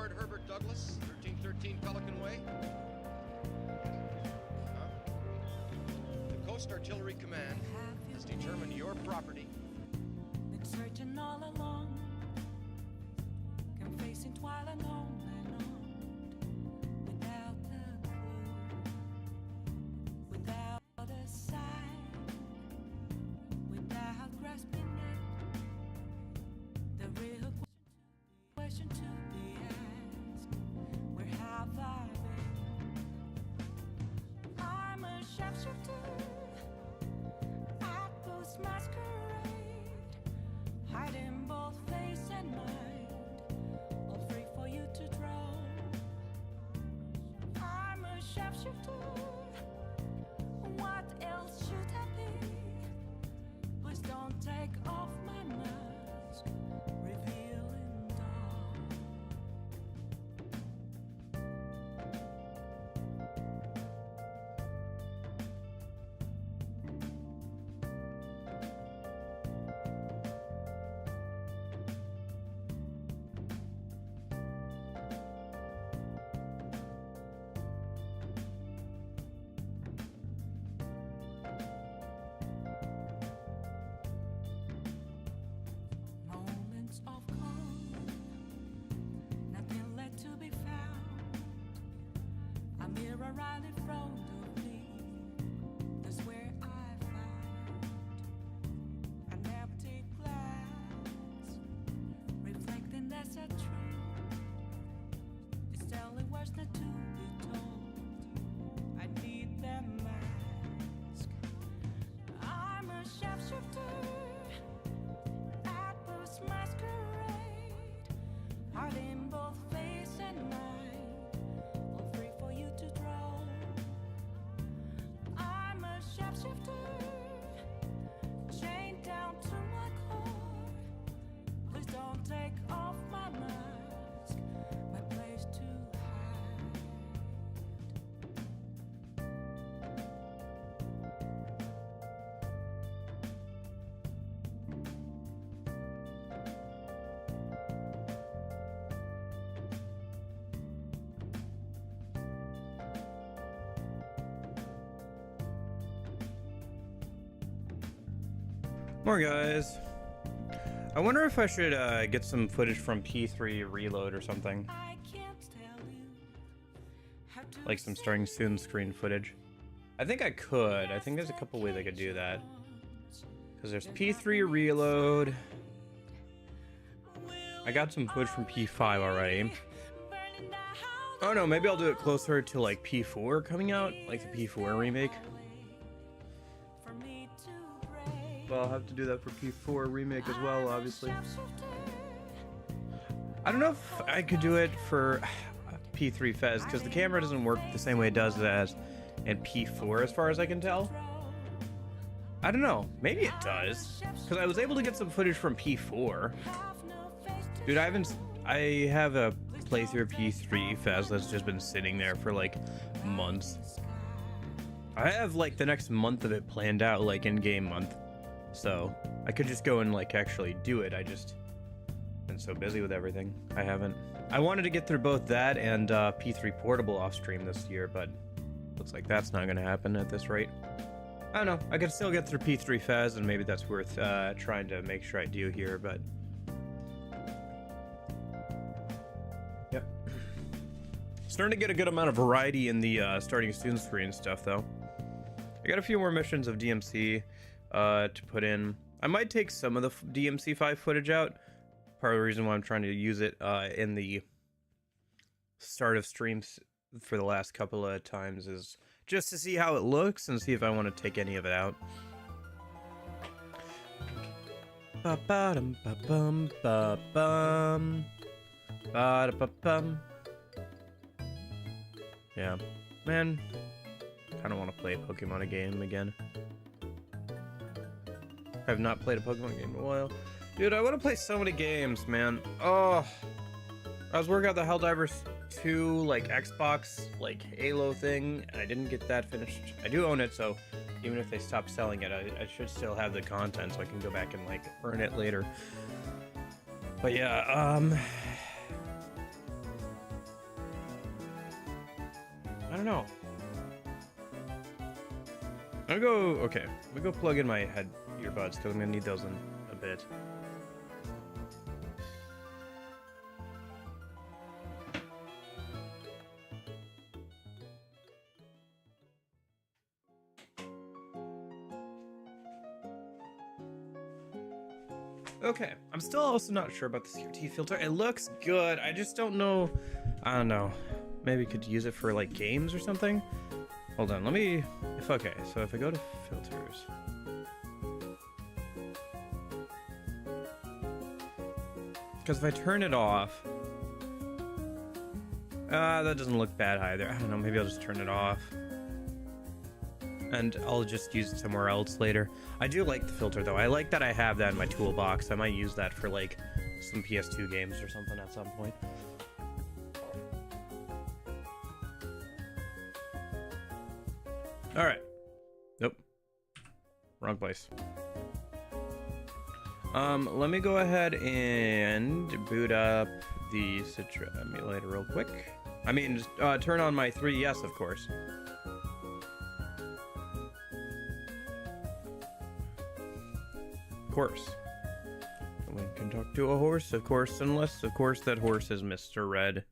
Lord Herbert Douglas, 1313 Pelican Way? Huh? The Coast Artillery Command has determined your property. Been searching all along, confessing while alone and on, without a clue, without a sign, without grasping it. The real question to be asked: where have I been? I'm a sharpshooter at Post Masquerade, hiding both face and mind, all free for you to draw. I'm a sharpshooter. What else should I be? Please don't take off my mask, revealing dawn. Moments of calm, nothing left to be found. A mirror right in front of me, that's where I found an empty glass, reflecting that's a truth. It's telling words not to be told. I need that mask. I'm a sharpshooter at Post Masquerade, hiding both face and mind, all free for you to draw. I'm a sharpshooter, chained down to my core. Please don't take off my mask, my place to hide. More guys. I wonder if I should get some footage from P3 Reload or something. I can't tell you how to Like some starting soon screen footage. I think I could. I think there's a couple ways I could do that. Because there's P3 Reload. I got some footage from P5 already. Oh no, maybe I'll do it closer to like P4 coming out. Like the P4 remake. Well, I'll have to do that for P4 remake as well, obviously. I don't know if I could do it for P3 Fez, because the camera doesn't work the same way it does as in P4 as far as I can tell. I don't know. Maybe it does. Because I was able to get some footage from P4. Dude, I have a playthrough of P3 Fez that's just been sitting there for like months. I have like the next month of it planned out, like in-game month. So I could just go and like actually do it. I just been so busy with everything. I haven't. I wanted to get through both that and P3 Portable off stream this year, but looks like that's not going to happen at this rate. I don't know. I could still get through P3 Fez, and maybe that's worth trying to make sure I do here, but yep. Starting to get a good amount of variety in the starting student screen stuff, though. I got a few more missions of DMC to put in. I might take some of the DMC5 footage out. Part of the reason why I'm trying to use it in the start of streams for the last couple of times is just to see how it looks and see if I want to take any of it out. Ba-ba-dum, ba-bum, ba-bum. Ba-da-ba-bum. Yeah, man, I don't want to play a Pokemon game again. I have not played a Pokemon game in a while. Dude, I want to play so many games, man. Oh, I was working out the Helldivers 2, like, Xbox, like, Halo thing, and I didn't get that finished. I do own it, so even if they stop selling it, I should still have the content so I can go back and, like, earn it later. But yeah, don't know. I'll go, okay. I'm gonna go plug in my head earbuds because I'm gonna need those in a bit. Okay, I'm still also not sure about the CRT filter. It looks good. I just don't know. I don't know. Maybe could use it for like games or something. Hold on, let me. Okay, so if I go to filters. Because if I turn it off. That doesn't look bad either. I don't know, maybe I'll just turn it off. And I'll just use it somewhere else later. I do like the filter though. I like that I have that in my toolbox. I might use that for like some PS2 games or something at some point. All right. Nope. Wrong place. Let me go ahead and boot up the Citra emulator real quick. I mean, just, turn on my 3DS, of course. Of course. Someone can talk to a horse, of course, unless, of course, that horse is Mr. Red.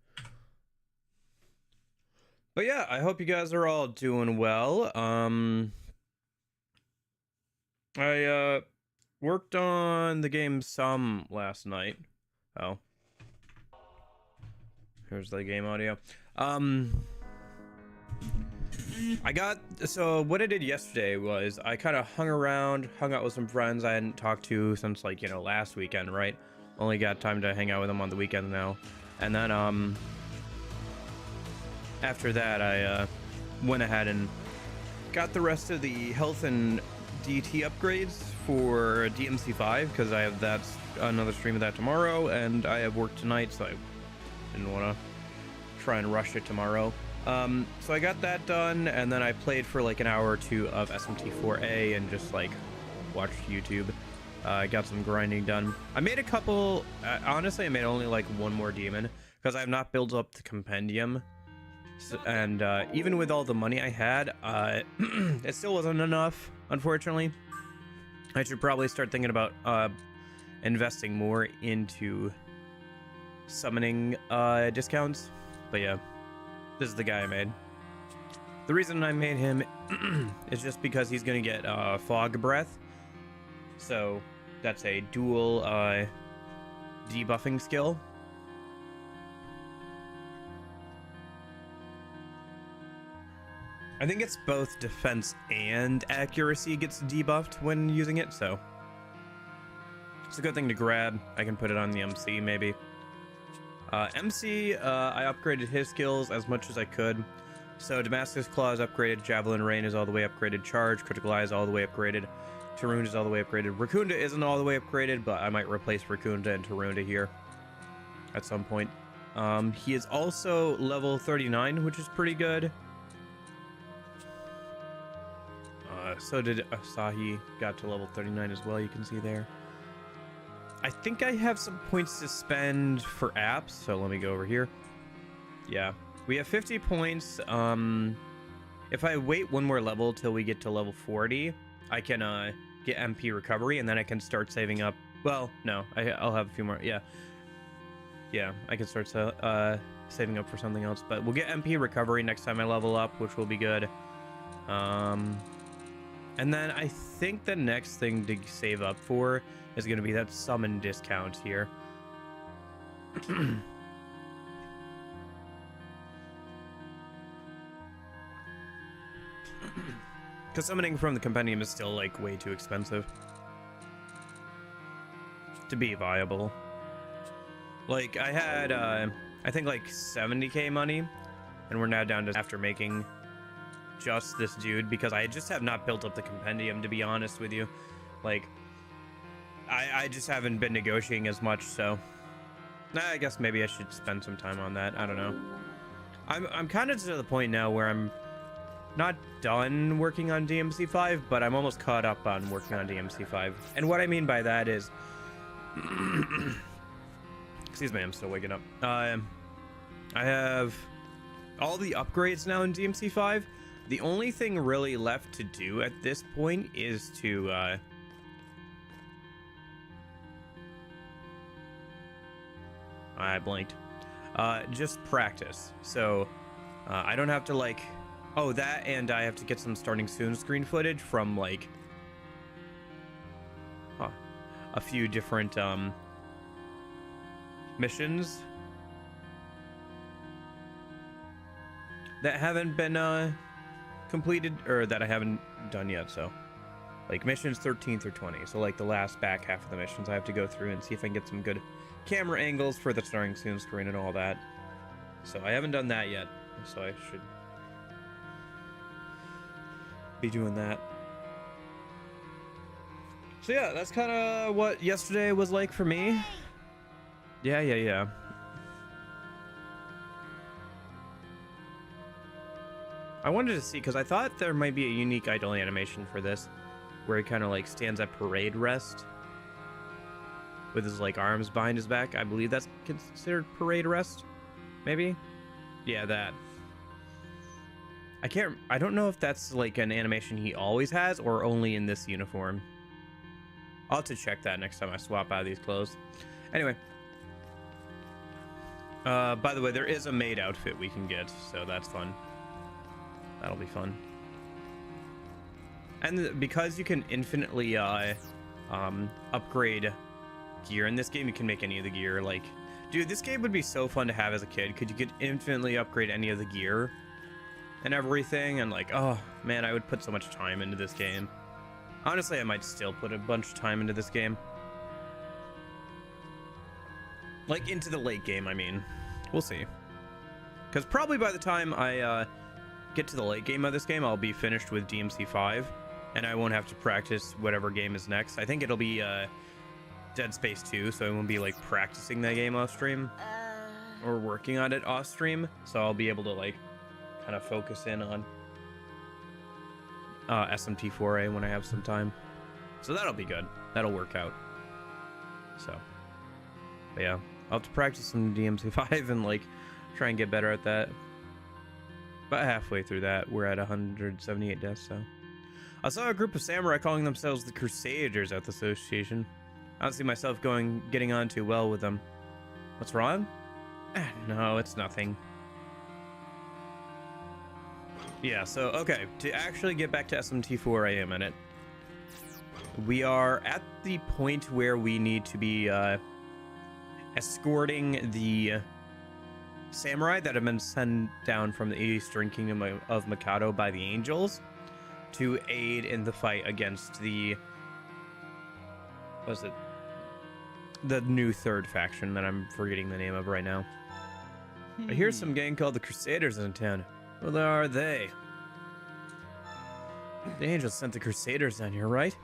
But yeah, I hope you guys are all doing well. I worked on the game some last night. Oh. Here's the game audio. So what I did yesterday was I kind of hung out with some friends I hadn't talked to since, like, you know, last weekend, right? Only got time to hang out with them on the weekend now. And then, after that, I, went ahead and got the rest of the health and DT upgrades for DMC5, because I have another stream of that tomorrow, and I have work tonight, so I didn't want to try and rush it tomorrow. So I got that done, and then I played for like an hour or two of SMT4A and just like watched YouTube. I got some grinding done. I made a couple, honestly I made only like one more demon because I have not built up the compendium. So, and even with all the money I had, it still wasn't enough, unfortunately. I should probably start thinking about investing more into summoning discounts. But yeah. This is the guy I made. The reason I made him is just because he's gonna get fog breath. So that's a dual debuffing skill. I think it's both defense and accuracy gets debuffed when using it, so it's a good thing to grab. I can put it on the MC maybe. MC, I upgraded his skills as much as I could. So Damascus Claw is upgraded, Javelin Rain is all the way upgraded, Charge, Critical Eye is all the way upgraded, Tarunda is all the way upgraded. Raccoonda isn't all the way upgraded, but I might replace Raccoonda and Tarunda here at some point. He is also level 39, which is pretty good. So did Asahi, got to level 39 as well, you can see there. I think I have some points to spend for apps, so let me go over here. Yeah, we have 50 points. If I wait one more level till we get to level 40, I can get MP recovery, and then I can start saving up. Well, no, I'll have a few more. Yeah, I can start saving up for something else. But we'll get MP recovery next time I level up, which will be good. And then I think the next thing to save up for is going to be that summon discount here. Because summoning from the compendium is still like way too expensive to be viable. Like I had I think like 70k money, and we're now down to after making just this dude, because I just have not built up the compendium, to be honest with you. Like I just haven't been negotiating as much, so I guess maybe I should spend some time on that. I don't know. I'm kind of to the point now where I'm not done working on DMC5, but I'm almost caught up on working on DMC5. And what I mean by that is excuse me, I'm still waking up. I have all the upgrades now in DMC5. The only thing really left to do at this point is to I blinked. Just practice. So I don't have to like, oh, that, and I have to get some starting soon screen footage from like a few different missions that haven't been completed, or that I haven't done yet. So like missions 13 through 20, so like the last back half of the missions I have to go through and see if I can get some good camera angles for the starting soon screen and all that. So I haven't done that yet, so I should be doing that. So yeah, that's kind of what yesterday was like for me. Yeah. I wanted to see, because I thought there might be a unique idle animation for this, where he kind of like stands at parade rest with his like arms behind his back. I believe that's considered parade rest, maybe. Yeah, that. I don't know if that's like an animation he always has or only in this uniform. I'll have to check that next time I swap out of these clothes. Anyway. By the way, there is a maid outfit we can get, so that's fun. That'll be fun. And because you can infinitely upgrade gear in this game, you can make any of the gear. Like, dude, this game would be so fun to have as a kid, because you could infinitely upgrade any of the gear and everything. And like, oh man, I would put so much time into this game. Honestly, I might still put a bunch of time into this game. Like, into the late game, I mean. We'll see. Because probably by the time I get to the late game of this game, I'll be finished with DMC5. And I won't have to practice whatever game is next. I think it'll be Dead Space 2, so I won't be like practicing that game off stream. Or working on it off stream. So I'll be able to like kind of focus in on SMT4A when I have some time. So that'll be good. That'll work out. So, but yeah, I'll have to practice some DMC5 and like try and get better at that. About halfway through that, we're at 178 deaths, so. I saw a group of samurai calling themselves the Crusaders at the association. I don't see myself getting on too well with them. What's wrong? No, it's nothing. Yeah, so, okay, to actually get back to SMT4A a minute. We are at the point where we need to be escorting the samurai that have been sent down from the Eastern Kingdom of Mikado by the angels to aid in the fight against the, what's it? The new third faction that I'm forgetting the name of right now. I hear some gang called the Crusaders in town. Well, are they? The angels sent the Crusaders down here, right?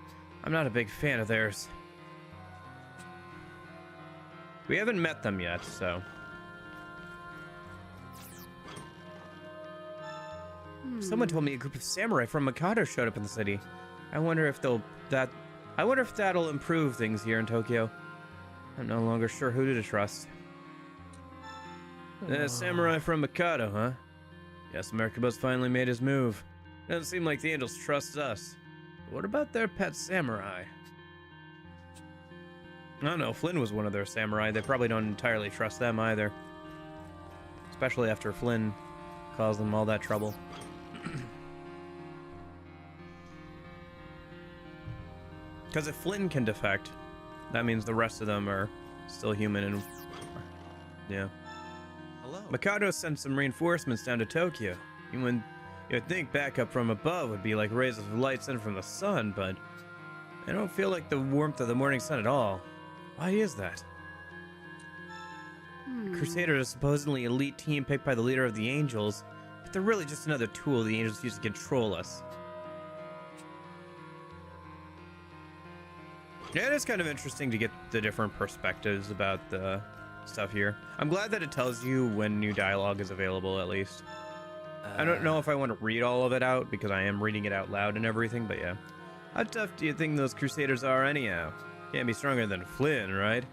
I'm not a big fan of theirs. We haven't met them yet, so. Someone told me a group of samurai from Mikado showed up in the city. I wonder if that'll improve things here in Tokyo. I'm no longer sure who to trust. Samurai from Mikado, huh? Guess Merkaba's finally made his move. Doesn't seem like the angels trust us. But what about their pet samurai? I don't know, Flynn was one of their samurai. They probably don't entirely trust them either. Especially after Flynn caused them all that trouble. Because if Flynn can defect, that means the rest of them are still human and... yeah. Hello. Mikado sent some reinforcements down to Tokyo. You would think backup from above would be like rays of light sent from the sun, but I don't feel like the warmth of the morning sun at all. Why is that? The Crusaders are supposedly an elite team picked by the leader of the Angels, but they're really just another tool the Angels use to control us. Yeah, it is kind of interesting to get the different perspectives about the stuff here. I'm glad that it tells you when new dialogue is available, at least. I don't know if I want to read all of it out, because I am reading it out loud and everything, but yeah. How tough do you think those Crusaders are anyhow? Can't be stronger than Flynn, right?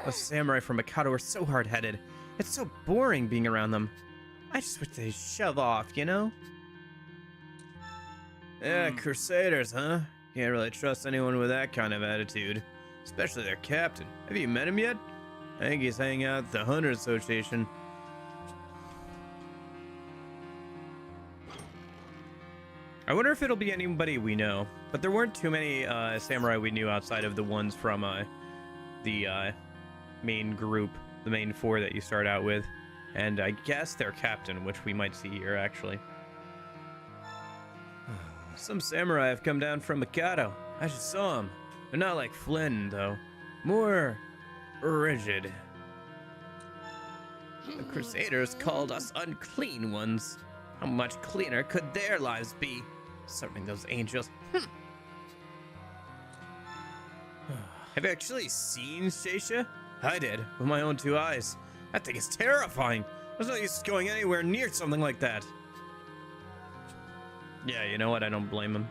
Those samurai from Mikado are so hard-headed. It's so boring being around them. I just wish they'd shove off, you know? Yeah, Crusaders, huh? Can't really trust anyone with that kind of attitude. Especially their captain. Have you met him yet? I think he's hanging out at the Hunters Association. I wonder if it'll be anybody we know. But there weren't too many samurai we knew outside of the ones from the main group, the main four that you start out with. And I guess their captain, which we might see here, actually. Some samurai have come down from Mikado. I just saw them. They're not like Flynn, though. More rigid. The Crusaders called us unclean ones. How much cleaner could their lives be? Serving those angels. Have you actually seen Sheisha? I did, with my own 2 eyes. That thing is terrifying. There's no use going anywhere near something like that. Yeah, you know what? I don't blame him.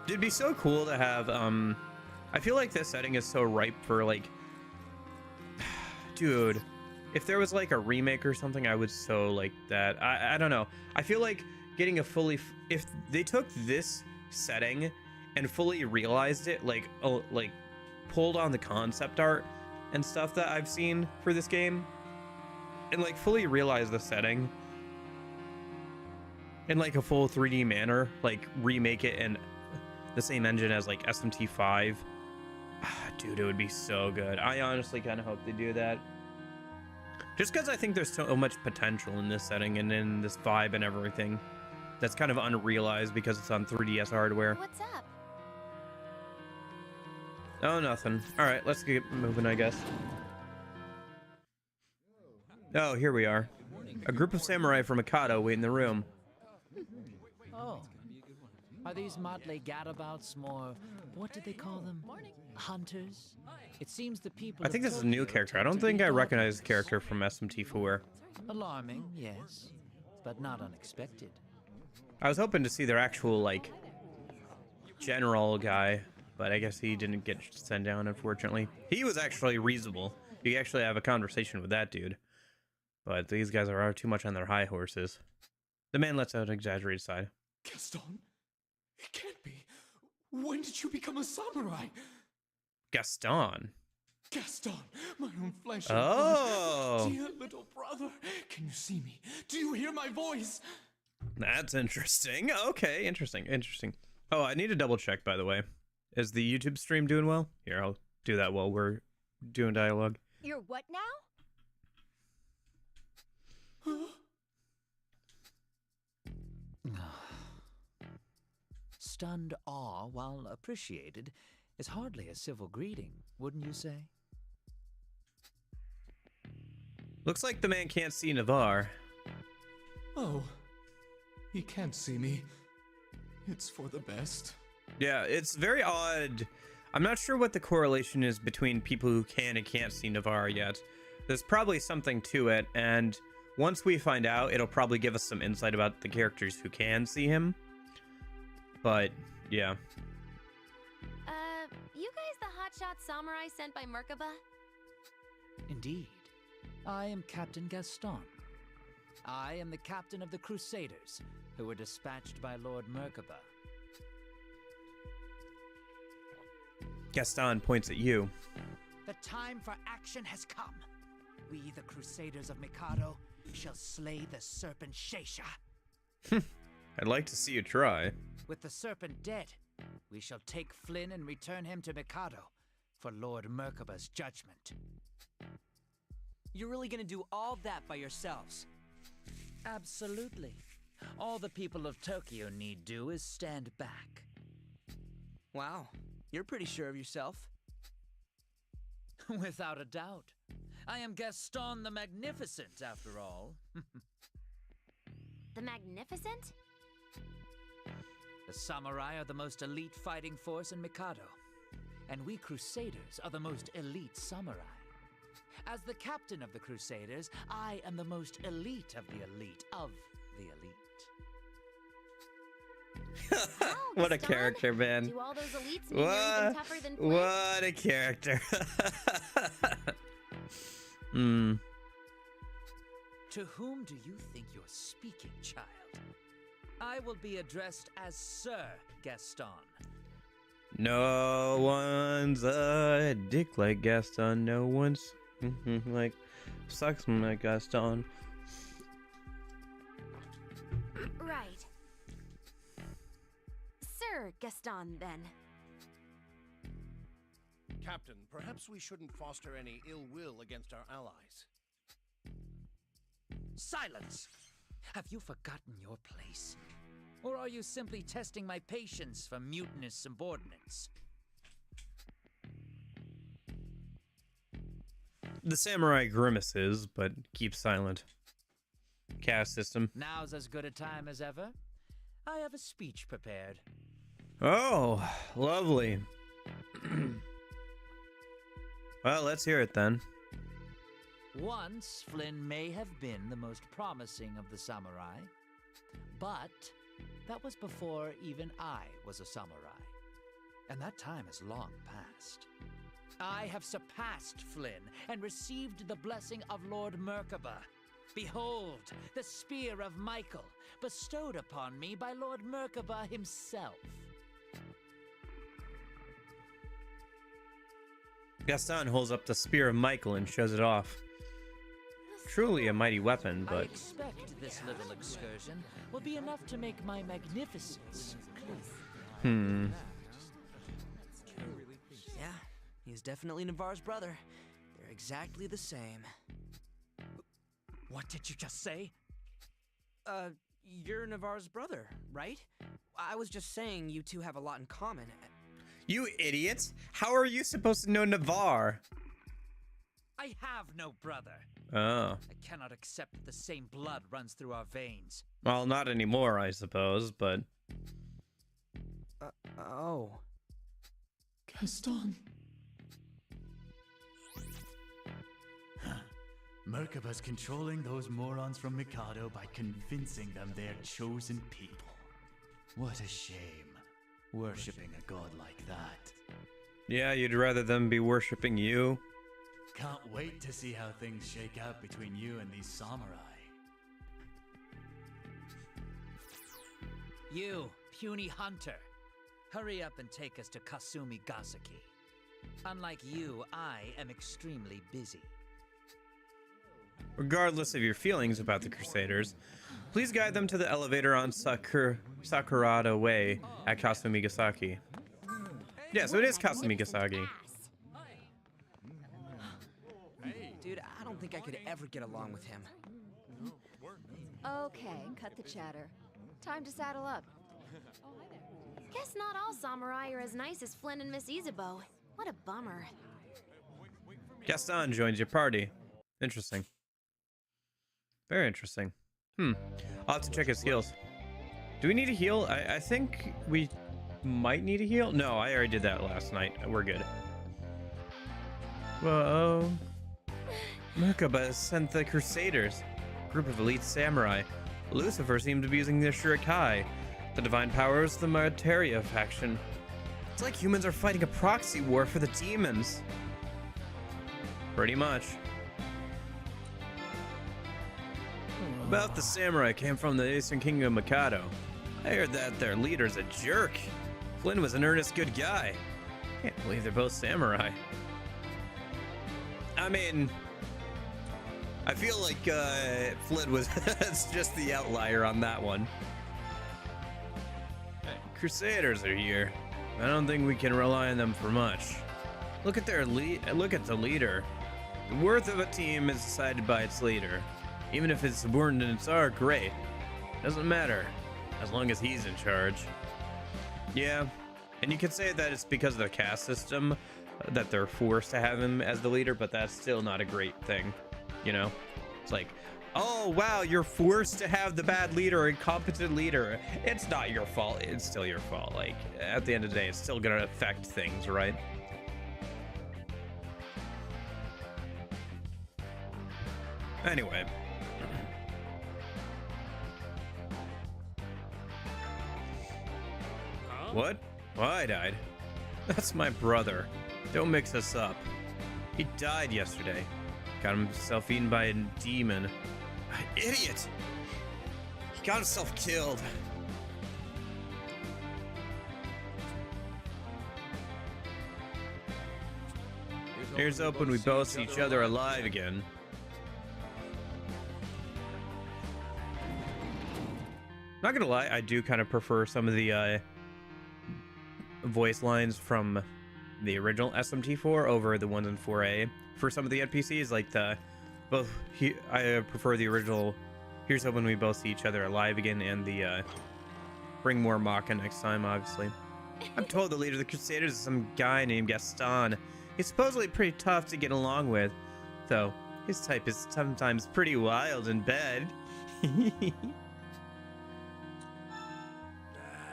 It'd be so cool to have, I feel like this setting is so ripe for, like... Dude, if there was, like, a remake or something, I would so like that. I don't know. I feel like getting a fully... If they took this setting and fully realized it, like, pulled on the concept art and stuff that I've seen for this game, and, like, fully realized the setting in, like, a full 3D manner, like, remake it in the same engine as, like, SMT5. Dude, it would be so good. I honestly kind of hope they do that. Just because I think there's so much potential in this setting and in this vibe and everything that's kind of unrealized because it's on 3DS hardware. What's up? Oh, nothing. All right, let's get moving, I guess. Oh, here we are. A group of samurai from Mikado wait in the room. Oh. Are these motley gadabouts more, what did they call them? Hunters? It seems the people I think this is a new character. I don't think I recognize the character from SMT4. Alarming, yes, but not unexpected. I was hoping to see their actual, like, general guy, but I guess he didn't get sent down, unfortunately. He was actually reasonable. You could actually have a conversation with that dude. But these guys are too much on their high horses. The man lets out an exaggerated sigh. Gaston? It can't be. When did you become a samurai? Gaston? Gaston, my own flesh and Oh. blood. Dear little brother, can you see me? Do you hear my voice? That's interesting. Okay, interesting. Oh, I need to double check, by the way. Is the YouTube stream doing well? Here, I'll do that while we're doing dialogue. You're what now? Stunned awe, while appreciated, is hardly a civil greeting, wouldn't you say? Looks like the man can't see Navarre. Oh, he can't see me. It's for the best. Yeah, it's very odd. I'm not sure what the correlation is between people who can and can't see Navarre yet. There's probably something to it, and once we find out, it'll probably give us some insight about the characters who can see him. But, yeah. You guys the hotshot samurai sent by Merkaba? Indeed. I am Captain Gaston. I am the captain of the Crusaders, who were dispatched by Lord Merkaba. Gaston points at you. The time for action has come. We, the Crusaders of Mikado, shall slay the serpent Sheisha. I'd like to see you try. With the serpent dead, we shall take Flynn and return him to Mikado for Lord Merkaba's judgment. You're really gonna do all that by yourselves? Absolutely. All the people of Tokyo need do is stand back. Wow, you're pretty sure of yourself. Without a doubt. I am Gaston the Magnificent, after all. The Magnificent? The samurai are the most elite fighting force in Mikado, and we Crusaders are the most elite samurai. As the captain of the Crusaders, I am the most elite of the elite of the elite. Wow, What a Gaston, character, man. Do all those elites mean you're even tougher than Flynn? What a character. To whom do you think you're speaking, child? I will be addressed as Sir Gaston. No one's a dick like Gaston. No one's like sucks like Gaston. Right. Sir Gaston, then. Captain, perhaps we shouldn't foster any ill will against our allies. Silence! Have you forgotten your place? Or are you simply testing my patience for mutinous subordinates? The samurai grimaces, but keeps silent. Caste system. Now's as good a time as ever. I have a speech prepared. Oh, lovely. Well, let's hear it then. Once, Flynn may have been the most promising of the samurai, but that was before even I was a samurai, and that time is long past. I have surpassed Flynn and received the blessing of Lord Merkaba. Behold, the spear of Michael, bestowed upon me by Lord Merkaba himself. Gaston holds up the spear of Michael and shows it off. Truly a mighty weapon, I but expect this little excursion will be enough to make my magnificence clear. Yeah, he's definitely Navarre's brother. They're exactly the same. What did you just say? You're Navarre's brother, right? I was just saying you two have a lot in common. you idiots! How are you supposed to know Navarre? I have no brother. Oh. I cannot accept that the same blood runs through our veins. Well, not anymore, I suppose, but... Oh. Gaston. Merkaba's controlling those morons from Mikado by convincing them they're chosen people. What a shame. Worshipping a god like that. Yeah, you'd rather them be worshipping you? Can't wait to see how things shake out between you and these samurai. You, puny hunter. Hurry up and take us to Kasumi Gasaki. Unlike you, I am extremely busy. Regardless of your feelings about the Crusaders, please guide them to the elevator on Sakurada Way at Kasumigasaki. Yeah, so it is Kasumigasaki. Dude, I don't think I could ever get along with him. Okay, cut the chatter. Time to saddle up. Guess not all samurai are as nice as Flynn and Miss Isabeau. What a bummer. Gaston joins your party. Interesting. Very interesting. I'll have to check his heals. Do we need a heal? I think we might need a heal. No, I already did that last night. We're good. Whoa. Merkaba sent the Crusaders, group of elite samurai. Lucifer seemed to be using the Shurikai, the divine powers of the Materia faction. It's like humans are fighting a proxy war for the demons. Pretty much. About the samurai came from the Eastern Kingdom Mikado. I heard that their leader's a jerk. Flynn was an earnest good guy. Can't believe they're both samurai. I mean, I feel like Flynn was just the outlier on that one. Crusaders are here. I don't think we can rely on them for much. Look at their look at the leader. The worth of a team is decided by its leader. Even if his subordinates are great, doesn't matter, as long as he's in charge. Yeah, and you could say that it's because of the caste system that they're forced to have him as the leader, but that's still not a great thing, you know? It's like, oh wow, you're forced to have the bad leader, or incompetent leader. It's not your fault, it's still your fault. Like, at the end of the day, it's still gonna affect things, right? Anyway. What? Well, I died. That's my brother. Don't mix us up. He died yesterday. Got himself eaten by a demon. Idiot! He got himself killed. Here's hoping we both see each other alive again. Not gonna lie, I do kind of prefer some of the voice lines from the original SMT4 over the ones in 4A. For some of the NPCs, like I prefer the original. Here's hoping we both see each other alive again, and the bring more Maka next time, obviously. I'm told the leader of the Crusaders is some guy named Gaston. He's supposedly pretty tough to get along with, though his type is sometimes pretty wild in bed.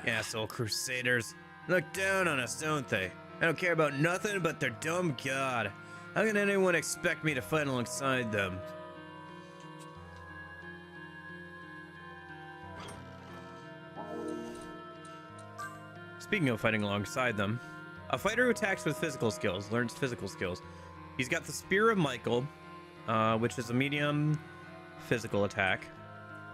Asshole Crusaders. Look down on us, don't they? I don't care about nothing but their dumb god. How can anyone expect me to fight alongside them? Speaking of fighting alongside them, a fighter who attacks with physical skills learns physical skills. He's got the Spear of Michael, which is a medium physical attack,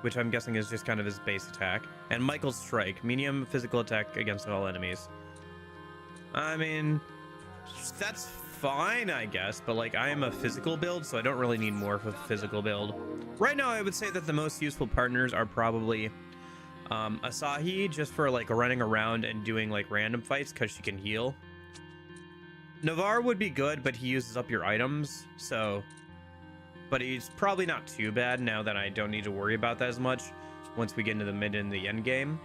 which I'm guessing is just kind of his base attack, and Michael's Strike, medium physical attack against all enemies. I mean, that's fine, I guess, but like I am a physical build, so I don't really need more of a physical build. Right now, I would say that the most useful partners are probably Asahi, just for like running around and doing like random fights because she can heal. Navarre would be good, but he uses up your items, so... But he's probably not too bad now that I don't need to worry about that as much once we get into the mid and the end game.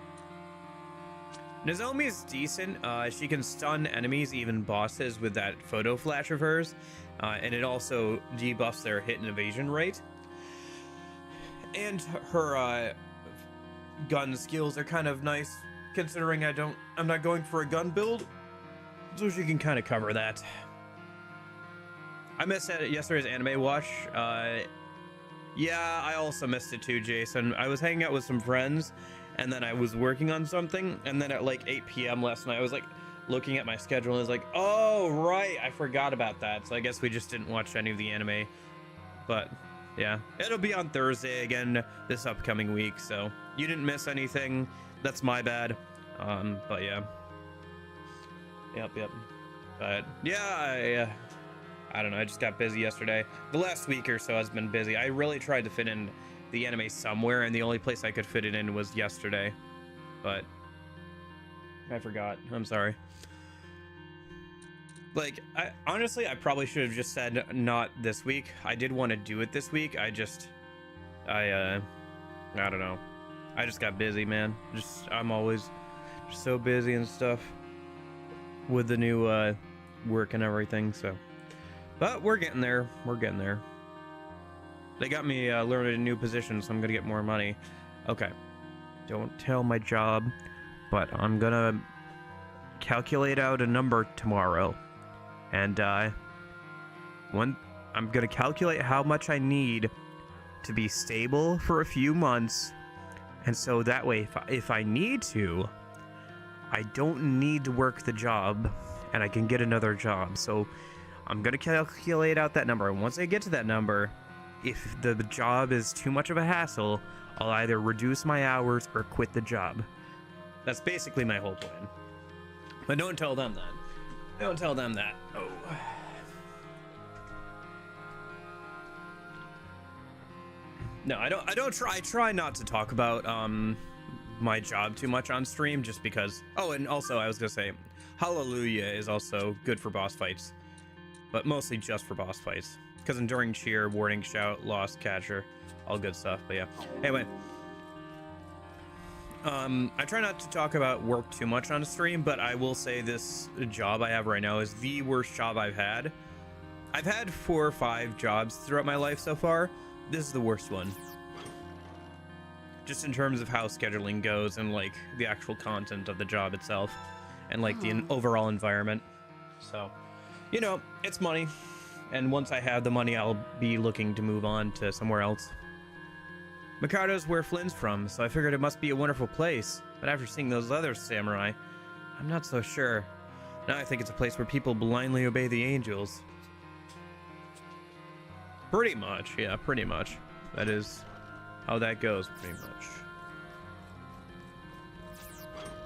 Nozomi is decent. She can stun enemies, even bosses, with that photo flash of hers. And it also debuffs their hit and evasion rate. And her gun skills are kind of nice, considering I'm not going for a gun build. So she can kind of cover that. I missed yesterday's anime watch. Yeah, I also missed it too, Jason. I was hanging out with some friends, and then I was working on something, and then at like 8 p.m. last night, I was like looking at my schedule, and I was like, oh, right, I forgot about that. So I guess we just didn't watch any of the anime. But yeah, it'll be on Thursday again this upcoming week, so you didn't miss anything. That's my bad. But yeah. Yep. But yeah, I don't know, I just got busy yesterday. The last week or so has been busy. I really tried to fit in the anime somewhere, and the only place I could fit it in was yesterday. But I forgot. I'm sorry. Like, honestly, I probably should have just said not this week. I did want to do it this week. I don't know. I just got busy, man. I'm always just so busy and stuff with the new work and everything, so. But we're getting there. They got me learning a new position, so I'm gonna get more money. Okay. Don't tell my job, but I'm gonna calculate out a number tomorrow. And I'm gonna calculate how much I need to be stable for a few months. And so that way, if I need to, I don't need to work the job, and I can get another job. So I'm gonna calculate out that number, and once I get to that number, if the job is too much of a hassle, I'll either reduce my hours or quit the job. That's basically my whole plan. But don't tell them that. Don't tell them that. Oh. No, I try not to talk about my job too much on stream, just because. Oh, and also I was gonna say, Hallelujah is also good for boss fights, but mostly just for boss fights. Because enduring cheer, warning shout, lost catcher, all good stuff. But yeah. Anyway, I try not to talk about work too much on stream, but I will say this job I have right now is the worst job I've had. I've had 4 or 5 jobs throughout my life so far. This is the worst one. Just in terms of how scheduling goes and like the actual content of the job itself and like the overall environment. So, you know, it's money. And once I have the money, I'll be looking to move on to somewhere else. Mikado's where Flynn's from, so I figured it must be a wonderful place. But after seeing those other samurai, I'm not so sure. Now I think it's a place where people blindly obey the angels. Pretty much, yeah, pretty much. That is how that goes, pretty much.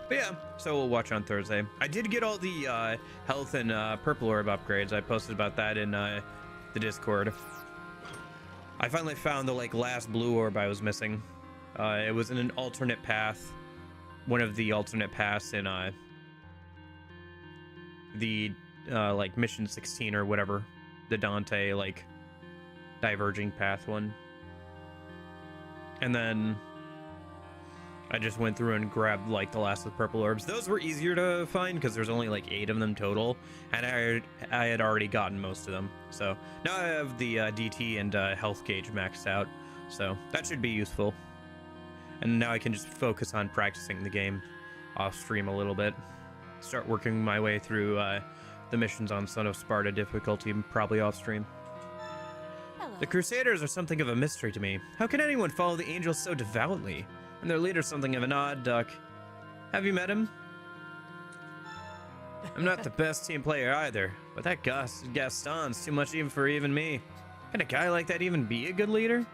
But yeah, so we'll watch on Thursday. I did get all the health and purple orb upgrades. I posted about that in the Discord. I finally found the last blue orb I was missing. It was in an alternate path, one of the alternate paths in the mission 16 or whatever, the Dante diverging path one. And then I just went through and grabbed the last of the purple orbs. Those were easier to find because there's only 8 of them total, and I had already gotten most of them. So now I have the DT and health gauge maxed out, so that should be useful. And now I can just focus on practicing the game off stream a little bit. Start working my way through the missions on Son of Sparta difficulty, probably off stream. Hello. The Crusaders are something of a mystery to me. How can anyone follow the angels so devoutly? And their leader's something of an odd duck. Have you met him? I'm not the best team player either, but that Gaston's too much even for me. Can a guy like that even be a good leader?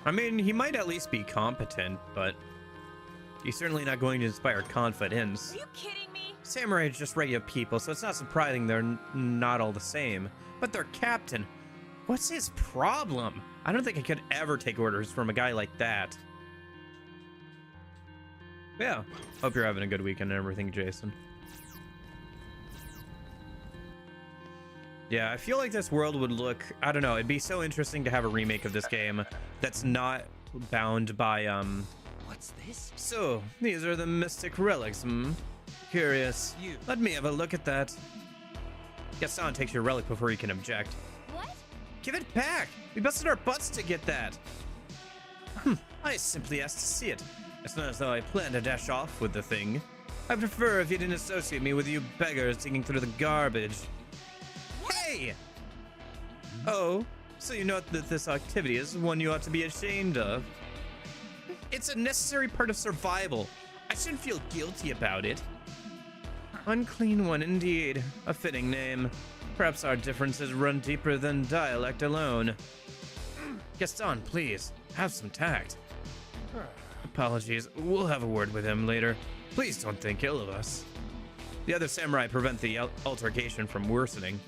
I mean, he might at least be competent, but he's certainly not going to inspire confidence. Are you kidding me? Samurai are just regular people, so it's not surprising they're not all the same. But their captain, what's his problem? I don't think I could ever take orders from a guy like that. Yeah, hope you're having a good weekend and everything, Jason. Yeah, I feel like this world would look, I don't know, it'd be so interesting to have a remake of this game that's not bound by, What's this? So, these are the mystic relics, Curious. You. Let me have a look at that. Gaston takes your relic before you can object. What? Give it back! We busted our butts to get that! I simply asked to see it. It's not as though I plan to dash off with the thing. I prefer if you didn't associate me with you beggars digging through the garbage. Hey! Oh, so you know that this activity is one you ought to be ashamed of. It's a necessary part of survival. I shouldn't feel guilty about it. Unclean one indeed. A fitting name. Perhaps our differences run deeper than dialect alone. Gaston, please, have some tact. Apologies, we'll have a word with him later. Please don't think ill of us. The other samurai prevent the altercation from worsening.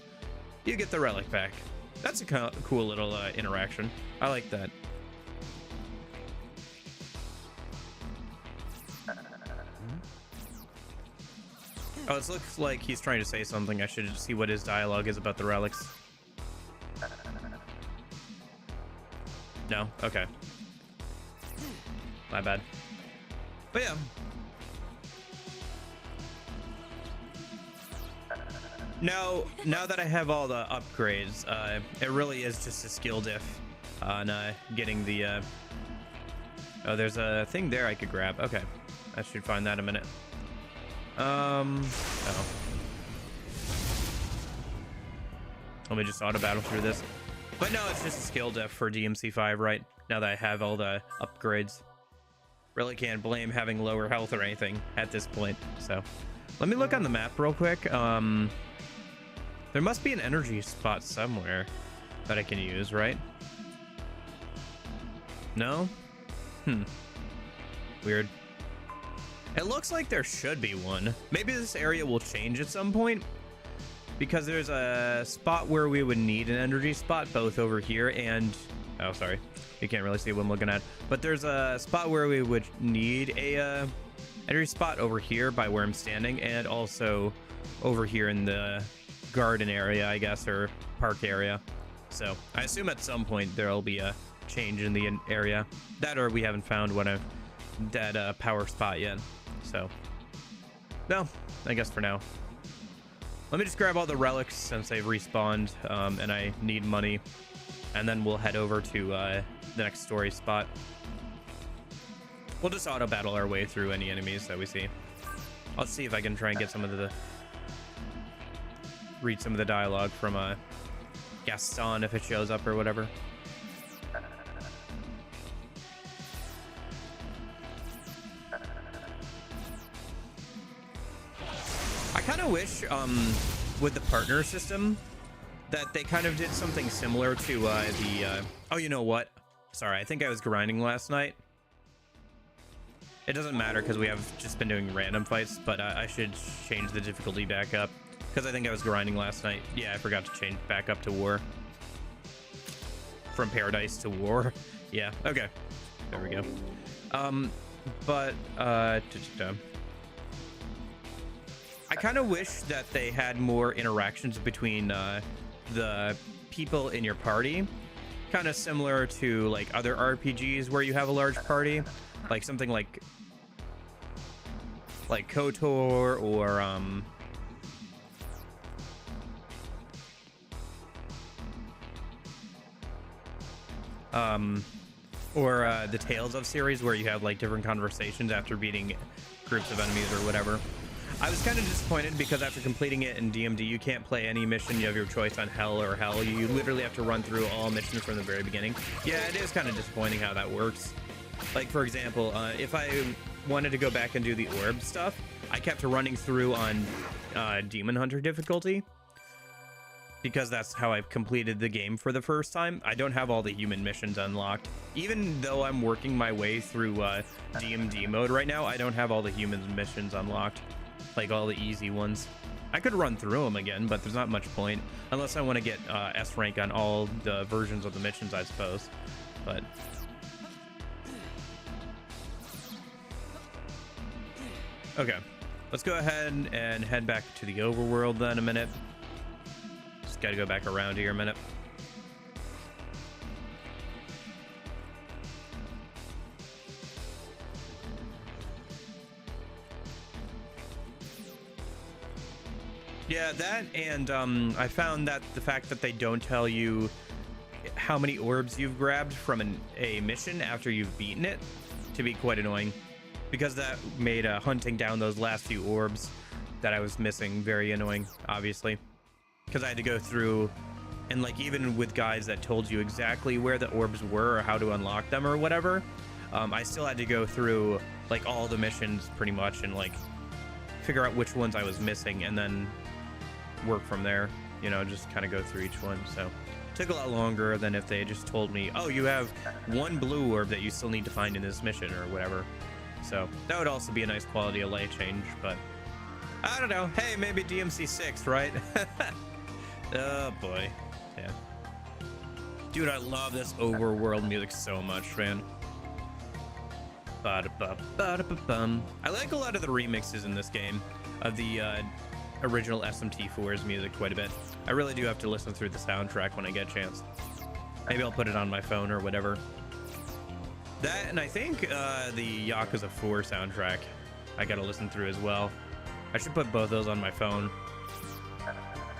You get the relic back. That's a cool little interaction. I like that. Oh, it looks like he's trying to say something. I should see what his dialogue is about the relics. No? Okay. My bad. But yeah. Now that I have all the upgrades, it really is just a skill diff on getting the... Oh, there's a thing there I could grab. Okay. I should find that in a minute. Oh. Let me just auto battle through this. But no, it's just a skill diff for DMC5, right? Now that I have all the upgrades. Really can't blame having lower health or anything at this point. So, let me look on the map real quick. There must be an energy spot somewhere that I can use, right? No? Weird. It looks like there should be one. Maybe this area will change at some point, because there's a spot where we would need an energy spot, both over here and... Oh, sorry. You can't really see what I'm looking at. But there's a spot where we would need a energy spot over here by where I'm standing, and also over here in the garden area, I guess, or park area. So I assume at some point there'll be a change in the area. That, or we haven't found that power spot yet. So, no, I guess for now. Let me just grab all the relics since they've respawned, and I need money. And then we'll head over to the next story spot. We'll just auto battle our way through any enemies that we see. I'll see if I can try and get some of read some of the dialogue from Gaston if it shows up or whatever. I kind of wish with the partner system that they kind of did something similar to oh, you know what? Sorry, I think I was grinding last night. It doesn't matter because we have just been doing random fights, but I should change the difficulty back up because I think I was grinding last night. Yeah, I forgot to change back up to war. From paradise to war. Yeah, okay. There we go. But I kind of wish that they had more interactions between the people in your party, kind of similar to like other RPGs where you have a large party, like something like KOTOR or the Tales of series where you have like different conversations after beating groups of enemies or whatever. I was kind of disappointed because after completing it in DMD, you can't play any mission. You have your choice on hell or hell. You literally have to run through all missions from the very beginning. Yeah, it is kind of disappointing how that works. Like, for example, if I wanted to go back and do the orb stuff, I kept running through on Demon Hunter difficulty because that's how I completed the game for the first time. I don't have all the human missions unlocked. Even though I'm working my way through DMD mode right now, I don't have all the human missions unlocked. Like all the easy ones. I could run through them again, but there's not much point unless I want to get S rank on all the versions of the missions, I suppose. But okay, let's go ahead and head back to the overworld then a minute. Just gotta go back around here a minute. Yeah, that, and I found that the fact that they don't tell you how many orbs you've grabbed from a mission after you've beaten it to be quite annoying, because that made hunting down those last few orbs that I was missing very annoying, obviously, because I had to go through, and like even with guides that told you exactly where the orbs were or how to unlock them or whatever, I still had to go through like all the missions pretty much and like figure out which ones I was missing and then work from there, you know, just kind of go through each one. So it took a lot longer than if they had just told me, oh, you have one blue orb that you still need to find in this mission or whatever. So that would also be a nice quality of life change, but I don't know. Hey, maybe DMC 6, right? Oh boy. Yeah, dude, I love this overworld music so much, man. Ba-da-ba-ba-da-ba-bum. I like a lot of the remixes in this game of the original SMT4's music quite a bit. I really do have to listen through the soundtrack when I get a chance. Maybe I'll put it on my phone or whatever. That, and I think the Yakuza 4 soundtrack I gotta listen through as well. I should put both those on my phone.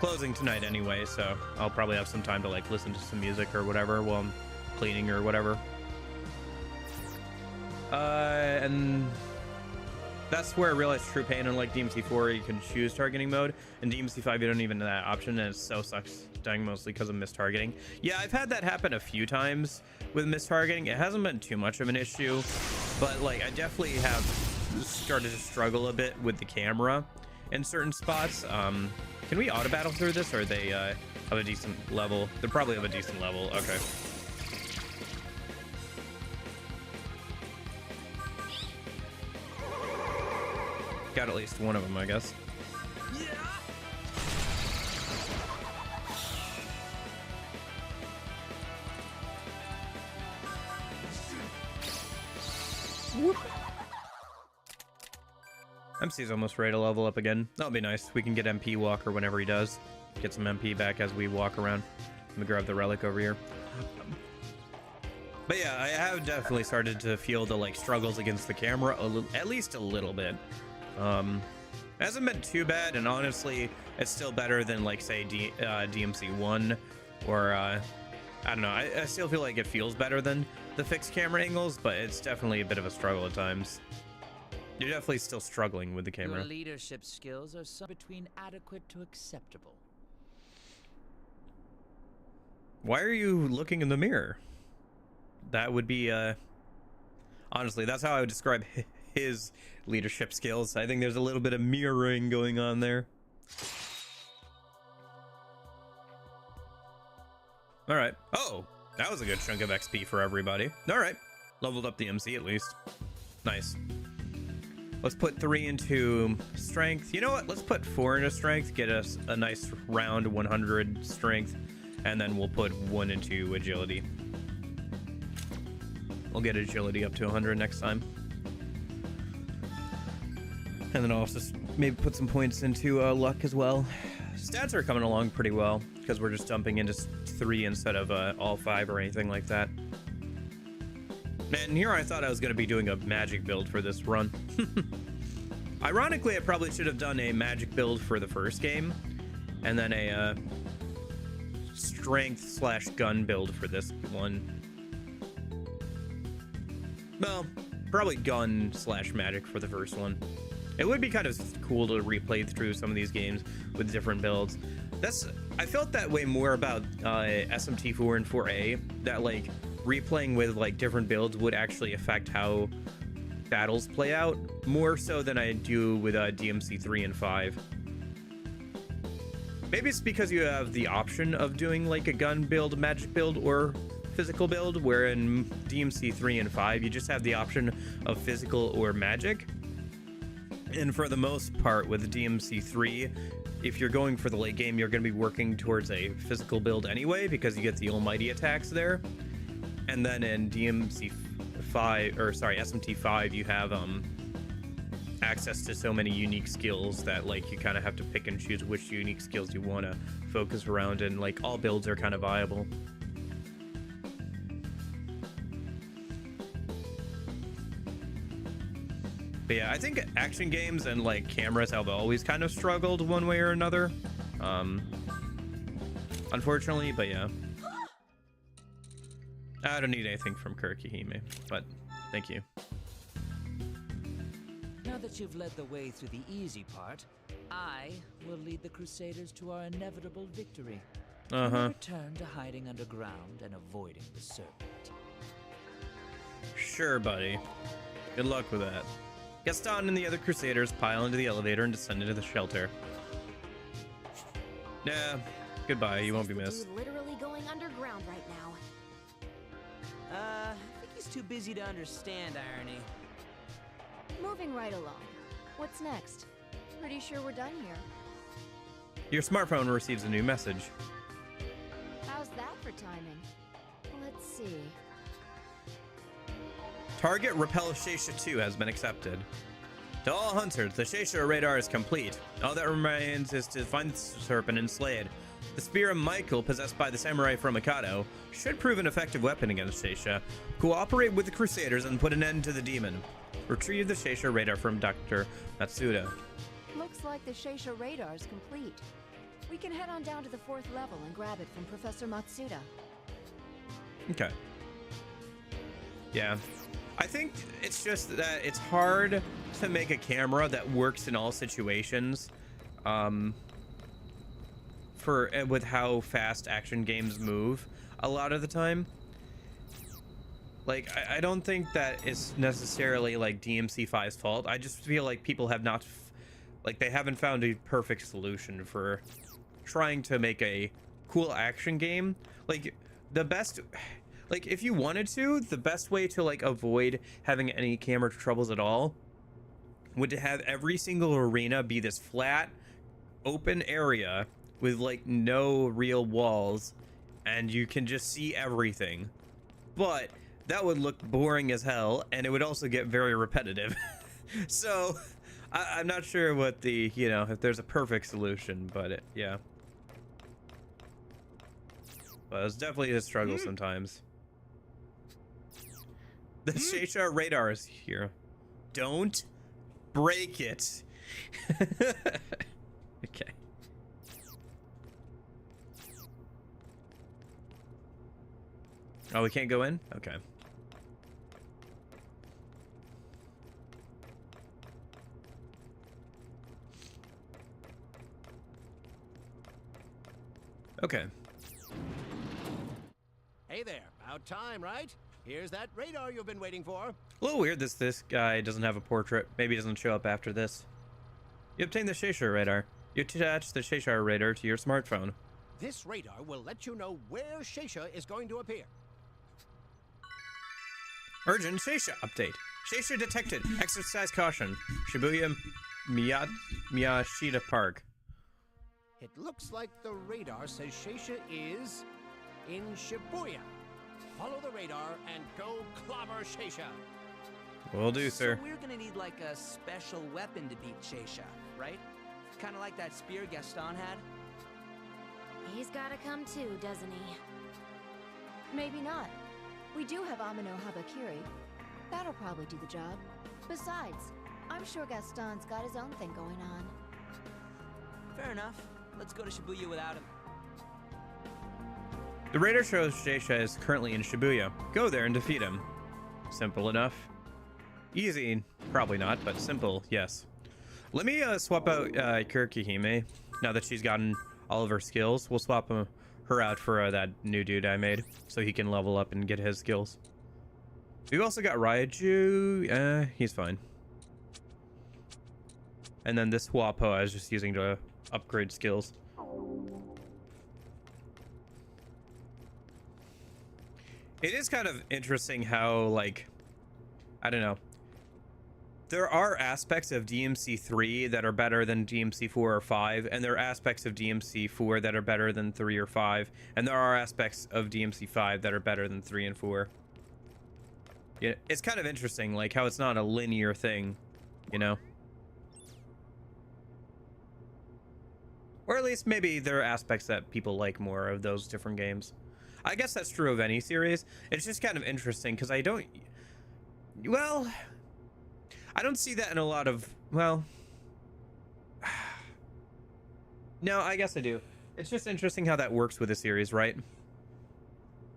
Closing tonight anyway, so I'll probably have some time to like listen to some music or whatever while I'm cleaning or whatever. And that's where I realized true pain. Unlike DMC4, you can choose targeting mode. In DMC5, you don't even have that option, and it so sucks dying mostly because of mistargeting. Yeah, I've had that happen a few times with mistargeting. It hasn't been too much of an issue, but like I definitely have started to struggle a bit with the camera in certain spots. Can we auto battle through this, or are they have a decent level? They probably have a decent level. Okay. Got at least one of them, I guess. Whoop. MC's almost ready to level up again. That'll be nice. We can get MP Walker whenever he does. Get some MP back as we walk around. Let me grab the relic over here. But yeah, I have definitely started to feel the like struggles against the camera at least a little bit. Hasn't been too bad, and honestly, it's still better than like say DMC1 or I don't know. I still feel like it feels better than the fixed camera angles, but it's definitely a bit of a struggle at times. You're definitely still struggling with the camera. Your leadership skills are between adequate to acceptable. Why are you looking in the mirror? That would be honestly, that's how I would describe his leadership skills. I think there's a little bit of mirroring going on there. All right. Oh, that was a good chunk of XP for everybody. All right. Leveled up the MC at least. Nice. Let's put 3 into strength. You know what? Let's put 4 into strength. Get us a nice round 100 strength. And then we'll put 1 into agility. We'll get agility up to 100 next time. And then I'll also maybe put some points into luck as well. Stats are coming along pretty well because we're just dumping into 3 instead of all 5 or anything like that. And here I thought I was going to be doing a magic build for this run. Ironically, I probably should have done a magic build for the first game and then a strength/gun build for this one. Well, probably gun/magic for the first one. It would be kind of cool to replay through some of these games with different builds. I felt that way more about SMT4 and 4A, that like replaying with like different builds would actually affect how battles play out more so than I do with DMC 3 and 5. Maybe it's because you have the option of doing like a gun build, magic build, or physical build, where in DMC 3 and 5 you just have the option of physical or magic. And for the most part with DMC 3, if you're going for the late game, you're going to be working towards a physical build anyway because you get the almighty attacks there. And then in DMC 5, or sorry, SMT 5, you have access to so many unique skills that like you kind of have to pick and choose which unique skills you want to focus around, and like all builds are kind of viable. But yeah, I think action games and like cameras have always kind of struggled one way or another. Unfortunately, but yeah. I don't need anything from Kirkihime, but thank you. Now that you've led the way through the easy part, I will lead the Crusaders to our inevitable victory. And return to hiding underground and avoiding the serpent. Sure, buddy. Good luck with that. Gaston and the other Crusaders pile into the elevator and descend into the shelter. Yeah, goodbye. You won't be missed. Dude literally going underground right now. I think he's too busy to understand irony. Moving right along. What's next? Pretty sure we're done here. Your smartphone receives a new message. How's that for timing? Let's see. Target Repel Sheisha 2 has been accepted. To all hunters, the Sheisha radar is complete. All that remains is to find the serpent and slay it. The spear of Michael, possessed by the samurai from Mikado, should prove an effective weapon against Sheisha. Cooperate with the Crusaders and put an end to the demon. Retrieve the Sheisha radar from Dr. Matsuda. Looks like the Sheisha radar is complete. We can head on down to the 4th level and grab it from Professor Matsuda. Okay. Yeah. I think it's just that it's hard to make a camera that works in all situations. With how fast action games move a lot of the time. Like, I don't think that it's necessarily like DMC 5's fault. I just feel like people have not, they haven't found a perfect solution for trying to make a cool action game. Like, the best, like, if you wanted to, the best way to like avoid having any camera troubles at all would to have every single arena be this flat, open area with like no real walls, and you can just see everything. But that would look boring as hell, and it would also get very repetitive. So I'm not sure what the, if there's a perfect solution, but yeah. But it's definitely a struggle sometimes. The Sheisha radar is here. Don't break it. Okay. Oh, we can't go in? Okay. Okay. Hey there, about time, right? Here's that radar you've been waiting for. A little weird this guy doesn't have a portrait. Maybe he doesn't show up after this. You obtained the Sheisha radar. You attach the Sheisha radar to your smartphone. This radar will let you know where Sheisha is going to appear. Urgent Sheisha update. Sheisha detected. Exercise caution. Shibuya Miyashita Park. It looks like the radar says Sheisha is in Shibuya. Follow the radar and go clobber Sheisha. Will do, sir. So we're gonna need like a special weapon to beat Sheisha, right? Kind of like that spear Gaston had. He's gotta come too, doesn't he? Maybe not. We do have Amino Habakiri. That'll probably do the job. Besides, I'm sure Gaston's got his own thing going on. Fair enough. Let's go to Shibuya without him. The radar shows Sheisha is currently in Shibuya. Go there and defeat him. Simple enough. Easy, probably not, but simple, yes. Let me swap out Kirikihime now that she's gotten all of her skills. We'll swap her out for that new dude I made so he can level up and get his skills. We've also got Raiju. He's fine. And then this Wapo I was just using to upgrade skills. It is kind of interesting how, like, I don't know. There are aspects of DMC 3 that are better than DMC 4 or 5, and there are aspects of DMC 4 that are better than 3 or 5, and there are aspects of DMC 5 that are better than 3 and 4. Yeah, it's kind of interesting, like how it's not a linear thing, you know? Or at least maybe there are aspects that people like more of those different games. I guess that's true of any series. It's just kind of interesting because I don't see that in a lot of, well, no, I guess I do. It's just interesting how that works with a series, right?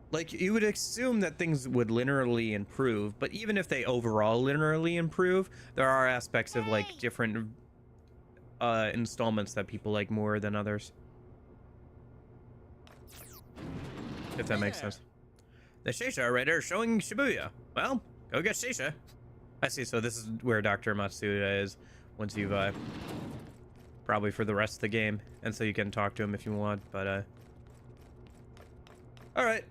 Like, you would assume that things would linearly improve, but even if they overall linearly improve, there are aspects of, like, different installments that people like more than others. If that makes sense. The Sheisha radar showing Shibuya. Well, go get Sheisha. I see, so this is where Dr. Matsuda is once you've, probably for the rest of the game. And so you can talk to him if you want, but, alright.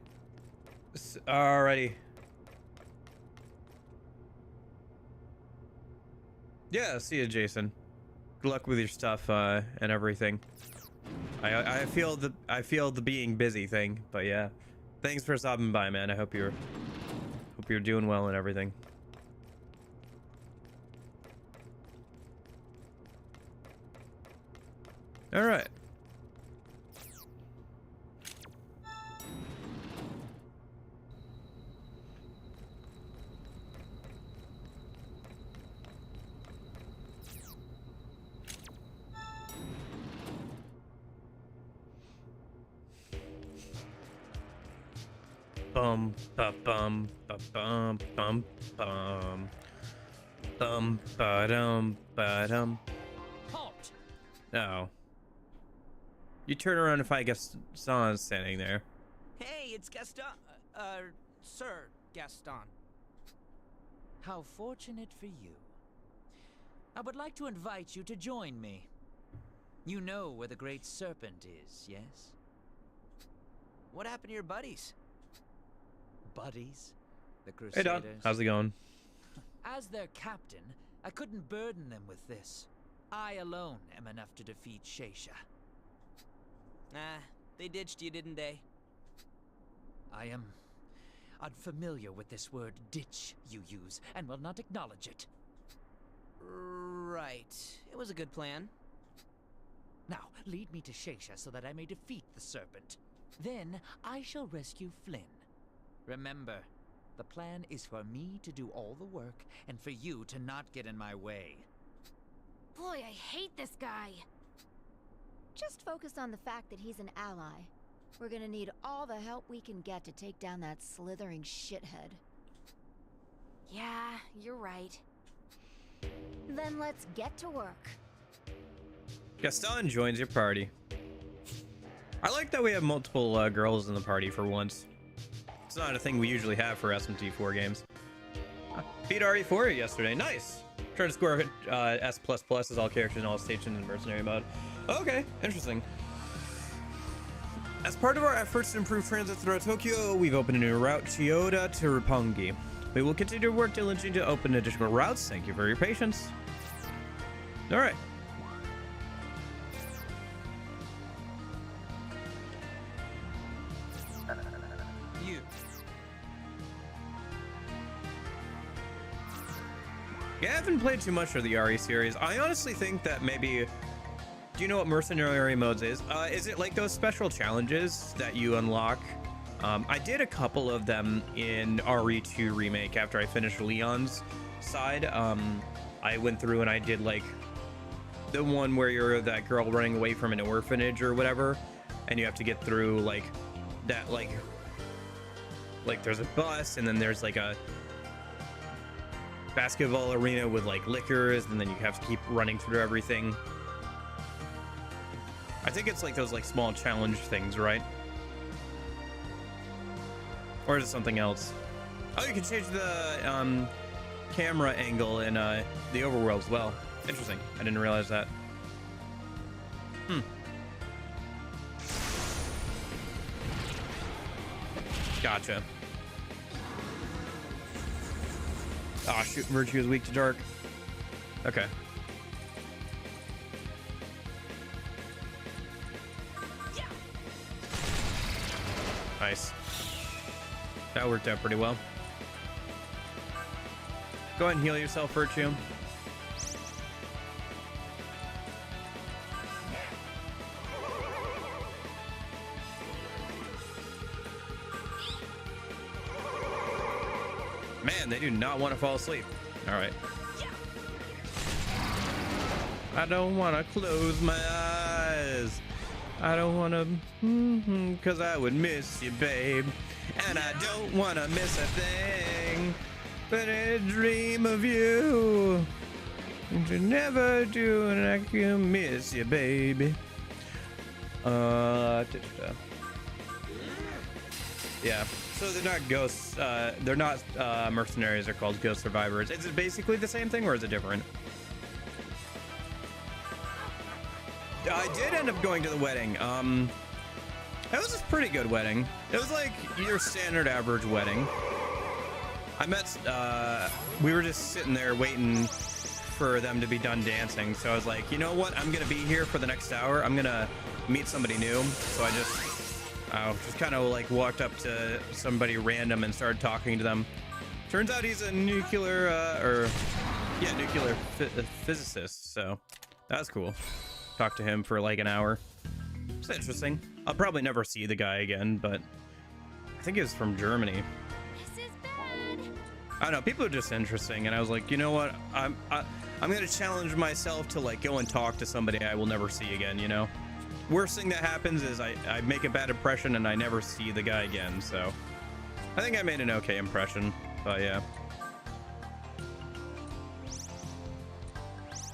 Alrighty. Yeah, see you, Jason. Good luck with your stuff, and everything. I feel the being busy thing, but yeah. Thanks for stopping by, man. I hope you're doing well and everything. All right. Bum ba bum ba bum bum bum bum ba dum ba dum. Halt! No. You turn around if I guess Gaston's standing there. Hey, it's Gaston. Sir Gaston. How fortunate for you. I would like to invite you to join me. You know where the Great Serpent is, yes? What happened to your buddies? Buddies? The Hey, Crusaders? Don. How's it going? As their captain, I couldn't burden them with this. I alone am enough to defeat Sheisha. Ah, they ditched you, didn't they? I am unfamiliar with this word ditch you use, and will not acknowledge it. Right. It was a good plan. Now, lead me to Sheisha so that I may defeat the serpent. Then, I shall rescue Flynn. Remember, the plan is for me to do all the work, and for you to not get in my way. Boy, I hate this guy. Just focus on the fact that he's an ally. We're gonna need all the help we can get to take down that slithering shithead. Yeah, you're right. Then let's get to work. Gaston joins your party. I like that we have multiple girls in the party for once. It's not a thing we usually have for SMT4 games. Beat RE4 yesterday. Nice. Try to score S++ as all characters in all stations in mercenary mode. Okay, interesting. As part of our efforts to improve transit throughout Tokyo, we've opened a new route, Chiyoda to Roppongi. We will continue to work diligently to open additional routes. Thank you for your patience. All right. You. Yeah, I haven't played too much of the RE series. I honestly think that maybe... Do you know what mercenary modes is? Is it like those special challenges that you unlock? I did a couple of them in RE2 Remake after I finished Leon's side. I went through and I did like the one where you're that girl running away from an orphanage or whatever, and you have to get through like that, like there's a bus and then there's like a basketball arena with like liquors, and then you have to keep running through everything. I think it's like those like small challenge things, right? Or is it something else? Oh, you can change the camera angle in the overworld as well. Interesting. I didn't realize that. Gotcha. Ah, shoot, Virtue is weak to dark. Okay. Nice. That worked out pretty well. Go ahead and heal yourself, Virtue. Man, they do not want to fall asleep. All right. I don't want to close my eyes. I don't want to, cause I would miss you, babe. And I don't want to miss a thing, but I dream of you. And you never do, and I can miss you, baby. Yeah, so they're not ghosts, they're not mercenaries, they're called ghost survivors. Is it basically the same thing, or is it different? I did end up going to the wedding. It was a pretty good wedding. It was like your standard average wedding. I met, we were just sitting there waiting for them to be done dancing. So I was like, you know what? I'm going to be here for the next hour. I'm going to meet somebody new. So I just kind of like walked up to somebody random and started talking to them. Turns out he's a nuclear, nuclear physicist. So that's cool. Talked to him for like an hour. It's interesting. I'll probably never see the guy again, but I think he was from Germany. This is bad. I don't know. People are just interesting, and I was like, you know what? I'm gonna challenge myself to like go and talk to somebody I will never see again. You know, worst thing that happens is I make a bad impression and I never see the guy again. So I think I made an okay impression, but yeah.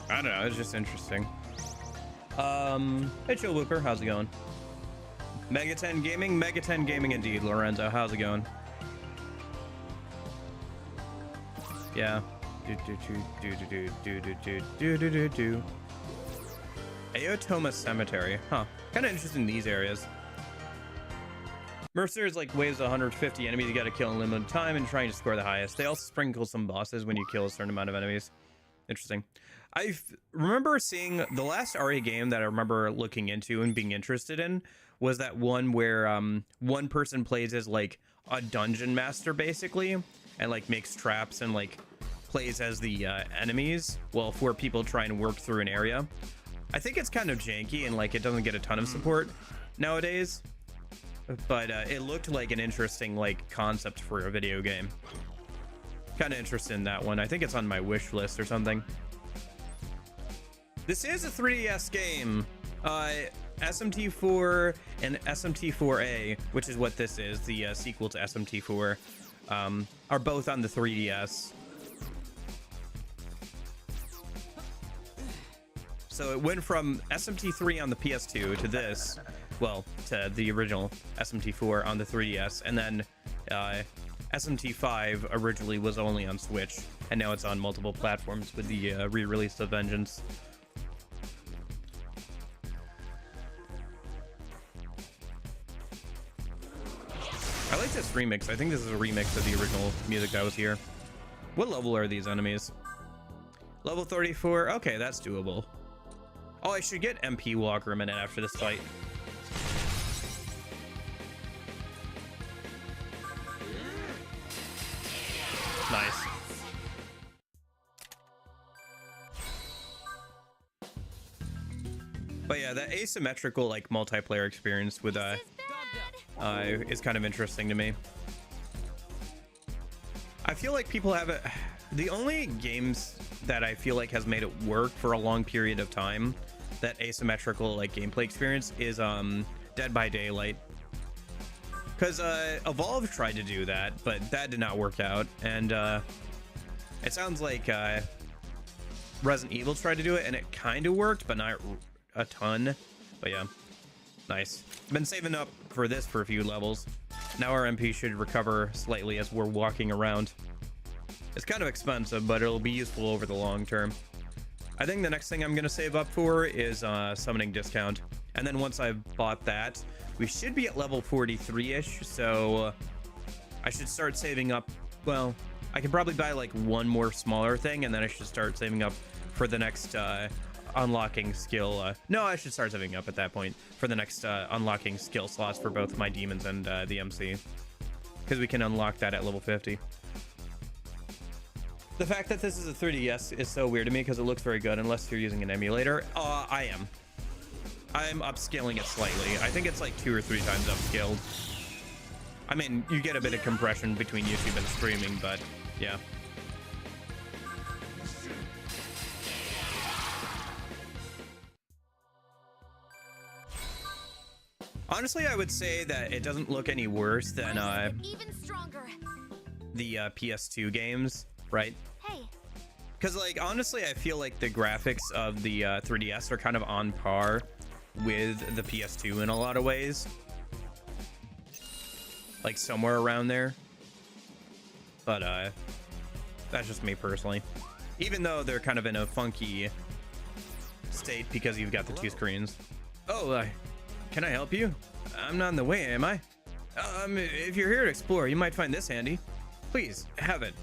I don't know. It's just interesting. Hey Chill Whooper, how's it going? Mega 10 Gaming indeed, Lorenzo, how's it going? Yeah. Aotoma Cemetery, huh? Kind of interesting in these areas. Mercenaries like waves 150 enemies you gotta kill in limited time and trying to score the highest. They also sprinkle some bosses when you kill a certain amount of enemies. Interesting. I remember seeing the last RE game that I remember looking into and being interested in was that one where one person plays as like a dungeon master basically, and like makes traps and like plays as the enemies while four people try and work through an area. I think it's kind of janky and like it doesn't get a ton of support nowadays, but it looked like an interesting like concept for a video game. Kind of interested in that one. I think it's on my wish list or something. This is a 3DS game. SMT4 and SMT4A, which is what this is, the sequel to SMT4, are both on the 3DS. So it went from SMT3 on the PS2 to this, well, to the original SMT4 on the 3DS, and then SMT5 originally was only on Switch, and now it's on multiple platforms with the re-release of Vengeance. I like this remix. I think this is a remix of the original music that was here. What level are these enemies? Level 34. Okay, that's doable. Oh, I should get MP Walker a minute after this fight. Nice. But yeah, that asymmetrical like multiplayer experience with is kind of interesting to me. I feel like people have it. The only games that I feel like has made it work for a long period of time, that asymmetrical like gameplay experience, is Dead by Daylight. Because Evolve tried to do that, but that did not work out. And it sounds like Resident Evil tried to do it, and it kind of worked, but not a ton. But yeah, nice. Been saving up for this for a few levels. Now our MP should recover slightly as we're walking around. It's kind of expensive, but it'll be useful over the long term. I think the next thing I'm going to save up for is summoning discount. And then once I've bought that, we should be at level 43-ish. So I should start saving up. Well, I can probably buy like one more smaller thing, and then I should start saving up for the next unlocking skill. No, I should start saving up at that point for the next unlocking skill slots for both my demons and the MC. Because we can unlock that at level 50. The fact that this is a 3DS is so weird to me because it looks very good unless you're using an emulator. I am upscaling it slightly. I think it's like 2 or 3 times upscaled. I mean, you get a bit of compression between YouTube and streaming, but yeah. Honestly, I would say that it doesn't look any worse than even stronger. The PS2 games, right? Hey. Because, like, honestly, I feel like the graphics of the 3DS are kind of on par with the PS2 in a lot of ways. Like, somewhere around there. But, that's just me personally. Even though they're kind of in a funky state because you've got the 2 screens. Oh, can I help you? I'm not in the way, am I? If you're here to explore, you might find this handy. Please, have it.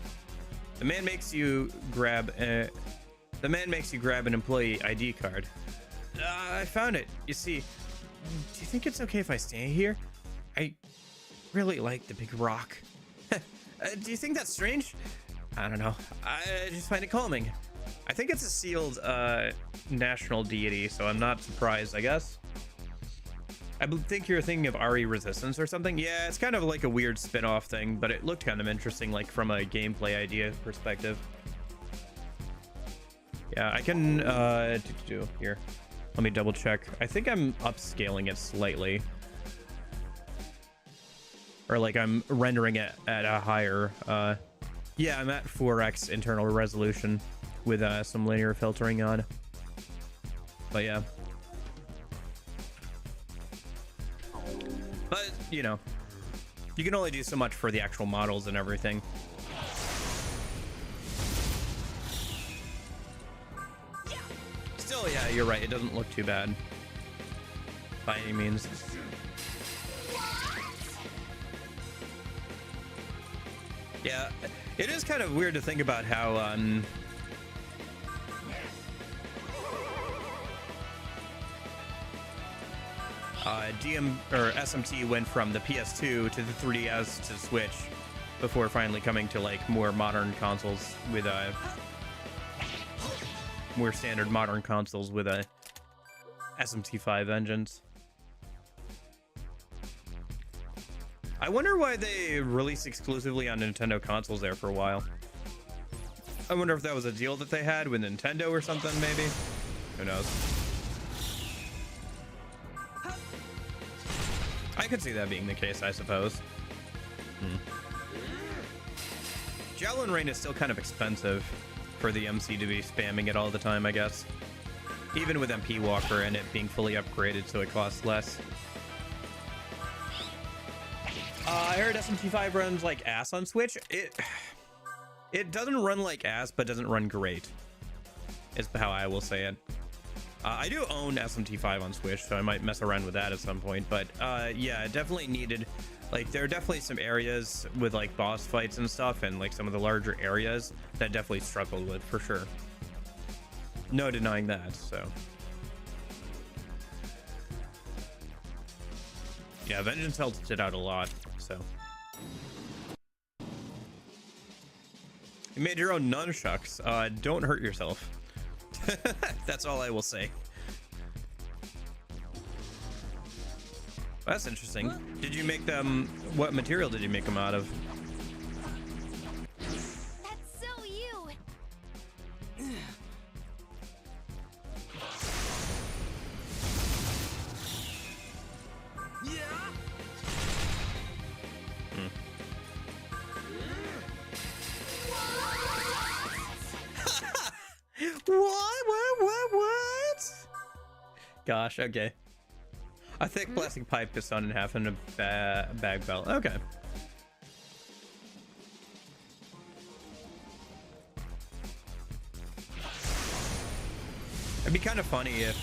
The man makes you grab an employee ID card. I found it. You see, do you think it's okay if I stay here? I really like the big rock. Do you think that's strange? I don't know. I just find it calming. I think it's a sealed national deity, so I'm not surprised, I guess. I think you're thinking of RE Resistance or something. Yeah, it's kind of like a weird spin-off thing, but it looked kind of interesting, like from a gameplay idea perspective. Yeah, I can here. Let me double check. I think I'm upscaling it slightly. Or like I'm rendering it at a higher yeah, I'm at 4x internal resolution with some linear filtering on. But yeah. But, you know, you can only do so much for the actual models and everything. Still, yeah, you're right. It doesn't look too bad by any means. Yeah, it is kind of weird to think about how SMT went from the PS2 to the 3DS to Switch before finally coming to like more modern consoles with more standard modern consoles with SMT5 engines. I wonder why they released exclusively on Nintendo consoles there for a while. I wonder if that was a deal that they had with Nintendo or something, maybe? Who knows? I could see that being the case, I suppose. Javelin Rain is still kind of expensive for the MC to be spamming it all the time, I guess. Even with MP Walker and it being fully upgraded so it costs less. I heard SMT5 runs like ass on Switch. It doesn't run like ass, but doesn't run great. Is how I will say it. I do own SMT5 on Switch, so I might mess around with that at some point. But yeah, it definitely needed, like, there are definitely some areas with like boss fights and stuff, and like some of the larger areas that definitely struggled with for sure. No denying that. So yeah, Vengeance helped it out a lot. So you made your own nunchucks. Don't hurt yourself. That's all I will say. That's interesting. Did you make them? What material did you make them out of? That's so you. What? Gosh, okay. A thick plastic pipe is sawn in half and a bag belt. Okay. It'd be kind of funny if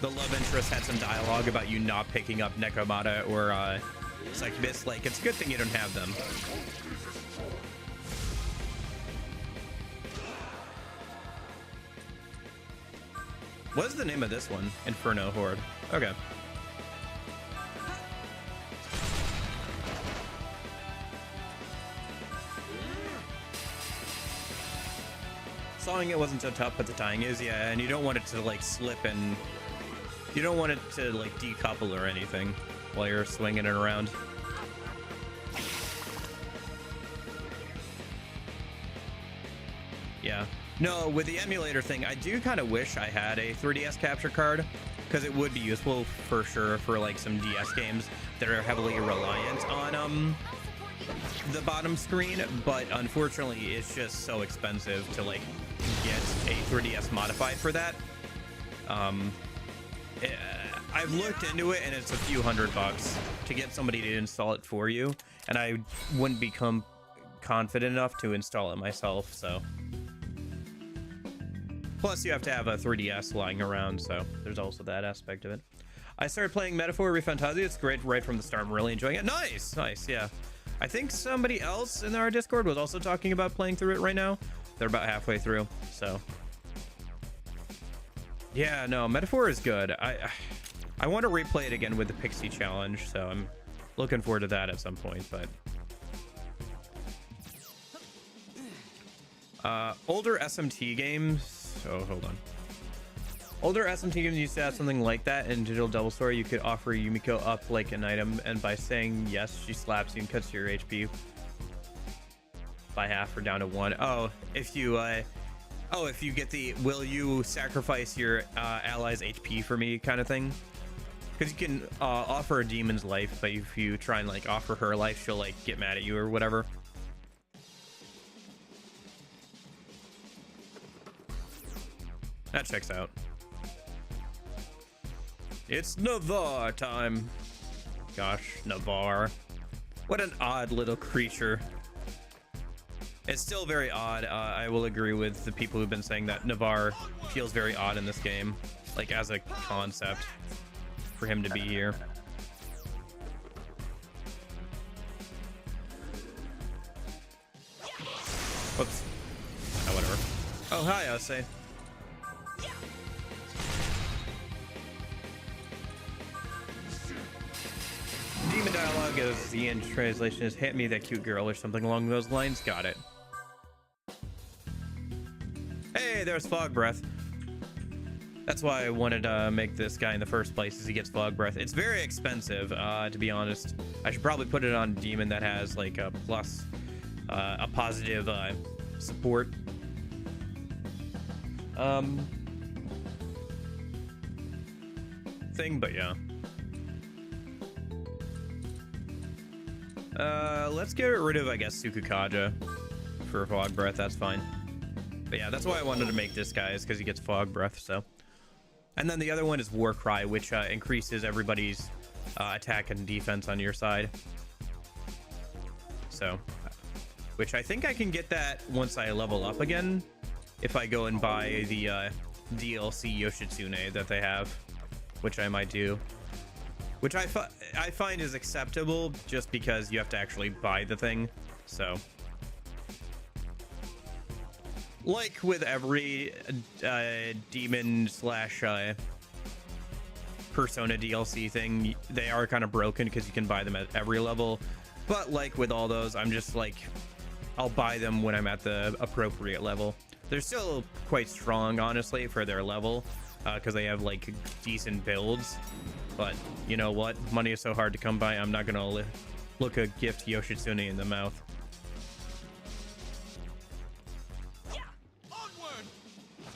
the love interest had some dialogue about you not picking up Nekomata or Succubus. Like, it's a good thing you don't have them. What is the name of this one? Inferno Horde. Okay. Sawing it wasn't so tough, but the tying is, yeah, and you don't want it to like slip, and you don't want it to like decouple or anything while you're swinging it around. Yeah. No, with the emulator thing, I do kind of wish I had a 3DS capture card, because it would be useful for sure for like some DS games that are heavily reliant on the bottom screen, but unfortunately it's just so expensive to like get a 3DS modified for that. I've looked into it and it's a few $100 to get somebody to install it for you, and I wouldn't become confident enough to install it myself, so. Plus, you have to have a 3DS lying around, so there's also that aspect of it. I started playing Metaphor Refantasia. It's great right from the start. I'm really enjoying it. Nice, nice, yeah. I think somebody else in our Discord was also talking about playing through it right now. They're about halfway through, so. Yeah, no, Metaphor is good. I want to replay it again with the Pixie Challenge, so I'm looking forward to that at some point, but. Older SMT games. Oh, hold on. Older SMT games used to have something like that. In Digital Double Story, you could offer Yumiko up like an item, and by saying yes, she slaps you and cuts your HP by half or down to 1. Oh, if you get the will you sacrifice your ally's HP for me kind of thing. Because you can offer a demon's life, but if you try and like offer her life, she'll like get mad at you or whatever. That checks out. It's Navarre time. Gosh, Navarre. What an odd little creature. It's still very odd. I will agree with the people who've been saying that Navarre feels very odd in this game. Like, as a concept, for him to be here. Whoops. Oh, whatever. Oh, hi, I was saying. Demon dialogue, as the end translation is, hit me that cute girl or something along those lines. Got it. Hey, there's Fog Breath. That's why I wanted to make this guy in the first place, is he gets Fog Breath. It's very expensive, to be honest. I should probably put it on Demon that has like a plus, a positive support. Thing, but yeah. Let's get rid of, I guess, Sukukaja for Fog Breath. That's fine. But yeah, that's why I wanted to make this guy, is because he gets Fog Breath, so. And then the other one is War Cry, which increases everybody's attack and defense on your side. So, which I think I can get that once I level up again, if I go and buy the DLC Yoshitsune that they have, which I might do. Which I find is acceptable just because you have to actually buy the thing. So, like with every demon slash Persona DLC thing, they are kind of broken because you can buy them at every level. But like with all those, I'm just like, I'll buy them when I'm at the appropriate level. They're still quite strong, honestly, for their level, because they have like decent builds. But you know what? Money is so hard to come by. I'm not gonna look a gift Yoshitsune in the mouth.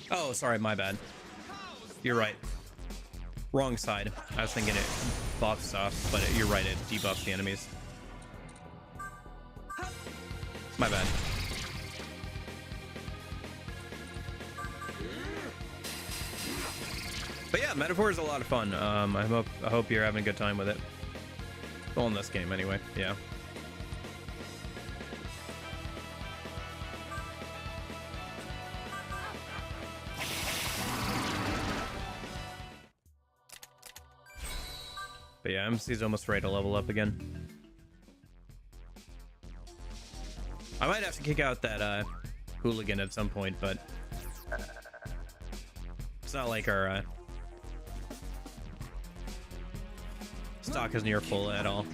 Oh, sorry, my bad. You're right. Wrong side. I was thinking it buffs stuff, but you're right, it debuffs the enemies. My bad. But yeah, Metaphor is a lot of fun. I hope you're having a good time with it. Well, in this game, anyway. Yeah. But yeah, MC's almost ready to level up again. I might have to kick out that hooligan at some point, but it's not like our stock is near full at all.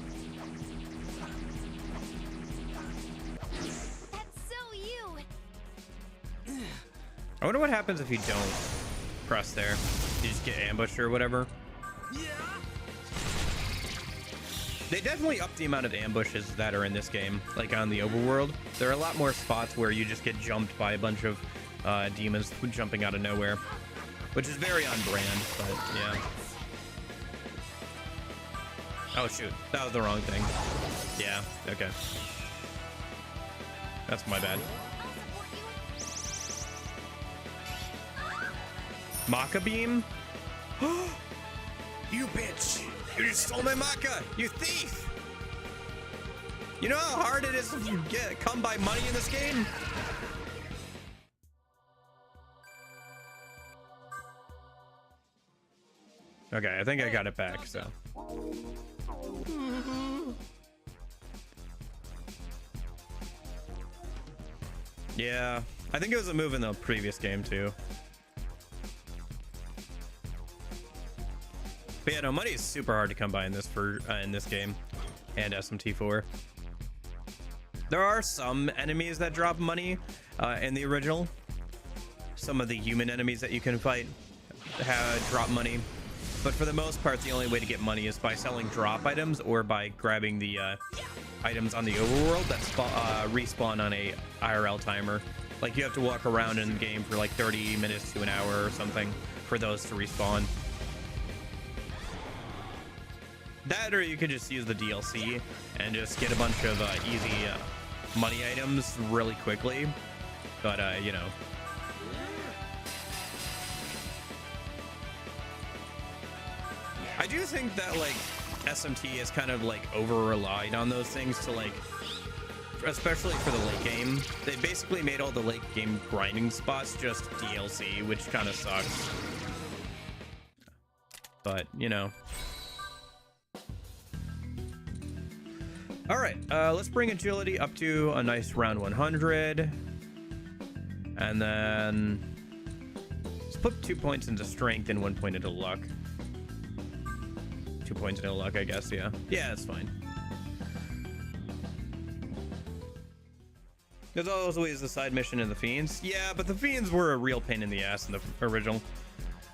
That's so you. I wonder what happens if you don't press there. You just get ambushed or whatever. They definitely upped the amount of ambushes that are in this game, like on the overworld. There are a lot more spots where you just get jumped by a bunch of demons jumping out of nowhere, which is very on brand, but yeah. Oh shoot, that was the wrong thing. Yeah, okay. That's my bad. Maka beam? You bitch! You just stole my Maka! You thief! You know how hard it is to come by money in this game? Okay, I think I got it back, so. Yeah, I think it was a move in the previous game too. But yeah, no, money is super hard to come by in this game and SMT4. There are some enemies that drop money in the original. Some of the human enemies that you can fight drop money. But for the most part, the only way to get money is by selling drop items or by grabbing the items on the overworld that respawn on a IRL timer. Like you have to walk around in the game for like 30 minutes to an hour or something for those to respawn. That, or you could just use the DLC and just get a bunch of easy money items really quickly. But, you know. I do think that, like, SMT is kind of, like, over-relied on those things to, like, especially for the late game. They basically made all the late game grinding spots just DLC, which kind of sucks. But, you know. All right, let's bring agility up to a nice round 100. And then let's put 2 points into strength and 1 point into luck. 2 points into luck, I guess, yeah. Yeah, that's fine. There's always the side mission in the Fiends. Yeah, but the Fiends were a real pain in the ass in the original.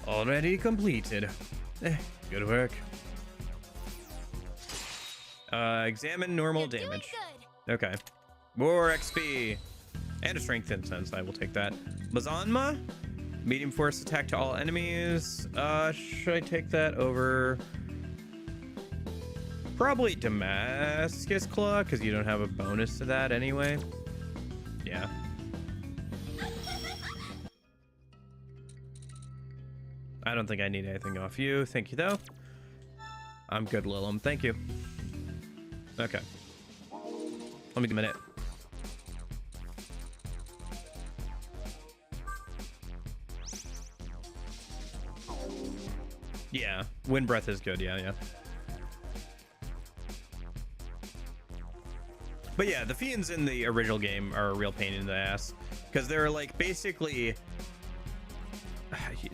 Already completed. Good work. Examine normal damage. Okay. More XP. And a strength incense. I will take that. Mazanma? Medium force attack to all enemies. Should I take that over? Probably Damascus Claw, because you don't have a bonus to that anyway. Yeah. I don't think I need anything off you. Thank you, though. I'm good, Lilum. Thank you. Okay. Let me give a minute. Yeah, wind breath is good. Yeah. But yeah, the fiends in the original game are a real pain in the ass because they're like basically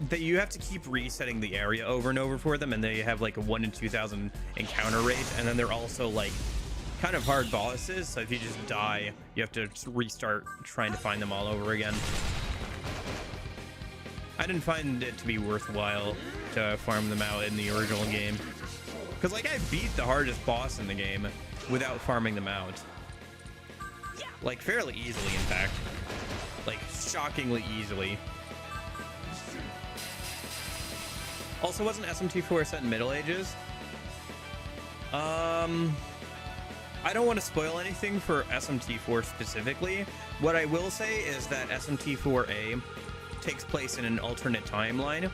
that you have to keep resetting the area over and over for them, and they have like a 1 in 2,000 encounter rate, and then they're also like kind of hard bosses, so if you just die, you have to restart trying to find them all over again. I didn't find it to be worthwhile to farm them out in the original game because like I beat the hardest boss in the game without farming them out, like fairly easily, in fact, like shockingly easily. Also, wasn't SMT4 set in Middle Ages? I don't want to spoil anything for SMT4 specifically. What I will say is that SMT4A takes place in an alternate timeline.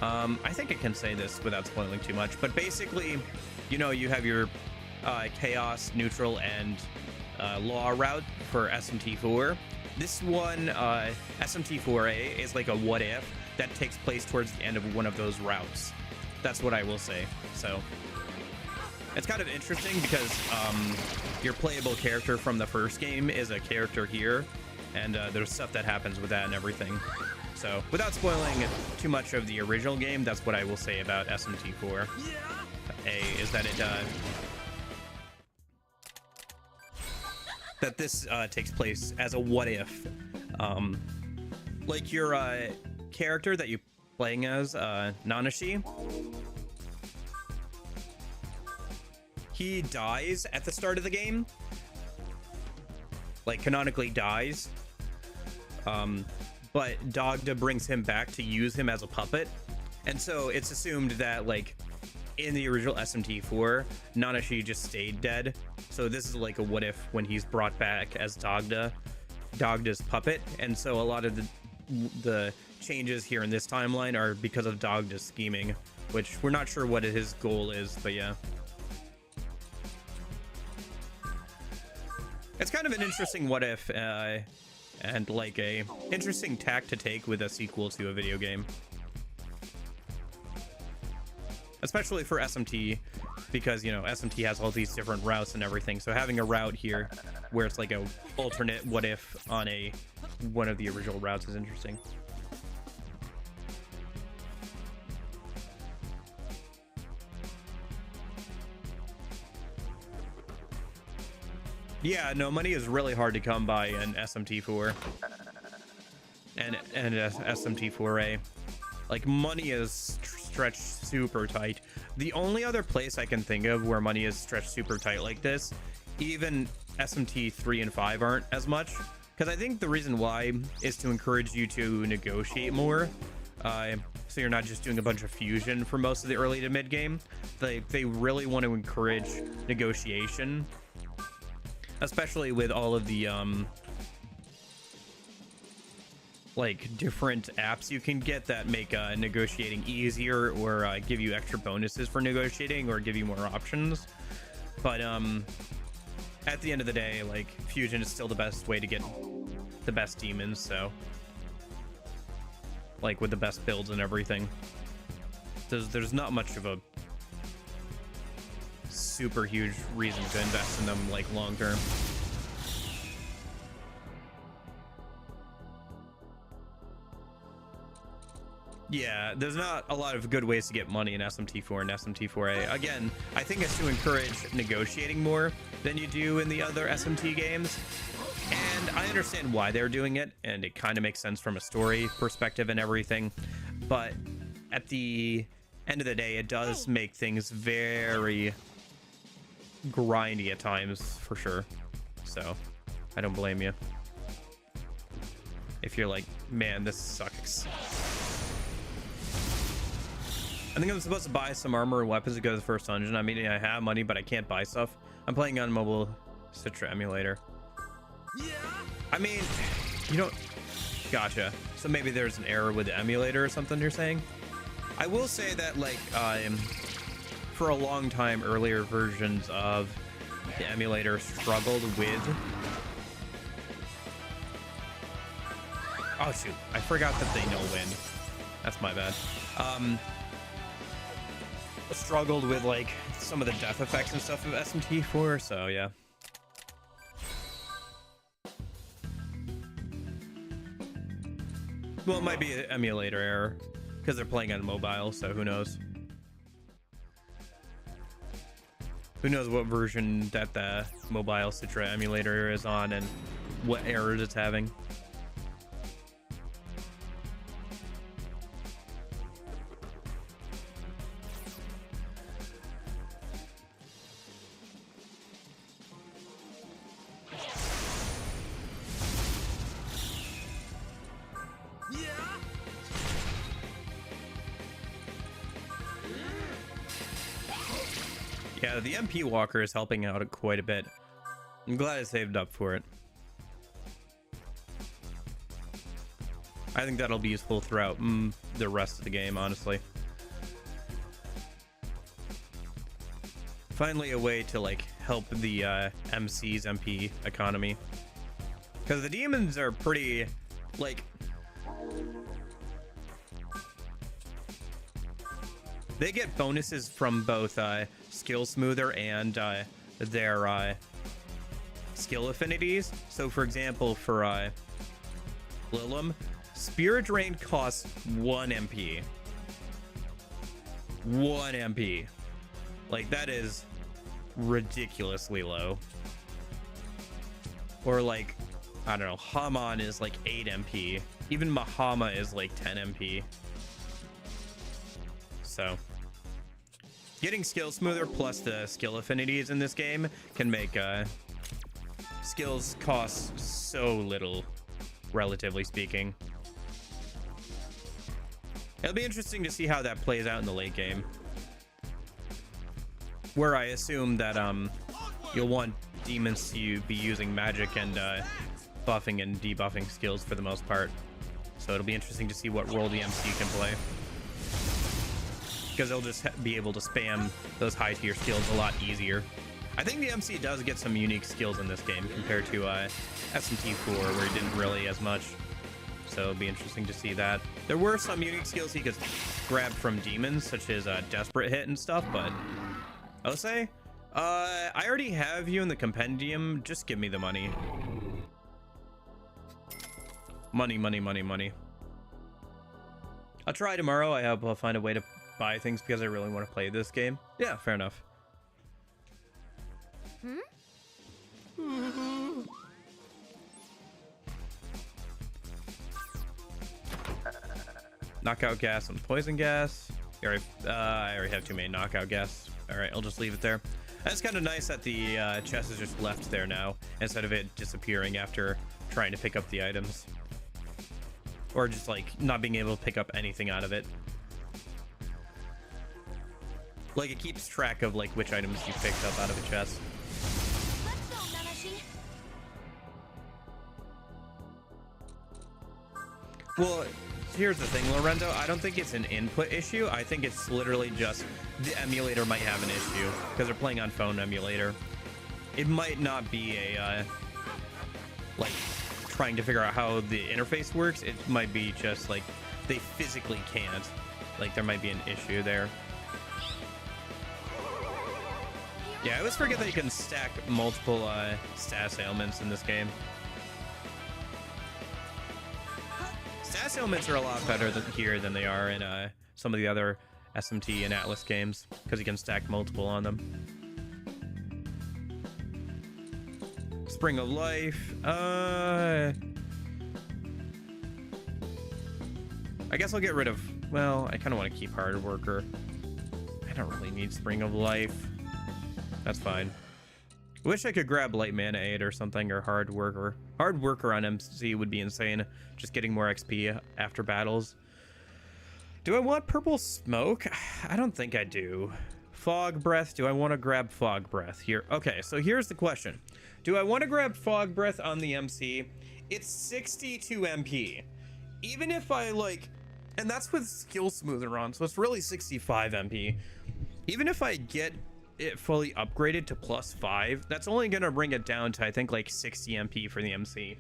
I think I can say this without spoiling too much, but basically, you know, you have your Chaos, Neutral, and Law route for SMT4. This one, SMT4A, is like a what if that takes place towards the end of one of those routes. That's what I will say. So it's kind of interesting because your playable character from the first game is a character here, and there's stuff that happens with that and everything. So without spoiling too much of the original game, that's what I will say about SMT4A, is that it that this takes place as a what if. Like your character that you're playing as, Nanashi, he dies at the start of the game, like canonically dies, but Dogda brings him back to use him as a puppet, and so it's assumed that like in the original SMT4 Nanashi just stayed dead, so this is like a what if when he's brought back as Dogda's puppet, and so a lot of the changes here in this timeline are because of Dogda's scheming, which we're not sure what his goal is, but yeah. It's kind of an interesting what if, and like a interesting tack to take with a sequel to a video game. Especially for SMT, because, you know, SMT has all these different routes and everything, so having a route here where it's like a alternate what if on one of the original routes is interesting. Yeah, no, money is really hard to come by in SMT4 and SMT4A. Like, money is stretched super tight. The only other place I can think of where money is stretched super tight like this, even SMT 3 and 5 aren't as much, because I think the reason why is to encourage you to negotiate more, so you're not just doing a bunch of fusion for most of the early to mid game. They really want to encourage negotiation, especially with all of the like different apps you can get that make negotiating easier, or give you extra bonuses for negotiating, or give you more options. But at the end of the day, like, fusion is still the best way to get the best demons, so like with the best builds and everything. There's not much of a super huge reason to invest in them like long term. Yeah, there's not a lot of good ways to get money in SMT4 and SMT4A. Again, I think it's to encourage negotiating more than you do in the other SMT games. And I understand why they're doing it, and it kind of makes sense from a story perspective and everything. But at the end of the day, it does make things very grindy at times, for sure. So I don't blame you if you're like, man, this sucks. I think I'm supposed to buy some armor and weapons to go to the first dungeon. I mean, I have money, but I can't buy stuff. I'm playing on mobile Citra emulator. I mean, you don't... Gotcha. So maybe there's an error with the emulator or something you're saying? I will say that, like, for a long time, earlier versions of the emulator struggled with... Oh, shoot. I forgot that they know when. That's my bad. struggled with like some of the death effects and stuff of SMT4, so yeah. Well, it might be an emulator error because they're playing on mobile, so who knows? Who knows what version that the mobile Citra emulator is on and what errors it's having. Yeah, the MP Walker is helping out quite a bit. I'm glad I saved up for it. I think that'll be useful throughout the rest of the game, honestly. Finally a way to like help the MC's MP economy. Because the demons are pretty, like... They get bonuses from both skill smoother and their skill affinities. So for example, for Lilim, Spirit Drain costs 1 MP. 1 MP. Like, that is ridiculously low. Or like, I don't know, Haman is like 8 MP. Even Mahama is like 10 MP. So getting skill smoother plus the skill affinities in this game can make skills cost so little, relatively speaking. It'll be interesting to see how that plays out in the late game, where I assume that you'll want demons to be using magic and buffing and debuffing skills for the most part. So it'll be interesting to see what role the MC can play, because they'll just be able to spam those high tier skills a lot easier. I think the MC does get some unique skills in this game compared to SMT4, where he didn't really as much. So it'll be interesting to see that. There were some unique skills he could grab from demons, such as Desperate Hit and stuff, but I'll say, I already have you in the compendium. Just give me the money. Money, money, money, money. I'll try tomorrow. I hope I'll find a way to buy things because I really want to play this game. Yeah, fair enough. Knockout gas and poison gas. I already have 2 main knockout gas. All right, I'll just leave it there. That's kind of nice that the chest is just left there now, instead of it disappearing after trying to pick up the items. Or just like not being able to pick up anything out of it. Like, it keeps track of like which items you picked up out of a chest. Let's go, Nanashi. Well, here's the thing, Lorenzo. I don't think it's an input issue. I think it's literally just the emulator might have an issue because they're playing on phone emulator. It might not be a like trying to figure out how the interface works. It might be just like they physically can't. Like, there might be an issue there. Yeah, I always forget that you can stack multiple status ailments in this game. Status ailments are a lot better here than they are in some of the other SMT and Atlas games, because you can stack multiple on them. Spring of Life. I guess I'll get rid of... Well, I kind of want to keep Hard Worker. I don't really need Spring of Life. That's fine. Wish I could grab Light Mana Aid or something, or Hard Worker. Hard Worker on MC would be insane. Just getting more XP after battles. Do I want Purple Smoke? I don't think I do. Fog Breath. Do I want to grab Fog Breath here? Okay, so here's the question. Do I want to grab Fog Breath on the MC? It's 62 MP. Even if I like... And that's with Skill Smoother on, so it's really 65 MP. Even if I get it fully upgraded to +5, that's only gonna bring it down to, I think, like 60 MP for the MC.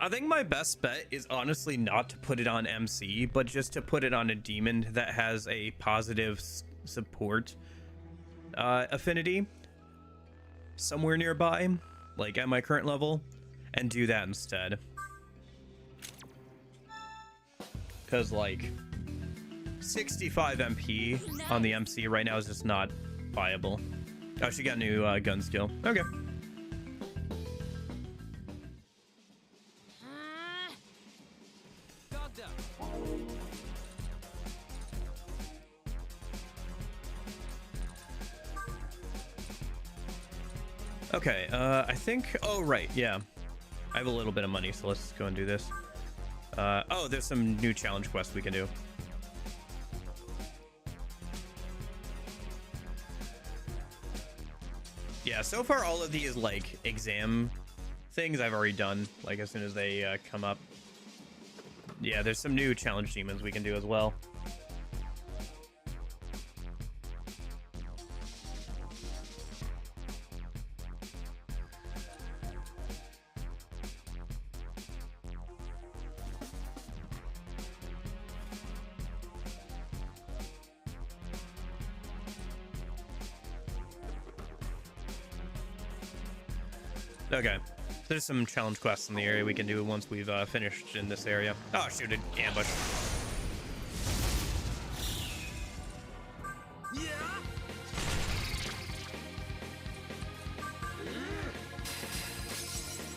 I think my best bet is honestly not to put it on MC, but just to put it on a demon that has a positive support affinity somewhere nearby, like at my current level, and do that instead. Because like 65 MP on the MC right now is just not viable. Oh, she got a new gun skill. Okay. Okay, I think, oh, right, yeah. I have a little bit of money, so let's go and do this. Oh, there's some new challenge quests we can do. Yeah, so far all of these, like, exam things I've already done, like, as soon as they come up. Yeah, there's some new challenge demons we can do as well. Okay, there's some challenge quests in the area we can do once we've finished in this area. Oh, shoot, an ambush.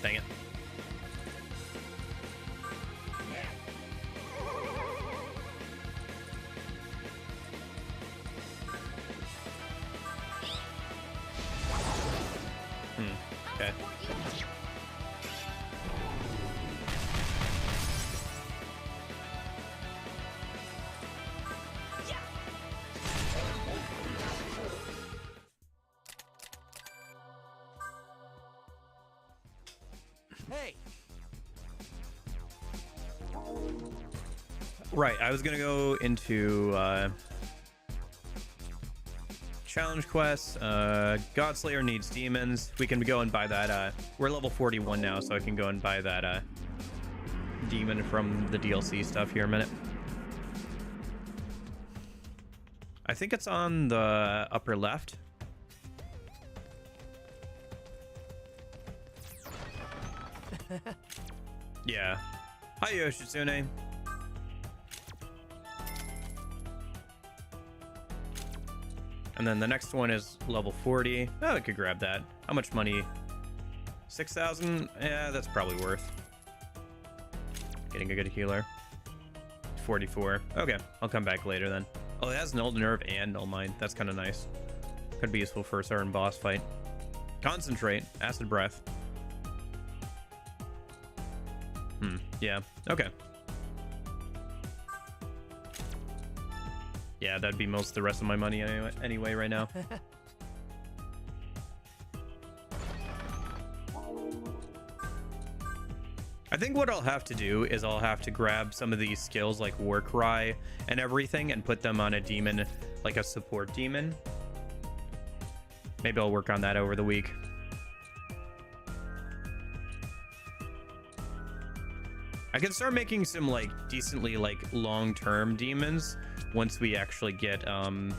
Dang it. Okay. Hey. Right, I was gonna go into challenge quests. Godslayer needs demons. We can go and buy that. We're level 41 now, so I can go and buy that demon from the DLC stuff here in a minute. I think it's on the upper left. Yeah. Hi, Yoshitsune. And then the next one is level 40. Oh, I could grab that. How much money? 6,000? Yeah, that's probably worth getting a good healer. 44. Okay, I'll come back later then. Oh, it has Null Nerve and Null Mind. That's kind of nice. Could be useful for a certain boss fight. Concentrate. Acid Breath. Yeah. Okay. Yeah, that'd be most of the rest of my money anyway right now. I think what I'll have to do is I'll have to grab some of these skills like War Cry and everything and put them on a demon, like a support demon. Maybe I'll work on that over the week. I can start making some like decently like long-term demons once we actually get I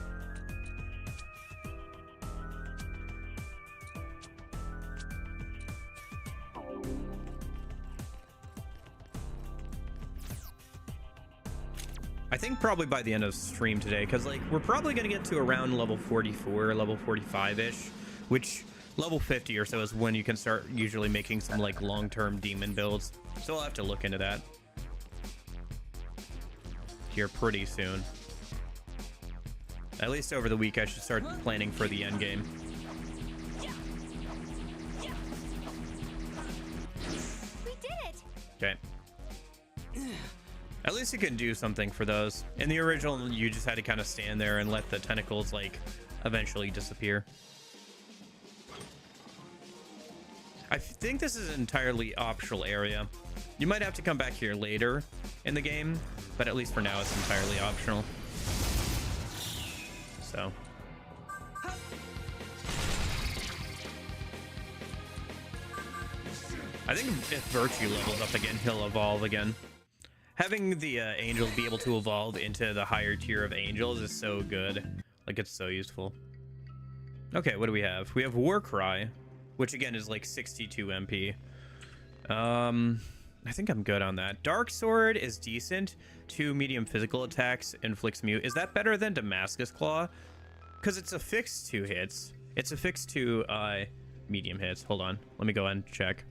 think probably by the end of stream today, because like we're probably going to get to around level 44, level 45-ish, which level 50 or so is when you can start usually making some like long-term demon builds. So I'll have to look into that here pretty soon. At least over the week I should start planning for the end game. We did it! Okay. At least you can do something for those. In the original, you just had to kind of stand there and let the tentacles like eventually disappear. I think this is an entirely optional area. You might have to come back here later in the game, but at least for now it's entirely optional. So. I think if Virtue levels up again, he'll evolve again. Having the angels be able to evolve into the higher tier of angels is so good. Like, it's so useful. Okay, what do we have? We have Warcry, which again is like 62 MP. I think I'm good on that. Dark Sword is decent. 2 medium physical attacks, inflicts mute. Is that better than Damascus Claw? Because it's affixed 2 hits. It's affixed 2 medium hits. Hold on. Let me go ahead and check.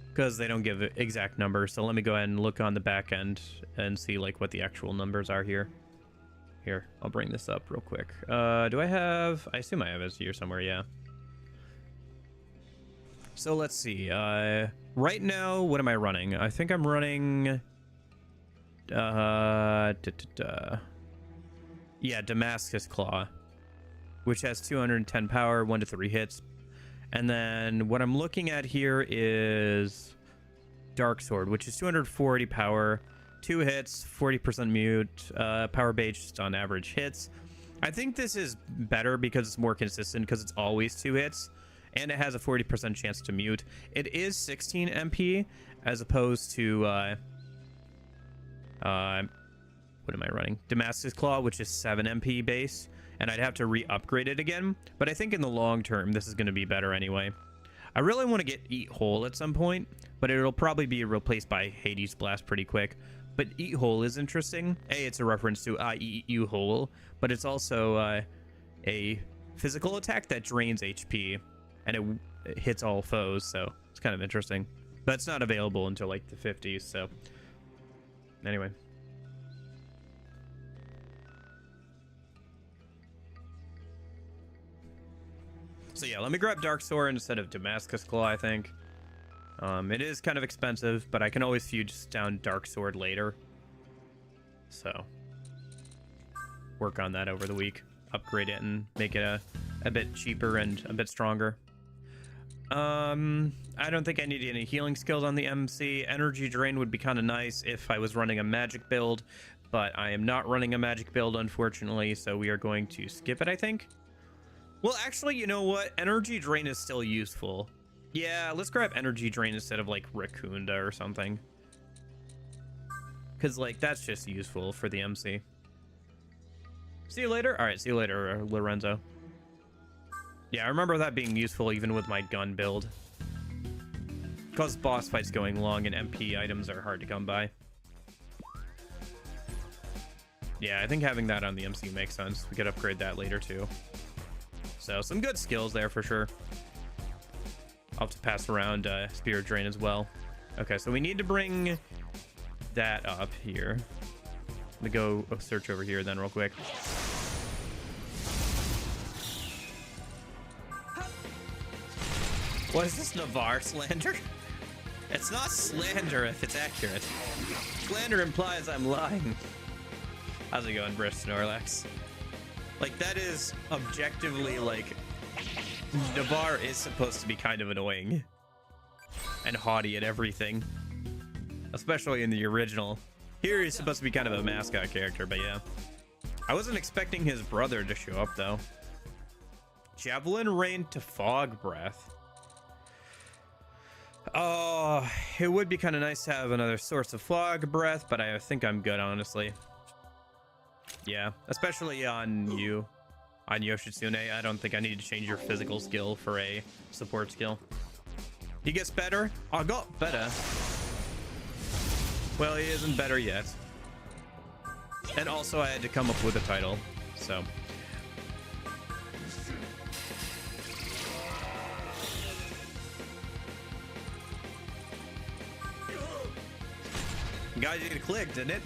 Because they don't give exact numbers. So let me go ahead and look on the back end and see like what the actual numbers are here. Here, I'll bring this up real quick. Do I have... I assume I have it here somewhere, yeah. So let's see. Right now, what am I running? I think I'm running... Yeah, Damascus Claw, which has 210 power, 1 to 3 hits. And then what I'm looking at here is Dark Sword, which is 240 power, 2 hits, 40% mute, power based on average hits. I think this is better because it's more consistent because it's always 2 hits. And it has a 40% chance to mute. It is 16 MP as opposed to what am I running? Damascus Claw, which is 7 MP base, and I'd have to re-upgrade it again. But I think in the long term, this is going to be better anyway. I really want to get Eat Whole at some point, but it'll probably be replaced by Hades Blast pretty quick. But Eat Whole is interesting. It's a reference to I Eat You Whole, but it's also a physical attack that drains HP, and it hits all foes, so it's kind of interesting. But it's not available until like the 50s, so anyway. So yeah, let me grab Dark Sword instead of Damascus Claw, I think. It is kind of expensive, but I can always fuse down Dark Sword later. So work on that over the week. Upgrade it and make it a bit cheaper and a bit stronger. I don't think I need any healing skills on the MC. Energy Drain would be kind of nice if I was running a magic build, but I am not running a magic build, unfortunately, so we are going to skip it, I think. Well, actually, you know what? Energy Drain is still useful. Yeah, let's grab Energy Drain instead of, like, Raccoonda or something. Because, like, that's just useful for the MC. See you later? Alright, see you later, Lorenzo. Yeah, I remember that being useful even with my gun build. Because boss fights going long and MP items are hard to come by. Yeah, I think having that on the MC makes sense. We could upgrade that later too. So, some good skills there for sure. I'll have to pass around Spirit Drain as well. Okay, so we need to bring that up here. Let me go search over here then real quick. What is this, Navarre slander? It's not slander if it's accurate. Slander implies I'm lying. How's it going, Briss Snorlax? Like, that is objectively, like, Navarre is supposed to be kind of annoying and haughty at everything, especially in the original. Here he's supposed to be kind of a mascot character, but yeah. I wasn't expecting his brother to show up though. Javelin Rain to Fog Breath. Oh, it would be kind of nice to have another source of fog breath, but I think I'm good, honestly. Yeah, especially on you, on Yoshitsune. I don't think I need to change your physical skill for a support skill. He gets better. I got better. Well, he isn't better yet. And also, I had to come up with a title, so. Got you to click, didn't it?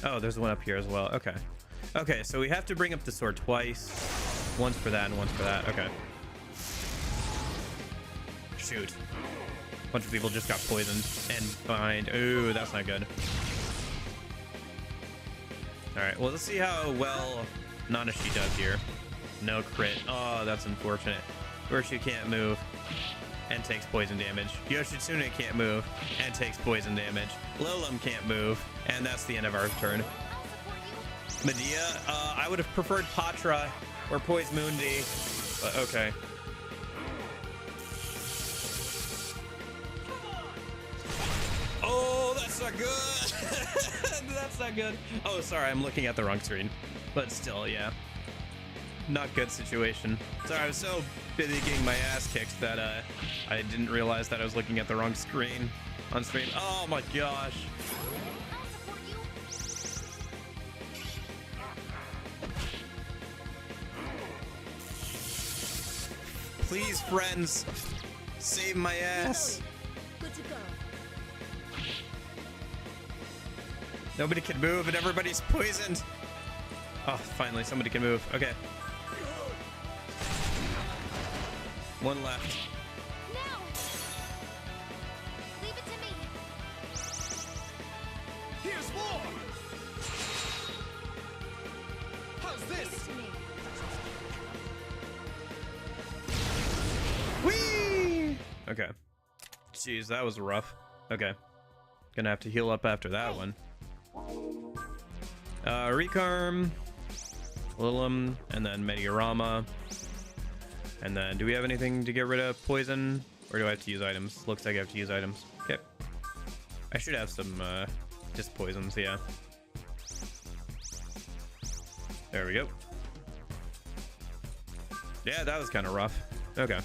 Oh, there's one up here as well. Okay. Okay, so we have to bring up the sword twice. Once for that and once for that. Okay. Shoot. A bunch of people just got poisoned and behind. Ooh, that's not good. Alright, well, let's see how well Nanashi does here. No crit. Oh, that's unfortunate. Urshu can't move and takes poison damage. Yoshitsune can't move and takes poison damage. Lilum can't move, and that's the end of our turn. Medea, I would have preferred Patra or Poise Mundi, but okay. Oh, that's not good. That's not good. Oh, sorry, I'm looking at the wrong screen. But still, yeah. Not good situation. Sorry, I was so busy getting my ass kicked that I didn't realize that I was looking at the wrong screen on stream. Oh my gosh. Please, friends, save my ass. Good to go. Nobody can move and everybody's poisoned. Oh, finally, somebody can move. Okay. One left. Now! Leave it to me. Here's more! How's Leave this? it to me. Whee! Okay. Jeez, that was rough. Okay. Gonna have to heal up after that one. Recarm, Lilum, and then Mediorama. And then, do we have anything to get rid of poison? Or do I have to use items? Looks like I have to use items. Okay. I should have some, just poisons, yeah. There we go. Yeah, that was kind of rough. Okay.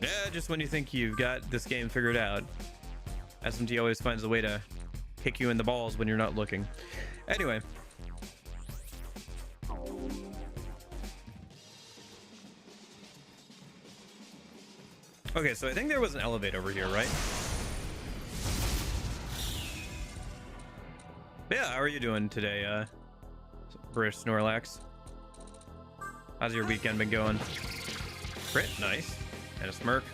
Yeah, just when you think you've got this game figured out, SMT always finds a way to kick you in the balls when you're not looking. Anyway. Okay, so I think there was an elevator over here, right? But yeah, how are you doing today, British Snorlax? How's your weekend been going? Crit, nice. And a smirk.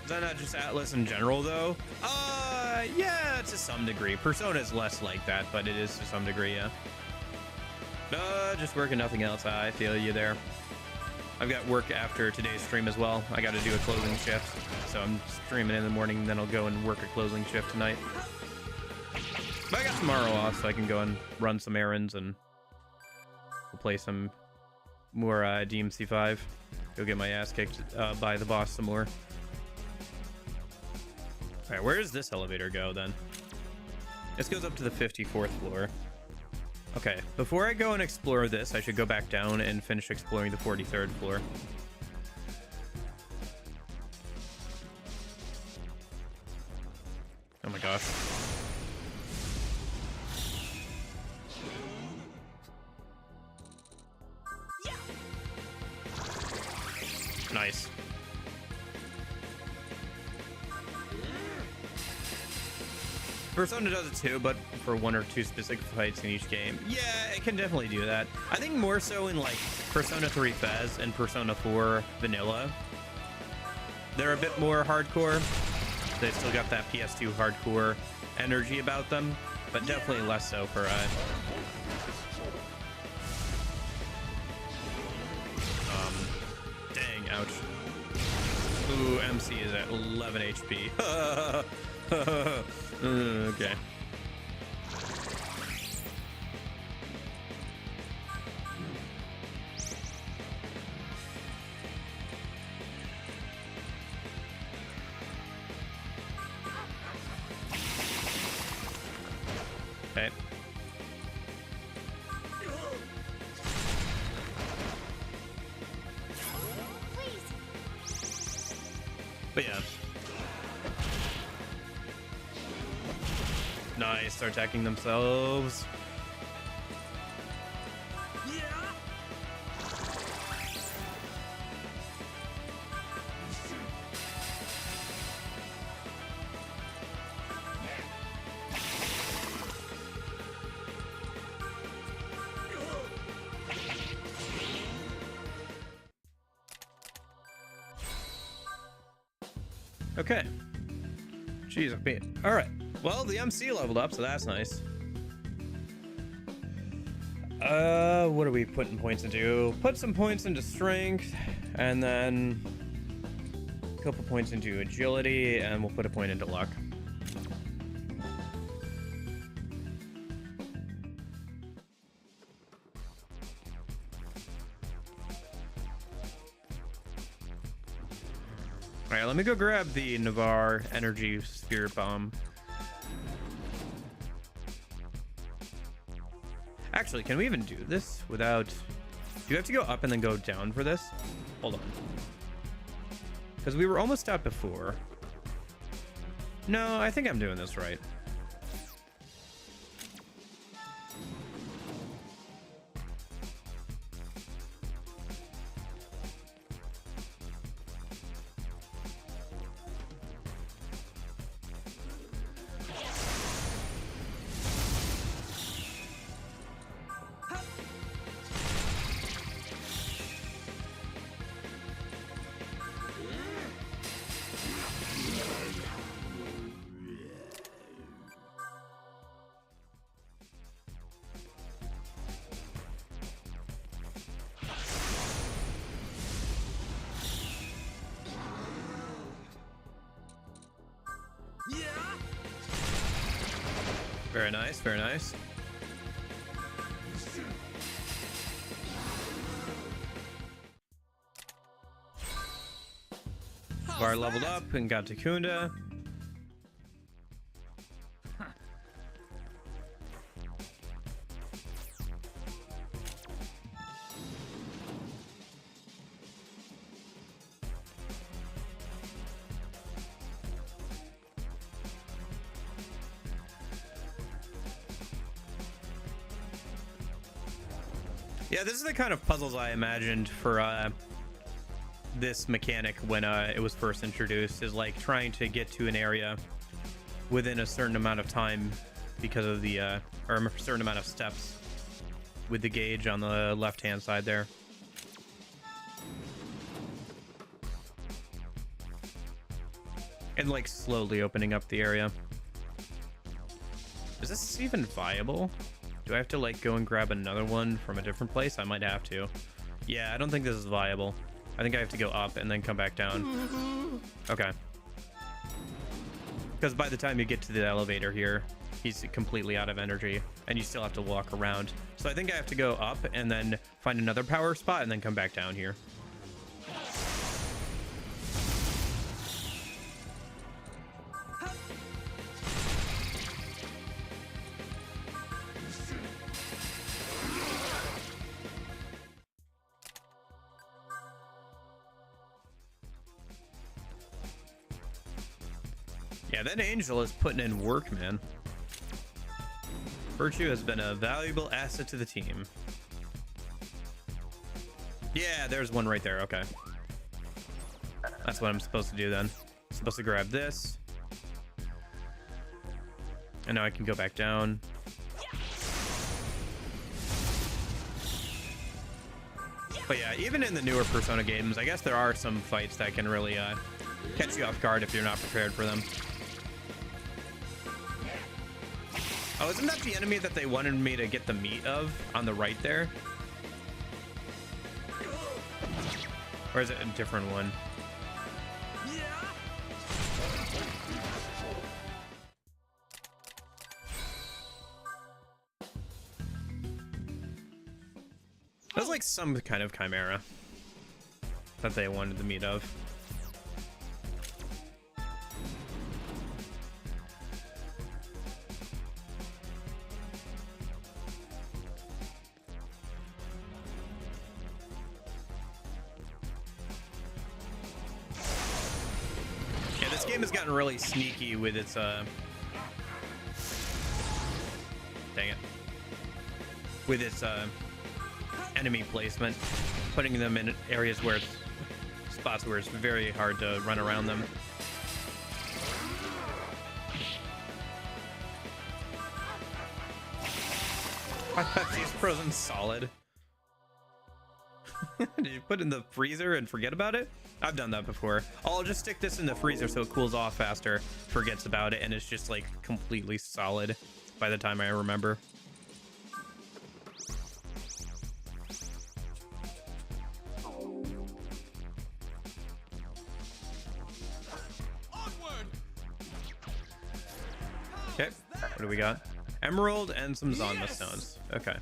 Is that not just Atlas in general, though? Yeah, to some degree. Persona is less like that, but it is to some degree, yeah. Just working, nothing else. I feel you there. I've got work after today's stream as well. I got to do a closing shift, so I'm streaming in the morning, then I'll go and work a closing shift tonight. But I got tomorrow off, so I can go and run some errands and we'll play some more DMC5. Go get my ass kicked by the boss some more. Alright, where does this elevator go then? This goes up to the 54th floor. Okay, before I go and explore this, I should go back down and finish exploring the 43rd floor. Oh my gosh. Nice. Persona does it too, but for one or two specific fights in each game. Yeah, it can definitely do that. I think more so in like Persona 3 Fez and Persona 4 Vanilla. They're a bit more hardcore. They still got that PS2 hardcore energy about them, but definitely less so for dang, ouch. Ooh, MC is at 11 HP. Okay. Okay. But yeah. Nice, they're attacking themselves. Okay. Jeez, all right. Well, the MC leveled up, so that's nice. What are we putting points into? Put some points into strength, and then a couple points into agility, and we'll put a point into luck. All right, let me go grab the Navarre energy spirit bomb. Actually, can we even do this without... Do you have to go up and then go down for this? Hold on. Because we were almost out before. No, I think I'm doing this right. Very nice, very nice. Var leveled up and got to Kunda. Yeah, this is the kind of puzzles I imagined for this mechanic when it was first introduced, is like trying to get to an area within a certain amount of time because of the or a certain amount of steps with the gauge on the left hand side there. And like slowly opening up the area. Is this even viable? Do I have to like go and grab another one from a different place? I might have to. Yeah, I don't think this is viable. I think I have to go up and then come back down. Okay. Because by the time you get to the elevator here, he's completely out of energy and you still have to walk around. So I think I have to go up and then find another power spot and then come back down here. Yeah, that angel is putting in work, man. Virtue has been a valuable asset to the team. Yeah, there's one right there. Okay. That's what I'm supposed to do then. I'm supposed to grab this. And now I can go back down. But yeah, even in the newer Persona games, I guess there are some fights that can really catch you off guard if you're not prepared for them. Oh, isn't that the enemy that they wanted me to get the meat of on the right there? Or is it a different one? That was like some kind of chimera that they wanted the meat of. Has gotten really sneaky with its dang it, with its enemy placement, putting them in areas where spots where it's very hard to run around them. My Pepsi's frozen solid. Did you put it in the freezer and forget about it? I've done that before. I'll just stick this in the freezer so it cools off faster, forgets about it, and it's just like completely solid by the time I remember. Okay, what do we got? Emerald and some Zonma stones. Okay.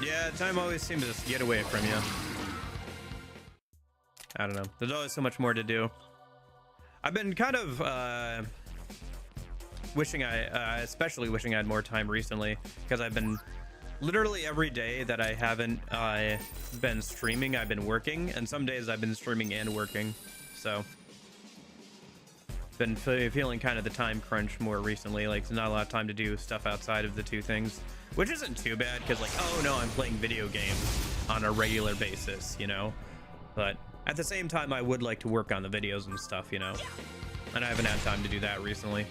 Yeah, time always seems to just get away from you. I don't know. There's always so much more to do. I've been kind of wishing especially wishing I had more time recently, because I've been literally every day that I haven't been streaming, I've been working, and some days I've been streaming and working. So been feeling kind of the time crunch more recently. Like, there's not a lot of time to do stuff outside of the two things, which isn't too bad, because like, oh no, I'm playing video games on a regular basis, you know. But at the same time, I would like to work on the videos and stuff, you know, and I haven't had time to do that recently.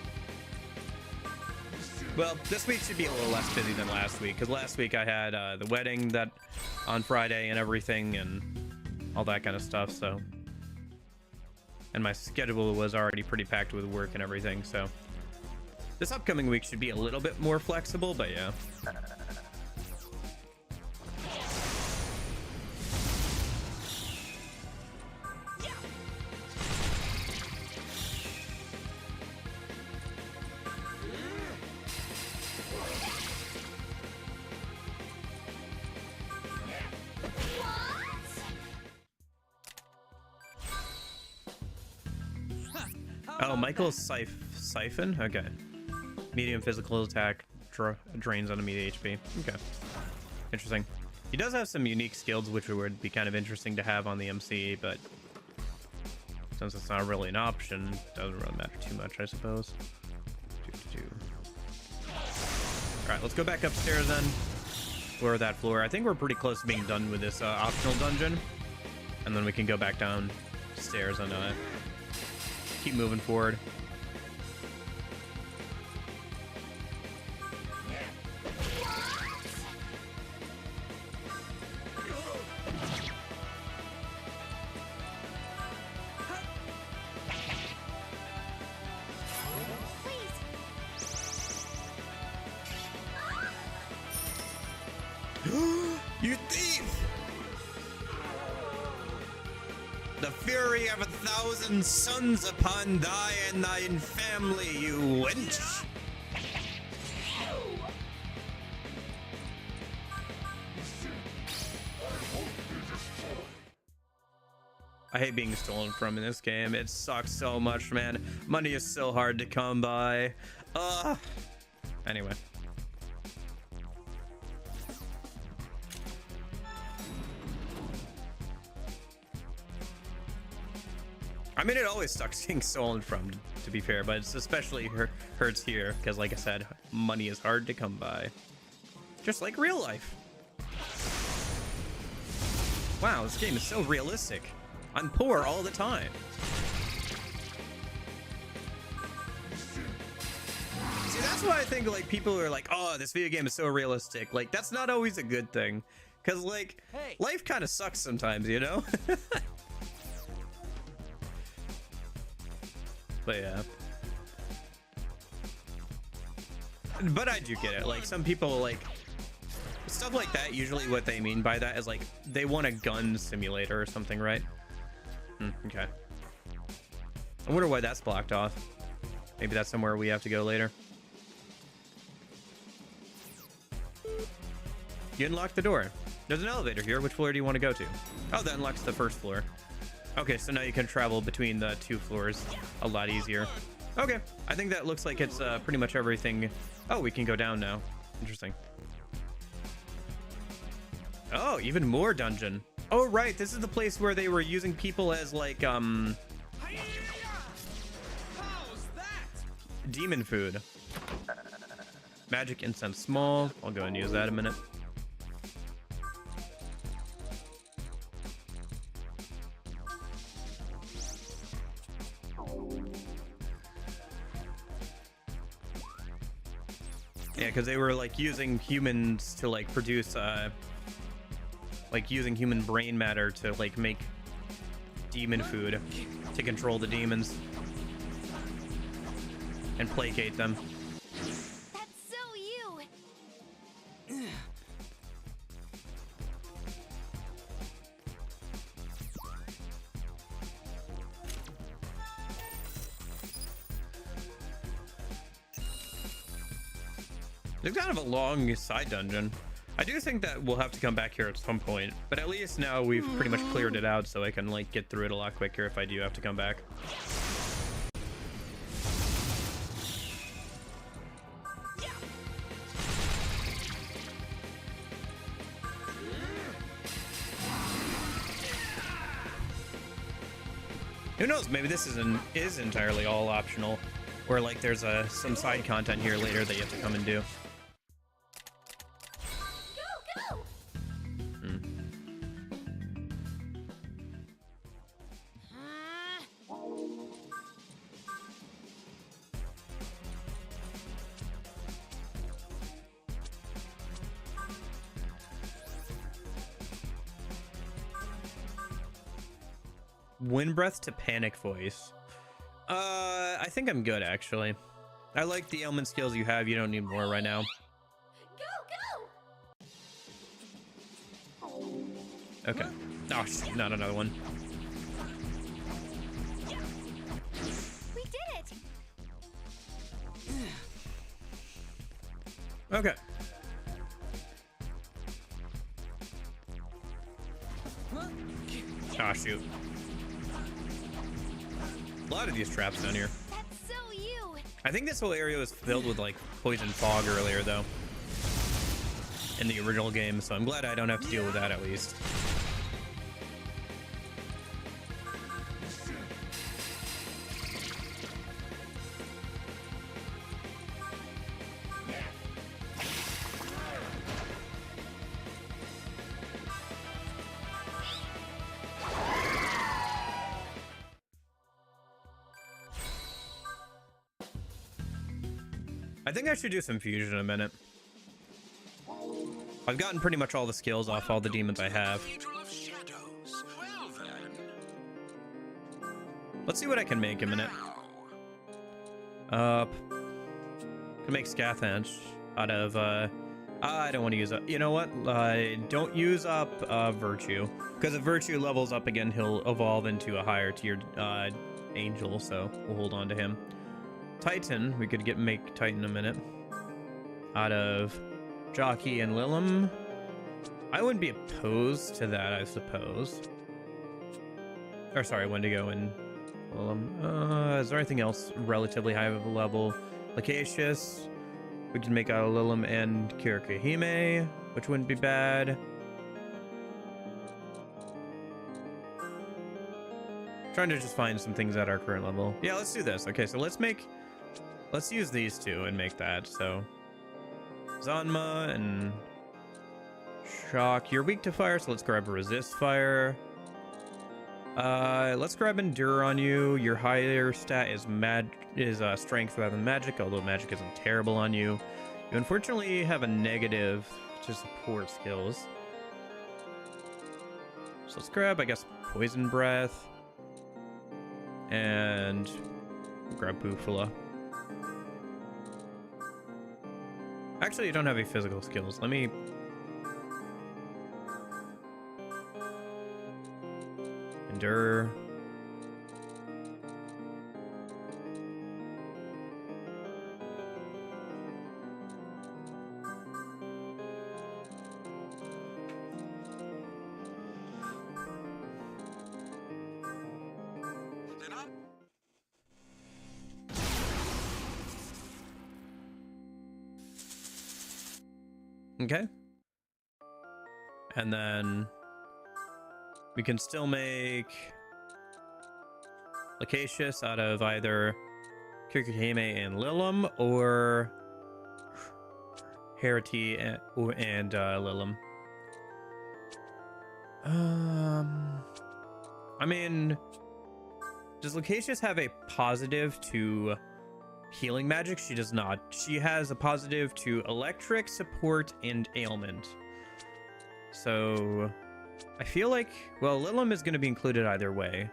Well, this week should be a little less busy than last week, because last week I had the wedding that on Friday and everything and all that kind of stuff, so, and my schedule was already pretty packed with work and everything, so this upcoming week should be a little bit more flexible, but yeah. Oh, Michael's Siphon? Okay. Medium physical attack, drains enemy HP. Okay. Interesting. He does have some unique skills, which would be kind of interesting to have on the MC, but since it's not really an option, it doesn't really matter too much, I suppose. Alright, let's go back upstairs then. Explore that floor. I think we're pretty close to being done with this optional dungeon. And then we can go back downstairs and keep moving forward. You thief! The fury of 1,000 suns upon thy and thine family, you wench! I hate being stolen from in this game. It sucks so much, man. Money is so hard to come by. Anyway. I mean, it always sucks getting stolen from, to be fair, but it's especially hurts here, because like I said, money is hard to come by. Just like real life. Wow, this game is so realistic. I'm poor all the time. See, that's why I think, like, people are like, oh, this video game is so realistic. Like, that's not always a good thing. Because, like, life kind of sucks sometimes, you know? But yeah. But I do get it. Like, some people, like, stuff like that, usually what they mean by that is, like, they want a gun simulator or something, right? Okay. I wonder why that's blocked off. Maybe that's somewhere we have to go later. You unlocked the door. There's an elevator here. Which floor do you want to go to? Oh, that unlocks the first floor. Okay, so now you can travel between the two floors a lot easier. Okay, I think that looks like it's pretty much everything. Oh, we can go down now. Interesting. Oh, even more dungeon. Oh, right. This is the place where they were using people as, like, How's that? demon food. Magic incense small. I'll go and use that in a minute. Yeah, because they were like using humans to like produce like using human brain matter to like make demon food to control the demons and placate them. That's so you. It's kind of a long side dungeon. I do think that we'll have to come back here at some point, but at least now we've pretty much cleared it out, so I can like get through it a lot quicker if I do have to come back. Who knows? Maybe this is entirely all optional, or like there's some side content here later that you have to come and do. Go, go. Wind breath to panic voice. I think I'm good actually. I like the ailment skills you have. You don't need more right now. Go, Okay. Oh, shit, not another one. go. We did it. Okay. Ah, shoot. A lot of these traps down here. That's so you. I think this whole area was filled with like poison fog earlier though. In the original game, so I'm glad I don't have to deal with that at least. I think I should do some fusion in a minute. I've gotten pretty much all the skills off all the demons I have. Let's see what I can make in a minute. Can make Scathach out of I don't want to use up. You know what? Don't use up Virtue, because if Virtue levels up again, he'll evolve into a higher tiered angel. So we'll hold on to him. Titan, we could make Titan in a minute. Out of Jockey and Lilim. I wouldn't be opposed to that, I suppose. Or sorry, Wendigo and Lilim. Is there anything else relatively high of a level? Lacacius. We can make out of Lilim and Kirikahime, which wouldn't be bad. Trying to just find some things at our current level. Yeah, let's do this. Okay, so let's use these two and make that. So Zanma and Shock. You're weak to fire, so let's grab Resist Fire. Let's grab Endure on you. Your higher stat is Strength rather than Magic, although Magic isn't terrible on you. You unfortunately have a negative to support skills. So let's grab, I guess, Poison Breath. And grab Bufala. Actually, you don't have any physical skills. Let me... Endure. Okay. And then we can still make Lacacius out of either Kirikuhime and Lilim or Harity and Lilim. I mean, does Lacacius have a positive to healing magic? She does not. She has a positive to electric, support, and ailment. So I feel like, well, Lilim is going to be included either way.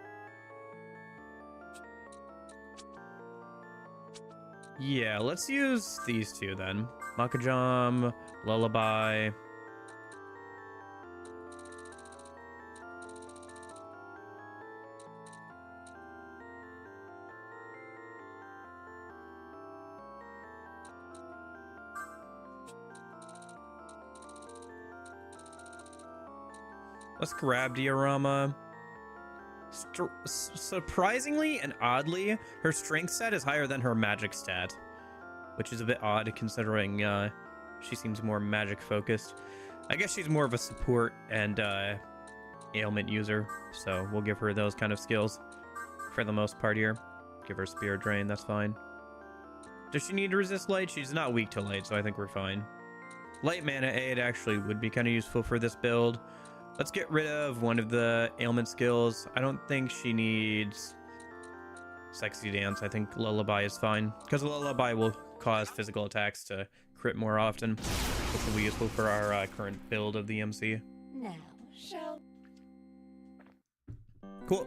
Yeah, let's use these two then. Makajam, Lullaby. Let's grab Diorama. Surprisingly and oddly, her strength stat is higher than her magic stat, which is a bit odd considering she seems more magic focused. I guess she's more of a support and ailment user, so we'll give her those kind of skills for the most part here. Give her Spirit Drain, that's fine. Does she need to resist light? She's not weak to light, so I think we're fine. Light Mana Aid actually would be kind of useful for this build. Let's get rid of one of the ailment skills. I don't think she needs Sexy Dance. I think Lullaby is fine, because Lullaby will cause physical attacks to crit more often, which will be useful for our current build of the MC. Now, shall... Cool.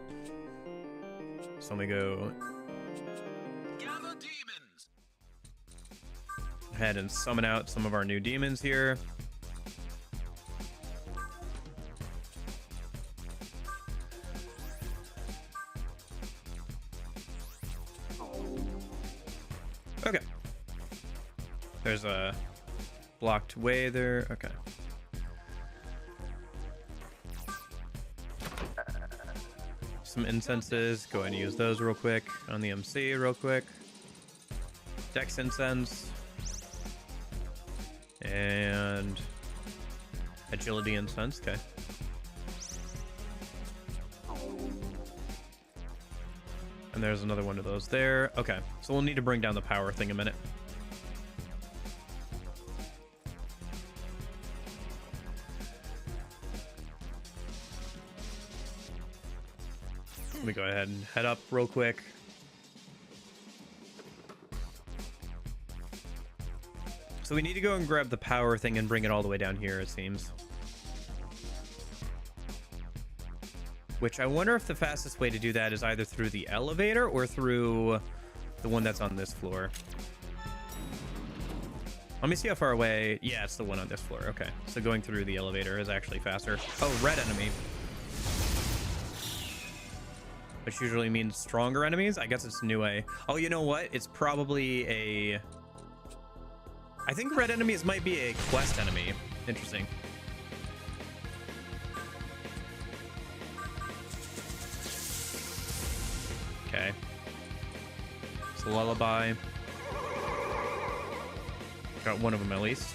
So let me go Gather demons. ahead and summon out some of our new demons here. Okay. There's a blocked way there. Okay. Some incenses. Go ahead and use those real quick on the MC real quick. Dex incense. And agility incense. Okay. And there's another one of those there. Okay, so we'll need to bring down the power thing a minute. Let me go ahead and head up real quick. So we need to go and grab the power thing and bring it all the way down here, it seems. Which I wonder if the fastest way to do that is either through the elevator or through the one that's on this floor. Let me see how far away. Yeah, it's the one on this floor. Okay, so going through the elevator is actually faster. Oh, red enemy. Which usually means stronger enemies. I guess it's new A. Oh, you know what? It's probably a... I think red enemies might be a quest enemy. Interesting. Okay. So Lullaby. Got one of them at least.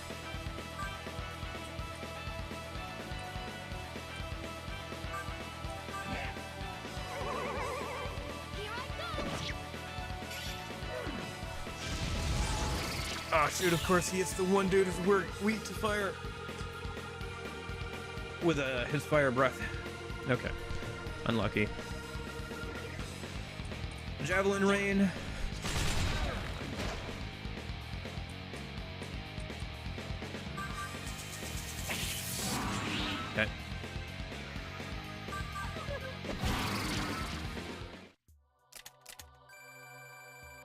Oh shoot, of course he hits the one dude who's weak to fire. With his fire breath. Okay. Unlucky. Javelin rain. Okay.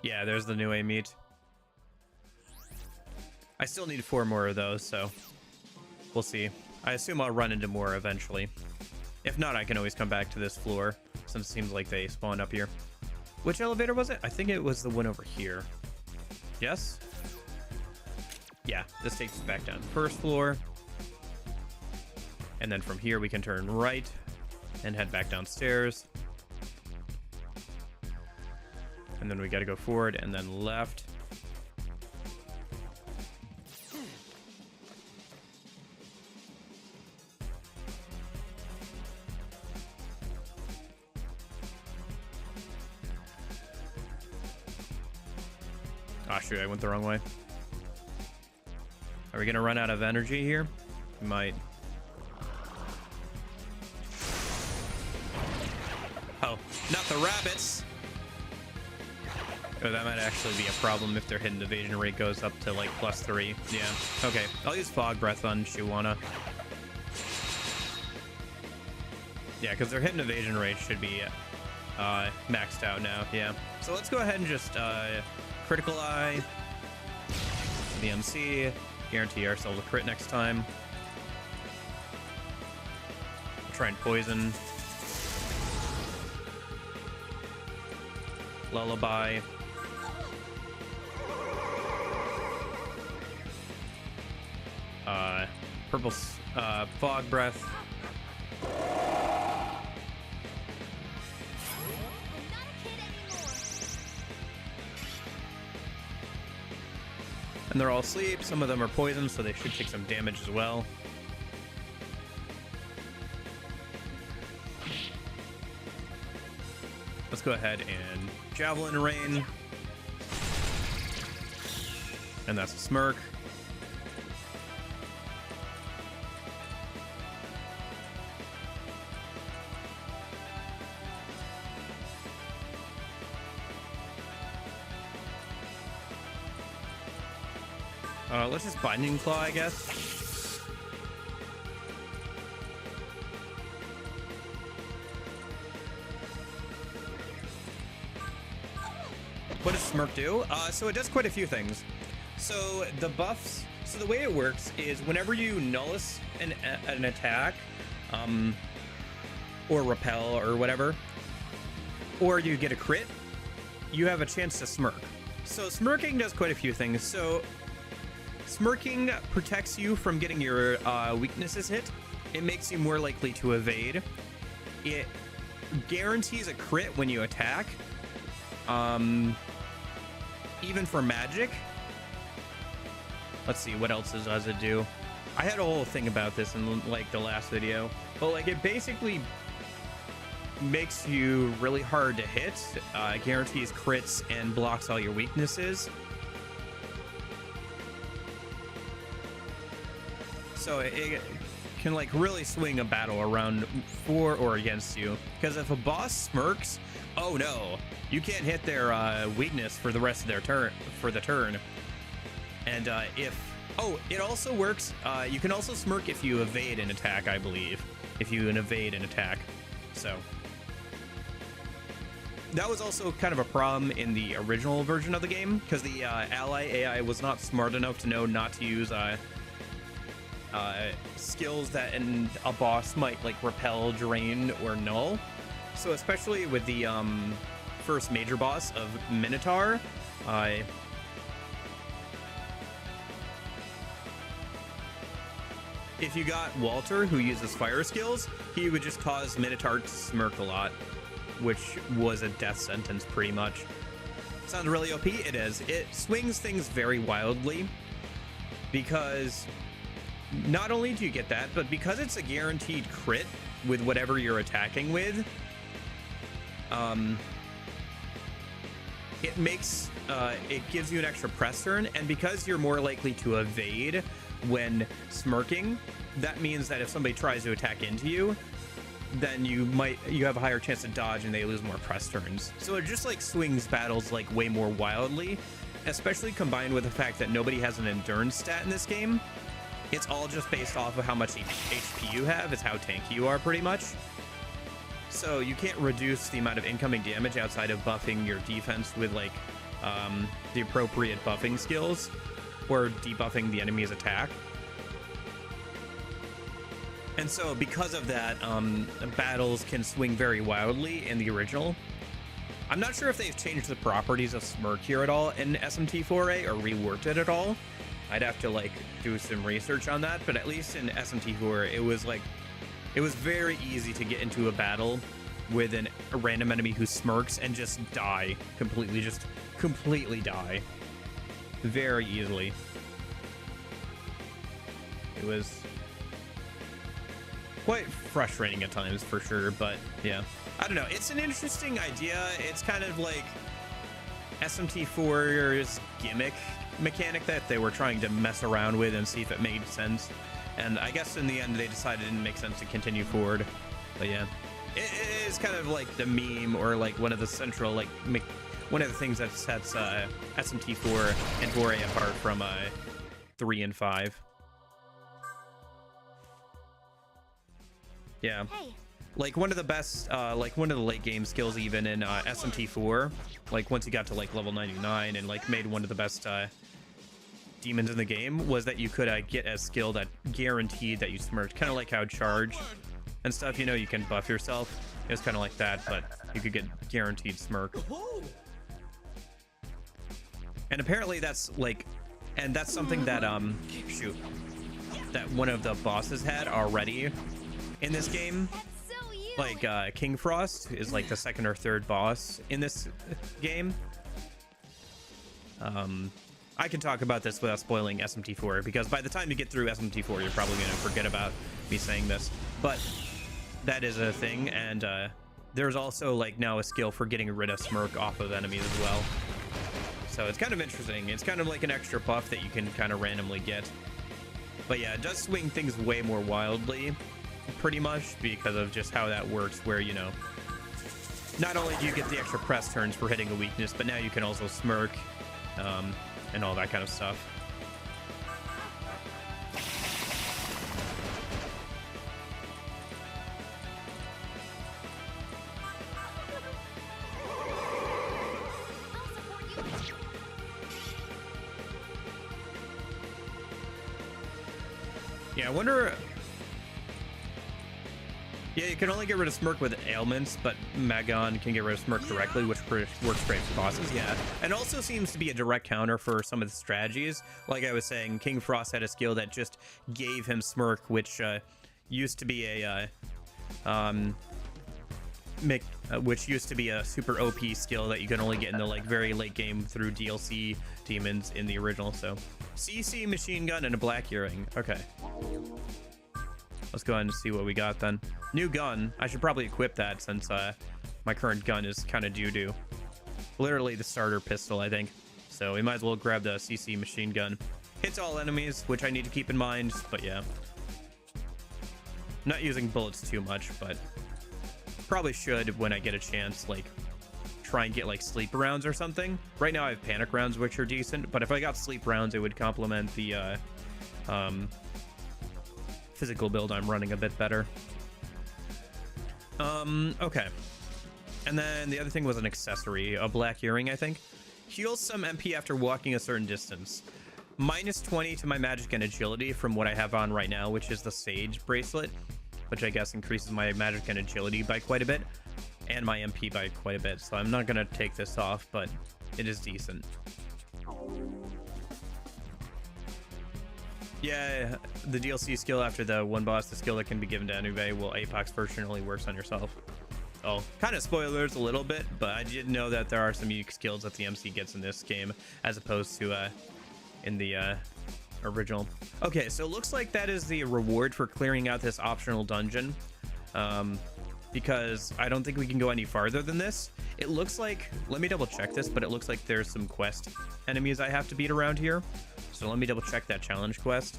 Yeah, there's the new A meat. I still need 4 more of those, so we'll see. I assume I'll run into more eventually. If not, I can always come back to this floor, since it seems like they spawn up here. Which elevator was it? I think it was the one over here. Yes? Yeah, this takes us back down first floor. And then from here we can turn right and head back downstairs. And then we gotta go forward and then left. Ah, shoot, I went the wrong way. Are we gonna run out of energy here? We might. Oh, not the rabbits! Oh, that might actually be a problem if their hidden evasion rate goes up to like +3. Yeah, okay. I'll use Fog Breath on Shuwana. Yeah, because their hidden evasion rate should be maxed out now, yeah. So let's go ahead and just Critical Eye, the MC, guarantee ourselves a crit next time. Try and poison. Lullaby. Purple Fog Breath. And they're all asleep. Some of them are poisoned, so they should take some damage as well. Let's go ahead and Javelin Rain. And that's a Smirk. Let's just Binding Claw, I guess. What does Smirk do? So it does quite a few things. So the buffs, so the way it works is whenever you nullus an attack, or repel or whatever, or you get a crit, you have a chance to smirk. So smirking does quite a few things. So smirking protects you from getting your weaknesses hit. It makes you more likely to evade. It guarantees a crit when you attack. Even for magic. Let's see, what else does it do? I had a whole thing about this in like the last video, but like it basically makes you really hard to hit, guarantees crits and blocks all your weaknesses. So it can like really swing a battle around for or against you, because if a boss smirks, oh no, you can't hit their weakness for the rest of their turn, and it also works, you can also smirk if you evade an attack, I believe, if you evade an attack. So that was also kind of a problem in the original version of the game, because the ally AI was not smart enough to know not to use skills that a boss might like repel, drain, or null. So especially with the first major boss of Minotaur, if you got Walter, who uses fire skills, he would just cause Minotaur to smirk a lot, which was a death sentence pretty much. Sounds really OP? It is. It swings things very wildly, because not only do you get that, but because it's a guaranteed crit with whatever you're attacking with, it makes it gives you an extra press turn, and because you're more likely to evade when smirking, that means that if somebody tries to attack into you, then you have a higher chance to dodge and they lose more press turns. So it just like swings battles like way more wildly, especially combined with the fact that nobody has an endurance stat in this game. It's all just based off of how much HP you have. It's how tanky you are, pretty much. So you can't reduce the amount of incoming damage outside of buffing your defense with like the appropriate buffing skills, or debuffing the enemy's attack. And so because of that, battles can swing very wildly in the original. I'm not sure if they've changed the properties of Smirk here at all in SMT4A or reworked it at all. I'd have to like do some research on that, but at least in SMT4 it was very easy to get into a battle with a random enemy who smirks and just die completely, just completely die very easily. It was quite frustrating at times for sure, but yeah, I don't know, it's an interesting idea. It's kind of like SMT4's gimmick mechanic that they were trying to mess around with and see if it made sense. And I guess in the end they decided it didn't make sense to continue forward. But yeah, it is kind of like the meme, or like one of the central, like one of the things that sets SMT4 and 4A apart from 3 and 5. Yeah. Hey. Like one of the best, like one of the late game skills even in SMT4, like once you got to like level 99 and like made one of the best demons in the game, was that you could get a skill that guaranteed that you smirked, kind of like how charge and stuff, you know, you can buff yourself. It was kind of like that, but you could get guaranteed smirk. And apparently that's like, and that's something that shoot, that one of the bosses had already in this game. Like King Frost is like the second or third boss in this game. I can talk about this without spoiling SMT4, because by the time you get through SMT4 you're probably gonna forget about me saying this, but that is a thing. And there's also like now a skill for getting rid of smirk off of enemies as well, so it's kind of interesting. It's kind of like an extra buff that you can kind of randomly get. But yeah, it does swing things way more wildly, pretty much, because of just how that works, where, you know, not only do you get the extra press turns for hitting a weakness, but now you can also smirk and all that kind of stuff. Yeah, I wonder. Yeah, you can only get rid of smirk with ailments, but Magon can get rid of smirk directly, which works great for bosses. Yeah, and also seems to be a direct counter for some of the strategies. Like I was saying, King Frost had a skill that just gave him smirk, which used to be a which used to be a super OP skill that you can only get in the like very late game through DLC demons in the original. So CC machine gun and a black earring. Okay. Let's go ahead and see what we got then. New gun. I should probably equip that since my current gun is kind of doo-doo. Literally the starter pistol, I think. So we might as well grab the CC machine gun. Hits all enemies, which I need to keep in mind, but yeah. Not using bullets too much, but probably should when I get a chance, like try and get like sleep rounds or something. Right now I have panic rounds, which are decent, but if I got sleep rounds, it would complement the physical build I'm running a bit better. Okay. And then the other thing was an accessory, a black earring, I think. Heals some MP after walking a certain distance. Minus 20 to my magic and agility from what I have on right now, which is the Sage bracelet, which I guess increases my magic and agility by quite a bit, and my MP by quite a bit. So I'm not gonna take this off, but it is decent. Yeah, the DLC skill after the one boss, the skill that can be given to anybody, well, Apox version only works on yourself. Oh, kind of spoilers a little bit, but I did know that there are some unique skills that the MC gets in this game, as opposed to in the original. Okay, so it looks like that is the reward for clearing out this optional dungeon, because I don't think we can go any farther than this. It looks like, let me double check this, but it looks like there's some quest enemies I have to beat around here. So let me double check that challenge quest.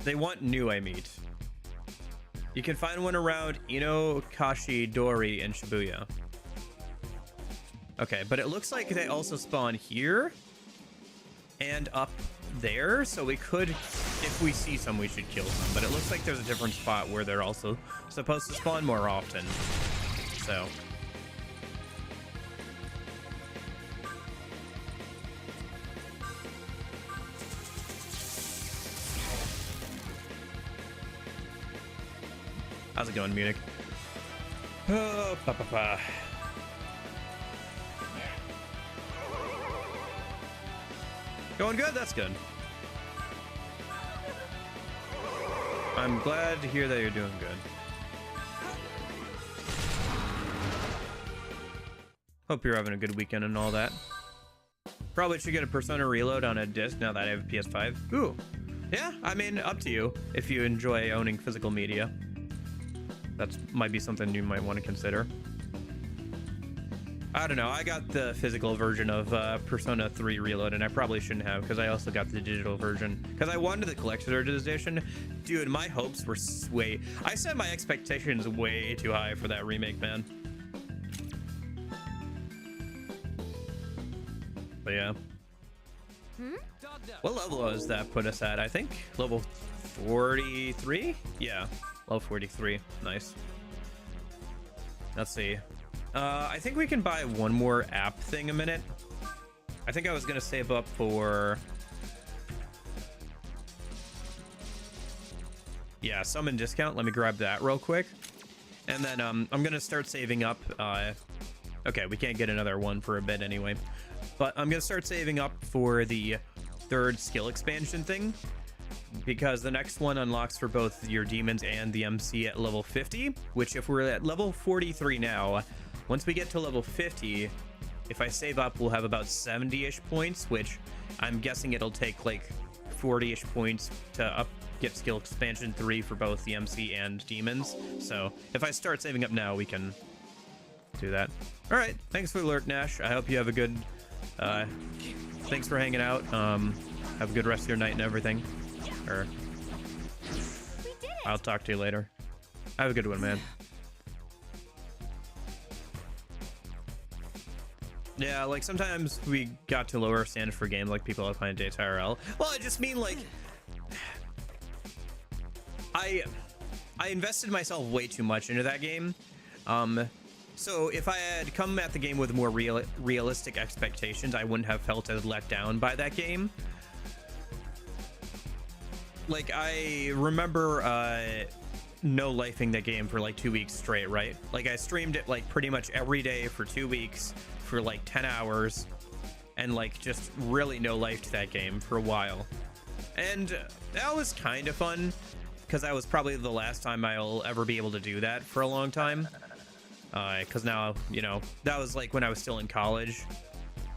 They want new I meet. You can find one around Inokashi Dori in Shibuya. Okay, but it looks like they also spawn here and up there, so we could, if we see some, we should kill some, but it looks like there's a different spot where they're also supposed to spawn more often. So how's it going, Munich? Oh, pa. Going good? That's good. I'm glad to hear that you're doing good. Hope you're having a good weekend and all that. Probably should get a Persona Reload on a disc now that I have a PS5. Ooh. Yeah, I mean, up to you if you enjoy owning physical media. That might be something you might want to consider. I don't know. I got the physical version of Persona 3 Reload, and I probably shouldn't have because I also got the digital version because I wanted the collector's edition. Dude, my hopes were way... I set my expectations way too high for that remake, man. But yeah. What level was that put us at? I think level 43? Yeah, level 43. Nice. Let's see. I think we can buy one more app thing a minute. I think I was gonna save up for... Yeah, summon discount. Let me grab that real quick. And then I'm gonna start saving up. Okay, we can't get another one for a bit anyway. But I'm gonna start saving up for the third skill expansion thing, because the next one unlocks for both your demons and the MC at level 50, which if we're at level 43 now, once we get to level 50, if I save up, we'll have about 70-ish points, which I'm guessing it'll take like 40-ish points to get skill expansion 3 for both the MC and demons. So if I start saving up now, we can do that. All right, thanks for the alert, Nash. I hope you have a good thanks for hanging out. Have a good rest of your night and everything. Or I'll talk to you later. Have a good one, man. Yeah, like sometimes we got to lower standards for games like people are playing Dates IRL. Well, I just mean like I invested myself way too much into that game. So if I had come at the game with more realistic expectations, I wouldn't have felt as let down by that game. Like, I remember no-lifing that game for like 2 weeks straight, right? Like, I streamed it like pretty much every day for 2 weeks for like 10 hours and like just really no-lifed that game for a while. And that was kind of fun because that was probably the last time I'll ever be able to do that for a long time. Because now, you know, that was like when I was still in college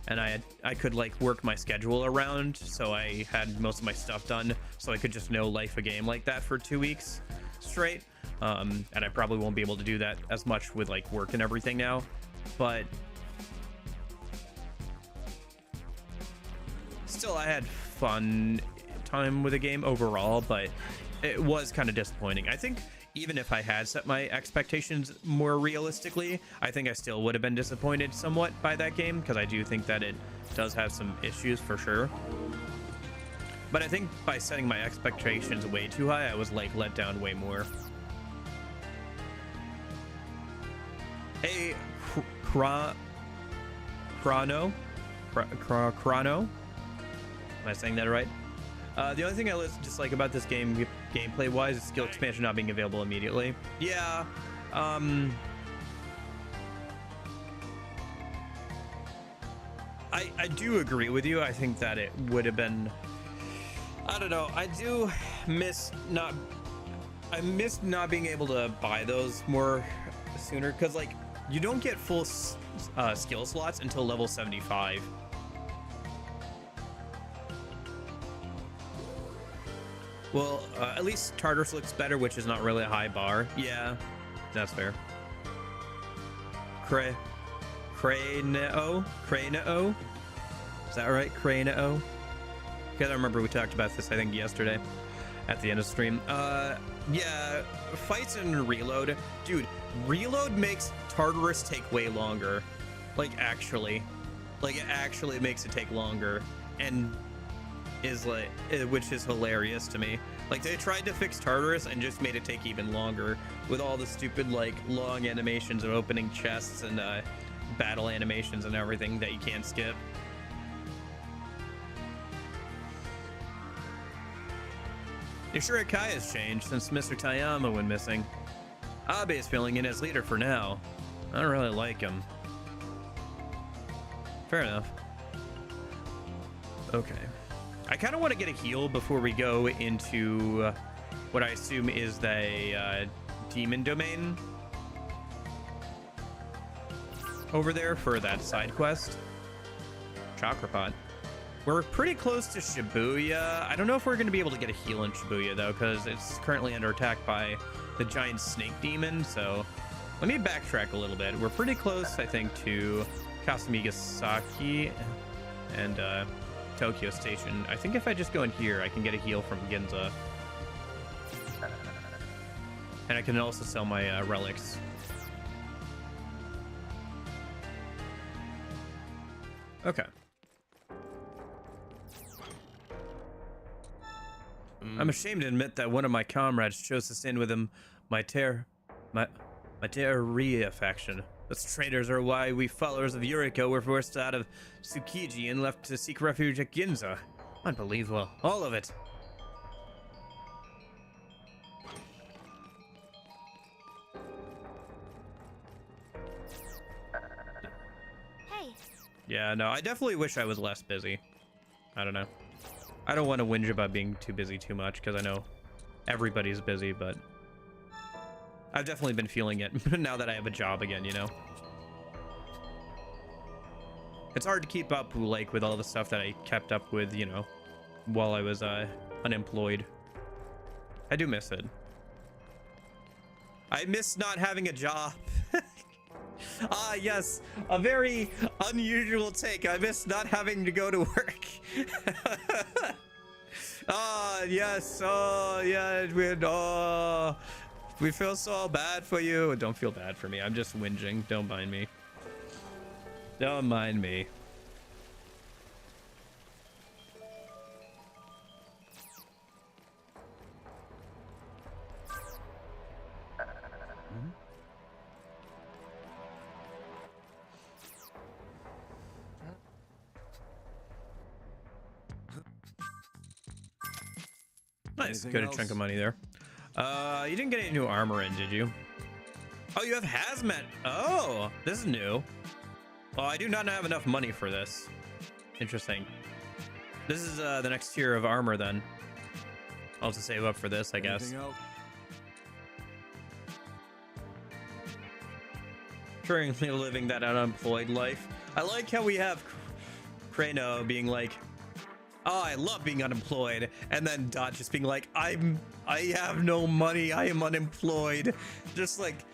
and I could like work my schedule around, so I had most of my stuff done, so I could just no life a game like that for 2 weeks straight. And I probably won't be able to do that as much with like work and everything now, but still I had fun time with the game overall, but it was kind of disappointing. I think even if I had set my expectations more realistically, I think I still would have been disappointed somewhat by that game, because I do think that it does have some issues for sure. But I think by setting my expectations way too high, I was like let down way more. Hey, Chrono? Am I saying that right? The only thing I dislike about this game, gameplay-wise, is skill expansion not being available immediately. Yeah, I do agree with you. I think that it would have been... I don't know. I miss not being able to buy those more sooner, because, like, you don't get full skill slots until level 75. Well, at least Tartarus looks better, which is not really a high bar. Yeah, that's fair. Craneo? Is that right? Craneo? Because I remember we talked about this, I think, yesterday at the end of the stream. Yeah, fights and reload. Dude, reload makes Tartarus take way longer. Like, actually. Like, it actually makes it take longer. And... is like, which is hilarious to me. Like, they tried to fix Tartarus and just made it take even longer with all the stupid like long animations of opening chests and battle animations and everything that you can't skip. You sure Kai has changed since Mr. Tayama went missing? Abe is filling in as leader for now. I don't really like him. Fair enough. Okay. I kind of want to get a heal before we go into what I assume is the demon domain over there for that side quest. Chakra pot. We're pretty close to Shibuya. I don't know if we're going to be able to get a heal in Shibuya, though, because it's currently under attack by the giant snake demon. So let me backtrack a little bit. We're pretty close, I think, to Kasumigasaki and Tokyo Station. I think if I just go in here, I can get a heal from Ginza. And I can also sell my relics. Okay. I'm ashamed to admit that one of my comrades chose to stand with him, my Terraria faction. Those traitors are why we followers of Yuriko were forced out of Tsukiji and left to seek refuge at Ginza. Unbelievable. All of it. Hey. Yeah, no, I definitely wish I was less busy. I don't know. I don't want to whinge about being too busy too much, because I know everybody's busy, but I've definitely been feeling it now that I have a job again, you know? It's hard to keep up, like, with all the stuff that I kept up with, you know, while I was unemployed. I do miss it. I miss not having a job. Ah, yes, a very unusual take. I miss not having to go to work. Ah, yes. Oh, yeah. We feel so bad for you. Don't feel bad for me. I'm just whinging. Don't mind me. Don't mind me. Nice. Good chunk of money there. You didn't get any new armor in, did you? Oh, you have hazmat. Oh, this is new. Oh, I do not have enough money for this. Interesting. This is the next tier of armor then. I'll have to save up for this, I guess. Currently living that unemployed life. I like how we have Krano being like, oh, I love being unemployed, and then Dot just being like, I have no money, I am unemployed. Just like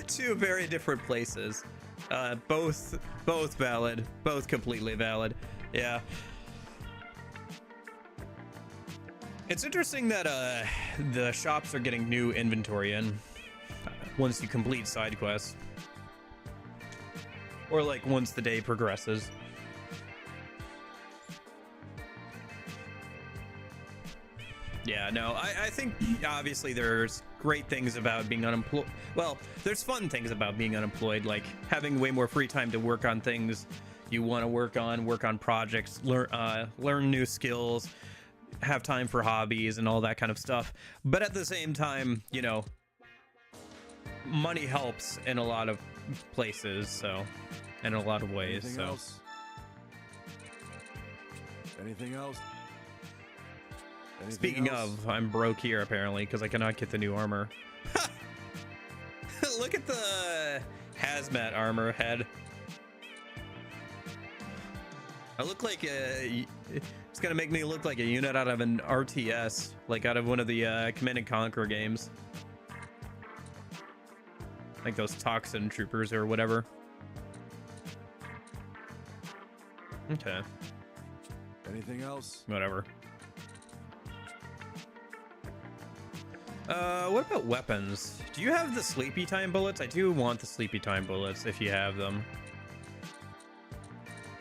two very different places. Both valid, both completely valid. Yeah. It's interesting that the shops are getting new inventory in once you complete side quests, or like once the day progresses. Yeah, no, I think obviously there's great things about being unemployed. Well, there's fun things about being unemployed, like having way more free time to work on things you want to work on projects, learn new skills, have time for hobbies and all that kind of stuff. But at the same time, you know, money helps in a lot of places, so, in a lot of ways. Anything else? Anything else? Speaking of, I'm broke here apparently because I cannot get the new armor. Look at the hazmat armor head. I look like it's gonna make me look like a unit out of an RTS, like out of one of the Command & Conquer games. Like those toxin troopers or whatever. Okay. Anything else? Whatever. What about weapons? Do you have the sleepy time bullets? I do want the sleepy time bullets if you have them.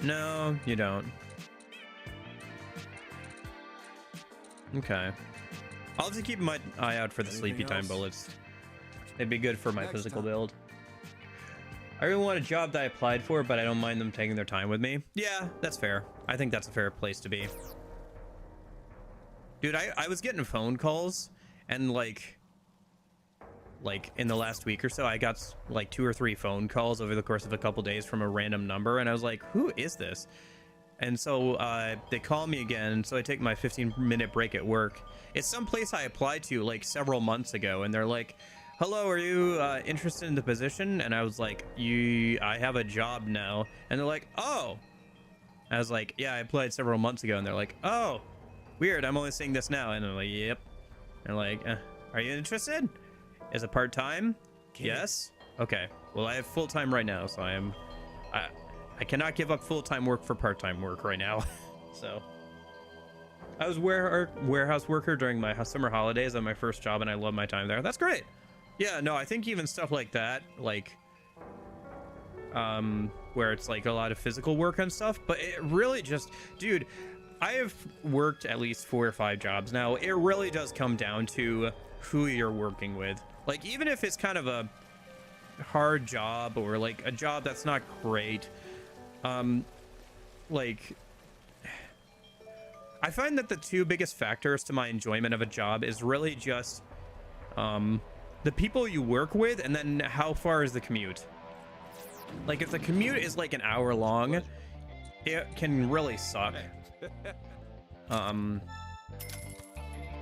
No, you don't. Okay. I'll have to keep my eye out for the sleepy time bullets. It'd be good for my physical build. I really want a job that I applied for, but I don't mind them taking their time with me. Yeah, that's fair. I think that's a fair place to be. Dude, I was getting phone calls, and like in the last week or so, I got like 2 or 3 phone calls over the course of a couple days from a random number, and I was like, who is this? And so they call me again, so I take my 15-minute break at work. It's some place I applied to like several months ago, and they're like, hello, are you interested in the position? And I was like, I have a job now. And they're like, oh. I was like, yeah, I applied several months ago. And they're like, oh, weird, I'm only seeing this now. And I'm like, yep. And like, are you interested? Is it part-time? Yes. Okay, well, I have full-time right now, so I am I cannot give up full-time work for part-time work right now. So I was warehouse worker during my summer holidays on my first job, and I love my time there. That's great. Yeah, no, I think even stuff like that, like where it's like a lot of physical work and stuff, but it really just, dude, I have worked at least 4 or 5 jobs now. It really does come down to who you're working with. Like, even if it's kind of a hard job or like a job that's not great, like, I find that the 2 biggest factors to my enjoyment of a job is really just the people you work with, and then how far is the commute. Like, if the commute is like an hour long, it can really suck.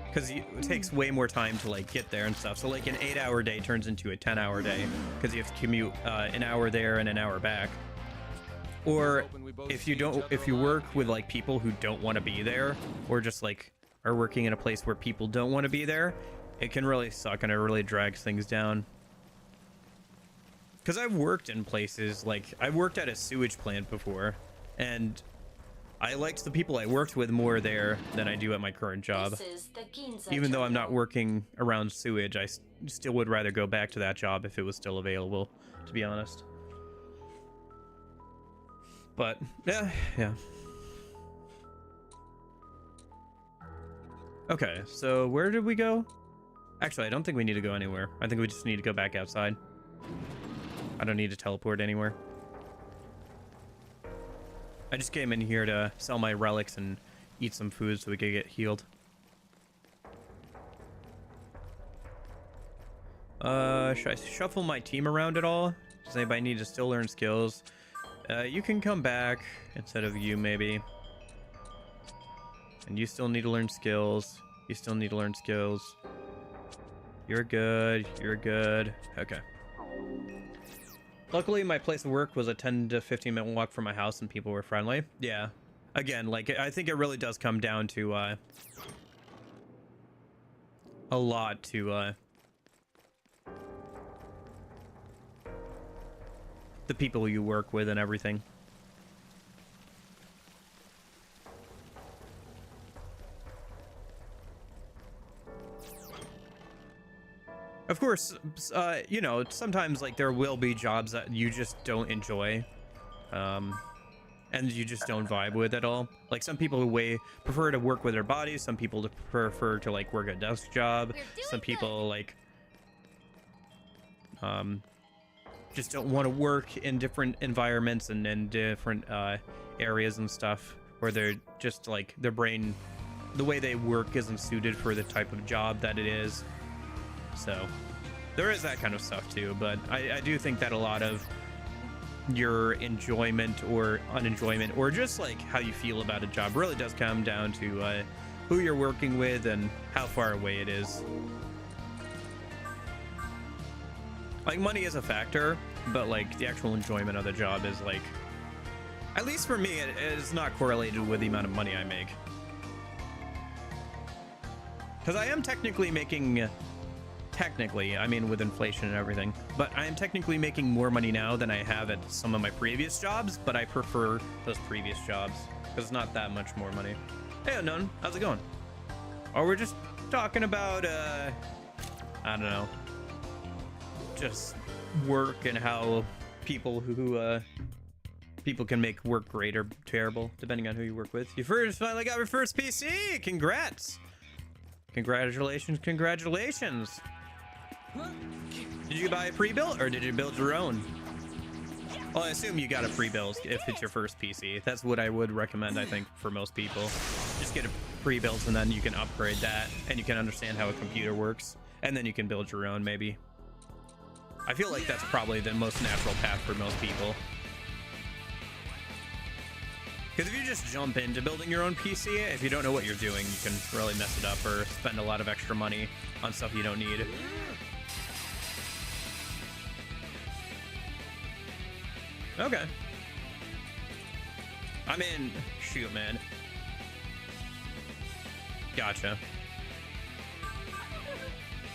Because it takes way more time to like get there and stuff. So like an 8-hour day turns into a 10-hour day because you have to commute an hour there and an hour back. Or if you work with like people who don't want to be there, or just like are working in a place where people don't want to be there, it can really suck and it really drags things down. Because I've worked in places, like I worked at a sewage plant before, and I liked the people I worked with more there than I do at my current job. Even though I'm not working around sewage, I still would rather go back to that job if it was still available, to be honest. But yeah. Okay, so where did we go? Actually, I don't think we need to go anywhere. I think we just need to go back outside. I don't need to teleport anywhere. I just came in here to sell my relics and eat some food so we could get healed. Should I shuffle my team around at all? Does anybody need to still learn skills? You can come back instead of you, maybe. And you still need to learn skills. You still need to learn skills. You're good. You're good. Okay. Luckily, my place of work was a 10 to 15 minute walk from my house and people were friendly. Yeah. Again, like, I think it really does come down to, a lot to, the people you work with and everything. Of course, you know, sometimes like there will be jobs that you just don't enjoy, and you just don't vibe with at all. Like some people who prefer to work with their bodies, some people prefer to like work a desk job, some people like just don't want to work in different environments and in different areas and stuff, where they're just like their brain, the way they work isn't suited for the type of job that it is. So there is that kind of stuff too, but I do think that a lot of your enjoyment or unenjoyment, or just like how you feel about a job, really does come down to who you're working with and how far away it is. Like money is a factor, but like the actual enjoyment of the job is like, at least for me, it is not correlated with the amount of money I make. Because I am technically making, I mean with inflation and everything, but I am technically making more money now than I have at some of my previous jobs, but I prefer those previous jobs because it's not that much more money. Hey Unknown, how's it going? Or we're just talking about, I don't know, just work and how people people can make work great or terrible depending on who you work with. You finally got your first PC. Congrats. Congratulations. Did you buy a pre-built or did you build your own? Well, I assume you got a pre-built if it's your first PC. That's what I would recommend, I think, for most people. Just get a pre-built and then you can upgrade that and you can understand how a computer works, and then you can build your own maybe. I feel like that's probably the most natural path for most people. Because if you just jump into building your own PC, if you don't know what you're doing, you can really mess it up or spend a lot of extra money on stuff you don't need. Okay. I mean, shoot, man. Gotcha.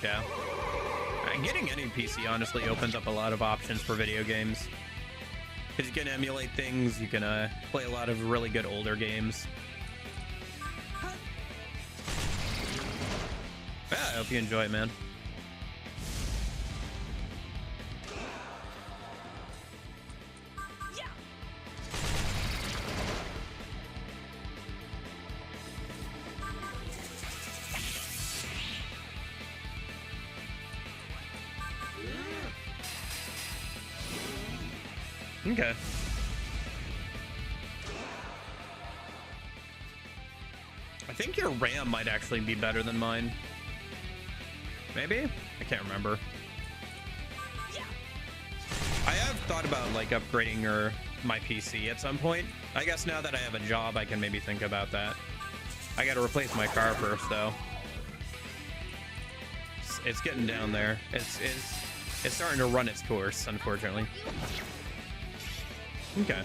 Yeah. Getting any PC honestly opens up a lot of options for video games. Because you can emulate things, you can play a lot of really good older games. Yeah, I hope you enjoy it, man. Okay. I think your RAM might actually be better than mine. Maybe? I can't remember. I have thought about like upgrading my PC at some point. I guess now that I have a job, I can maybe think about that. I gotta replace my car first though. It's getting down there. It's starting to run its course, unfortunately. Okay.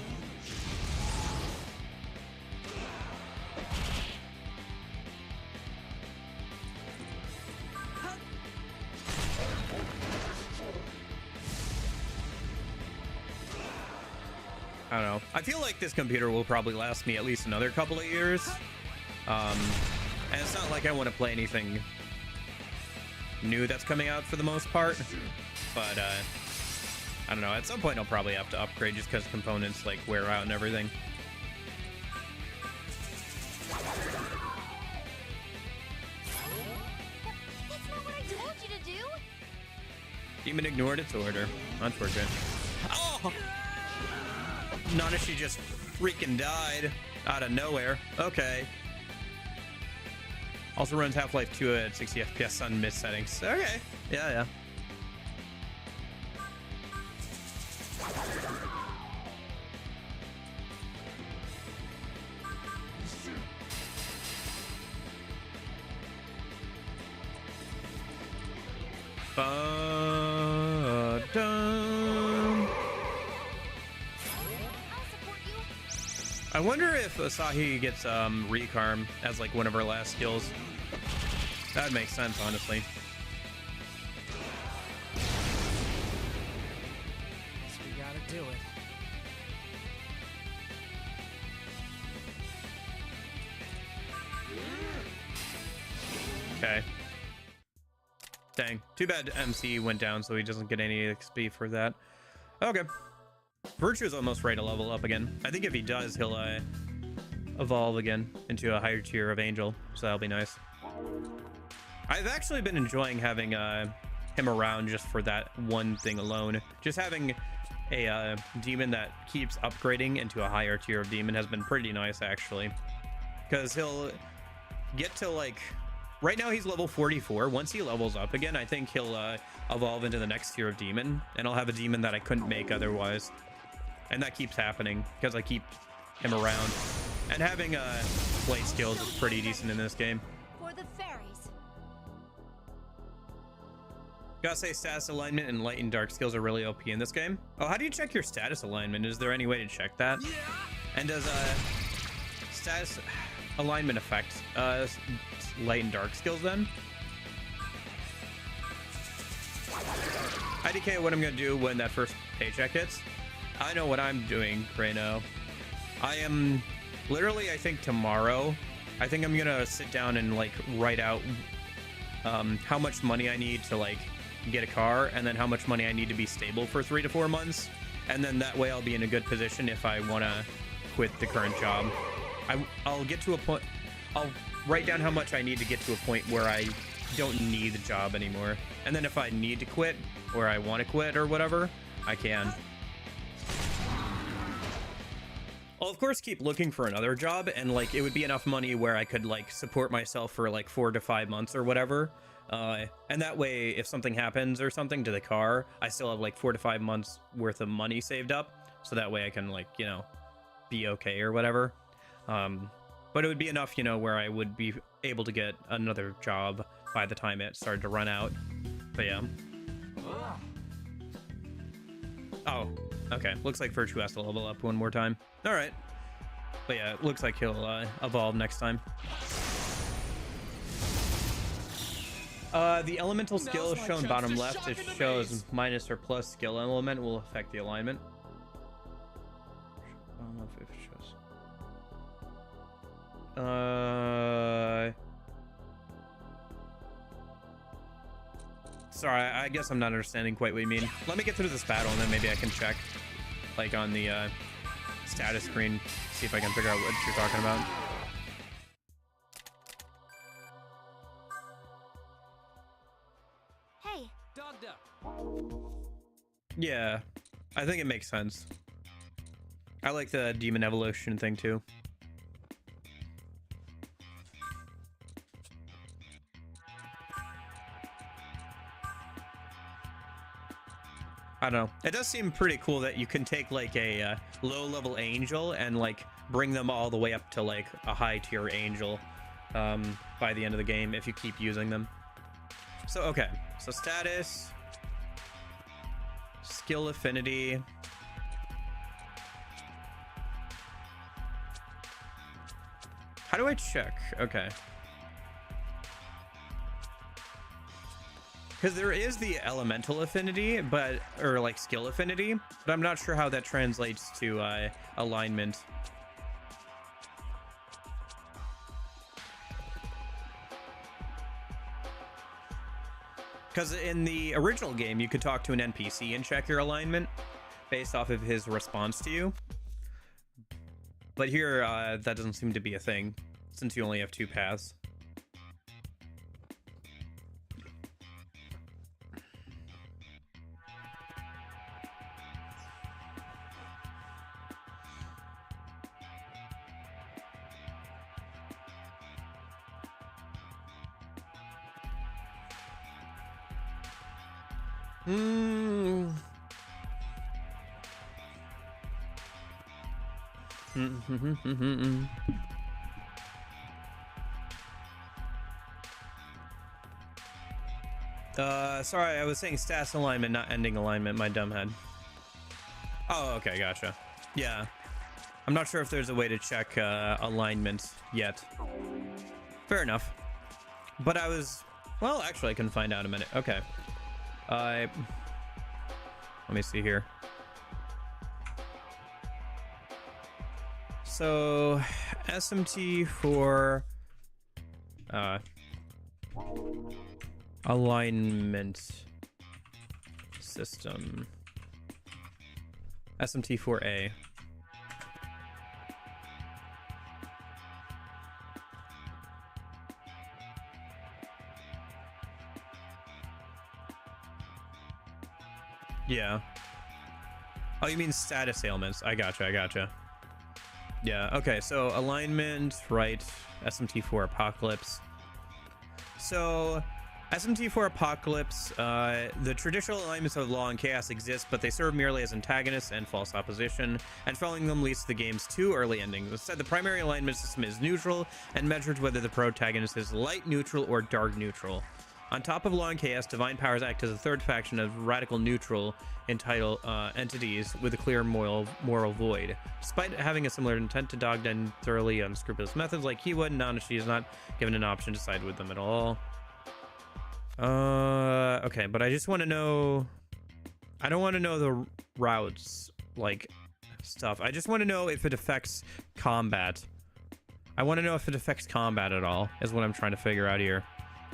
I don't know. I feel like this computer will probably last me at least another couple of years. And it's not like I want to play anything new that's coming out for the most part. But, I don't know. At some point, I'll probably have to upgrade just because components, like, wear out and everything. That's not what I told you to do. Demon ignored its order. Unfortunate. Oh! Nanashi just freaking died out of nowhere. Okay. Also runs Half-Life 2 at 60 FPS on mid settings. Okay. Yeah. I wonder if Asahi gets Recarm as like one of her last skills. That makes sense, honestly. So we gotta do it. Okay. Dang. Too bad MC went down, so he doesn't get any XP for that. Okay. Virtue is almost ready to level up again. I think if he does, he'll evolve again into a higher tier of Angel, so that'll be nice. I've actually been enjoying having him around just for that one thing alone. Just having a demon that keeps upgrading into a higher tier of demon has been pretty nice, actually. Because he'll get to, like... Right now he's level 44. Once he levels up again, I think he'll evolve into the next tier of demon, and I'll have a demon that I couldn't make otherwise. And that keeps happening because I keep him around. And having blade skills is pretty decent in this game. For the fairies. Gotta say, status alignment and light and dark skills are really OP in this game. Oh, how do you check your status alignment? Is there any way to check that? Yeah. And does status alignment affect light and dark skills then? IDK, what I'm gonna do when that first paycheck hits. I know what I'm doing right now. I am literally, I think tomorrow, I think I'm gonna sit down and like write out how much money I need to like get a car, and then how much money I need to be stable for 3 to 4 months, and then that way I'll be in a good position if I want to quit the current job. I'll get to a point, I'll write down how much I need to get to a point where I don't need the job anymore, and then if I need to quit or I want to quit or whatever, I can. I'll of course keep looking for another job, and like it would be enough money where I could like support myself for like 4 to 5 months or whatever, and that way if something happens or something to the car, I still have like 4 to 5 months worth of money saved up, so that way I can like, you know, be okay or whatever. But it would be enough, you know, where I would be able to get another job by the time it started to run out. But yeah. Oh, okay. Looks like Virtue has to level up one more time. All right. But yeah, it looks like he'll evolve next time. The elemental skill shown bottom left, it shows minus or plus skill element will affect the alignment. don't know if it shows. Sorry, I guess I'm not understanding quite what you mean. Let me get through this battle and then maybe I can check, like on the status screen, see if I can figure out what you're talking about. Hey, Dogda. Yeah, I think it makes sense. I like the demon evolution thing too. I don't know. It does seem pretty cool that you can take like a low-level angel and like bring them all the way up to like a high-tier angel by the end of the game if you keep using them. So okay, so status, skill affinity. How do I check? Okay. Because there is the elemental affinity, but, or like skill affinity, but I'm not sure how that translates to alignment. Because in the original game, you could talk to an NPC and check your alignment based off of his response to you. But here, that doesn't seem to be a thing, since you only have 2 paths. Sorry, I was saying stats alignment, not ending alignment, my dumb head. Oh, okay, gotcha. Yeah. I'm not sure if there's a way to check alignment yet. Fair enough. But I was... Well, actually, I can find out in a minute. Okay. Let me see here. So, SMT for alignment system. SMT4A. Yeah. Oh, you mean status ailments. I gotcha. Yeah, okay, so alignment, right, SMT4 Apocalypse. So, SMT4 Apocalypse, the traditional alignments of Law and Chaos exist, but they serve merely as antagonists and false opposition, and following them leads to the game's 2 early endings. Instead, the primary alignment system is neutral, and measures whether the protagonist is light neutral or dark neutral. On top of Law and Chaos, Divine Powers act as a third faction of radical neutral entitled entities with a clear moral void. Despite having a similar intent to Dogda and thoroughly unscrupulous methods like he would, Nanashi is not given an option to side with them at all. Okay, but I just want to know... I don't want to know the routes, like, stuff. I just want to know if it affects combat. I want to know if it affects combat at all, is what I'm trying to figure out here.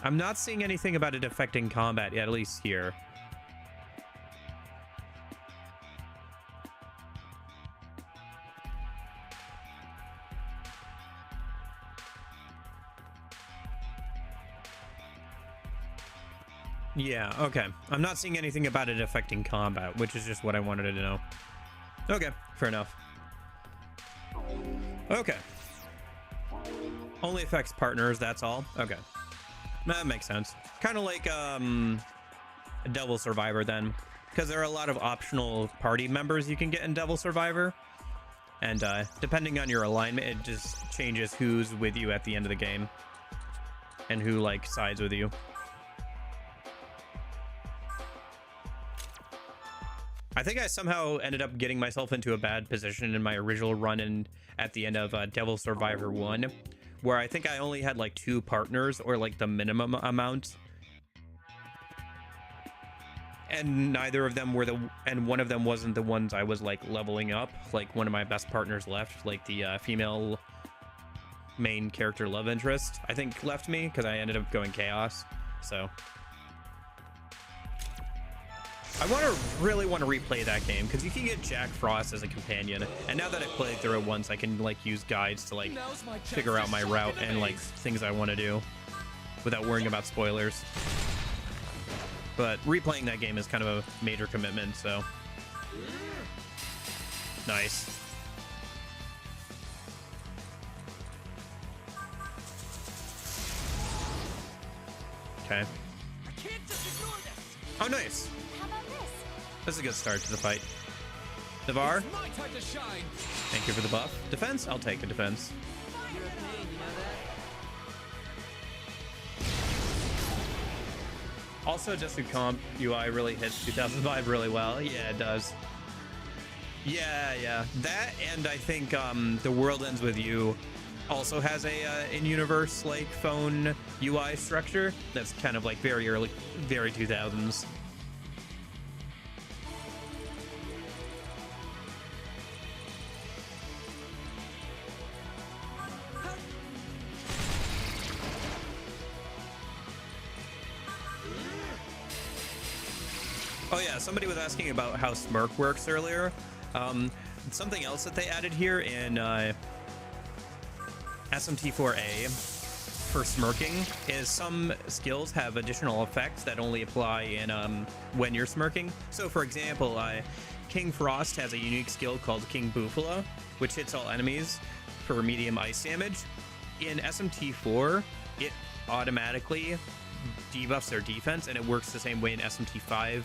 I'm not seeing anything about it affecting combat, at least here. Yeah, okay. I'm not seeing anything about it affecting combat, which is just what I wanted to know. Okay, fair enough. Okay. Only affects partners, that's all? Okay. That makes sense. Kind of like a Devil Survivor then, because there are a lot of optional party members you can get in Devil Survivor, and depending on your alignment, it just changes who's with you at the end of the game and who like sides with you. I think I somehow ended up getting myself into a bad position in my original run at the end of Devil Survivor 1, where I think I only had like 2 partners, or like the minimum amount. and neither of them were and one of them wasn't the ones I was like leveling up. Like one of my best partners left, like the female main character love interest, I think left me because I ended up going chaos. So I really want to replay that game because you can get Jack Frost as a companion, and now that I played through it once, I can like use guides to like figure out my route and like things I want to do without worrying about spoilers. But replaying that game is kind of a major commitment, so nice. Okay. Oh, nice. How about this? That's a good start to the fight. Navarre, It's my time to shine. thank you for the buff. Defense? I'll take a defense. You're a pain, you know that? Also, just the comp UI really hits 2005 really well. Yeah, it does. Yeah. That, and I think The World Ends With You also has a in-universe like phone UI structure that's kind of like very early, very 2000s. Oh yeah, somebody was asking about how Smirk works earlier. Something else that they added here in SMT4A for smirking is some skills have additional effects that only apply in when you're smirking. So for example, King Frost has a unique skill called King Bufala, which hits all enemies for medium ice damage. In SMT4, it automatically debuffs their defense, and it works the same way in SMT5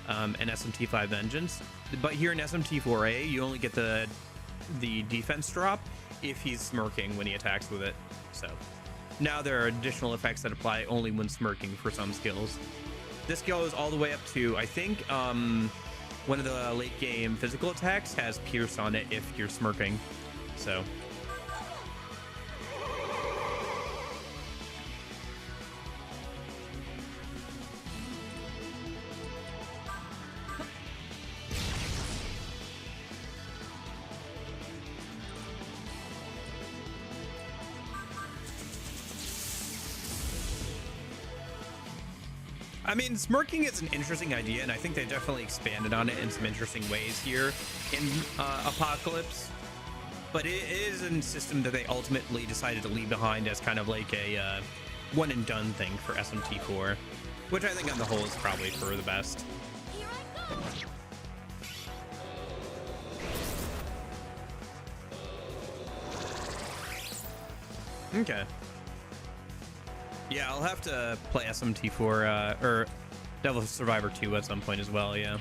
and SMT5 Vengeance. But here in SMT4A, you only get the defense drop if he's smirking when he attacks with it. So now there are additional effects that apply only when smirking for some skills. This goes all the way up to, I think, one of the late game physical attacks has Pierce on it if you're smirking. So I mean, smirking is an interesting idea, and I think they definitely expanded on it in some interesting ways here in Apocalypse. But it is a system that they ultimately decided to leave behind as kind of like a one and done thing for SMT4, which I think on the whole is probably for the best. Here I go. Okay. Yeah, I'll have to play SMT4 or Devil Survivor 2 at some point as well, yeah.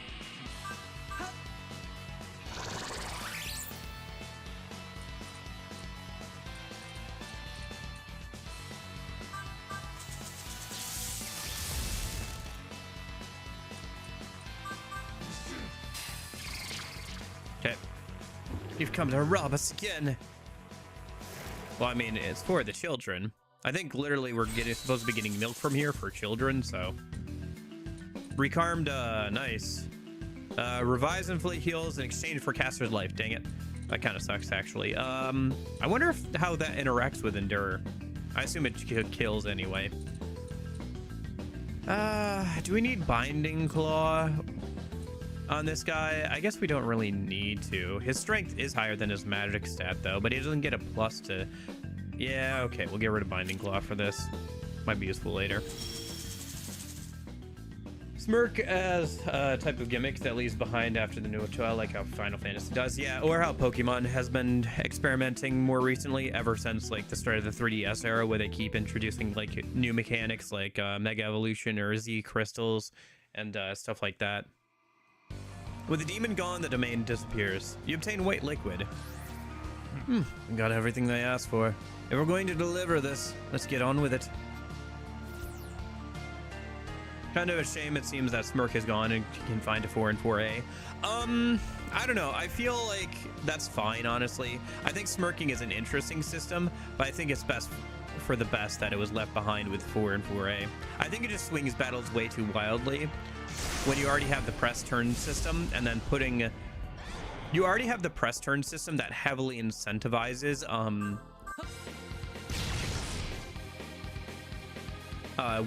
Okay. You've come to rob us again. Well, I mean, it's for the children. I think literally we're supposed to be getting milk from here for children, so. Recarmed, nice. Revise inflict heals in exchange for caster's life. Dang it. That kind of sucks, actually. I wonder how that interacts with Endure. I assume it kills anyway. Do we need Binding Claw on this guy? I guess we don't really need to. His strength is higher than his magic stat, though, but he doesn't get a plus to... Yeah, okay, we'll get rid of Binding Claw for this. Might be useful later. Smirk as a type of gimmick that leaves behind after the new toy, like how Final Fantasy does, yeah, or how Pokemon has been experimenting more recently, ever since like the start of the 3DS era, where they keep introducing like new mechanics like Mega Evolution or Z Crystals and stuff like that. With the demon gone, the domain disappears. You obtain white liquid. Got everything they asked for. If we're going to deliver this, let's get on with it. Kind of a shame it seems that Smirk is gone and confined to 4 and 4A. I don't know. I feel like that's fine, honestly. I think smirking is an interesting system, but I think it's best for the best that it was left behind with 4 and 4A. I think it just swings battles way too wildly. when you already have the press turn system, and then putting... You already have the press turn system that heavily incentivizes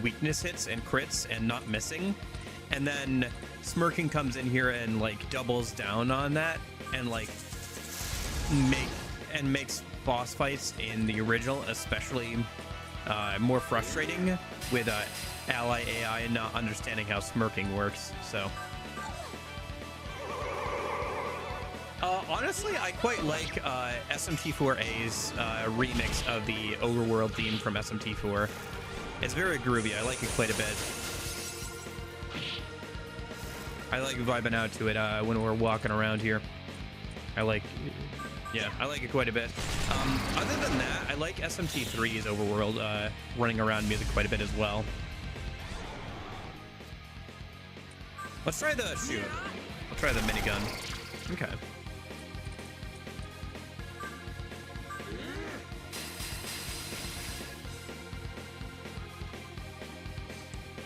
weakness hits and crits and not missing, and then smirking comes in here and like doubles down on that and like makes boss fights in the original especially more frustrating with ally AI not understanding how smirking works. So honestly, I quite like SMT4A's remix of the overworld theme from SMT4. It's very groovy. I like it quite a bit. I like vibing out to it when we're walking around here. I like it quite a bit. Other than that, I like SMT3's overworld running around music quite a bit as well. Let's try the shoot. I'll try the minigun. Okay.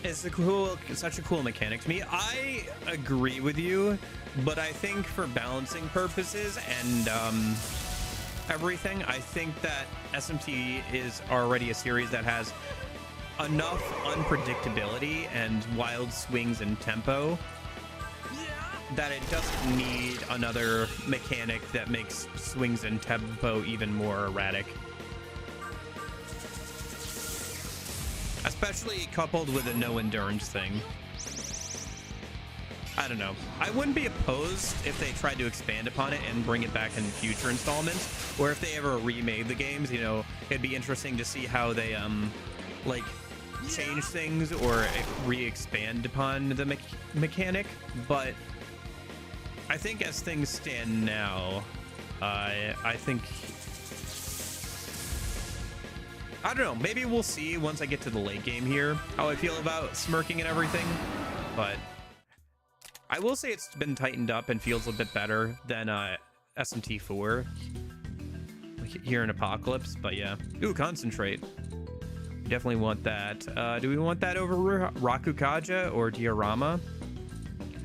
It's such a cool mechanic to me. I agree with you, but I think for balancing purposes and everything, I think that SMT is already a series that has enough unpredictability and wild swings in tempo that it doesn't need another mechanic that makes swings in tempo even more erratic. Especially coupled with a no endurance thing. I don't know. I wouldn't be opposed if they tried to expand upon it and bring it back in future installments, or if they ever remade the games. You know, it'd be interesting to see how they like change things or re-expand upon the mechanic. But I think as things stand now, I think, I don't know, maybe we'll see once I get to the late game here how I feel about smirking and everything, but I will say it's been tightened up and feels a bit better than SMT4 here in Apocalypse. But yeah. Ooh, concentrate. Definitely want that. Do we want that over Rakukaja or Diorama?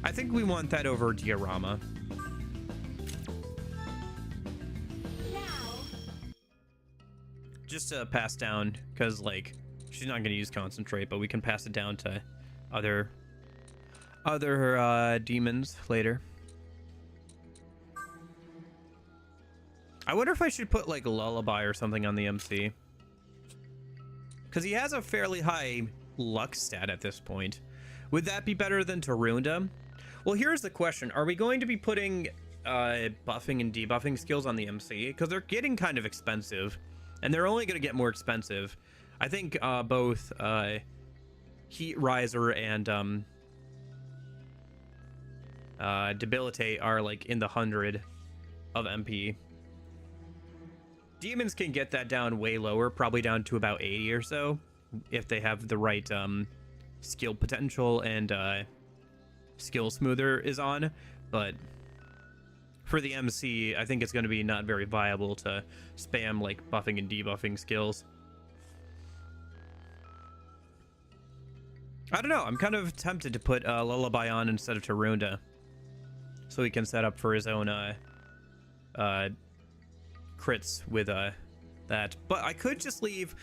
I think we want that over Diorama. Just to pass down, because like she's not going to use concentrate, but we can pass it down to other demons later. I wonder if I should put like a lullaby or something on the MC, because he has a fairly high luck stat at this point. Would that be better than Tarunda? Well, here's the question: are we going to be putting buffing and debuffing skills on the MC? Because they're getting kind of expensive, and they're only going to get more expensive. I think both Heat Riser and Debilitate are like in the 100 of MP. Demons can get that down way lower, probably down to about 80 or so, if they have the right skill potential and skill smoother is on. But for the MC, I think it's going to be not very viable to spam like buffing and debuffing skills. I don't know, I'm kind of tempted to put Lullaby on instead of Tarunda, so he can set up for his own crits with that. But I could just leave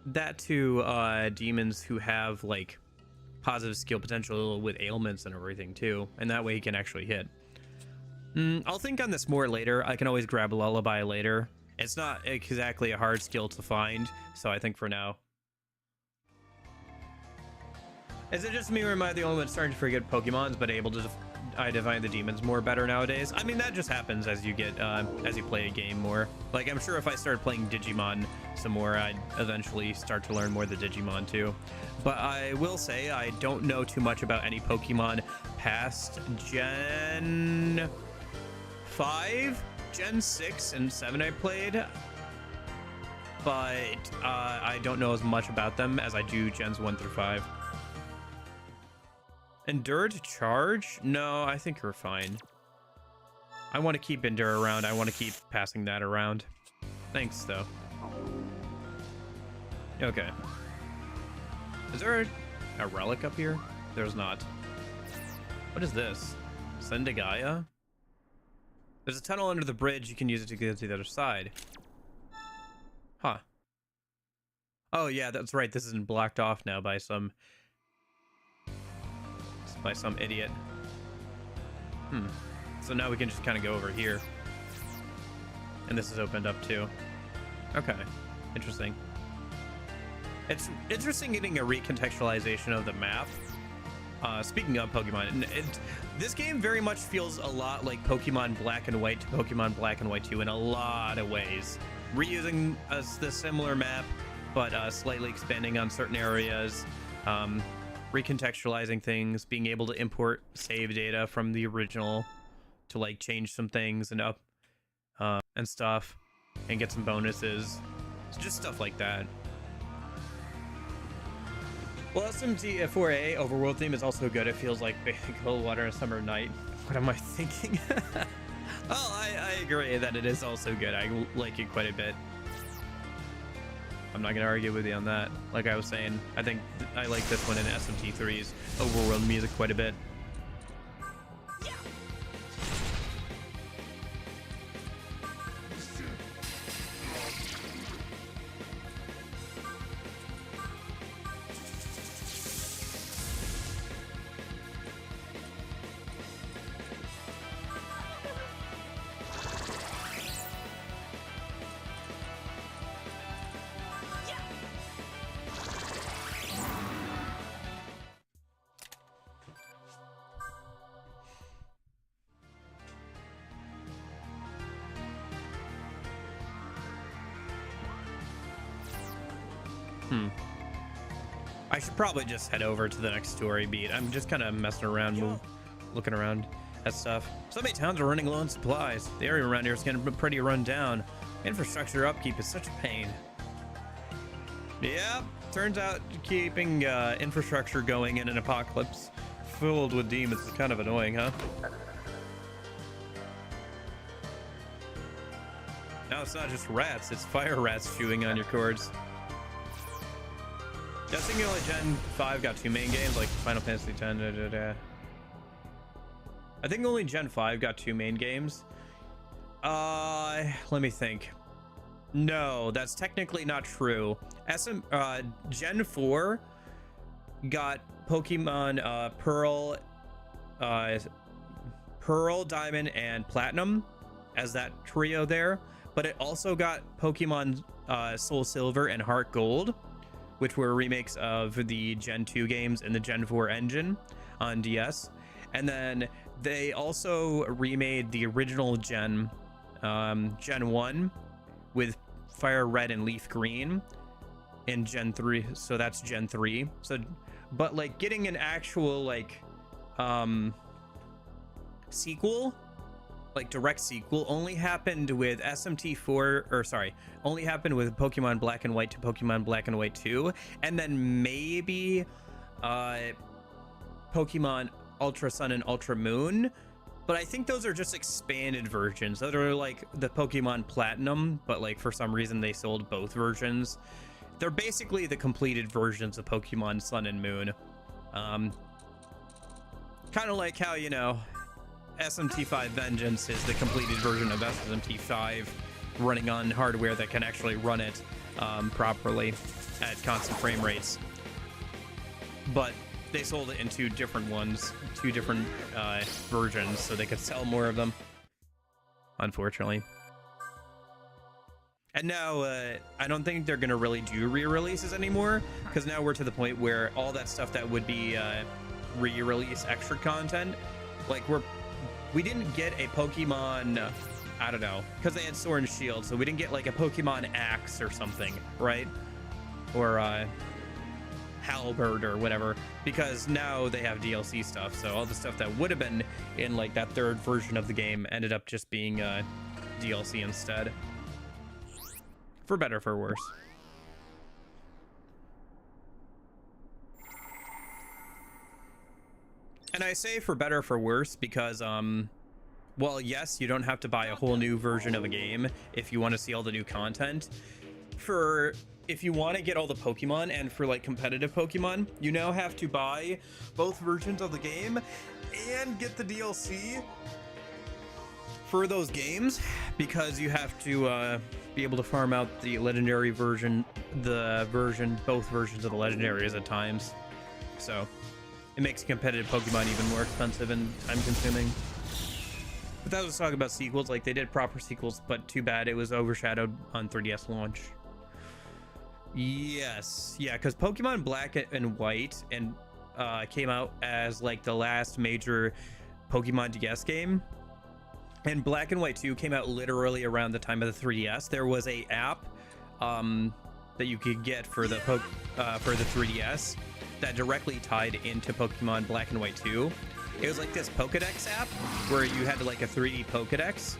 that to demons who have like positive skill potential with ailments and everything too, and that way he can actually hit. I'll think on this more later. I can always grab a Lullaby later. It's not exactly a hard skill to find, so I think for now. Is it just me, or am I the only one starting to forget Pokemons but able to divine the demons more better nowadays? I mean, that just happens as you get as you play a game more. Like, I'm sure if I started playing Digimon some more, I'd eventually start to learn more of the Digimon too. But I will say I don't know too much about any Pokemon past Gen 5, Gen 6, and 7 I played. But I don't know as much about them as I do Gens 1 through 5. Endure to charge? No, I think we're fine. I want to keep Endure around. I want to keep passing that around. Thanks, though. Okay. Is there a relic up here? There's not. What is this? Sendagaya? There's a tunnel under the bridge. You can use it to get to the other side. Huh. Oh yeah, that's right. This isn't blocked off now by some idiot. So now we can just kind of go over here. And this is opened up too. Okay. Interesting. It's interesting getting a recontextualization of the map. Speaking of Pokemon, this game very much feels a lot like Pokemon Black and White to Pokemon Black and White 2 in a lot of ways. Reusing the similar map, but slightly expanding on certain areas, recontextualizing things, being able to import save data from the original to like change some things and up and stuff, and get some bonuses. It's just stuff like that. Well, SMT4A overworld theme is also good. It feels like big cold water on a summer night. What am I thinking? Oh, I agree that it is also good. I like it quite a bit. I'm not gonna argue with you on that. Like I was saying, I think I like this one in SMT3's overworld music quite a bit. I should probably just head over to the next story beat. I'm just kind of messing around, looking around at stuff. So many towns are running low on supplies. The area around here is getting pretty run down. Infrastructure upkeep is such a pain. Yeah, turns out keeping infrastructure going in an apocalypse filled with demons is kind of annoying, huh? Now it's not just rats, it's fire rats chewing on your cords. Guessing only Gen 5 got 2 main games, like Final Fantasy X. I think only Gen 5 got 2 main games. Let me think. No, that's technically not true. Gen 4 got Pokemon Pearl, Diamond, and Platinum as that trio there, but it also got Pokemon Soul Silver and Heart Gold, which were remakes of the Gen 2 games in the Gen 4 engine on DS. And then they also remade the original Gen 1 with Fire Red and Leaf Green in Gen 3. So that's Gen 3. So, but like getting an actual like sequel, like direct sequel, only happened with only happened with Pokemon Black and White to Pokemon Black and White 2, and then maybe Pokemon Ultra Sun and Ultra Moon, but I think those are just expanded versions. Those are like the Pokemon Platinum, but like for some reason they sold both versions. They're basically the completed versions of Pokemon Sun and Moon. Kind of like how, you know, SMT5 Vengeance is the completed version of SMT5 running on hardware that can actually run it properly at constant frame rates. But they sold it in two different versions, so they could sell more of them, unfortunately. And now I don't think they're gonna really do re-releases anymore, because now we're to the point where all that stuff that would be re-release extra content, like we didn't get a Pokemon, I don't know, because they had Sword and Shield, so we didn't get like a Pokemon Axe or something, right? Or Halberd or whatever, because now they have DLC stuff, so all the stuff that would have been in like that third version of the game ended up just being DLC instead. For better or for worse. And I say for better or for worse because, well, yes, you don't have to buy a whole new version of a game if you want to see all the new content. If you want to get all the Pokemon, and for like competitive Pokemon, you now have to buy both versions of the game and get the DLC for those games, because you have to be able to farm out the legendary version, both versions of the legendaries at times. So it makes competitive Pokemon even more expensive and time consuming. But that was talking about sequels. Like, they did proper sequels, but too bad it was overshadowed on 3DS launch. Yes, yeah, because Pokemon Black and White and came out as like the last major Pokemon DS game, and Black and White 2 came out literally around the time of the 3DS. There was a app that you could get for the 3DS that directly tied into Pokemon Black and White 2. It was like this Pokedex app where you had like a 3D Pokedex,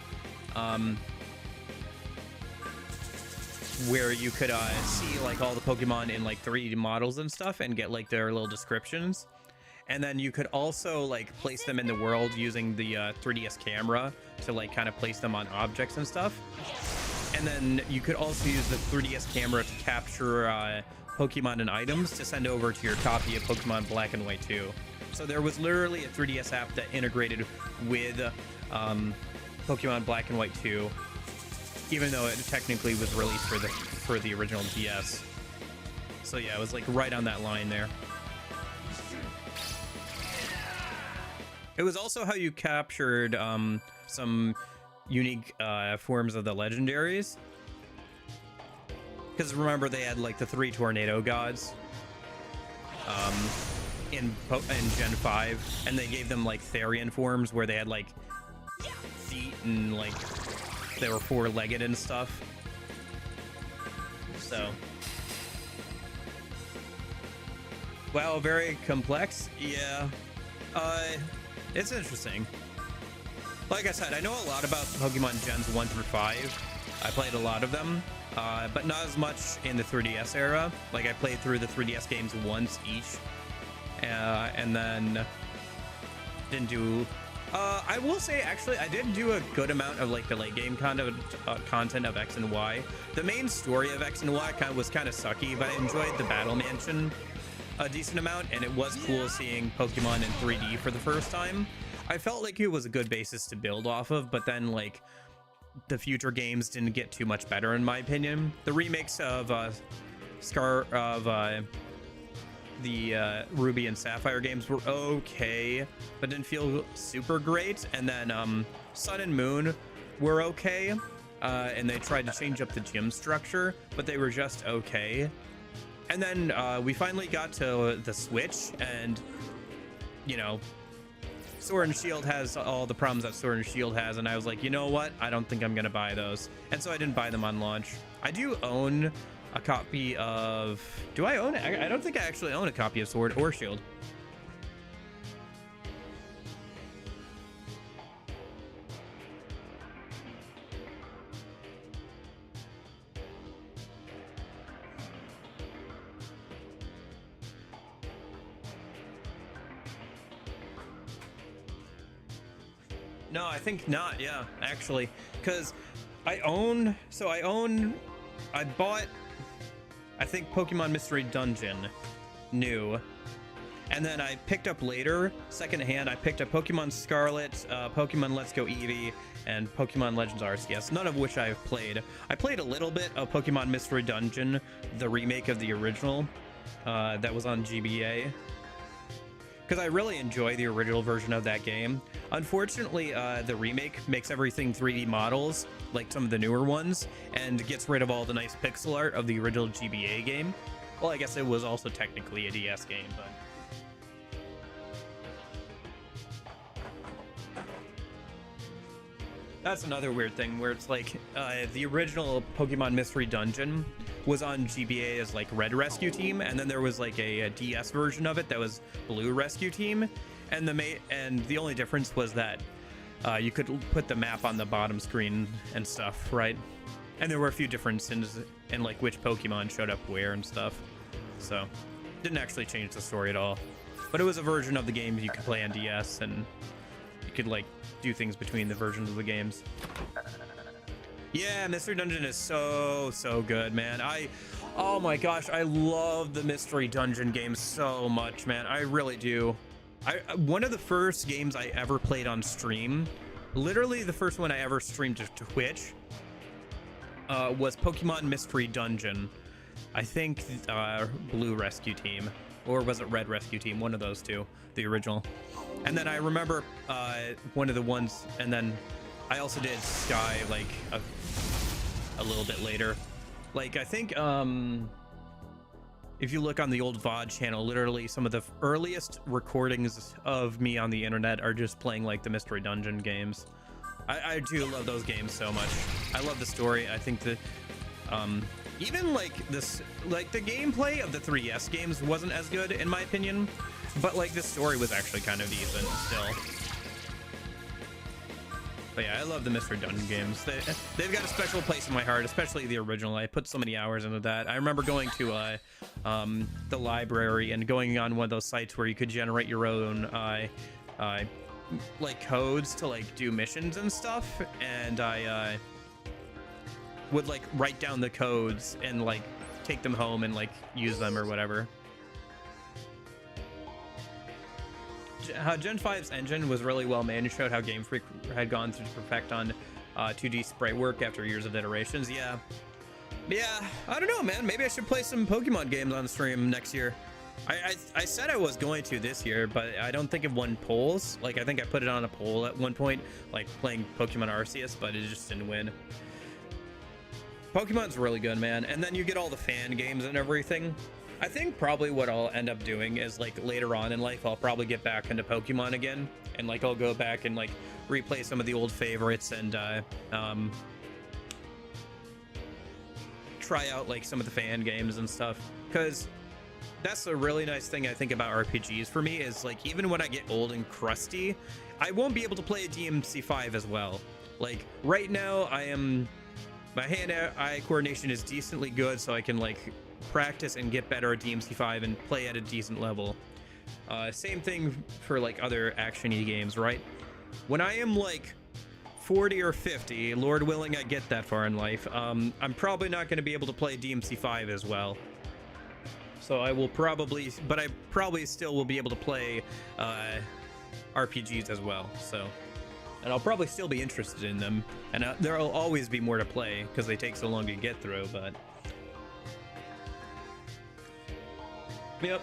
where you could see like all the Pokemon in like 3D models and stuff and get like their little descriptions. And then you could also like place them in the world using the 3DS camera to like kind of place them on objects and stuff. And then you could also use the 3DS camera to capture Pokemon and items to send over to your copy of Pokemon Black and White 2. So there was literally a 3DS app that integrated with Pokemon Black and White 2, even though it technically was released for the original DS. So yeah, it was like right on that line there. It was also how you captured some unique forms of the legendaries. Because remember, they had like the 3 tornado gods in Gen 5, and they gave them like Therian forms where they had like feet and like they were 4-legged and stuff. So, wow, very complex. Yeah, it's interesting. Like I said, I know a lot about Pokemon Gens 1 through 5. I played a lot of them, but not as much in the 3DS era. Like, I played through the 3DS games once each, and then didn't do... I will say, actually, I did do a good amount of like the late game content of X and Y. The main story of X and Y was kind of sucky, but I enjoyed the Battle Mansion a decent amount, and it was cool seeing Pokemon in 3D for the first time. I felt like it was a good basis to build off of, but then like the future games didn't get too much better in my opinion. The remakes of the Ruby and Sapphire games were okay, but didn't feel super great. And then Sun and Moon were okay, and they tried to change up the gym structure, but they were just okay. And then we finally got to the Switch, and you know, Sword and Shield has all the problems that Sword and Shield has, and I was like, you know what? I don't think I'm gonna buy those, and so I didn't buy them on launch. I do own a copy of... Do I own it? I don't think I actually own a copy of Sword or Shield. No, I think not. Yeah, actually, because I bought, I think, Pokemon Mystery Dungeon new, and then I picked up later, secondhand, I picked up Pokemon Scarlet, Pokemon Let's Go Eevee, and Pokemon Legends Arceus, none of which I've played. I played a little bit of Pokemon Mystery Dungeon, the remake of the original, that was on GBA, because I really enjoy the original version of that game. Unfortunately, the remake makes everything 3D models, like some of the newer ones, and gets rid of all the nice pixel art of the original GBA game. Well, I guess it was also technically a DS game, but... That's another weird thing, where it's like, the original Pokemon Mystery Dungeon was on GBA as like Red Rescue Team, and then there was like a DS version of it that was Blue Rescue Team, and the only difference was that you could put the map on the bottom screen and stuff, right? And there were a few differences in like which Pokemon showed up where and stuff, so didn't actually change the story at all. But it was a version of the game you could play on DS, and you could like do things between the versions of the games. Yeah, Mystery Dungeon is so good, man. Oh my gosh, I love the Mystery Dungeon games so much, man. I really do. One of the first games I ever played on stream, literally the first one I ever streamed to Twitch, was Pokemon Mystery Dungeon. I think Blue Rescue Team, or was it Red Rescue Team? One of those two, the original. And then I remember one of the ones, and then I also did Sky like a little bit later. Like I think if you look on the old VOD channel, literally some of the earliest recordings of me on the internet are just playing like the Mystery Dungeon games. I do love those games so much. I love the story. I think that even like the gameplay of the 3DS games wasn't as good in my opinion, but like the story was actually kind of decent still. But yeah, I love the Mystery Dungeon games. They've got a special place in my heart, especially the original. I put so many hours into that. I remember going to the library and going on one of those sites where you could generate your own like codes to like do missions and stuff, and I would like write down the codes and like take them home and like use them or whatever. Gen 5's engine was really well made and showed how Game Freak had gone through to perfect on 2D sprite work after years of iterations. Yeah, I don't know, man. Maybe I should play some Pokemon games on stream next year. I said I was going to this year, but I don't think it won polls. Like I think I put it on a poll at one point, like playing Pokemon Arceus, but it just didn't win. Pokemon's really good, man. And then you get all the fan games and everything. I think probably what I'll end up doing is like later on in life, I'll probably get back into Pokemon again. And like I'll go back and like replay some of the old favorites and try out like some of the fan games and stuff. Because that's a really nice thing I think about RPGs for me is like even when I get old and crusty, I won't be able to play a DMC5 as well. Like right now my hand-eye coordination is decently good, so I can like practice and get better at DMC5 and play at a decent level. Same thing for like other action-y games, right? When I am like 40 or 50, Lord willing I get that far in life, I'm probably not going to be able to play DMC5 as well. So I will probably, but I probably still will be able to play RPGs as well. So, and I'll probably still be interested in them, and there'll always be more to play because they take so long to get through. But yep.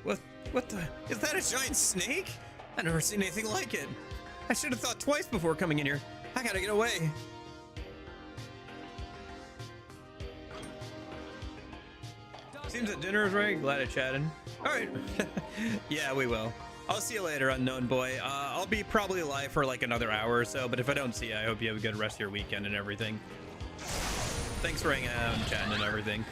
What the? Is that a giant snake? I've never seen anything like it. I should have thought twice before coming in here. I gotta get away. Seems that dinner is ready. Glad I chatted. All right. Yeah, we will. I'll see you later, unknown boy. I'll be probably live for like another hour or so, but if I don't see you, I hope you have a good rest of your weekend and everything. Thanks for hanging out and chatting and everything.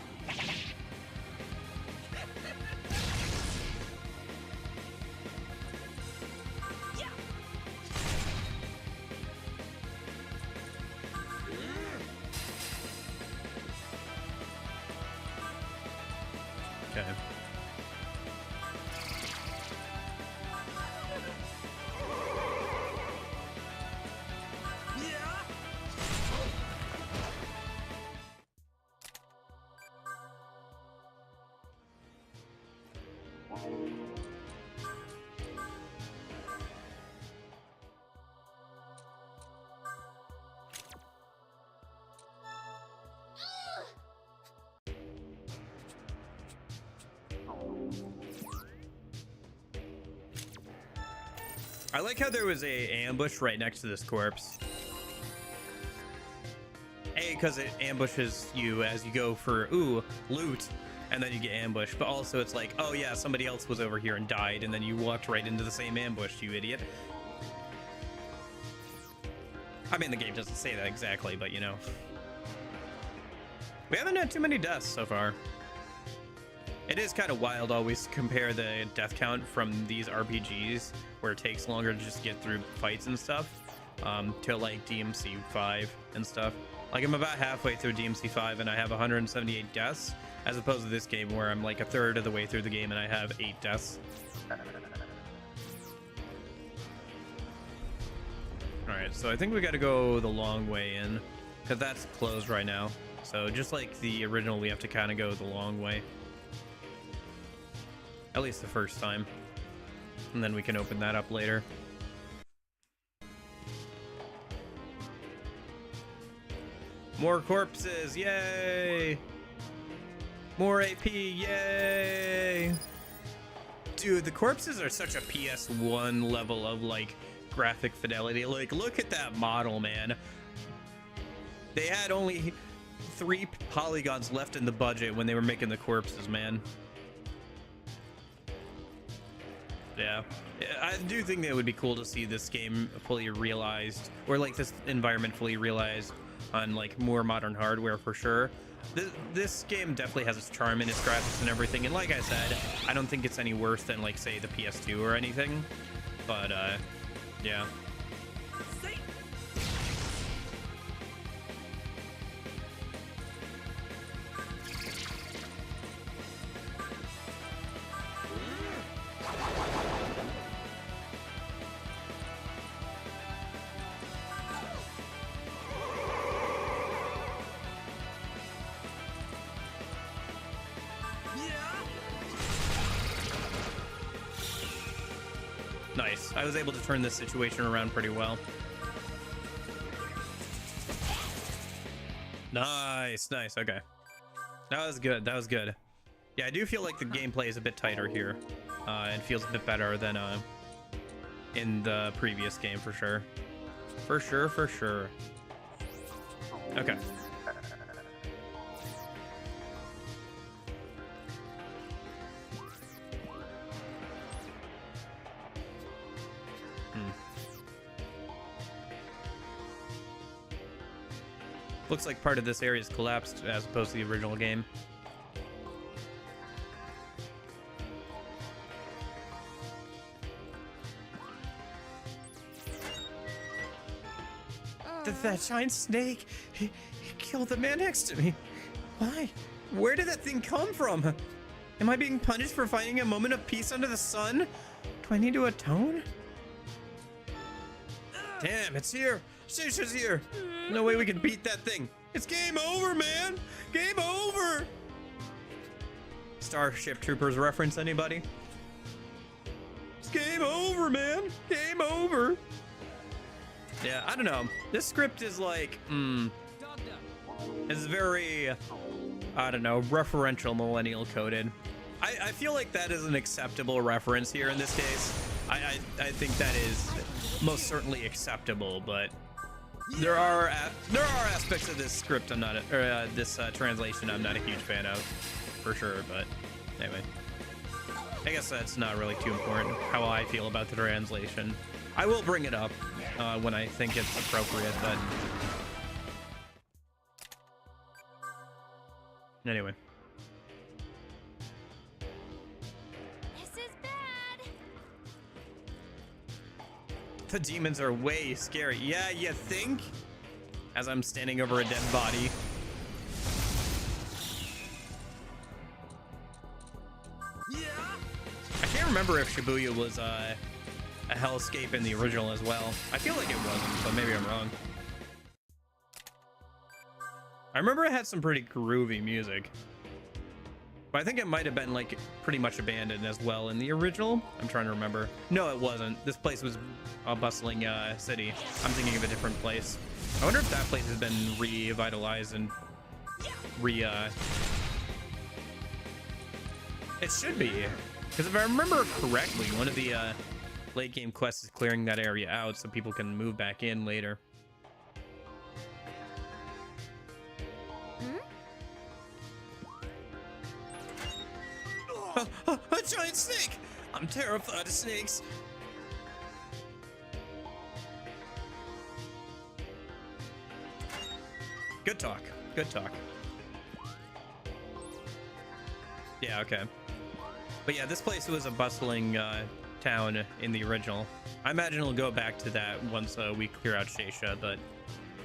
Okay. I like how there was a ambush right next to this corpse. A, because it ambushes you as you go for, loot, and then you get ambushed. But also it's like, oh yeah, somebody else was over here and died, and then you walked right into the same ambush, you idiot. I mean, the game doesn't say that exactly, but you know. We haven't had too many deaths so far. It is kind of wild always to compare the death count from these RPGs, where it takes longer to just get through fights and stuff, to like DMC 5 and stuff. Like I'm about halfway through DMC 5 and I have 178 deaths, as opposed to this game where I'm like a third of the way through the game and I have 8 deaths. Alright, so I think we gotta go the long way in, because that's closed right now. So just like the original, we have to kind of go the long way. At least the first time. And then we can open that up later. More corpses, yay! More AP, yay! Dude, the corpses are such a PS1 level of, like, graphic fidelity. Like, look at that model, man. They had only 3 polygons left in the budget when they were making the corpses, man. Yeah, I do think that it would be cool to see this game fully realized, or like this environment fully realized on like more modern hardware for sure. This game definitely has its charm and its graphics and everything, and like I said, I don't think it's any worse than like say the PS2 or anything, but yeah. Nice. I was able to turn this situation around pretty well. Nice, nice. Okay. That was good. That was good. Yeah, I do feel like the gameplay is a bit tighter here. And feels a bit better than in the previous game for sure. For sure, for sure. Okay. Looks like part of this area is collapsed as opposed to the original game. That giant snake, he killed the man next to me. Why? Where did that thing come from? Am I being punished for finding a moment of peace under the sun? Do I need to atone? Damn, it's here. Shisha's here. No way we can beat that thing. It's game over, man. Game over. Starship Troopers reference, anybody? It's game over, man. Game over. Yeah, I don't know. This script is like, it's very, I don't know, referential millennial coded. I feel like that is an acceptable reference here in this case. I think that is most certainly acceptable, but there are aspects of this script I'm not, or this translation I'm not a huge fan of, for sure. But anyway, I guess that's not really too important how I feel about the translation. I will bring it up when I think it's appropriate, but anyway. This is bad. The demons are way scary. Yeah, you think? As I'm standing over a dead body. I can't remember if Shibuya was a hellscape in the original as well. I feel like it wasn't, but maybe I'm wrong. I remember it had some pretty groovy music. But I think it might have been like pretty much abandoned as well in the original. I'm trying to remember. No, it wasn't. This place was a bustling city. I'm thinking of a different place. I wonder if that place has been revitalized and It should be. Because if I remember correctly, one of the late game quests is clearing that area out so people can move back in later. A giant snake! I'm terrified of snakes. Good talk. Good talk. Yeah, okay. But yeah, this place was a bustling town in the original. I imagine it'll go back to that once we clear out Sheisha, but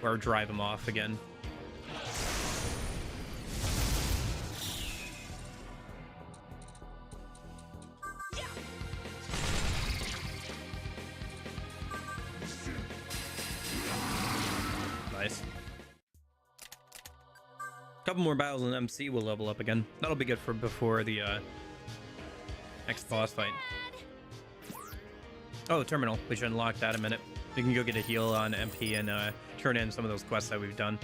or drive him off again. Nice. Couple more battles and MC will level up again. That'll be good for before the Next boss fight. Oh, terminal. We should unlock that in a minute. We can go get a heal on MP and turn in some of those quests that we've done.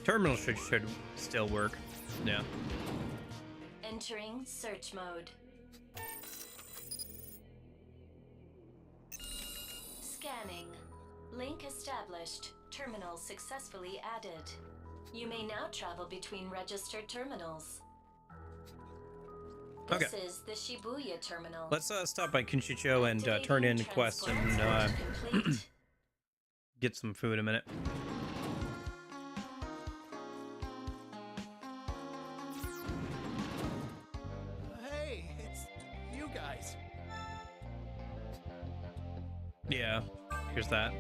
Terminal should still work. Yeah. Entering search mode. Scanning. Link established. Terminal successfully added. You may now travel between registered terminals. Okay. This is the Shibuya terminal. Let's stop by Kinshicho and turn in quests and get some food in a minute. Hey, it's you guys. Yeah, here's that.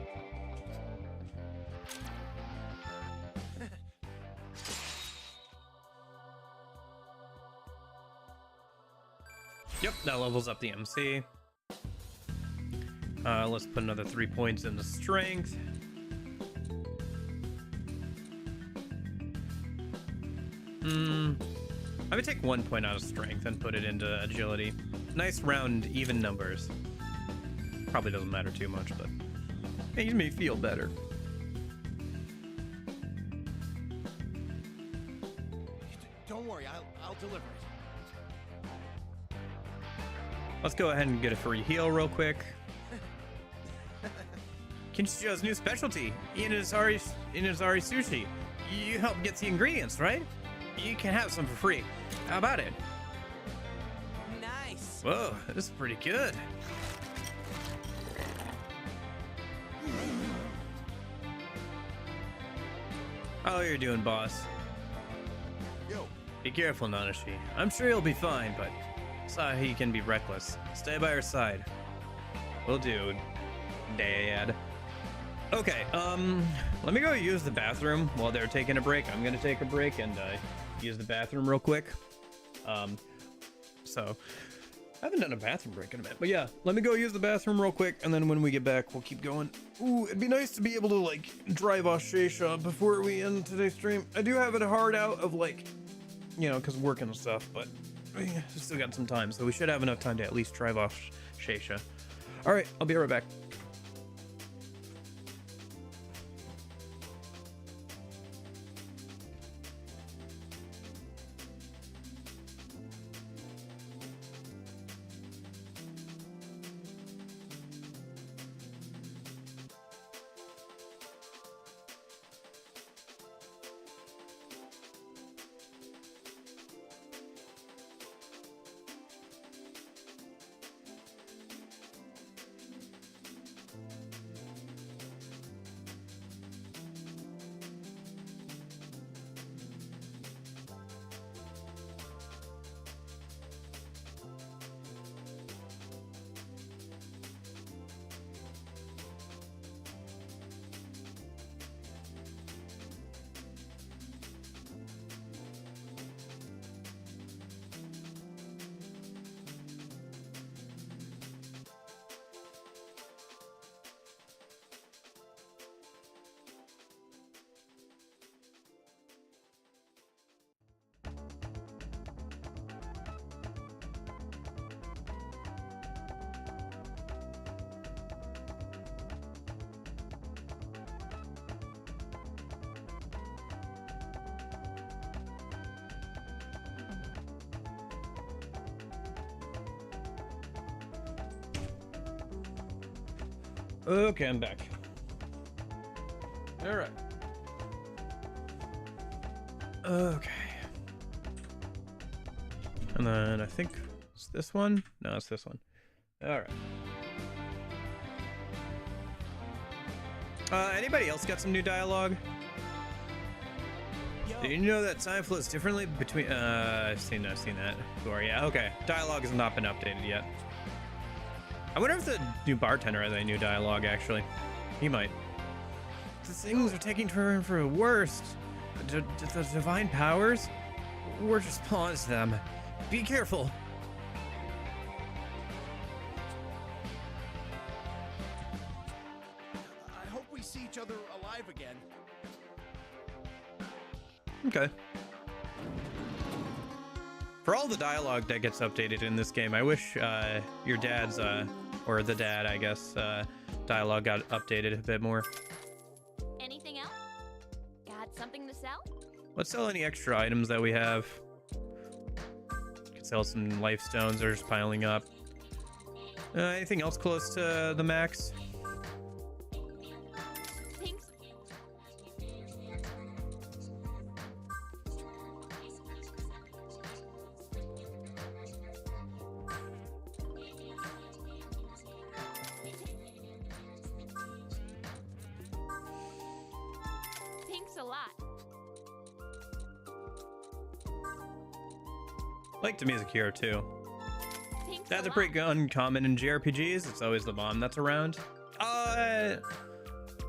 Yep, that levels up the MC. Let's put another 3 points into strength. I would take 1 point out of strength and put it into agility. Nice round, even numbers. Probably doesn't matter too much, but makes me feel better. Don't worry, I'll deliver it. Let's go ahead and get a free heal real quick. Kinshicho's new specialty, Inazari sushi. You help get the ingredients, right? You can have some for free. How about it? Nice. Whoa, this is pretty good. How you're doing, boss? Yo. Be careful, Nanashi. I'm sure you'll be fine, but Sahi can be reckless. Stay by her side. Will do, Dad. Okay, let me go use the bathroom while they're taking a break. I'm gonna take a break and use the bathroom real quick. So I haven't done a bathroom break in a minute, but yeah, let me go use the bathroom real quick, and then when we get back, we'll keep going. Ooh, it'd be nice to be able to like drive off Sheisha before we end today's stream. I do have it hard out of like, you know, because working and stuff, but we still got some time, so we should have enough time to at least drive off Sheisha. All right, I'll be right back. Okay, I'm back. All right. Okay. And then I think it's this one. No, it's this one. All right. Anybody else got some new dialogue? Do you know that time flows differently between? I've seen that. Or yeah, okay. Dialogue has not been updated yet. I wonder if the new bartender has any new dialogue, actually. He might. The things are taking turn for the worst. The divine powers? We're just pawns to them. Be careful. I hope we see each other alive again. Okay. For all the dialogue that gets updated in this game, I wish your dad's, or the dad, I guess, dialogue got updated a bit more. Anything else? Got something to sell? Let's sell any extra items that we have. Could sell some life stones, they're just piling up. Anything else close to the max? Thanks. Thanks a lot. I like the music here too. Thanks That's a lot. pretty uncommon in JRPGs. It's always the bomb that's around.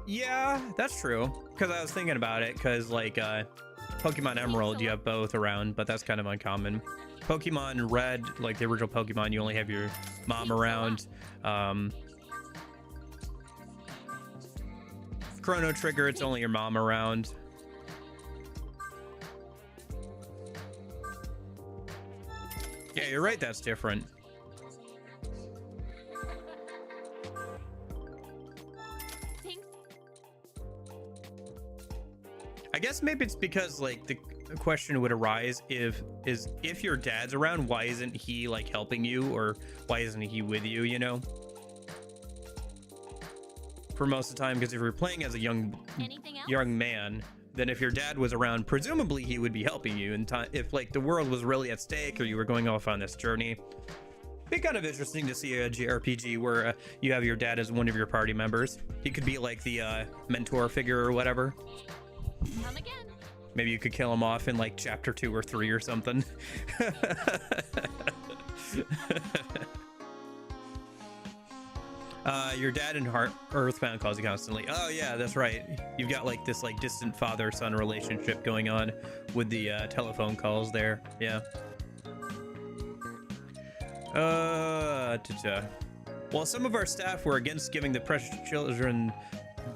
Yeah, that's true. Because I was thinking about it, because like Pokemon Emerald, you have both around, but that's kind of uncommon. Pokemon Red, like the original Pokemon, you only have your mom around. Chrono Trigger, it's only your mom around. Yeah, you're right, that's different. Thanks. I guess maybe it's because like the question would arise if your dad's around, why isn't he like helping you, or why isn't he with you, you know? For most of the time, because if you're playing as a young man, then if your dad was around, presumably he would be helping you. And if like the world was really at stake, or you were going off on this journey, it'd be kind of interesting to see a JRPG where you have your dad as one of your party members. He could be like the mentor figure or whatever. Come again. Maybe you could kill him off in like chapter 2 or 3 or something. Your dad in Earthbound calls you constantly. Oh yeah, that's right. You've got like this like distant father-son relationship going on with the telephone calls there. Yeah. While some of our staff were against giving the precious children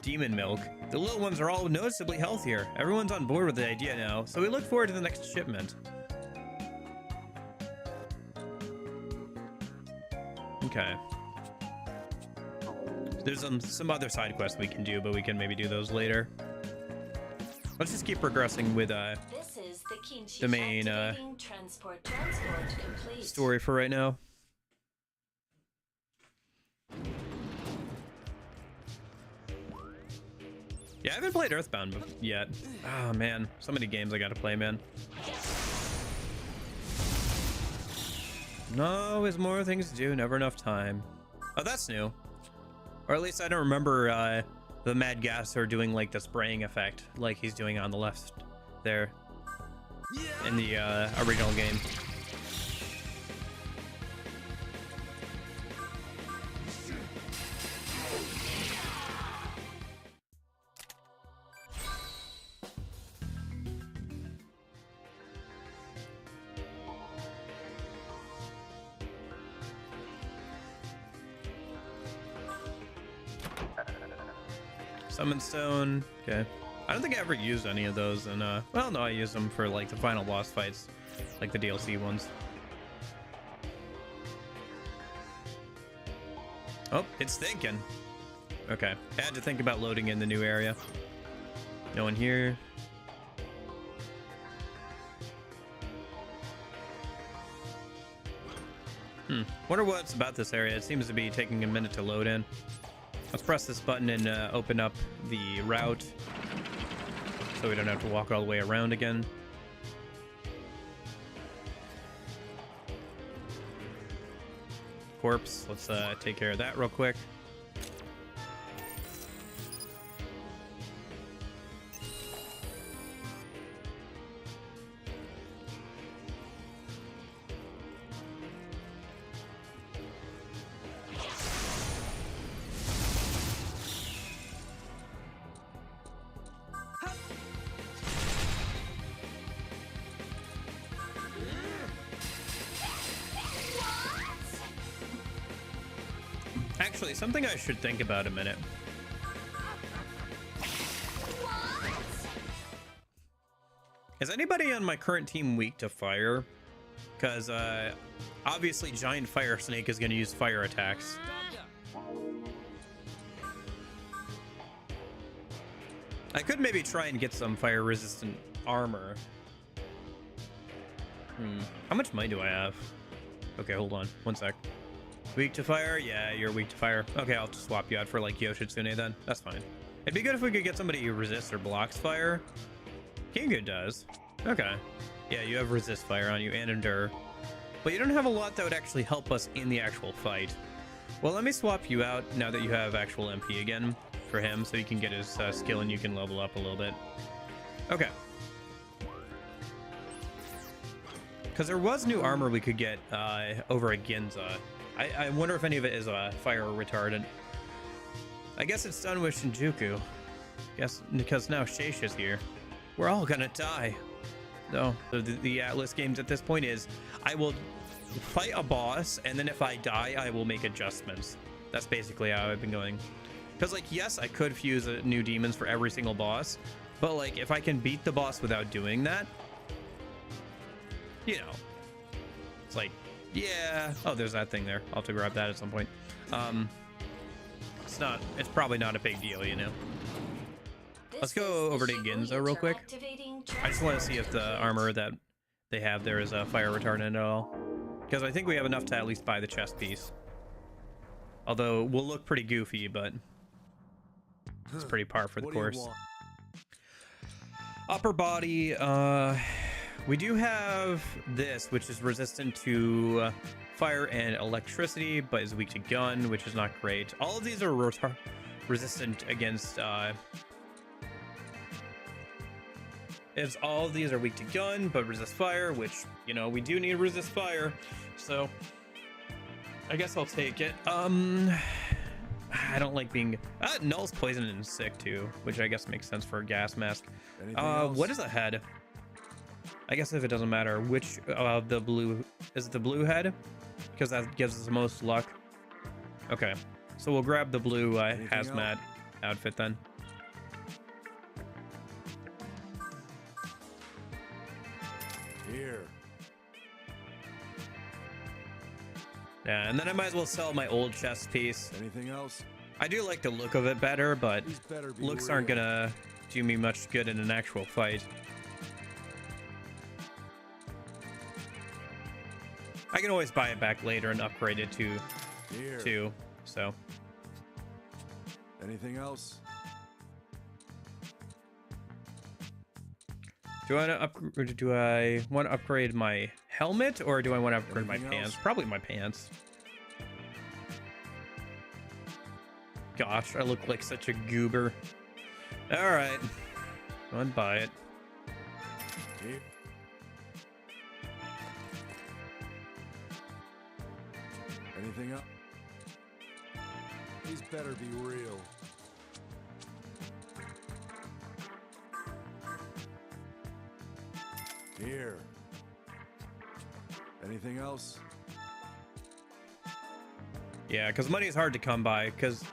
demon milk, the little ones are all noticeably healthier. Everyone's on board with the idea now, so we look forward to the next shipment. Okay. There's some other side quests we can do, but we can maybe do those later. Let's just keep progressing with This is the Kinshi the main transport complete. story for right now. Yeah, I haven't played Earthbound yet. Oh man, so many games I gotta play, man. No, always more things to do, never enough time. Oh, that's new. Or at least I don't remember the Mad Gasser doing like the spraying effect like he's doing on the left there in the original game. Summon Stone. Okay. I don't think I ever used any of those, and well, no, I used them for like the final boss fights, like the DLC ones. Oh, it's thinking. Okay. I had to think about loading in the new area. No one here. Wonder what's about this area. It seems to be taking a minute to load in. Let's press this button and open up the route so we don't have to walk all the way around again. Corpse, let's take care of that real quick. Actually, something I should think about a minute. Is anybody on my current team weak to fire? because obviously Giant Fire Snake is going to use fire attacks. I could maybe try and get some fire resistant armor. How much money do I have? Okay, hold on. One sec. Weak to fire? Yeah, you're weak to fire. Okay, I'll just swap you out for like Yoshitsune then. That's fine. It'd be good if we could get somebody who resists or blocks fire. Kingu does. Okay. Yeah, you have resist fire on you and endure. But you don't have a lot that would actually help us in the actual fight. Well, let me swap you out now that you have actual MP again for him, so you can get his skill and you can level up a little bit. Okay. Because there was new armor we could get over at Ginza. I wonder if any of it is fire retardant. I guess it's done with Shinjuku. Guess because now Sheisha's here. We're all gonna die. No, the Atlas games at this point is I will fight a boss, and then if I die, I will make adjustments. That's basically how I've been going. Because, like, yes, I could fuse new demons for every single boss, but, like, if I can beat the boss without doing that, you know, it's like, yeah. Oh, there's that thing there. I'll have to grab that at some point. It's probably not a big deal, you know. Let's go over to Ginza real quick. I just want to see if the armor that they have there is fire retardant at all. Because I think we have enough to at least buy the chest piece. Although we'll look pretty goofy, but it's pretty par for the course. Upper body, we do have this, which is resistant to fire and electricity, but is weak to gun, which is not great. All of these are resistant against all of these are weak to gun, but resist fire, which, you know, we do need to resist fire. So I guess I'll take it. I don't like being... Null's poison and sick too, which I guess makes sense for a gas mask. What is a head? I guess if it doesn't matter, which of the blue... Is it the blue head? Because that gives us the most luck. Okay, so we'll grab the blue hazmat outfit then. Here. Yeah, and then I might as well sell my old chest piece. Anything else? I do like the look of it better, but looks aren't real. gonna do me much good in an actual fight. I can always buy it back later and upgrade it to Here. 2, so. Anything else? Do I want to upgrade my helmet, or do I want to upgrade my pants? Probably my pants. Gosh, I look like such a goober. All right, go and buy it. Here. Anything else? These better be real. Here. Anything else? Yeah, because money is hard to come by, because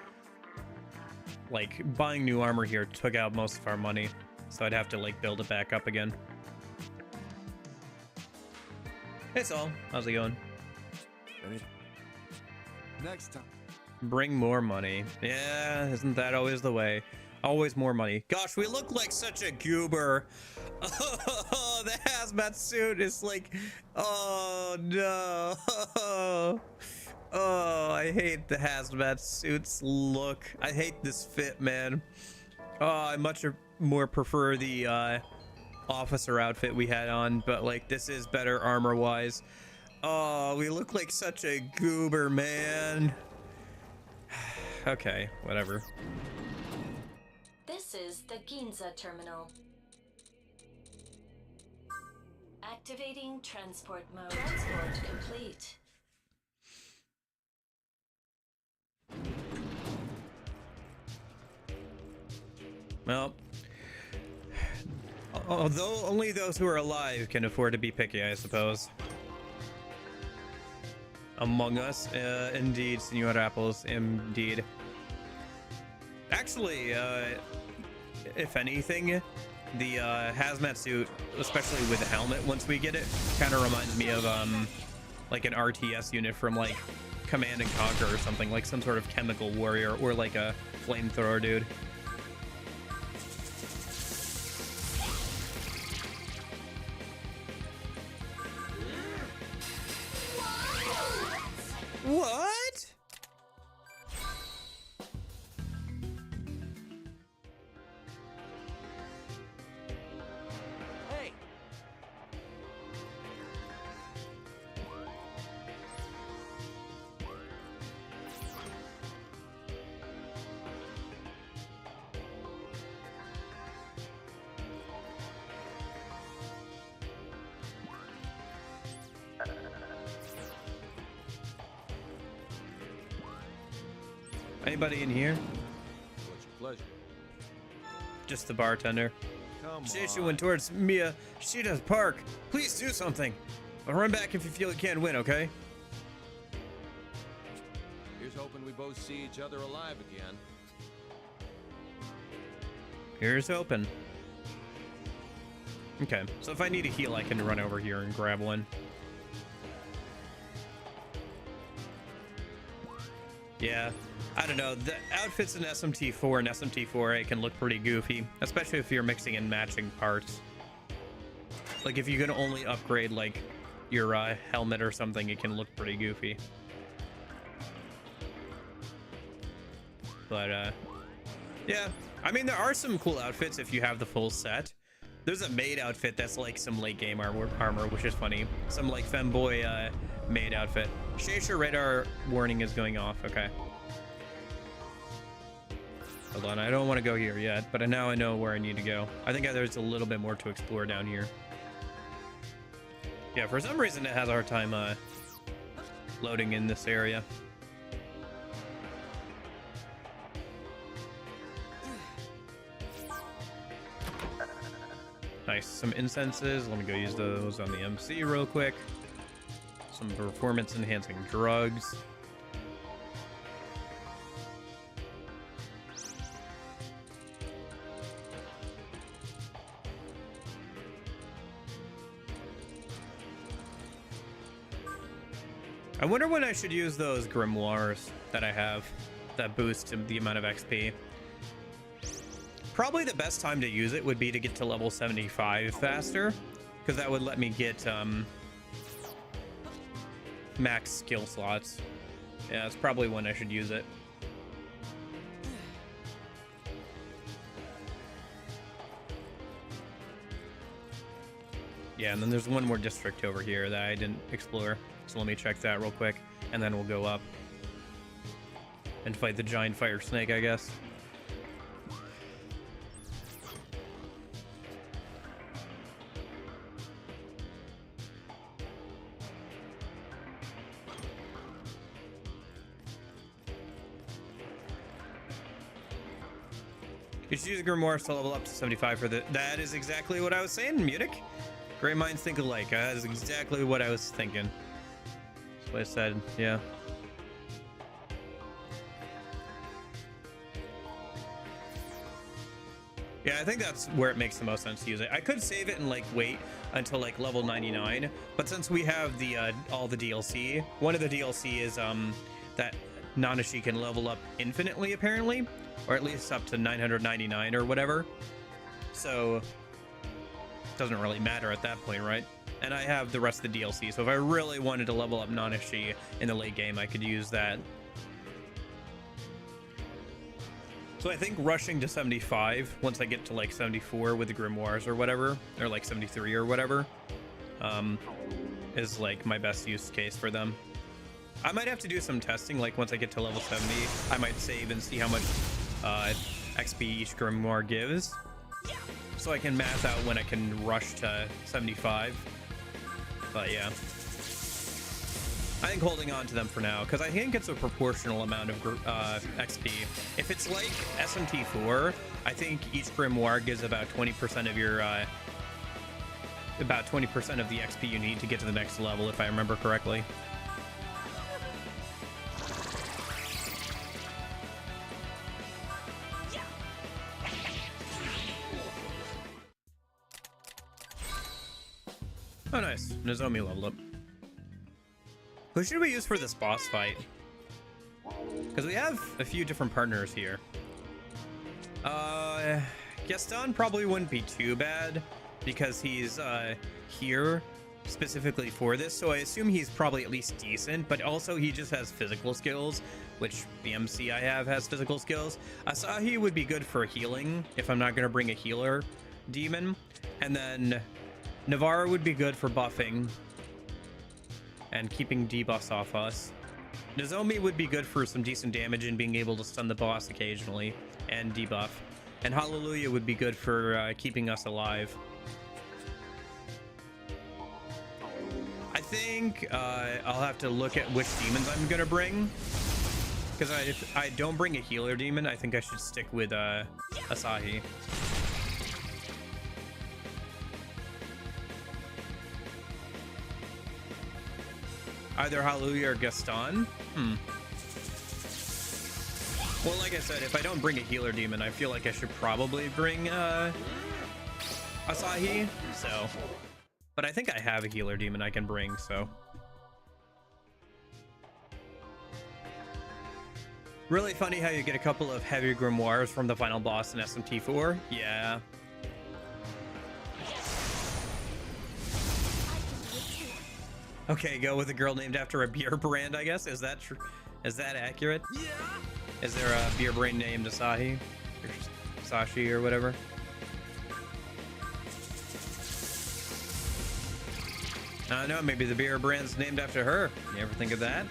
like buying new armor here took out most of our money, so I'd have to like build it back up again. Hey Saul, how's it going? Next time. Bring more money. Yeah, isn't that always the way? Always more money. Gosh, we look like such a goober. Oh, the hazmat suit is like, oh no. Oh, I hate the hazmat suit's look. I hate this fit, man. Oh, I much more prefer the officer outfit we had on, but like this is better armor wise. Oh, we look like such a goober, man. Okay, whatever. This is the Ginza terminal. Activating transport mode. Transport complete. Well, although only those who are alive can afford to be picky, I suppose. Among us, indeed, Senor Apples, indeed. Actually, if anything, The hazmat suit, especially with the helmet, once we get it, kind of reminds me of like an RTS unit from like Command and Conquer or something, like some sort of chemical warrior or like a flamethrower dude. What? Hey! Anybody in here? What's your pleasure? Just the bartender. Come Shishu on. went towards Miyashida's park. Please do something. I'll run back if you feel you can't win, okay? Here's hoping we both see each other alive again. Here's hoping. Okay, so if I need a heal, I can run over here and grab one. Yeah, I don't know. The outfits in SMT4 and SMT4A can look pretty goofy, especially if you're mixing and matching parts. Like if you can only upgrade like your helmet or something, it can look pretty goofy. But yeah, I mean there are some cool outfits if you have the full set. There's a maid outfit that's like some late game armor, which is funny. Some like femboy maid outfit. Shaysha radar warning is going off. Okay. Hold on, I don't want to go here yet, but now I know where I need to go. I think there's a little bit more to explore down here. Yeah, for some reason it has a hard time loading in this area. Nice, some incenses. Let me go use those on the MC real quick. Some performance enhancing drugs. I wonder when I should use those grimoires that I have that boost the amount of XP. Probably the best time to use it would be to get to level 75 faster, because that would let me get max skill slots. Yeah, that's probably when I should use it. Yeah, and then there's one more district over here that I didn't explore, so let me check that real quick, and then we'll go up and fight the giant fire snake, I guess. You should use grimoires to level up to 75 for the... That is exactly what I was saying, Munich. Great minds think alike. That is exactly what I was thinking. That's what I said, yeah. Yeah, I think that's where it makes the most sense to use it. I could save it and like wait until like level 99, but since we have the all the DLC, one of the DLC is that Nanashi can level up infinitely apparently, or at least up to 999 or whatever. So it doesn't really matter at that point, right? And I have the rest of the DLC, so if I really wanted to level up Nanashi in the late game, I could use that. So I think rushing to 75 once I get to like 74 with the grimoires or whatever, or like 73 or whatever, is like my best use case for them. I might have to do some testing, like once I get to level 70, I might save and see how much XP each grimoire gives, so I can math out when I can rush to 75. But yeah, I think holding on to them for now, because I think it's a proportional amount of XP. If it's like SMT4, I think each grimoire gives about 20% of your about 20% of the XP you need to get to the next level, if I remember correctly. Oh, nice. Nozomi leveled up. Who should we use for this boss fight? Because we have a few different partners here. Gaston probably wouldn't be too bad because he's here specifically for this, so I assume he's probably at least decent, but also he just has physical skills, which the MC I have has physical skills. Asahi would be good for healing if I'm not going to bring a healer demon, and then Navarre would be good for buffing and keeping debuffs off us. Nozomi would be good for some decent damage and being able to stun the boss occasionally and debuff. And Hallelujah would be good for keeping us alive. I think I'll have to look at which demons I'm gonna bring. Because if I don't bring a healer demon, I think I should stick with Asahi. Either Hallelujah or Gaston? Well, like I said, if I don't bring a healer demon, I feel like I should probably bring Asahi, so... But I think I have a healer demon I can bring, so... Really funny how you get a couple of heavy grimoires from the final boss in SMT4. Yeah. Okay, go with a girl named after a beer brand, I guess. Is that true? Is that accurate? Yeah. Is there a beer brand named Asahi? Or Sashi or whatever? I don't know, maybe the beer brand's named after her. You ever think of that?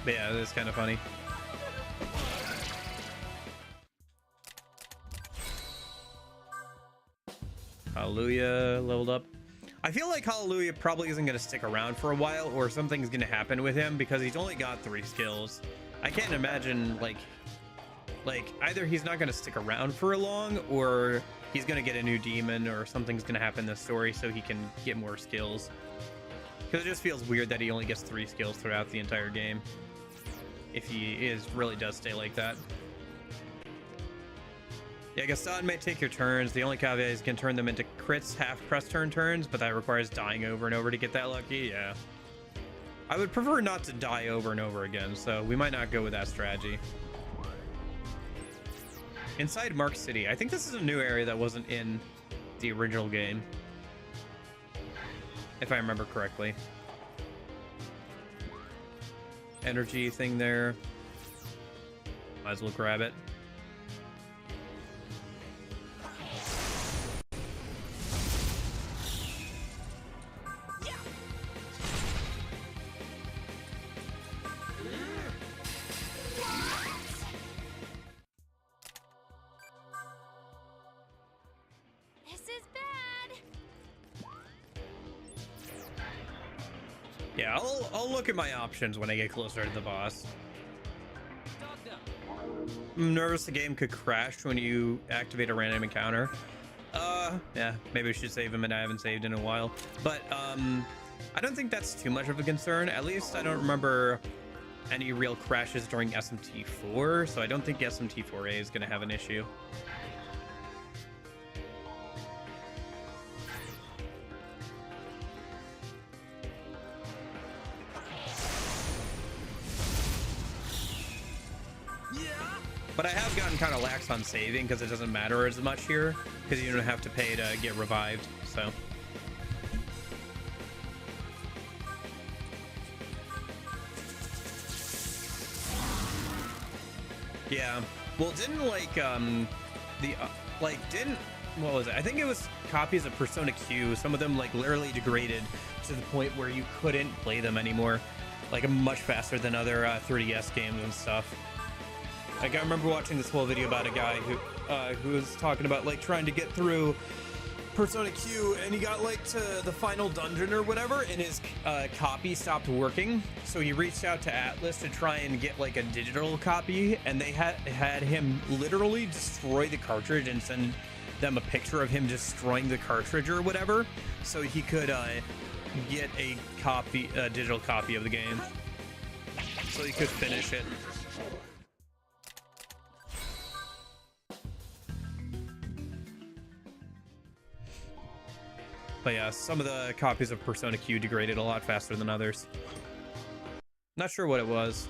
But yeah, that's kind of funny. Hallelujah leveled up. I feel like Hallelujah probably isn't going to stick around for a while, or something's going to happen with him because he's only got 3 skills. I can't imagine, like either he's not going to stick around for long, or he's going to get a new demon, or something's going to happen in the story so he can get more skills. Because it just feels weird that he only gets 3 skills throughout the entire game. If he really does stay like that. Yeah, Gaston may take your turns. The only caveat is you can turn them into crits, half press turns, but that requires dying over and over to get that lucky. Yeah. I would prefer not to die over and over again, so we might not go with that strategy. Inside Mark City. I think this is a new area that wasn't in the original game, if I remember correctly. Energy thing there. Might as well grab it. Yeah, I'll look at my options when I get closer to the boss. I'm nervous the game could crash when you activate a random encounter. Yeah, maybe we should save him, and I haven't saved in a while. But, I don't think that's too much of a concern. At least I don't remember any real crashes during SMT4, so I don't think SMT4A is going to have an issue. But I have gotten kind of lax on saving because it doesn't matter as much here because you don't have to pay to get revived, so. Yeah, well, didn't what was it? I think it was copies of Persona Q. Some of them like literally degraded to the point where you couldn't play them anymore, like much faster than other 3DS games and stuff. Like, I remember watching this whole video about a guy who was talking about like trying to get through Persona Q, and he got like to the final dungeon or whatever, and his copy stopped working. So he reached out to Atlas to try and get like a digital copy, and they had him literally destroy the cartridge and send them a picture of him destroying the cartridge or whatever, so he could get a digital copy of the game, so he could finish it. But yeah, some of the copies of Persona Q degraded a lot faster than others. Not sure what it was.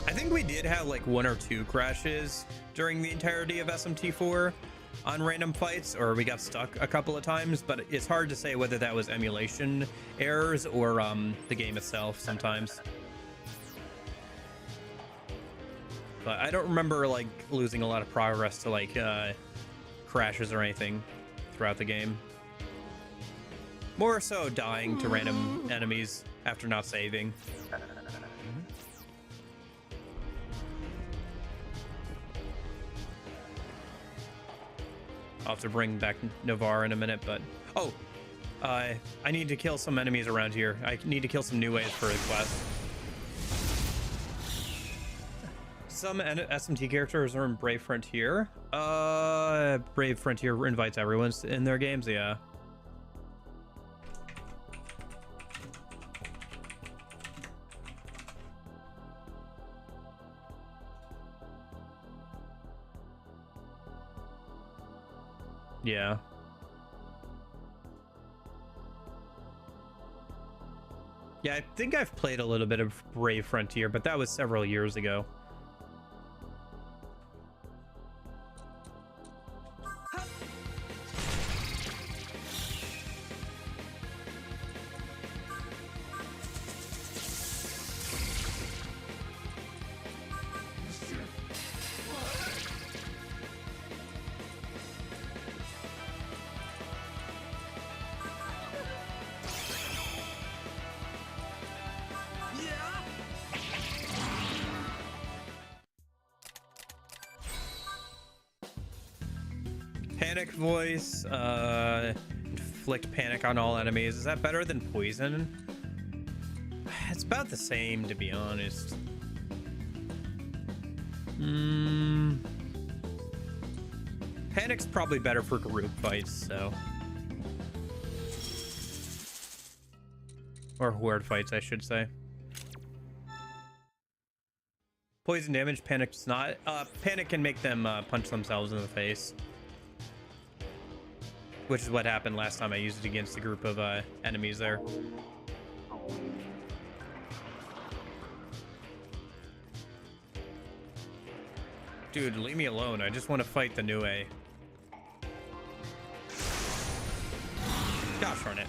I think we did have like 1 or 2 crashes during the entirety of SMT4 on random fights, or we got stuck a couple of times, but it's hard to say whether that was emulation errors or the game itself sometimes. But I don't remember like losing a lot of progress to like crashes or anything throughout the game. More so dying to random enemies after not saving. I'll have to bring back Navarre in a minute, but I need to kill some enemies around here. I need to kill some new ways for the quest. Some SMT characters are in Brave Frontier. Brave Frontier invites everyone in their games, yeah. Yeah. Yeah, I think I've played a little bit of Brave Frontier, but that was several years ago. Panic voice, inflict panic on all enemies. Is that better than poison? It's about the same, to be honest. Panic's probably better for group fights, so. Or horde fights, I should say. Poison damage, Panic's not. Panic can make them punch themselves in the face. Which is what happened last time I used it against a group of enemies there. Dude, leave me alone. I just want to fight the new A. Gosh darn it.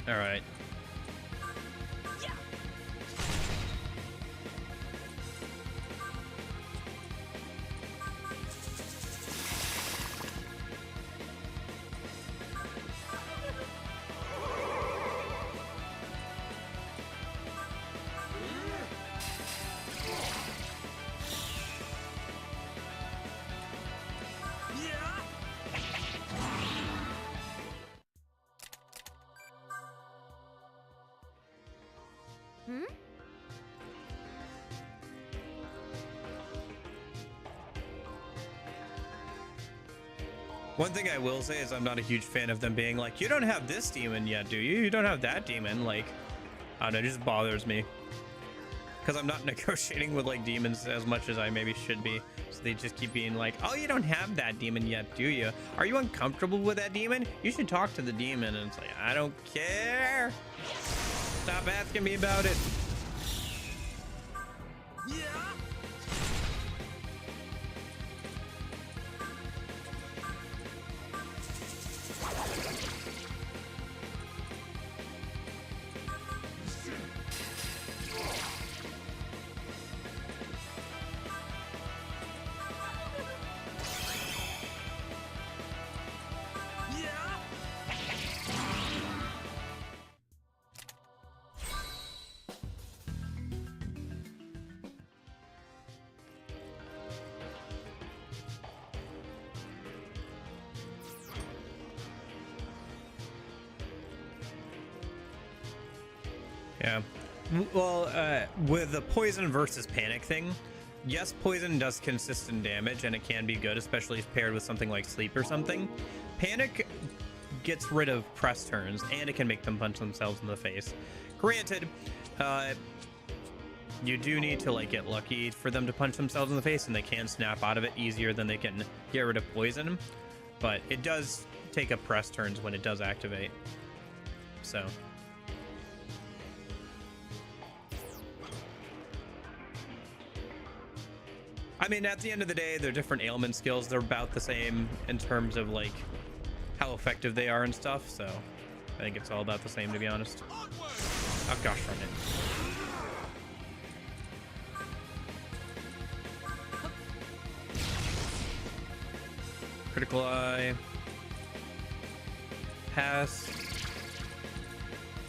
Alright. One thing I will say is I'm not a huge fan of them being like, you don't have this demon yet, do you? You don't have that demon. Like, I don't know, it just bothers me. Because I'm not negotiating with like demons as much as I maybe should be. So they just keep being like, oh, you don't have that demon yet, do you? Are you uncomfortable with that demon? You should talk to the demon. And it's like, I don't care. Stop asking me about it. Yeah. Well, with the poison versus panic thing, yes, poison does consistent damage and it can be good, especially if paired with something like sleep or something. Panic gets rid of press turns and it can make them punch themselves in the face. Granted, you do need to like get lucky for them to punch themselves in the face, and they can snap out of it easier than they can get rid of poison. But it does take up press turns when it does activate. So. I mean, at the end of the day, they're different ailment skills. They're about the same in terms of like how effective they are and stuff. So I think it's all about the same, to be honest. Oh gosh darn it. Critical Eye. Pass.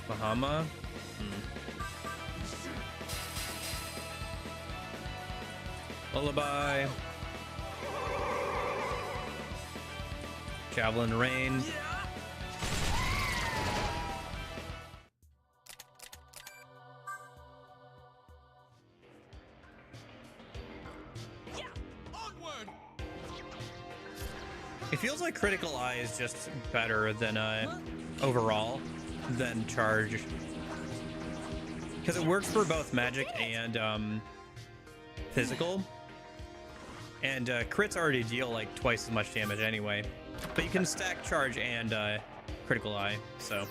Bahama. Lullaby. Javelin Rain. It feels like Critical Eye is just better than overall than Charge, because it works for both magic and physical, and crits already deal like twice as much damage anyway, but you can stack Charge and Critical Eye, so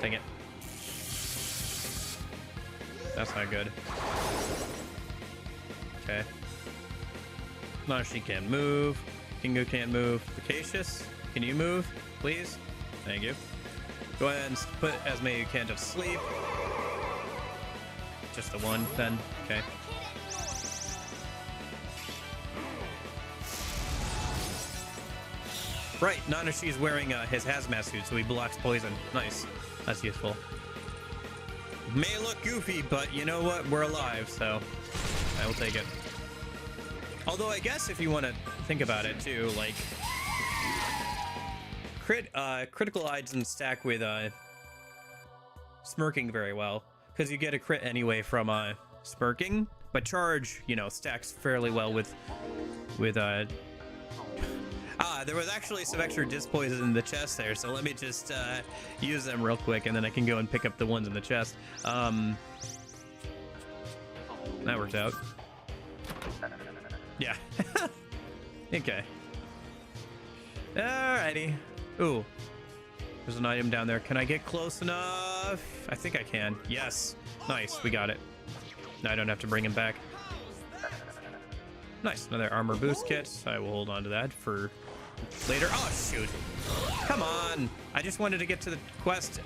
dang it, that's not good. Okay. Nashi can't move. Kingo can't move. Vacacious, can you move, please? Thank you. Go ahead and put as many you can to sleep. Just the one, then. Okay. Right, Nanashi's wearing his hazmat suit, so he blocks poison. Nice. That's useful. May look goofy, but you know what? We're alive, so I will take it. Although I guess if you want to think about it too, like Critical Eye doesn't stack with smirking very well, because you get a crit anyway from smirking, but Charge, you know, stacks fairly well with there was actually some extra disc poison in the chest there, so let me just use them real quick, and then I can go and pick up the ones in the chest. That worked out. Yeah. Okay. Alrighty. Ooh. There's an item down there. Can I get close enough? I think I can. Yes. Nice. We got it. Now I don't have to bring him back. Nice. Another armor boost kit. I will hold on to that for later. Oh, shoot. Come on. I just wanted to get to the quest.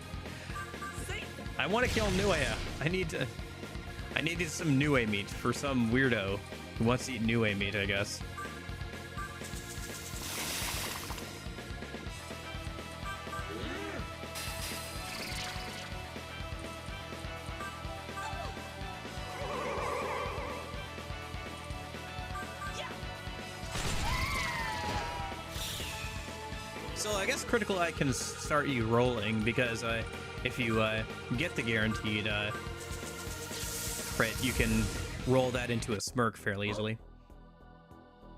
I want to kill Nuea. I needed some Nue meat for some weirdo who wants to eat Nue meat, I guess. So I guess Critical Eye can start you rolling, because if you get the guaranteed crit, you can roll that into a smirk fairly easily.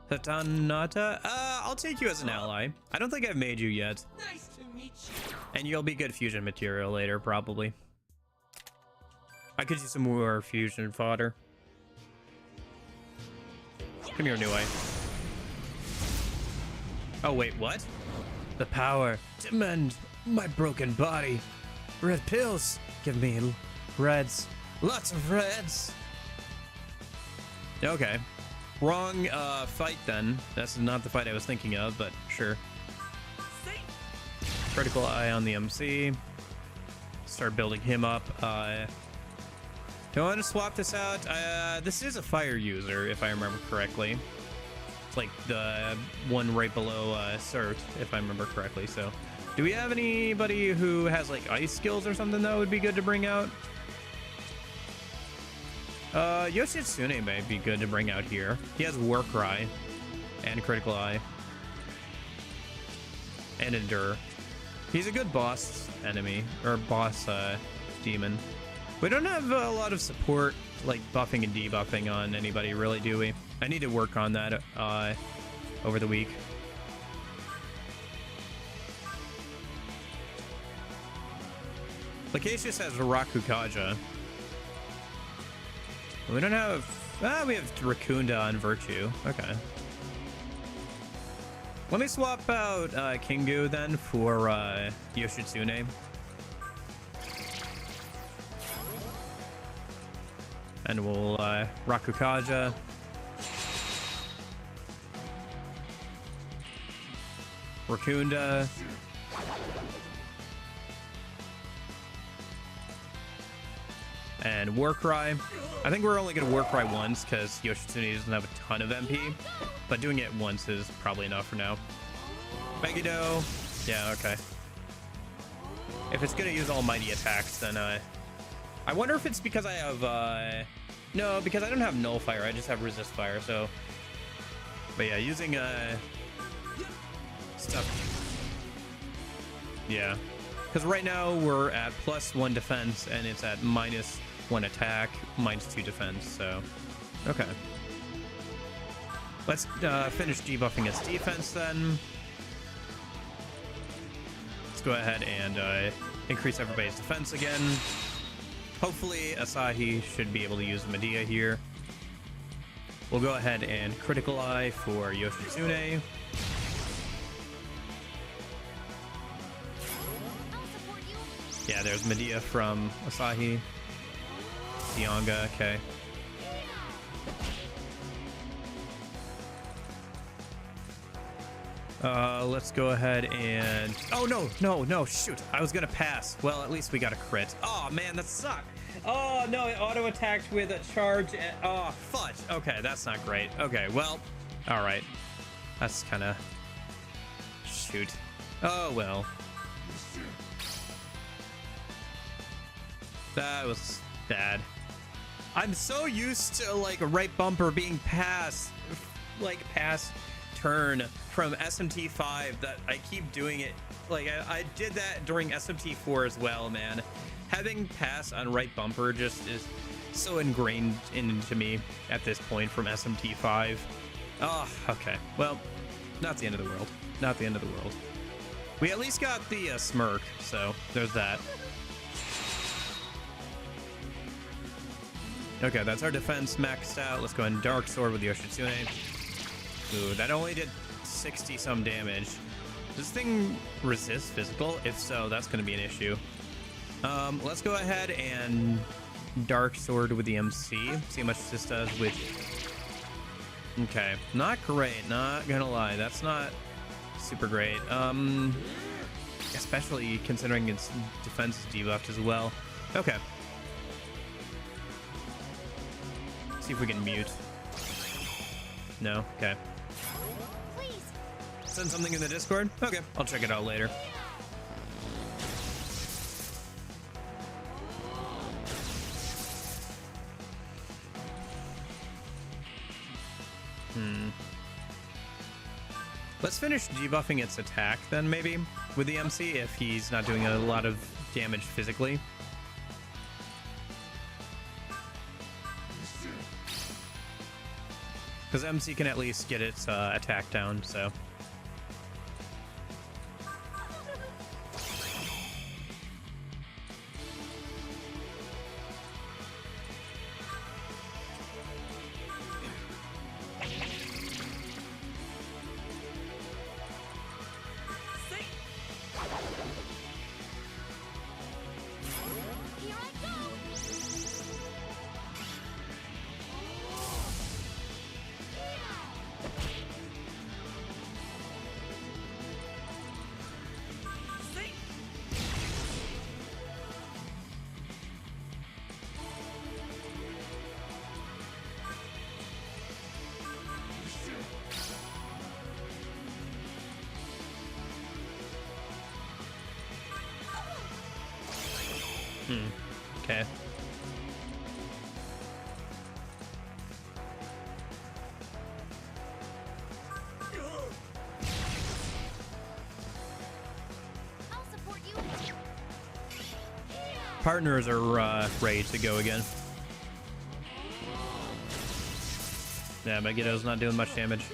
Tatanata, I'll take you as an ally. I don't think I've made you yet. Nice to meet you. And you'll be good fusion material later, probably. I could use some more fusion fodder. Come here, Nue. Oh, wait, what? The power to mend my broken body. Red pills. Give me reds. Lots of reds. Okay. Wrong fight then. That's not the fight I was thinking of, but sure. Critical Eye on the MC. Start building him up. Do I want to swap this out? This is a fire user, if I remember correctly. It's like the one right below Cert, if I remember correctly. So, do we have anybody who has like ice skills or something that would be good to bring out? Yoshitsune may be good to bring out here. He has War Cry and Critical Eye and Endure. He's a good boss enemy, or boss demon. We don't have a lot of support, like buffing and debuffing on anybody, really, do we? I need to work on that over the week. Lacacius has Rakukaja, We don't have... we have Raccoonda on Virtue. Okay. Let me swap out Kingu then for Yoshitsune. And we'll Rakukaja. Raccoonda. And Warcry. I think we're only going to Warcry once because Yoshitsune doesn't have a ton of MP. But doing it once is probably enough for now. Megiddo. Yeah, okay. If it's going to use almighty attacks, then I wonder if it's because I have... no, because I don't have Nullfire. I just have Resist Fire, so... But yeah, using stuff. Yeah. Because right now we're at +1 defense, and it's at -1 attack, -2 defense, so... Okay. Let's finish debuffing its defense then. Let's go ahead and increase everybody's defense again. Hopefully Asahi should be able to use Medea here. We'll go ahead and Critical Eye for Yoshitsune. Yeah, there's Medea from Asahi. Dianga, okay. Let's go ahead and... Oh, no, shoot. I was gonna pass. Well, at least we got a crit. Oh, man, that sucked. Oh, no, it auto-attacked with a charge. And... Oh, fudge. Okay, that's not great. Okay, well, all right. That's kind of... Shoot. Oh, well. That was bad. I'm so used to, like, a right bumper being pass turn from SMT5 that I keep doing it. Like, I did that during SMT4 as well, man. Having pass on right bumper just is so ingrained into me at this point from SMT5. Oh, okay. Well, not the end of the world. Not the end of the world. We at least got the smirk, so there's that. Okay, that's our defense maxed out. Let's go ahead and Dark Sword with Yoshitsune. Ooh, that only did 60-some damage. Does this thing resist physical? If so, that's going to be an issue. Let's go ahead and Dark Sword with the MC. See how much this does with... Okay, not great, not gonna lie. That's not super great. Especially considering its defense is debuffed as well. Okay. See if we can mute. No? Okay. Send something in the Discord? Okay, I'll check it out later. Let's finish debuffing its attack then, maybe, with the MC, if he's not doing a lot of damage physically. Because MC can at least get its attack down, so... Okay. Partners are ready to go again. Yeah, Megiddo's not doing much damage.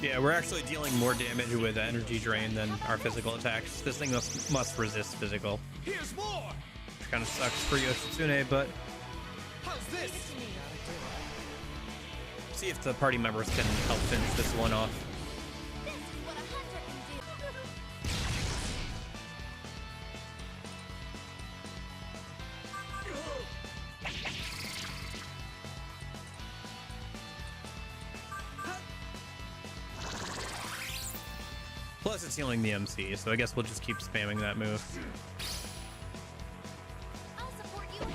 Yeah, we're actually dealing more damage with energy drain than our physical attacks. This thing must resist physical. Here's more. Which kind of sucks for Yoshitsune, but How's this? see if the party members can help finish this one off. This is what a hunter can do. Plus, it's healing the MC, so I guess we'll just keep spamming that move. I'll support you.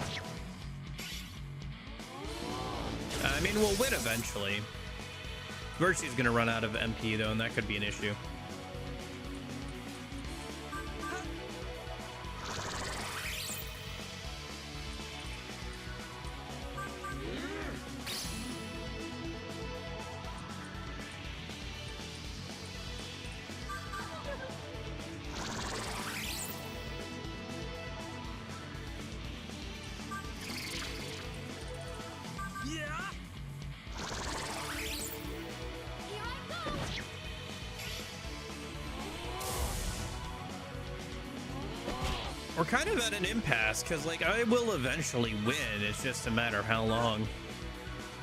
I mean, we'll win eventually. Virtue's gonna run out of MP though, and that could be an issue. We're kind of at an impasse, because, like, I will eventually win. It's just a matter of how long.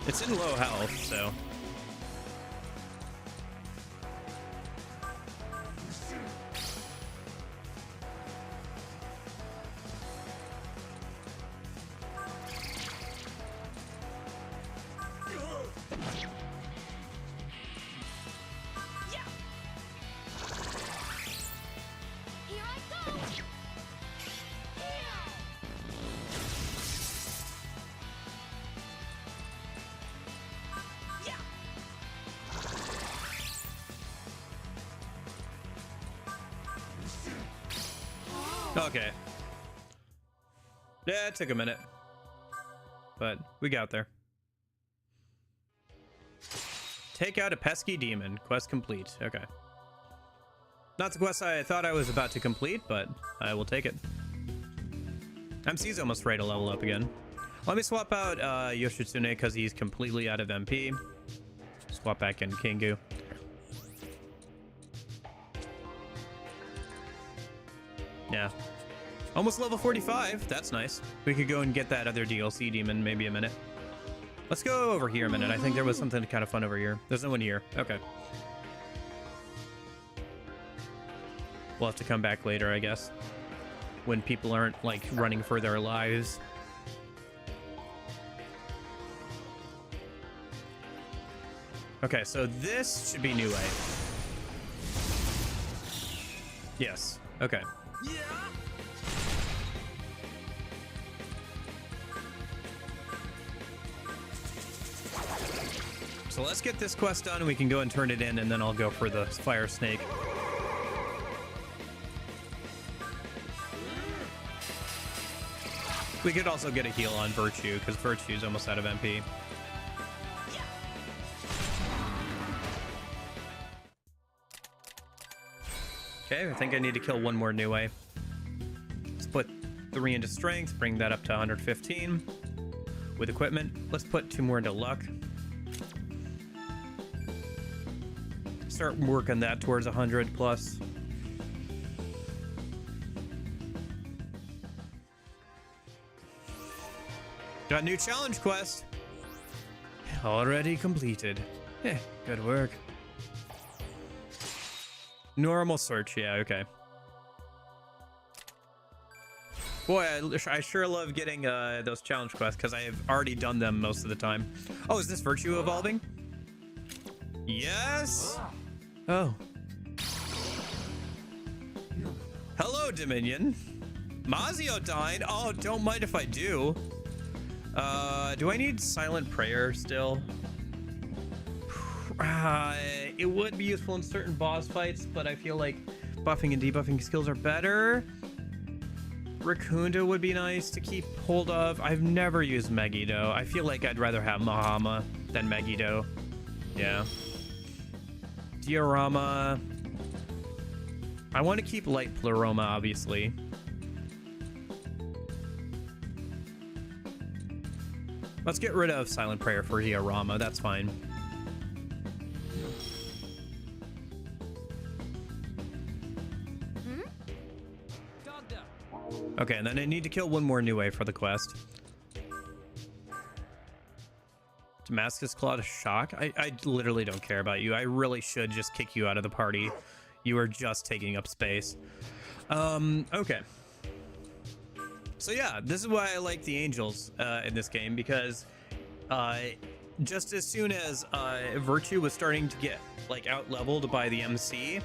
It's in low health, so... Okay. Yeah, it took a minute. But we got there. Take out a pesky demon. Quest complete. Okay. Not the quest I thought I was about to complete, but I will take it. MC's almost ready to level up again. Let me swap out Yoshitsune because he's completely out of MP. Swap back in Kingu. Yeah. Almost level 45. That's nice. We could go and get that other DLC demon maybe a minute. Let's go over here a minute. I think there was something kind of fun over here. There's no one here. Okay. We'll have to come back later, I guess. When people aren't, like, running for their lives. Okay, so this should be New Way. Yes. Okay. So let's get this quest done and we can go and turn it in, and then I'll go for the fire snake. We could also get a heal on Virtue, because Virtue is almost out of MP. Okay, I think I need to kill one more New Way. Let's put 3 into Strength, bring that up to 115. With equipment, let's put 2 more into Luck. Start working that towards 100 plus. Got a new challenge quest. Already completed. Eh, good work. Normal search, yeah, okay. Boy, I sure love getting those challenge quests because I have already done them most of the time. Oh, is this Virtue evolving? Yes! Oh. Hello, Dominion. Mazio died? Oh, don't mind if I do. Do I need Silent Prayer still? It would be useful in certain boss fights, but I feel like buffing and debuffing skills are better. Rakunda would be nice to keep hold of. I've never used Megiddo. I feel like I'd rather have Mahama than Megiddo. Yeah. Diorama. I want to keep Light Pleroma, obviously. Let's get rid of Silent Prayer for Diorama. That's fine. Okay, and then I need to kill one more Niue for the quest. Damascus Claw to Shock? I literally don't care about you. I really should just kick you out of the party. You are just taking up space. Okay. So yeah, this is why I like the angels in this game, because just as soon as Virtue was starting to get like out-leveled by the MC,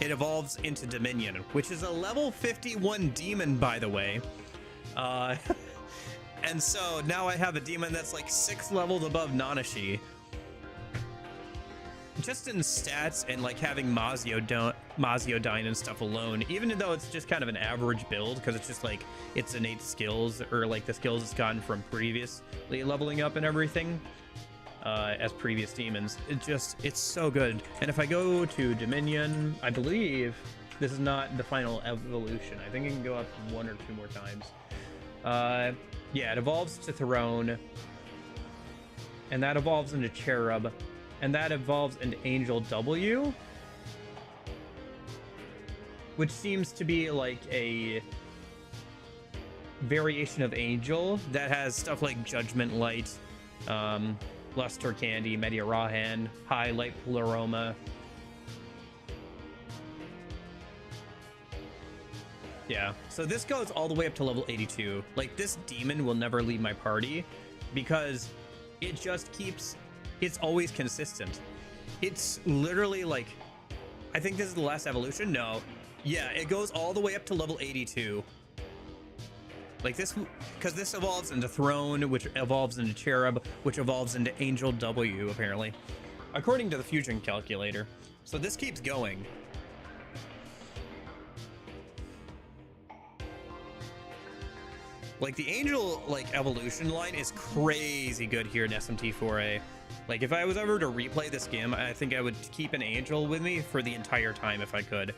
it evolves into Dominion, which is a level 51 demon, by the way. And so now I have a demon that's like 6 levels above Nanashi. Just in stats and like having Maziodyne and stuff alone, even though it's just kind of an average build, because it's just like its innate skills, or like the skills it's gotten from previously leveling up and everything, as previous demons, it's so good. And if I go to Dominion, I believe this is not the final evolution. I think it can go up 1 or 2 more times. Yeah, it evolves to Throne, and that evolves into Cherub, and that evolves into Angel W, which seems to be like a variation of Angel that has stuff like Judgment Light, Luster Candy, Media Rahan, High Light Pleroma. Yeah, so this goes all the way up to level 82. Like, this demon will never leave my party because it just keeps, it's always consistent. It's literally like, I think this is the last evolution. No, yeah, it goes all the way up to level 82. Like this, because this evolves into Throne, which evolves into Cherub, which evolves into Angel W, apparently, according to the Fusion Calculator. So this keeps going. Like, the Angel, like, evolution line is crazy good here in SMT4A. Like, if I was ever to replay this game, I think I would keep an Angel with me for the entire time if I could.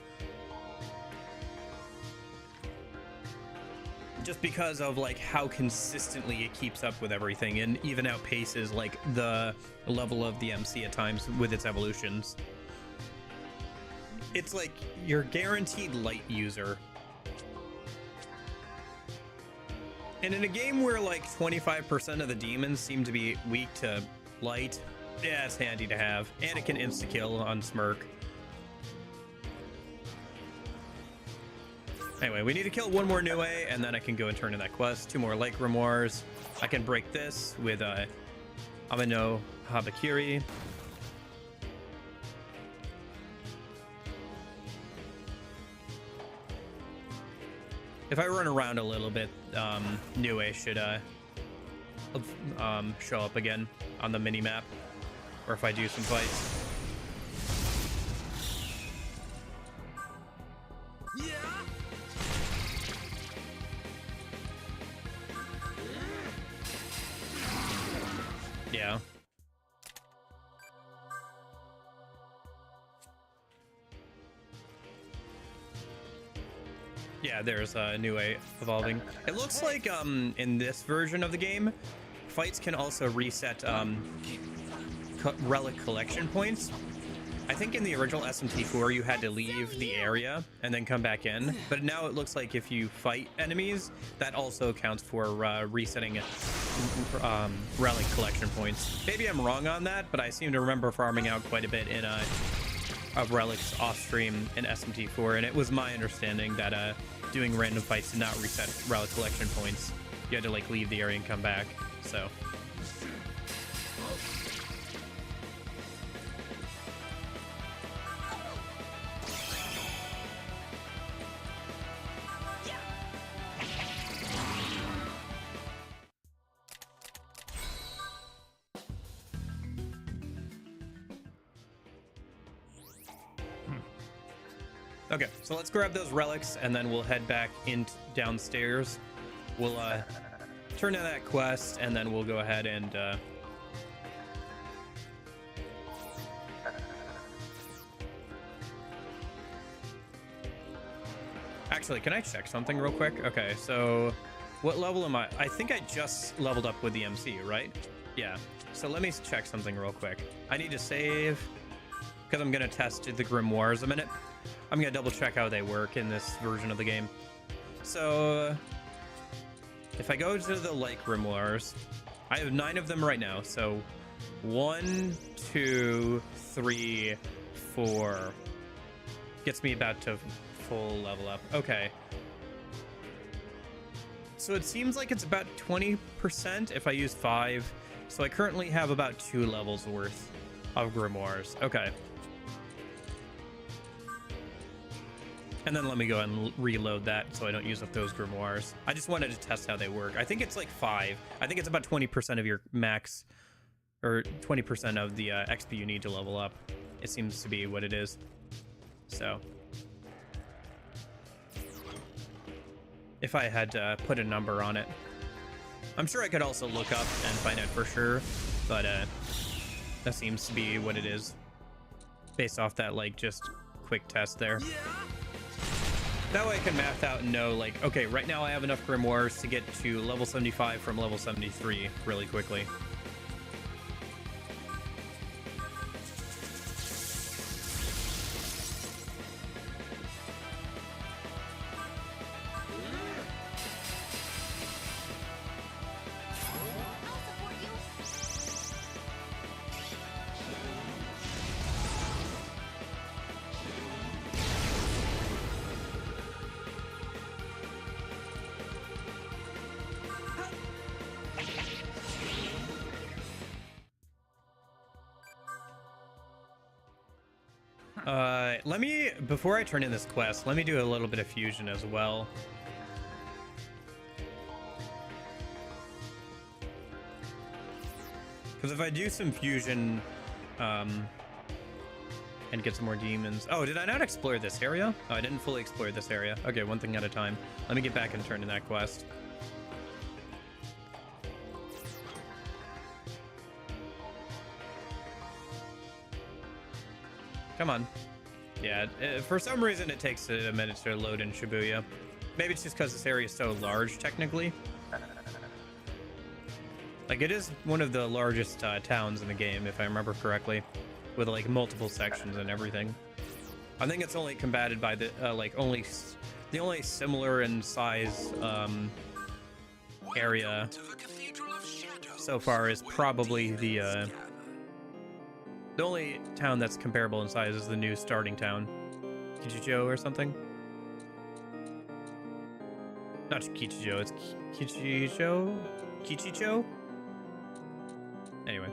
Just because of, like, how consistently it keeps up with everything and even outpaces, like, the level of the MC at times with its evolutions. It's like, you're guaranteed light user. And in a game where like 25% of the demons seem to be weak to light, yeah, it's handy to have. And it can insta-kill on Smirk. Anyway, we need to kill one more Niue, and then I can go and turn in that quest. 2 more Light Grimoires. I can break this with Amino Habakiri. If I run around a little bit, Niue should show up again on the mini-map, or if I do some fights. Yeah. Yeah, there's Niue evolving. It looks like in this version of the game, fights can also reset relic collection points. I think in the original SMT4 you had to leave the area and then come back in, but now it looks like if you fight enemies, that also counts for resetting relic collection points. Maybe I'm wrong on that, but I seem to remember farming out quite a bit in of relics off stream in SMT4, and it was my understanding that doing random fights did not reset relic collection points. You had to like leave the area and come back. So Okay, so let's grab those relics and then we'll head back in downstairs. We'll turn in that quest and then we'll go ahead and actually, can I check something real quick? Okay, so what level am I? I think I just leveled up with the MC, right? Yeah. So let me check something real quick. I need to save because I'm gonna test the grimoires a minute. I'm gonna double check how they work in this version of the game. So if I go to the light grimoires, I have 9 of them right now. So 1, 2, 3, 4 gets me about to full level up. Okay. So it seems like it's about 20% if I use 5. So I currently have about 2 levels worth of grimoires. Okay. And then let me go and reload that so I don't use up those grimoires. I just wanted to test how they work. I think it's like 5. I think it's about 20% of your max, or 20% of the XP you need to level up. It seems to be what it is. So if I had to put a number on it. I'm sure I could also look up and find out for sure, but that seems to be what it is based off that like just quick test there. That way I can math out and know like, okay, right now I have enough grimoires to get to level 75 from level 73 really quickly. Let me, before I turn in this quest, let me do a little bit of fusion as well. Because if I do some fusion, and get some more demons. Oh, did I not explore this area? Oh, I didn't fully explore this area. Okay, one thing at a time. Let me get back and turn in that quest. Come on. Yeah, for some reason it takes a minute to load in Shibuya. Maybe it's just because this area is so large, technically. Like, it is one of the largest towns in the game, if I remember correctly, with like multiple sections and everything. I think it's only combated by the the only similar in size area so far is probably the only town that's comparable in size is the new starting town, Kichijo or something. Not Kichijo, it's Kichicho. Anyway,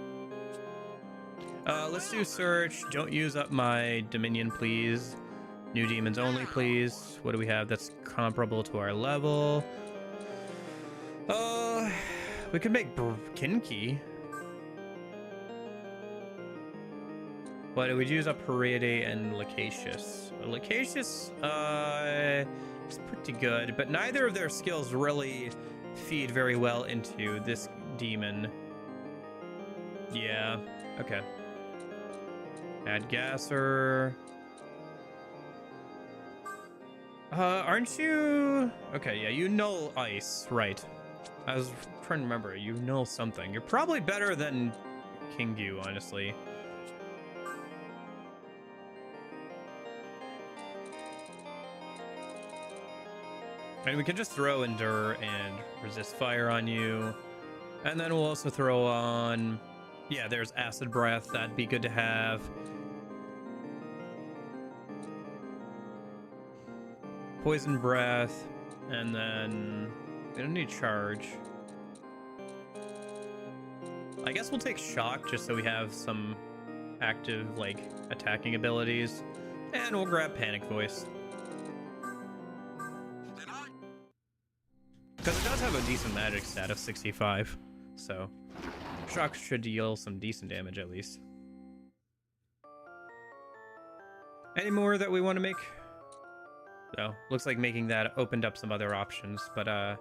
let's do search. Don't use up my Dominion, please. New demons only, please. What do we have that's comparable to our level? We could make Kinki. But we'd use up Parade and Lacacious. Lacacious, is pretty good, but neither of their skills really feed very well into this demon. Yeah, okay. Add Gasser. Aren't you... Okay, yeah, you null ice, right. I was trying to remember, you null something. You're probably better than Kingyu, honestly. And we can just throw Endure and Resist Fire on you. And then we'll also throw on... Yeah, there's Acid Breath. That'd be good to have. Poison Breath. And then... We don't need Charge. I guess we'll take Shock just so we have some active, like, attacking abilities. And we'll grab Panic Voice. Because it does have a decent magic stat of 65, so Shock should deal some decent damage at least. Any more that we want to make? So looks like making that opened up some other options, but I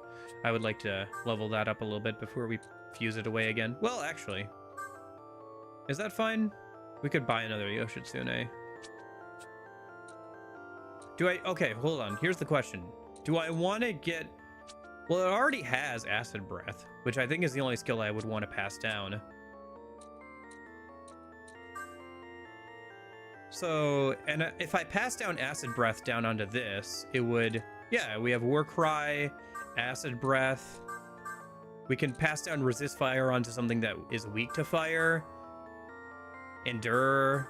would like to level that up a little bit before we fuse it away again. Well, actually, is that fine? We could buy another Yoshitsune. Okay, hold on. Here's the question. Do I want to get... Well, it already has Acid Breath, which I think is the only skill I would want to pass down. So, and if I pass down Acid Breath down onto this, it would... Yeah, we have Warcry, Acid Breath. We can pass down Resist Fire onto something that is weak to fire. Endure.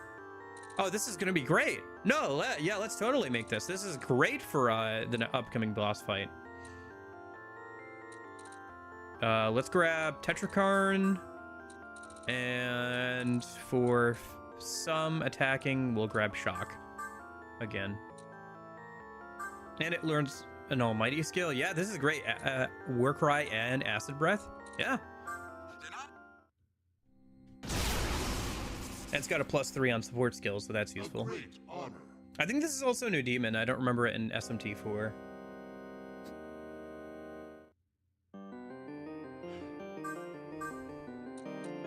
Oh, this is going to be great. No, yeah, let's totally make this. This is great for the upcoming boss fight. Let's grab Tetrakarn. And for some attacking, we'll grab Shock again. And it learns an Almighty skill. Yeah, this is great. Warcry and Acid Breath. Yeah. And it's got a +3 on support skills, so that's useful. I think this is also a new demon. I don't remember it in SMT4.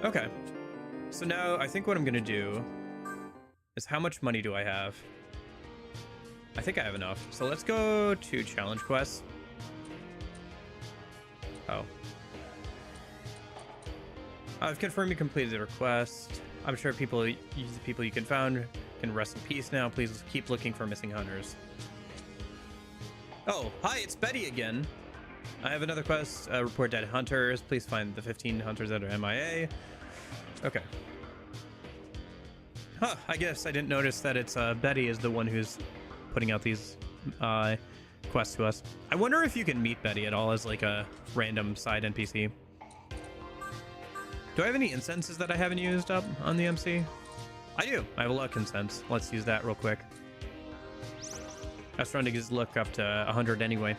Okay. So now I think what I'm gonna do is, how much money do I have? I think I have enough. So let's go to challenge quests. Oh. I've confirmed you completed the request. I'm sure the people you can found can rest in peace now. Please keep looking for missing hunters. Oh, hi, it's Betty again. I have another quest. Report dead hunters. Please find the 15 hunters that are MIA. Okay. Huh, I guess I didn't notice that it's Betty is the one who's putting out these quests to us. I wonder if you can meet Betty at all as like a random side NPC. Do I have any incenses that I haven't used up on the MC? I do. I have a luck incense. Let's use that real quick. I was trying to get his luck up to 100 anyway.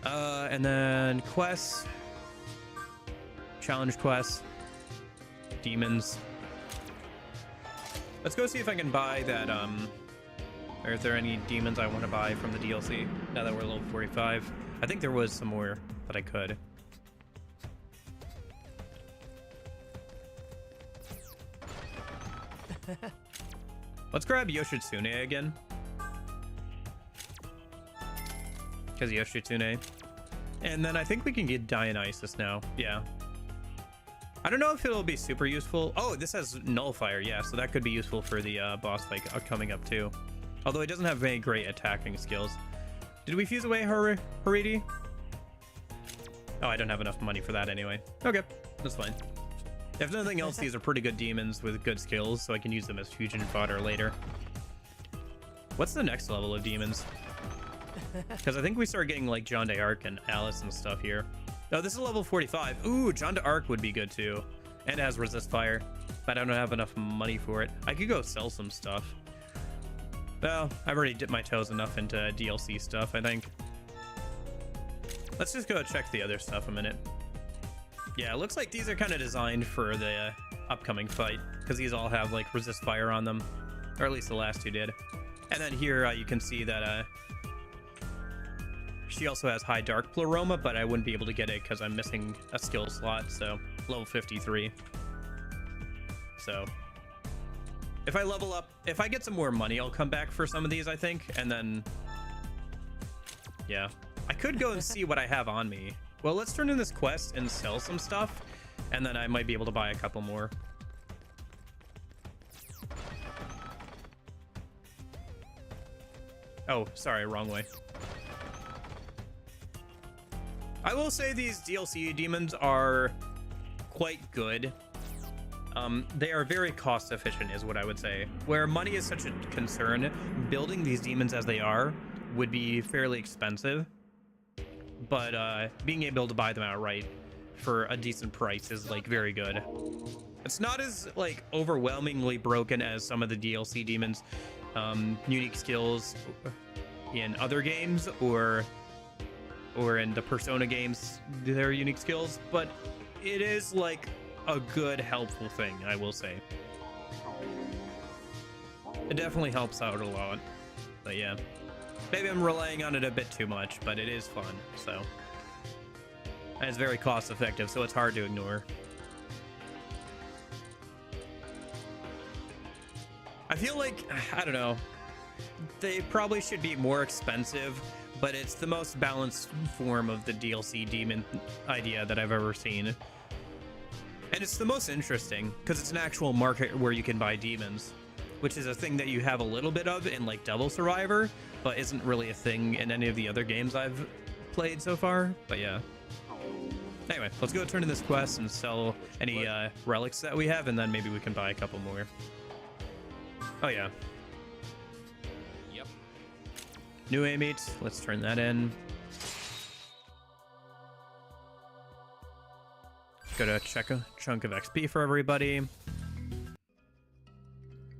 And then quests. Challenge quests. Demons. Let's go see if I can buy that, or if there are any demons I want to buy from the DLC, now that we're level 45. I think there was some more that I could. Let's grab Yoshitsune again. Because Yoshitsune. And then I think we can get Dionysus now. Yeah. I don't know if it'll be super useful. Oh, this has Nullifier. Yeah, so that could be useful for the boss fight coming up too. Although it doesn't have very great attacking skills. Did we fuse away Haridi? Oh, I don't have enough money for that anyway. Okay, that's fine. If nothing else, these are pretty good demons with good skills, so I can use them as fusion fodder later. What's the next level of demons? Because I think we start getting like John d'Arc and Alice and stuff here. Oh, this is level 45. Ooh, John d'Arc would be good too. And it has resist fire, but I don't have enough money for it. I could go sell some stuff. Well, I've already dipped my toes enough into DLC stuff, I think. Let's just go check the other stuff a minute. Yeah, it looks like these are kind of designed for the upcoming fight, because these all have like resist fire on them, or at least the last two did. And then here you can see that she also has high dark pleroma, but I wouldn't be able to get it because I'm missing a skill slot, so level 53. So if I level up, if I get some more money, I'll come back for some of these, I think, and then yeah, I could go and see what I have on me. Well, let's turn in this quest and sell some stuff, and then I might be able to buy a couple more. Oh, sorry, wrong way. I will say these DLC demons are quite good. They are very cost efficient is what I would say. Where money is such a concern, building these demons as they are would be fairly expensive. But being able to buy them outright for a decent price is like very good. It's not as like overwhelmingly broken as some of the DLC demons unique skills in other games or in the Persona games, their unique skills, but it is like a good helpful thing, I will say. It definitely helps out a lot, but yeah. Maybe I'm relying on it a bit too much, but it is fun, so. And it's very cost effective, so it's hard to ignore. I feel like, I don't know, they probably should be more expensive, but it's the most balanced form of the DLC demon idea that I've ever seen. And it's the most interesting, because it's an actual market where you can buy demons, which is a thing that you have a little bit of in like Devil Survivor, but isn't really a thing in any of the other games I've played so far. But yeah. Anyway, let's go turn in this quest and sell any relics that we have, and then maybe we can buy a couple more. Oh yeah. Yep. New A-meat. Let's turn that in. Got a chunk of XP for everybody.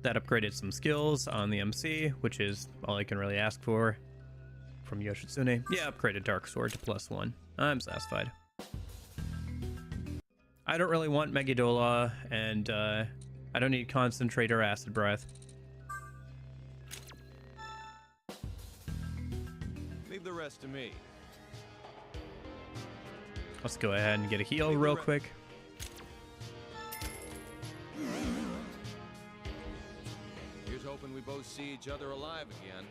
That upgraded some skills on the MC, which is all I can really ask for. From Yoshitsune. Yeah, upgraded Dark Sword to +1. I'm satisfied. I don't really want Megidola, and I don't need Concentrate or Acid Breath. Leave the rest to me. Let's go ahead and get a heal real quick. Here's hoping we both see each other alive again.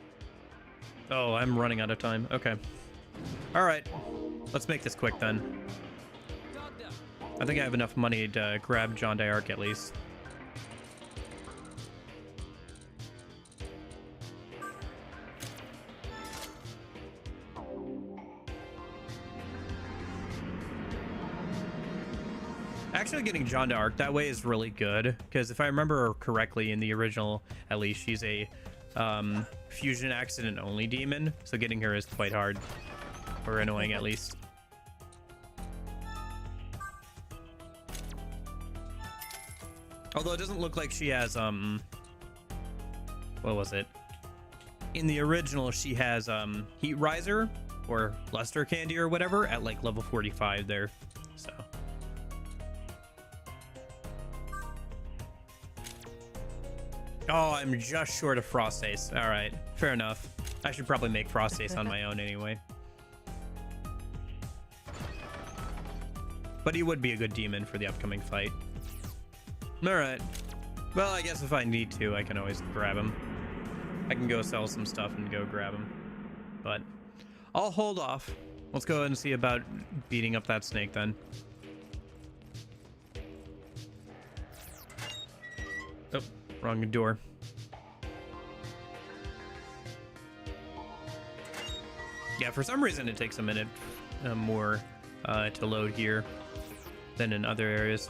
Oh, I'm running out of time. Okay. All right. Let's make this quick then. I think I have enough money to grab John d'Arc at least. Actually, getting John d'Arc that way is really good, because if I remember correctly, in the original, at least, she's a fusion accident only demon, so getting her is quite hard, or annoying at least. Although it doesn't look like she has what was it? In the original, she has Heat Riser or Luster Candy or whatever at like level 45 there. So oh, I'm just short of Frost Ace. All right, fair enough. I should probably make Frost Ace on my own anyway. But he would be a good demon for the upcoming fight. All right. Well, I guess if I need to, I can always grab him. I can go sell some stuff and go grab him. But I'll hold off. Let's go ahead and see about beating up that snake then. Oh, wrong door. Yeah, for some reason it takes a minute more to load here than in other areas.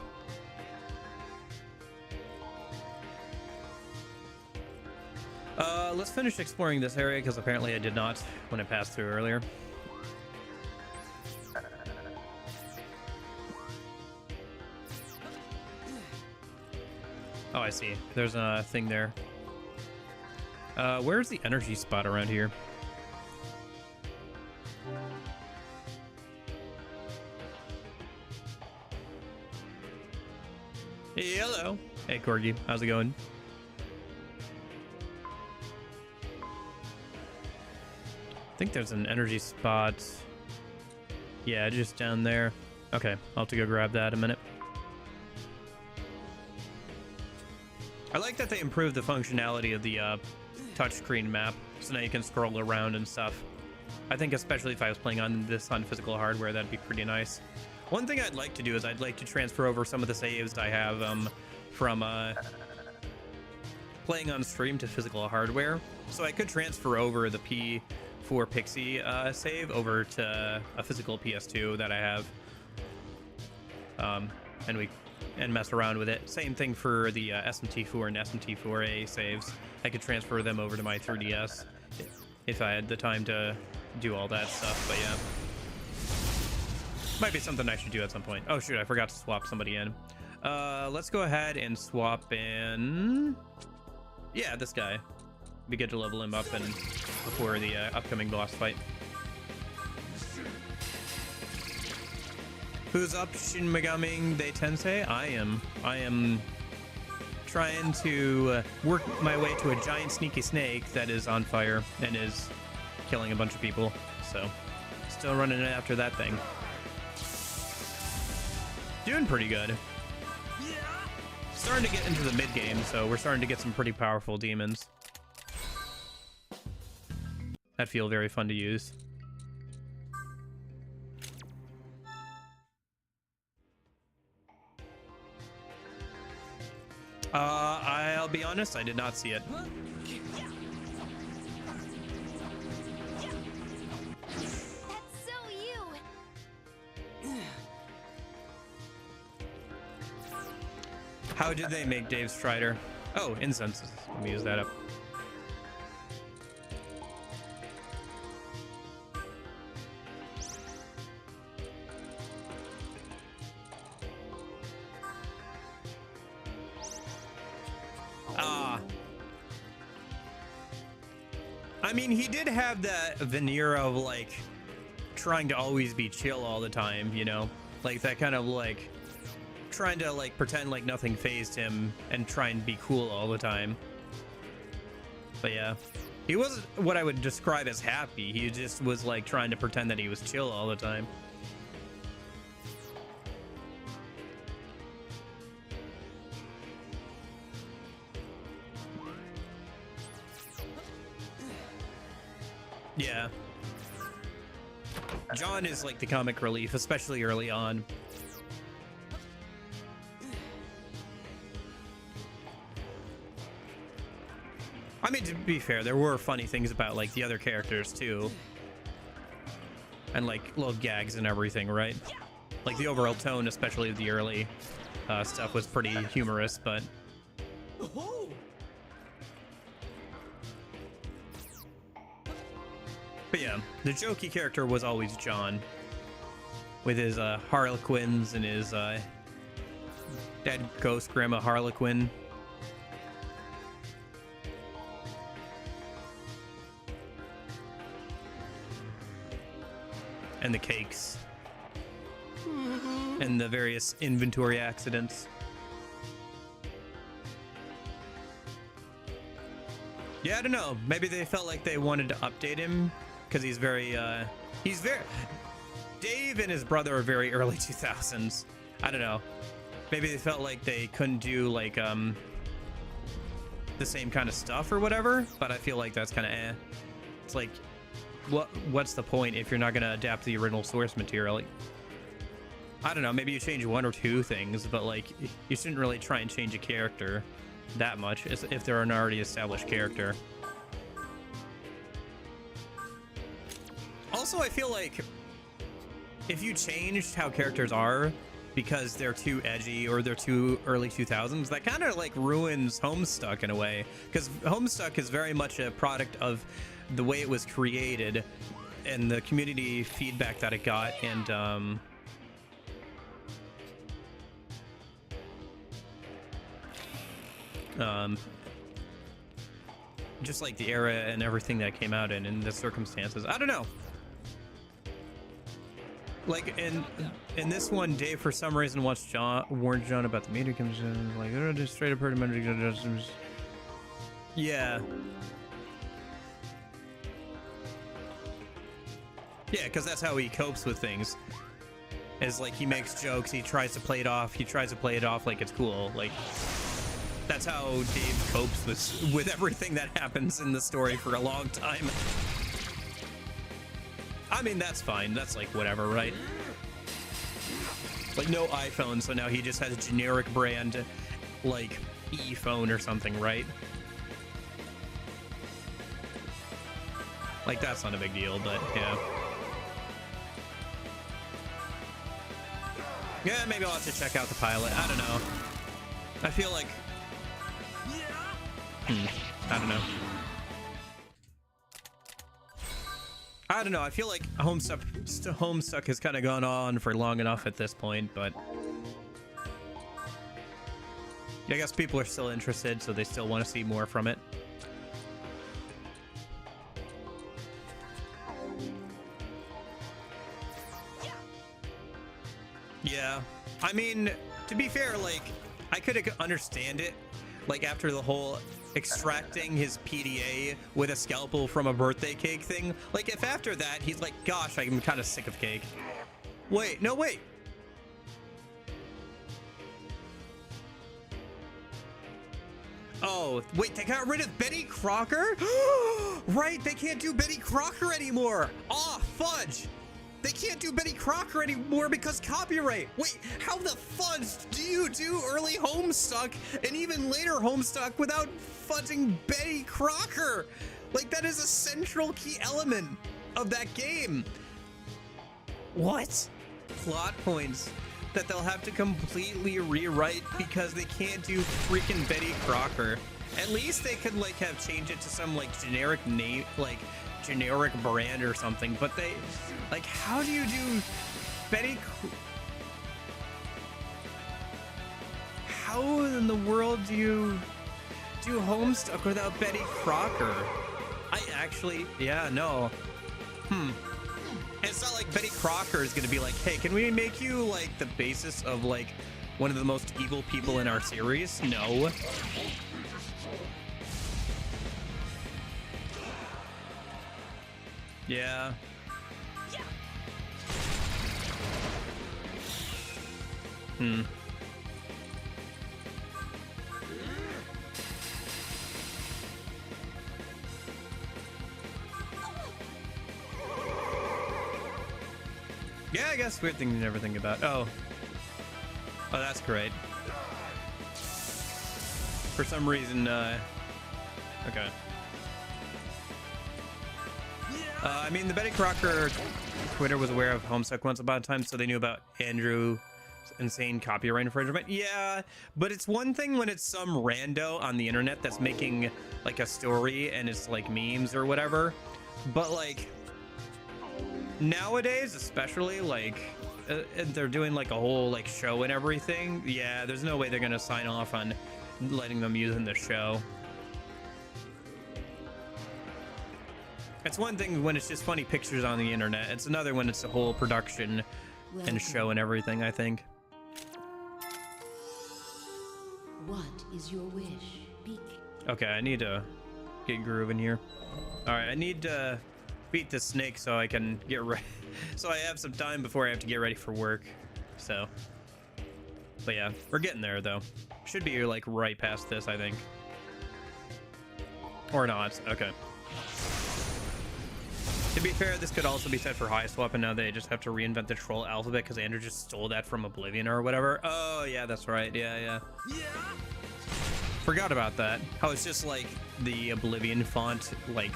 Let's finish exploring this area, because apparently I did not when I passed through earlier. Oh, I see. There's a thing there. Where's the energy spot around here? Hey, hello. Hey, Corgi. How's it going? I think there's an energy spot. Yeah, just down there. Okay, I'll have to go grab that in a minute. I like that they improved the functionality of the touchscreen map, so now you can scroll around and stuff. I think especially if I was playing on this on physical hardware, that'd be pretty nice. One thing I'd like to do is I'd like to transfer over some of the saves I have from playing on stream to physical hardware. So I could transfer over the P4 Pixie save over to a physical PS2 that I have, and mess around with it. Same thing for the SMT4 and SMT4A saves. I could transfer them over to my 3DS if I had the time to do all that stuff, but yeah. Might be something I should do at some point. Oh shoot, I forgot to swap somebody in. Let's go ahead and swap in... Yeah, this guy. Be good to level him up and before the upcoming boss fight. Who's up, Shin Megami de Tensei? I am trying to work my way to a giant sneaky snake that is on fire and is killing a bunch of people. So, still running after that thing. Doing pretty good. Starting to get into the mid game, so we're starting to get some pretty powerful demons that feel very fun to use. I'll be honest, I did not see it. That's so you. How did they make Dave Strider? Oh, incense. Let me use that up. I mean, he did have that veneer of like trying to always be chill all the time, you know, like that kind of like trying to like pretend like nothing fazed him and try and be cool all the time. But yeah, he wasn't what I would describe as happy. He just was like trying to pretend that he was chill all the time. Yeah. John is like the comic relief, especially early on. I mean, to be fair, there were funny things about like the other characters too. And like little gags and everything, right? Like the overall tone, especially of the early stuff, was pretty humorous, but... But yeah, the jokey character was always John, with his Harlequins and his dead ghost grandma Harlequin. And the cakes. And the various inventory accidents. Yeah, I don't know. Maybe they felt like they wanted to update him because he's very Dave and his brother are very early 2000s. I don't know. Maybe they felt like they couldn't do like the same kind of stuff or whatever, but I feel like that's kind of It's like what's the point if you're not going to adapt the original source material? Like, I don't know, maybe you change one or two things, but like you shouldn't really try and change a character that much if they're an already established character. Also, I feel like if you changed how characters are because they're too edgy or they're too early 2000s, that kind of like ruins Homestuck in a way, because Homestuck is very much a product of the way it was created and the community feedback that it got, and just like the era and everything that came out in and the circumstances. I don't know. Like in this one, Dave for some reason warned John about the meter comes in, like just straight up pretty much. Yeah. Yeah, because that's how he copes with things. Is like he makes jokes, he tries to play it off like it's cool. Like that's how Dave copes with everything that happens in the story for a long time. I mean, that's fine. That's like whatever, right? Like no iPhone, so now he just has a generic brand like e-phone or something, right? Like that's not a big deal, but yeah. Yeah, maybe I'll have to check out the pilot. I don't know. I feel like... I don't know. I don't know. I feel like Homestuck has kind of gone on for long enough at this point, but... I guess people are still interested, so they still want to see more from it. Yeah, I mean, to be fair, like, I could understand it Like after the whole extracting his PDA with a scalpel from a birthday cake thing. Like if after that he's like, gosh, I'm kind of sick of cake. Wait, no, wait. Oh, wait, they got rid of Betty Crocker? Right, they can't do Betty Crocker anymore. Oh, fudge. They can't do Betty Crocker anymore because copyright. Wait, how the fudge do you do early Homestuck and even later Homestuck without fudging Betty Crocker? Like, that is a central key element of that game. What? Plot points that they'll have to completely rewrite because they can't do freaking Betty Crocker. At least they could like have changed it to some like generic name, like generic brand or something. But they, like, how do you do Betty? How in the world do you do Homestuck without Betty Crocker? I actually, yeah, no. It's not like Betty Crocker is gonna be like, hey, can we make you like the basis of like one of the most evil people in our series? No. Yeah. Yeah, I guess weird thing to never think about. Oh, that's great. For some reason, okay. I mean, the Betty Crocker Twitter was aware of Homestuck once upon a time, so they knew about Andrew's insane copyright infringement. Yeah, but it's one thing when it's some rando on the internet that's making like a story and it's like memes or whatever. But like nowadays, especially like they're doing like a whole like show and everything. Yeah, there's no way they're gonna sign off on letting them use in the show. It's one thing when it's just funny pictures on the internet. It's another when it's a whole production and show and everything, I think. What is your wish? Speak. Okay, I need to get grooving here. All right, I need to beat the snake so I can get ready. So I have some time before I have to get ready for work. So, but yeah, we're getting there though. Should be like right past this, I think. Or not. Okay. To be fair, this could also be set for high swap, and now they just have to reinvent the troll alphabet because Andrew just stole that from Oblivion or whatever. Oh, yeah, that's right. Yeah. Forgot about that. How it's just like the Oblivion font, like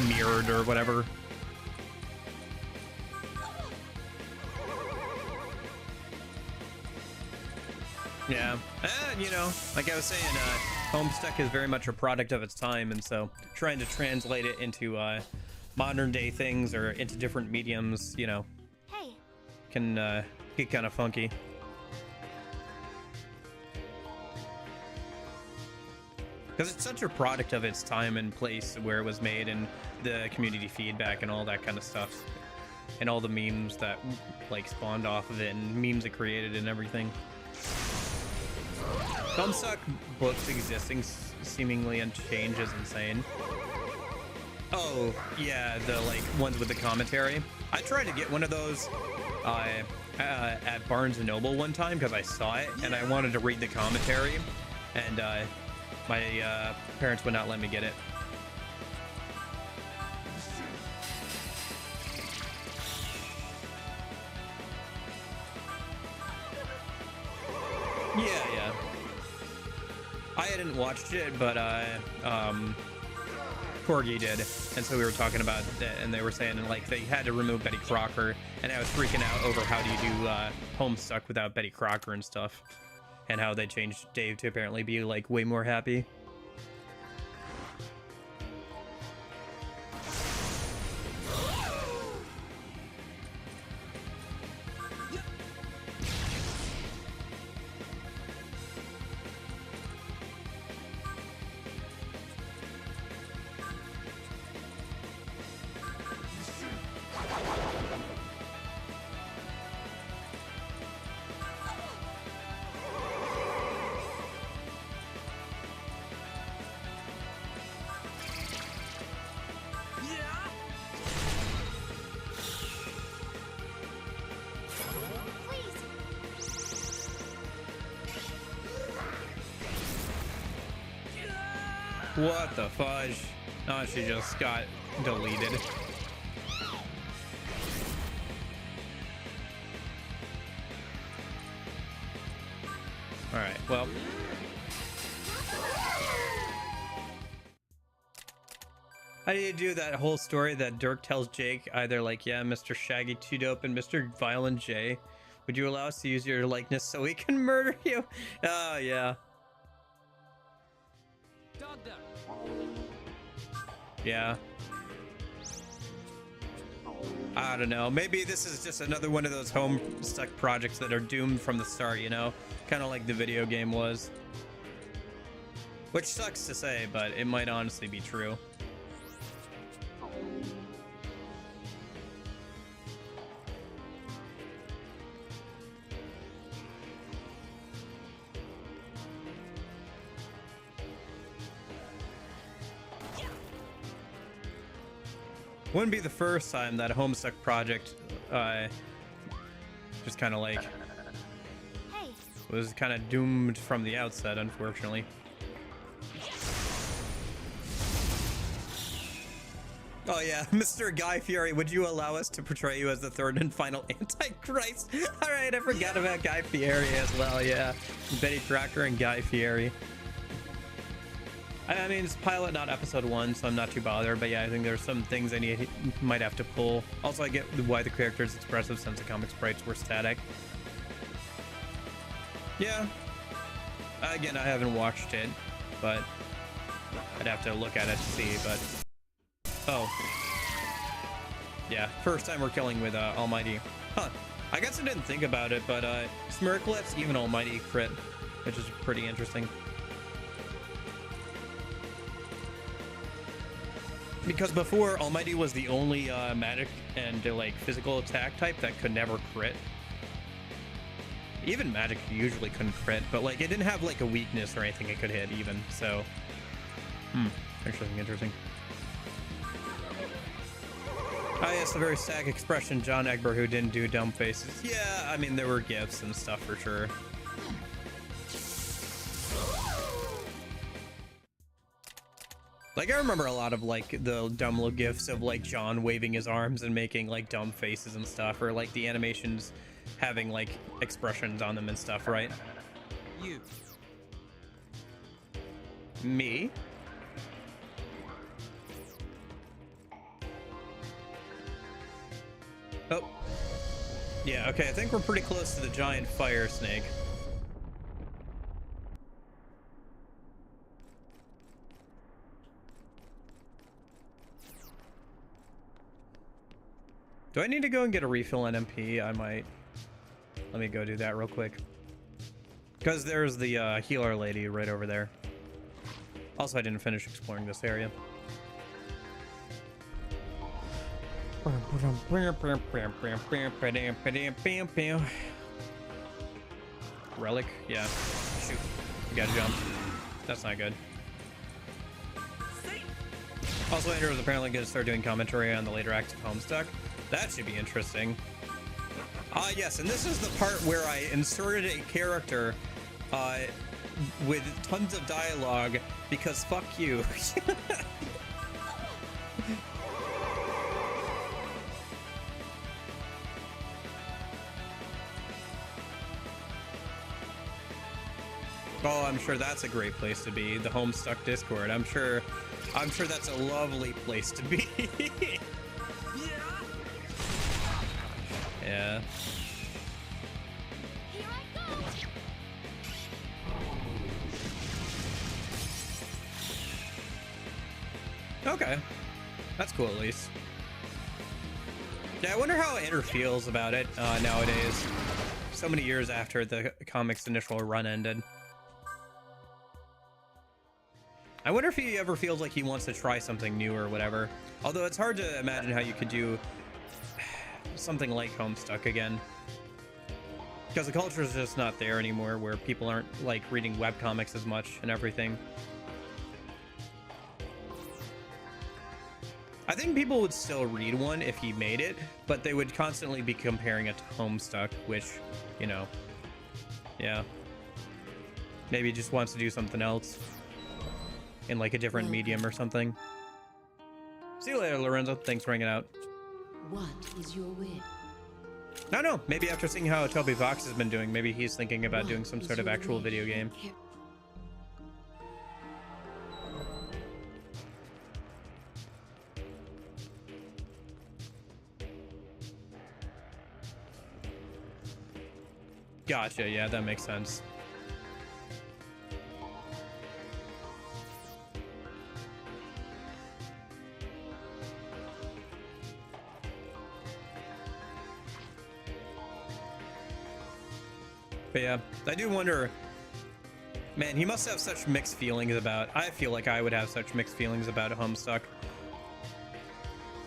mirrored or whatever. Yeah, and you know, like I was saying, Homestuck is very much a product of its time, and so trying to translate it into modern day things or into different mediums, you know, can get kind of funky. Because it's such a product of its time and place where it was made, and the community feedback and all that kind of stuff, and all the memes that like spawned off of it, and memes it created and everything. Homestuck books existing seemingly unchanged is insane. Oh, yeah, the like ones with the commentary. I tried to get one of those at Barnes & Noble one time because I saw it and I wanted to read the commentary, and my parents would not let me get it. Yeah. I hadn't watched it, but Corgi did, and so we were talking about it, and they were saying like they had to remove Betty Crocker, and I was freaking out over how do you do Homestuck without Betty Crocker and stuff, and how they changed Dave to apparently be like way more happy. What the fudge? Oh, she just got deleted. Alright, well. How do you do that whole story that Dirk tells Jake? Either like, yeah, Mr. Shaggy 2 Dope and Mr. Violent J. Would you allow us to use your likeness so we can murder you? Oh, yeah. Yeah. I don't know. Maybe this is just another one of those Homestuck projects that are doomed from the start, you know? Kind of like the video game was. Which sucks to say, but it might honestly be true. Wouldn't be the first time that a Homestuck project just kind of like was kind of doomed from the outset, unfortunately. Oh yeah, Mr. Guy Fieri, would you allow us to portray you as the third and final Antichrist? All right, I forgot about Guy Fieri as well. Yeah, Betty Crocker and Guy Fieri. I mean, it's pilot, not episode 1, so I'm not too bothered. But yeah, I think there's some things I might have to pull. Also, I get why the character's expressive sense of comic sprites were static. Yeah. Again, I haven't watched it, but I'd have to look at it to see. But oh, yeah, first time we're killing with Almighty. Huh? I guess I didn't think about it, but Smirklets, even Almighty crit, which is pretty interesting. Because before, Almighty was the only magic and like physical attack type that could never crit. Even magic usually couldn't crit, but like it didn't have like a weakness or anything it could hit even. So, interesting. Ah, yes, the very sad expression, John Egbert, who didn't do dumb faces. Yeah, I mean there were gifts and stuff for sure. Like, I remember a lot of, like, the dumb little gifs of, like, John waving his arms and making, like, dumb faces and stuff. Or, like, the animations having, like, expressions on them and stuff, right? You. Me? Oh. Yeah, okay, I think we're pretty close to the giant fire snake. Do I need to go and get a refill on MP? I might. Let me go do that real quick. Because there's the healer lady right over there. Also, I didn't finish exploring this area. Relic? Yeah. Shoot. You gotta jump. That's not good. Also, Andrew is apparently going to start doing commentary on the later acts of Homestuck. That should be interesting. Ah, yes, and this is the part where I inserted a character with tons of dialogue because fuck you. Oh, I'm sure that's a great place to be. The Homestuck Discord. I'm sure that's a lovely place to be. Yeah. Okay. That's cool at least. Yeah, I wonder how Andrew feels about it nowadays. So many years after the comic's initial run ended. I wonder if he ever feels like he wants to try something new or whatever. Although it's hard to imagine how you could do something like Homestuck again. Because the culture is just not there anymore, where people aren't like reading webcomics as much and everything. I think people would still read one if he made it, but they would constantly be comparing it to Homestuck, which, you know, yeah. Maybe he just wants to do something else. in like a different medium or something. See you later, Lorenzo. Thanks for hanging out. What is your wish? I don't know. Maybe after seeing how Toby Fox has been doing, maybe he's thinking about doing some sort of actual video game. Gotcha. Yeah, that makes sense. But yeah, I do wonder, man, he must have such mixed feelings about, I feel like I would have such mixed feelings about Homestuck.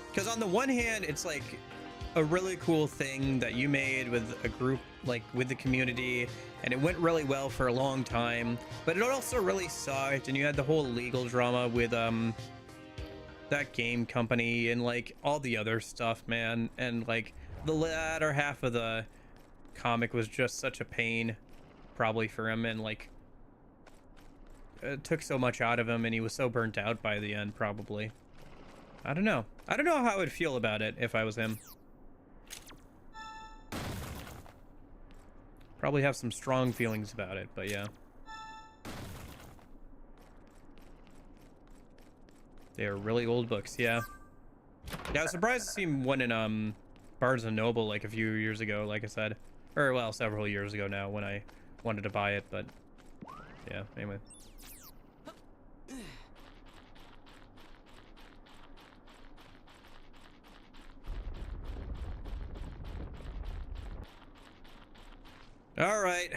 Because on the one hand, it's like a really cool thing that you made with a group, like with the community, and it went really well for a long time, but it also really sucked, and you had the whole legal drama with that game company and like all the other stuff, man, and like the latter half of the comic was just such a pain probably for him, and like it took so much out of him, and he was so burnt out by the end. Probably, I don't know how I would feel about it if I was him. Probably have some strong feelings about it, but yeah, they are really old books. Yeah, I was surprised to see one in Barnes and Noble like a few years ago, like I said. Or, well, several years ago now when I wanted to buy it, but yeah, anyway. All right,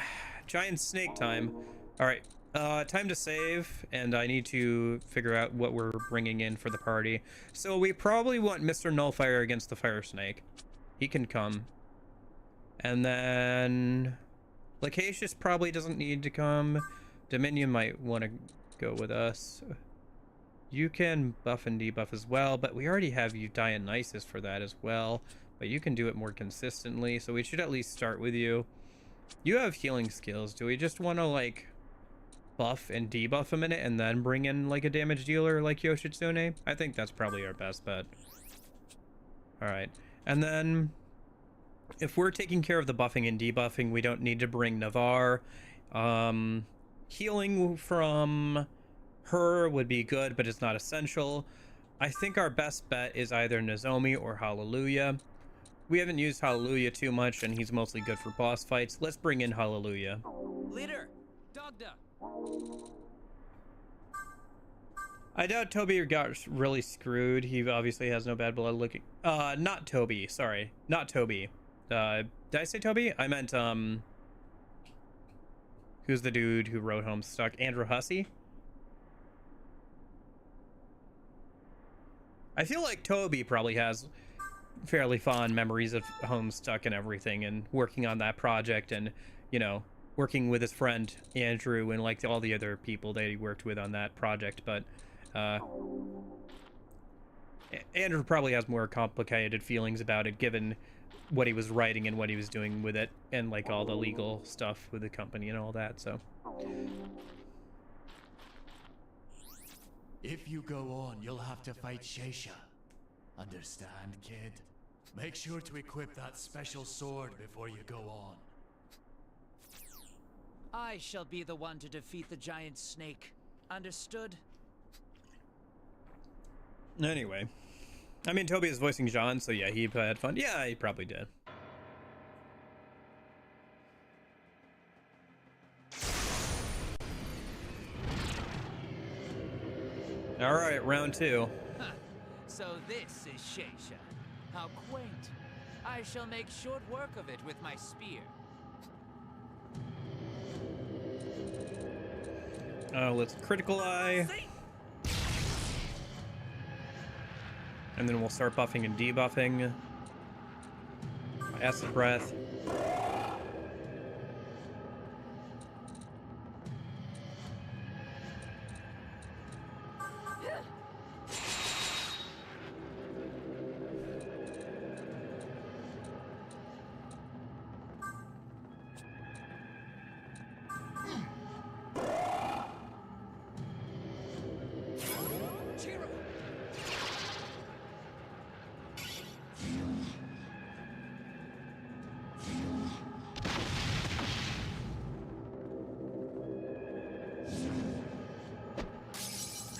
giant snake time. All right, time to save, and I need to figure out what we're bringing in for the party. So we probably want Mr. Nullfire against the fire snake. He can come. And then Lacacious probably doesn't need to come. Dominion might want to go with us. You can buff and debuff as well, but we already have you Dionysus for that as well. But you can do it more consistently, so we should at least start with you. You have healing skills. Do we just want to like buff and debuff a minute and then bring in like a damage dealer like Yoshitsune? I think that's probably our best bet. Alright, and then if we're taking care of the buffing and debuffing, we don't need to bring Navarre. Healing from her would be good, but it's not essential. I think our best bet is either Nozomi or Hallelujah. We haven't used Hallelujah too much, and he's mostly good for boss fights. Let's bring in Hallelujah. Leader, Dogda. I doubt Toby got really screwed. He obviously has no bad blood looking. Not Toby. Sorry, not Toby. Did I say Toby? I meant, who's the dude who wrote Homestuck? Andrew Hussey? I feel like Toby probably has fairly fond memories of Homestuck and everything, and working on that project, and, you know, working with his friend Andrew and, like, all the other people that he worked with on that project, but, Andrew probably has more complicated feelings about it, given what he was writing and what he was doing with it, and like all the legal stuff with the company and all that. So if you go on, you'll have to fight Sheisha. Understand, kid? Make sure to equip that special sword before you go on. I shall be the one to defeat the giant snake. Understood? anyway, I mean, Toby is voicing Jean, so yeah, he had fun. Yeah, he probably did. All right, round two. Huh. So this is Sheisha. How quaint. I shall make short work of it with my spear. Let's critical eye. And then we'll start buffing and debuffing. Acid breath.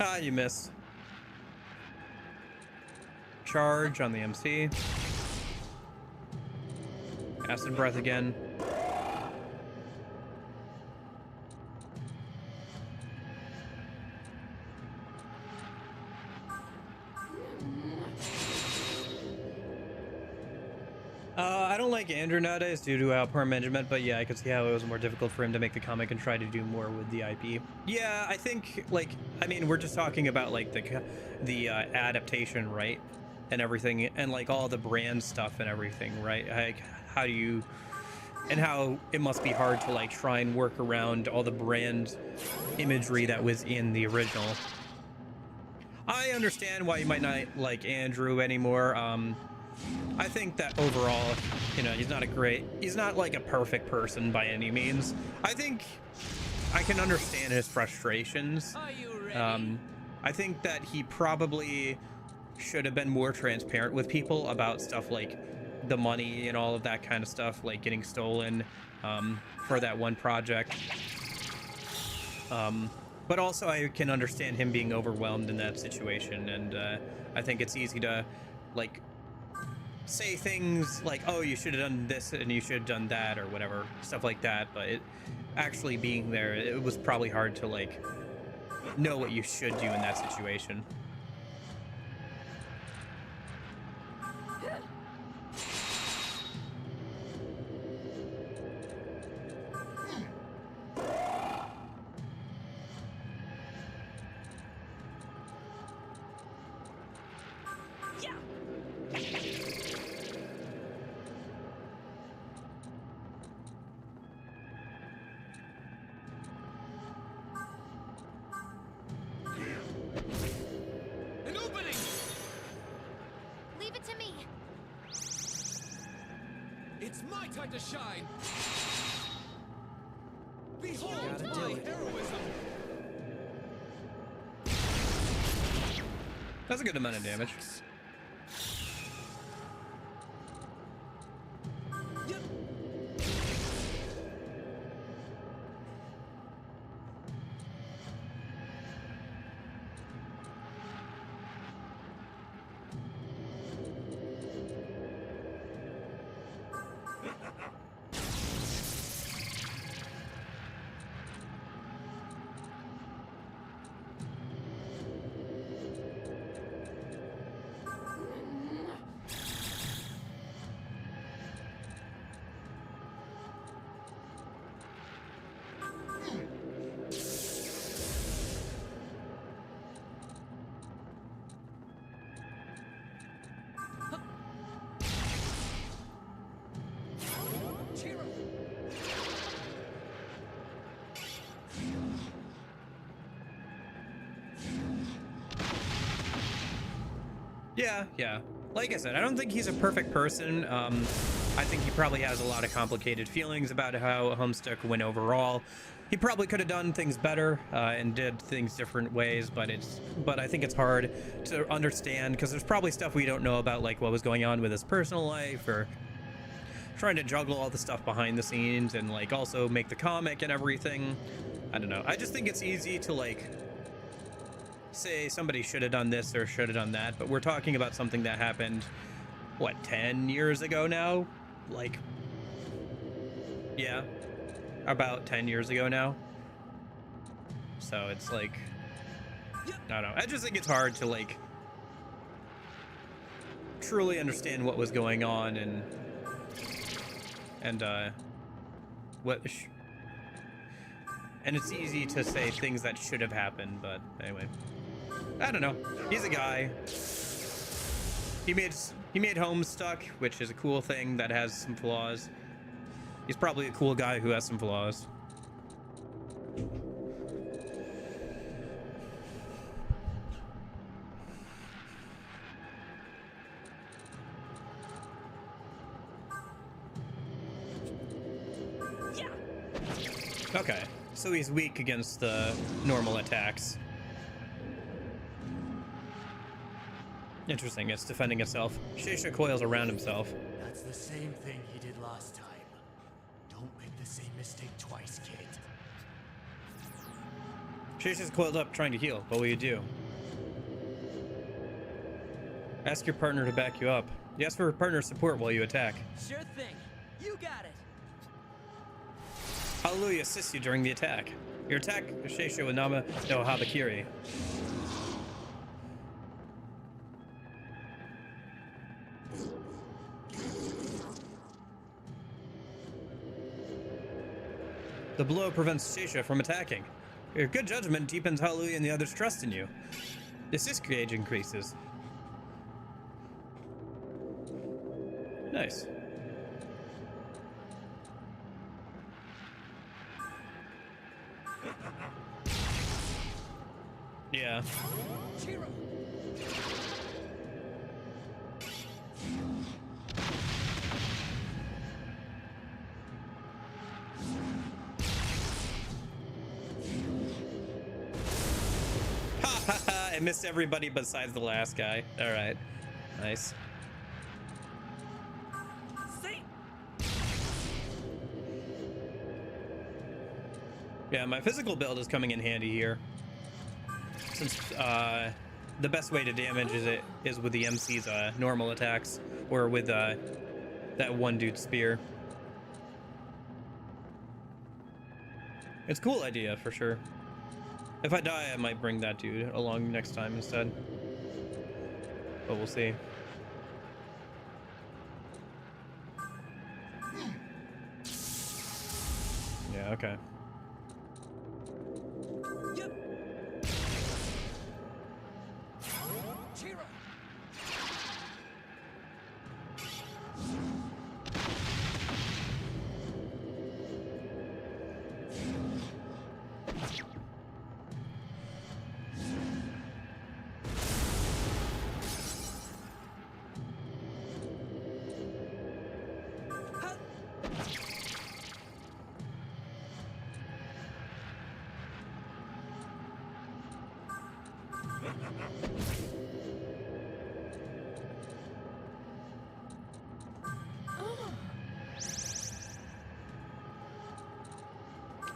Ah, you missed. Charge on the MC. Acid breath again. I don't like Andrew nowadays due to poor management, but yeah, I could see how it was more difficult for him to make the comic and try to do more with the IP. Yeah, I think, like, I mean, we're just talking about, like, the adaptation, right? And everything, and, like, all the brand stuff and everything, right? Like, how do you... And how it must be hard to, like, try and work around all the brand imagery that was in the original. I understand why you might not like Andrew anymore. I think that overall, you know, he's not like a perfect person by any means. I think I can understand his frustrations. Are you ready? I think that he probably should have been more transparent with people about stuff like the money and all of that kind of stuff, like getting stolen for that one project. But also I can understand him being overwhelmed in that situation, and I think it's easy to, like, say things like, oh, you should have done this and you should have done that or whatever, stuff like that, but it actually being there, it was probably hard to, like, know what you should do in that situation. It's my time to shine! Behold Gotta my do it. heroism! That's a good amount of damage. Yeah. Like I said, I don't think he's a perfect person. I think he probably has a lot of complicated feelings about how Homestuck went overall. He probably could have done things better and did things different ways, but I think it's hard to understand because there's probably stuff we don't know about, like what was going on with his personal life, or trying to juggle all the stuff behind the scenes and, like, also make the comic and everything. I don't know. I just think it's easy to, like, say somebody should have done this or should have done that, but we're talking about something that happened, what, 10 years ago now? Like, yeah, about 10 years ago now. So it's like, I don't know. I just think it's hard to, like, truly understand what was going on and it's easy to say things that should have happened, but anyway. I don't know. He's a guy. He made Homestuck, which is a cool thing that has some flaws. He's probably a cool guy who has some flaws. Okay, so he's weak against the normal attacks. Interesting, it's defending itself. Sheisha coils around himself. That's the same thing he did last time. Don't make the same mistake twice, kid. Shisha's coiled up trying to heal. What will you do? Ask your partner to back you up. You ask for partner support while you attack. Sure thing. You got it. Hallelujah assists you during the attack. Your attack, Shisha with Nama no Habakiri. The blow prevents Shisha from attacking. Your good judgment deepens Hallelujah and the others' trust in you. The assist gauge increases. Nice. Yeah. I missed everybody besides the last guy. All right. Nice. Yeah, my physical build is coming in handy here. Since the best way to damage is with the MC's normal attacks, or with that one dude's spear. It's a cool idea for sure. If I die, I might bring that dude along next time instead. But we'll see. Yeah, okay.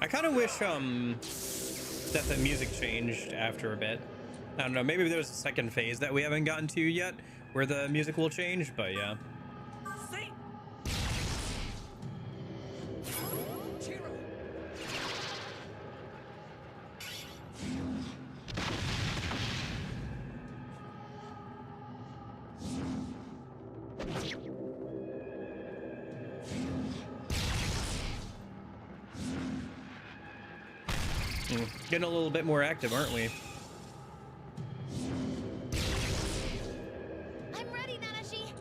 I kind of wish that the music changed after a bit. I don't know, maybe there's a second phase that we haven't gotten to yet where the music will change, but yeah. Getting a little bit more active, aren't we? I'm ready, Nanashi.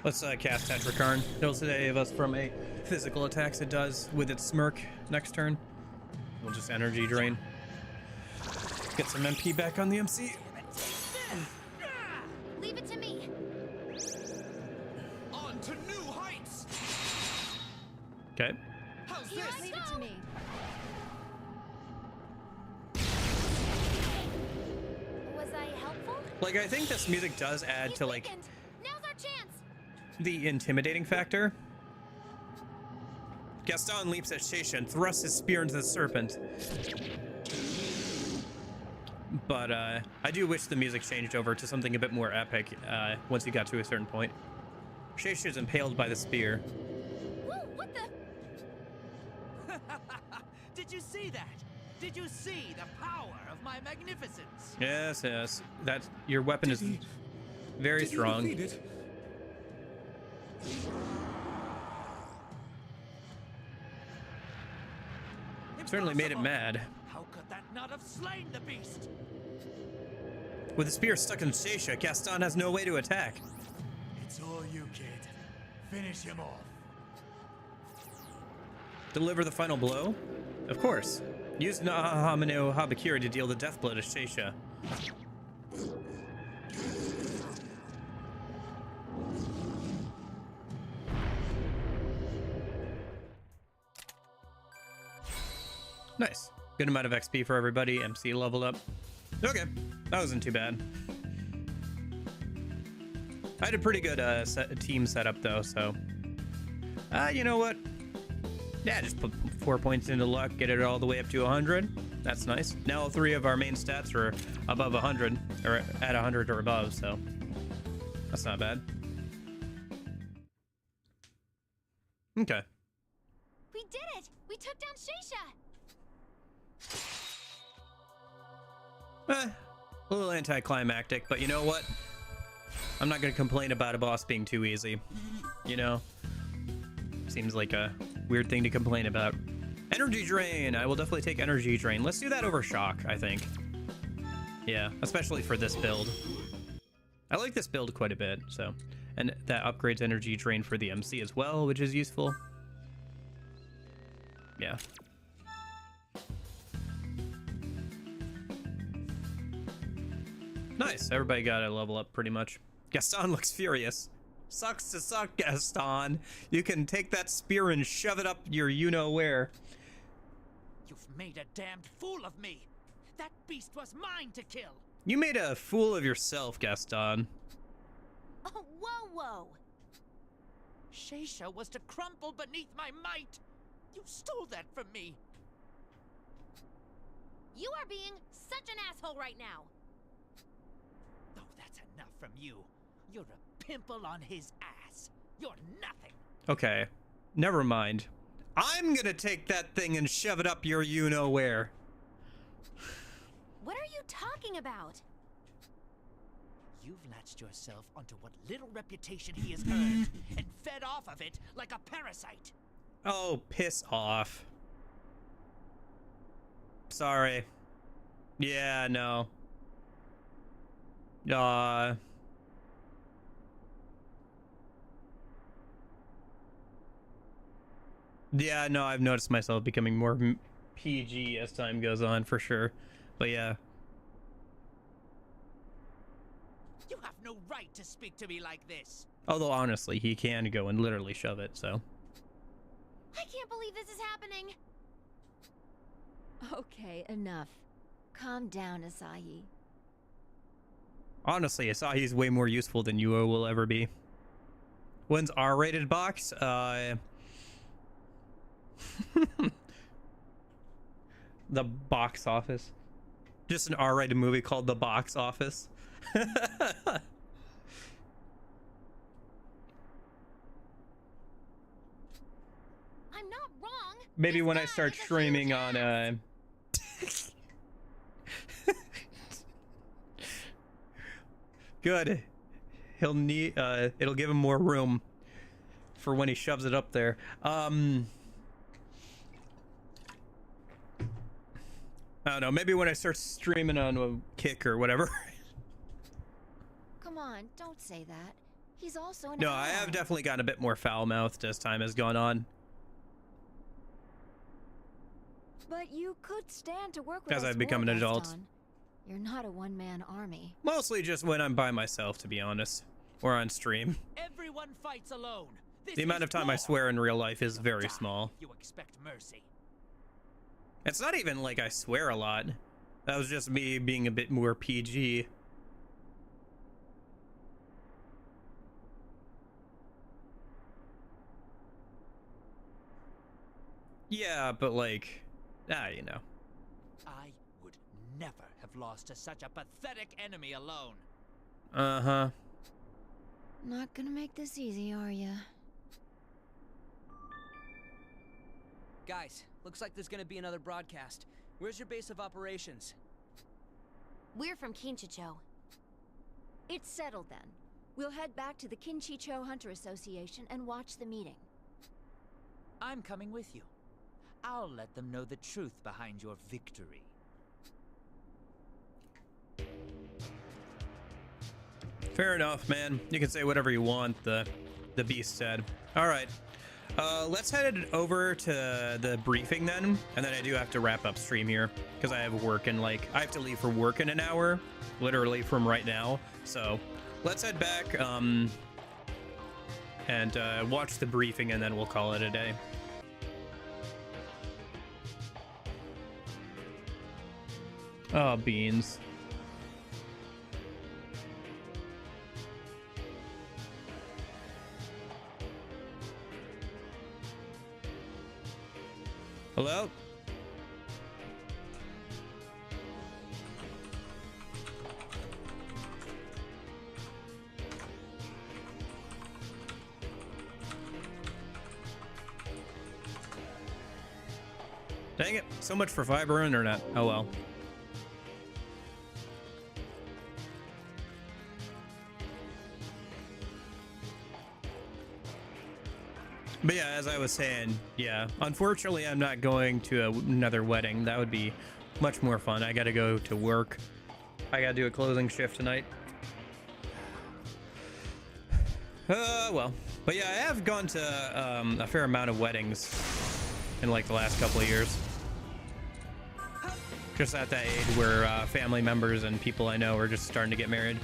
Let's cast Tetrakarn. It'll save us from a physical attacks it does with its smirk next turn. We'll just energy drain. Get some MP back on the MC. Leave it to me. On to new heights. Okay. How's Here, this? leave it to me. Was I helpful? Like, I think this music does add to, like, Weakened. Now's our chance. the intimidating factor. Gaston leaps at Shisha and thrusts his spear into the serpent. But I do wish the music changed over to something a bit more epic once you got to a certain point. Shisha is impaled by the spear. Whoa, what the? Did you see that? Did you see the power of my magnificence? Yes, yes. That your weapon is very strong. Did he defeat it? Certainly made it mad. How could that not have slain the beast? With the spear stuck in Shisha, Gaston has no way to attack. It's all you, kid. Finish him off. Deliver the final blow? Of course. Use Nahamino Habakiri to deal the death blow to Shisha. Nice. Good amount of XP for everybody. MC leveled up. Okay, that wasn't too bad. I had a pretty good team setup though, so you know what? Yeah, just put 4 points into luck, get it all the way up to 100. That's nice. Now all 3 of our main stats are above 100, or at 100 or above, so that's not bad. Okay. We did it! We took down Shisha! A little anticlimactic, but you know what? I'm not gonna complain about a boss being too easy. You know? Seems like a weird thing to complain about. Energy drain! I will definitely take energy drain. Let's do that over shock, I think. Yeah, especially for this build. I like this build quite a bit, so. And that upgrades energy drain for the MC as well, which is useful. Yeah. Nice, everybody got a level up pretty much. Gaston looks furious. Sucks to suck, Gaston. You can take that spear and shove it up your you-know-where. You've made a damned fool of me. That beast was mine to kill. You made a fool of yourself, Gaston. Oh, whoa, whoa! Shisha was to crumple beneath my might. You stole that from me. You are being such an asshole right now. Oh, that's enough from you. You're a pimple on his ass. You're nothing. Okay, never mind. I'm gonna take that thing and shove it up your you-know-where. What are you talking about? You've latched yourself onto what little reputation he has earned and fed off of it like a parasite. Oh, piss off. Sorry. Yeah, no. Yeah, no, I've noticed myself becoming more PG as time goes on, for sure. But yeah. You have no right to speak to me like this. Although, honestly, he can go and literally shove it, so. I can't believe this is happening. Okay, enough. Calm down, Asahi. Honestly, Asahi's way more useful than Yuo will ever be. When's R-rated box? The box office. Just an R-rated movie called The Box Office. I'm not wrong. Maybe when I start streaming on Good. He'll need it'll give him more room for when he shoves it up there. I don't know, maybe when I start streaming on a Kick or whatever. Come on, don't say that. He's also an No, I have definitely gotten a bit more foul-mouthed as time has gone on. But you could stand to work with As us I've become more, an adult. Gaston. You're not a one-man army. Mostly just when I'm by myself, to be honest. Or on stream. Everyone fights alone. This The amount is of time war. I swear in real life is very small. You expect mercy. It's not even like I swear a lot. That was just me being a bit more PG. Yeah, but like, you know. I would never have lost to such a pathetic enemy alone. Uh-huh. Not gonna make this easy, are ya? Guys, looks like there's gonna be another broadcast. Where's your base of operations? We're from Kinchicho. It's settled then. We'll head back to the Kinchicho Hunter Association and watch the meeting. I'm coming with you. I'll let them know the truth behind your victory. Fair enough, man. You can say whatever you want, the beast said. Alright. Let's head over to the briefing then, and then I do have to wrap up stream here, because I have work in I have to leave for work in an hour, literally from right now, so let's head back, and watch the briefing, and then we'll call it a day. Oh, beans. Hello? Dang it, so much for fiber internet. Oh well. But yeah, as I was saying, yeah, unfortunately I'm not going to another wedding. That would be much more fun. I gotta go to work. I gotta do a closing shift tonight. Well. But yeah, I have gone to a fair amount of weddings in like the last couple of years. Just at that age where family members and people I know are just starting to get married.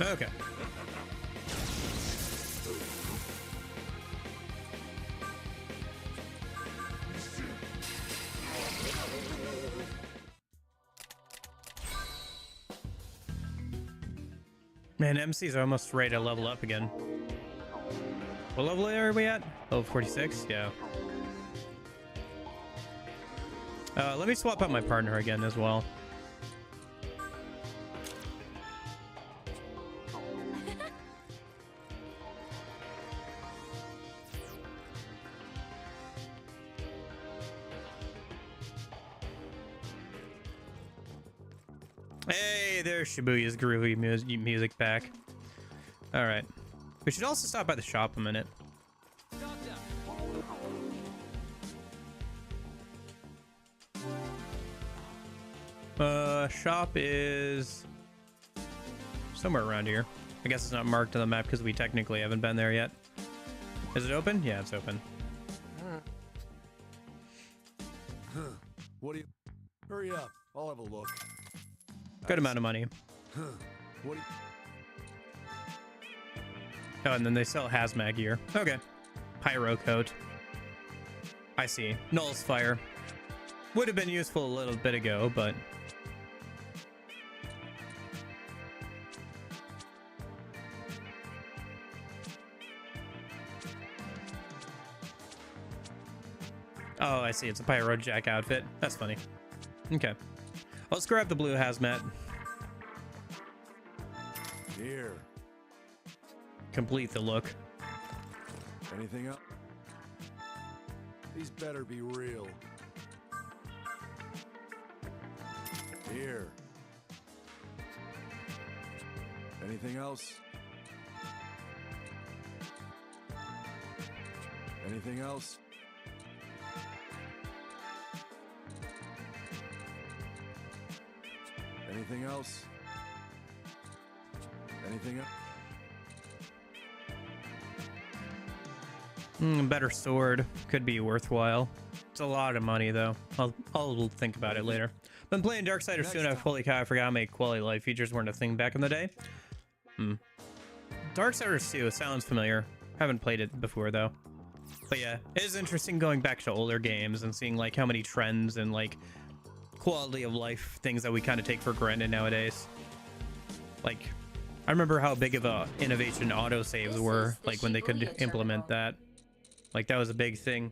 Okay. Man, MC's almost ready to level up again. What level are we at? Level 46? Yeah. Let me swap out my partner again as well. Hey, there's Shibuya's groovy music back. All right. We should also stop by the shop a minute. Shop is somewhere around here. I guess it's not marked on the map because we technically haven't been there yet. Is it open? Yeah, it's open. What do you... Hurry up. I'll have a look. Good amount of money. What do you... Oh, and then they sell hazmat gear. Okay. Pyro coat. I see. Null's fire. Would have been useful a little bit ago, but... Oh, I see. It's a Pyro Jack outfit. That's funny. Okay. Let's grab the blue hazmat. Here. Complete the look. Anything else? These better be real. Here. Anything else? Anything else? Anything else? Anything else? Better sword could be worthwhile. It's a lot of money though. I'll think about it later. Been playing Darksiders 2 and holy cow, I forgot how many quality of life features weren't a thing back in the day. Darksiders 2 sounds familiar. Haven't played it before though. But yeah, it is interesting going back to older games and seeing like how many trends and like quality of life things that we kind of take for granted nowadays. Like, I remember how big of a innovation autosaves were, like when they could implement that. Like that was a big thing.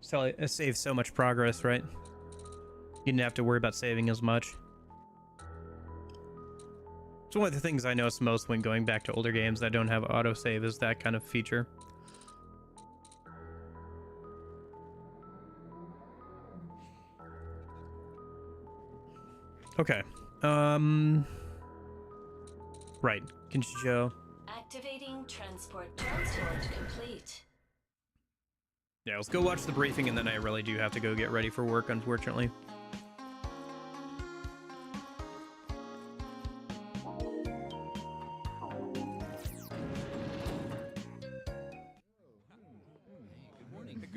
So it saved so much progress, right? You didn't have to worry about saving as much. It's one of the things I notice most when going back to older games that don't have autosave is that kind of feature. Okay. Right. Kinchijo. Activating transport complete. Yeah, let's go watch the briefing, and then I really do have to go get ready for work, unfortunately.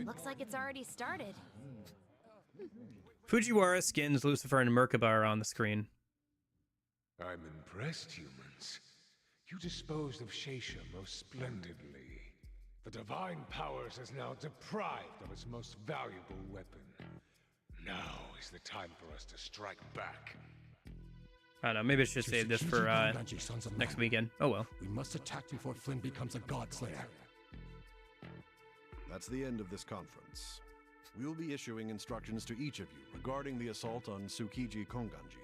Looks like it's already started. Fujiwara skins Lucifer and Merkaba are on the screen. I'm impressed, humans. You disposed of Sheisha most splendidly. The Divine Powers is now deprived of its most valuable weapon. Now is the time for us to strike back. I don't know, maybe I should save this for next weekend. Oh well. We must attack before Flynn becomes a God Slayer. That's the end of this conference. We will be issuing instructions to each of you regarding the assault on Tsukiji Konganji.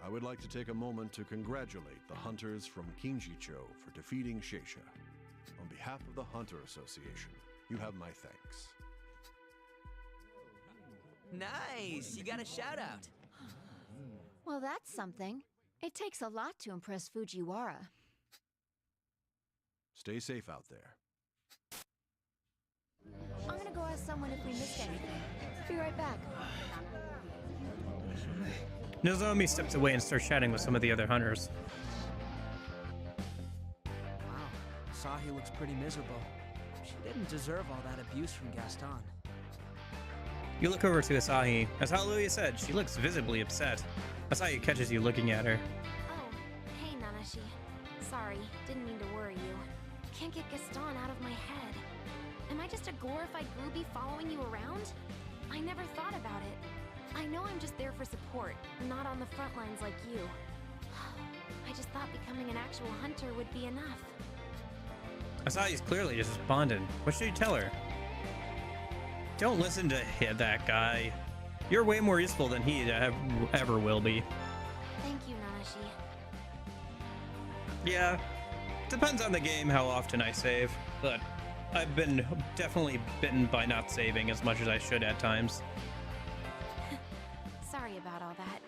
I would like to take a moment to congratulate the hunters from Kinjicho for defeating Sheisha. On behalf of the Hunter Association, you have my thanks. Nice! You got a shout out. Well, that's something. It takes a lot to impress Fujiwara. Stay safe out there. I'm gonna go ask someone if we missed anything. Be right back. Nozomi steps away and starts chatting with some of the other hunters. Wow, Asahi looks pretty miserable. She didn't deserve all that abuse from Gaston. You look over to Asahi. As Hallelujah said, she looks visibly upset. Asahi catches you looking at her. Oh, hey Nanashi. Sorry, didn't mean to worry you. Can't get Gaston out of my head. Am I just a glorified groupie following you around? I never thought about it. I know I'm just there for support, not on the front lines like you. I just thought becoming an actual hunter would be enough. Asahi's clearly just despondent. What should you tell her? Don't listen to that guy. You're way more useful than he ever will be. Thank you, Nanashi. Yeah, depends on the game how often I save, but I've been definitely bitten by not saving as much as I should at times. Sorry about all that.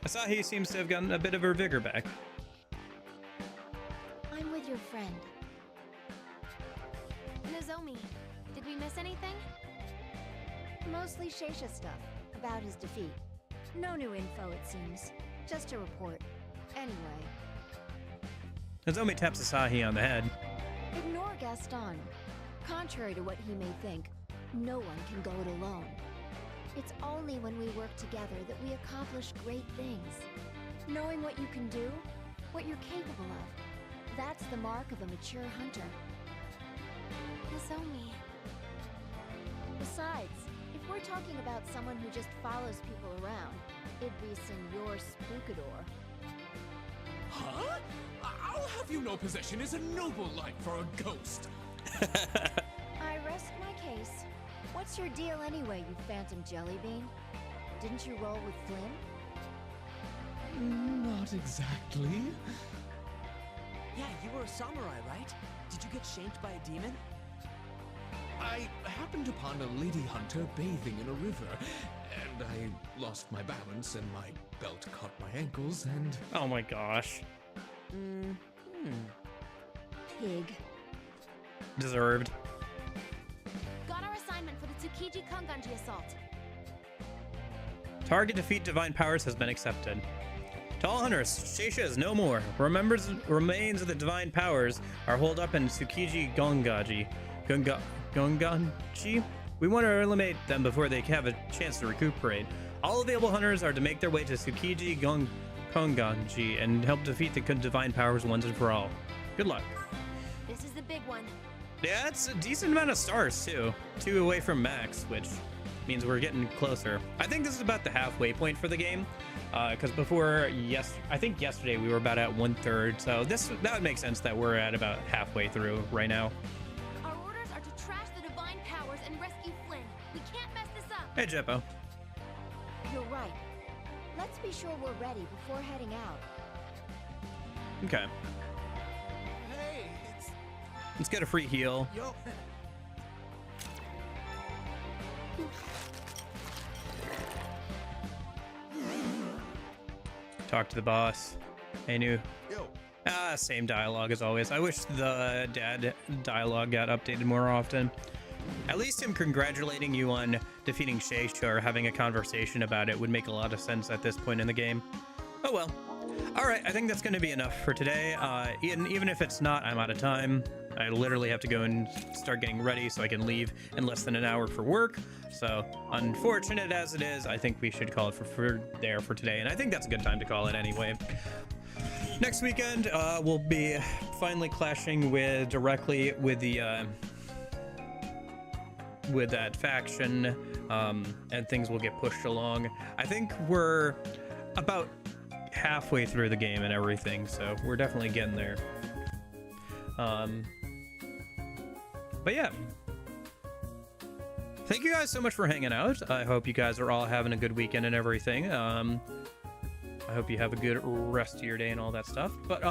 Asahi seems to have gotten a bit of her vigor back. I'm with your friend. Nozomi, did we miss anything? Mostly Sheisha stuff about his defeat. No new info, it seems. Just a report. Anyway. Nozomi taps Asahi on the head. Ignore Gaston. Contrary to what he may think, no one can go it alone. It's only when we work together that we accomplish great things. Knowing what you can do, what you're capable of, that's the mark of a mature hunter. Nozomi. Besides, if we're talking about someone who just follows people around, it'd be Senor Spookador. Huh? I'll have you know possession is a noble life for a ghost. I rest my case. What's your deal anyway, you phantom jellybean? Didn't you roll with Flynn? Not exactly. Yeah, you were a samurai, right? Did you get shanked by a demon? I happened upon a lady hunter bathing in a river, and I lost my balance and my belt caught my ankles and... Oh my gosh. Pig. Deserved. Got our assignment for the Tsukiji Konganji assault. Target defeat divine powers has been accepted. To all hunters, Sheisha is no more. Remains of the divine powers are holed up in Tsukiji Gongaji. Gonganji? We want to eliminate them before they have a chance to recuperate. All available hunters are to make their way to Tsukiji Konganji and help defeat the divine powers once and for all. Good luck. This is the big one. Yeah, it's a decent amount of stars too. 2 away from max, which means we're getting closer. I think this is about the halfway point for the game. Because before, I think yesterday we were about at 1/3. So that would make sense that we're at about halfway through right now. Our orders are to trash the divine powers and rescue Flynn. We can't mess this up. Hey, Jeppo. You're right. Let's be sure we're ready before heading out. Okay. Hey, it's... Let's get a free heal. Yo. Talk to the boss. Hey, new. Yo. Same dialogue as always. I wish the dad dialogue got updated more often. At least him congratulating you on defeating Sheisha or having a conversation about it would make a lot of sense at this point in the game. Oh well. Alright, I think that's going to be enough for today. Even if it's not, I'm out of time. I literally have to go and start getting ready so I can leave in less than an hour for work. So, unfortunate as it is, I think we should call it for today. And I think that's a good time to call it anyway. Next weekend, we'll be finally clashing directly with the with that faction, and things will get pushed along. I think we're about halfway through the game and everything, so we're definitely getting there. But yeah, thank you guys so much for hanging out. I hope you guys are all having a good weekend and everything. I hope you have a good rest of your day and all that stuff. But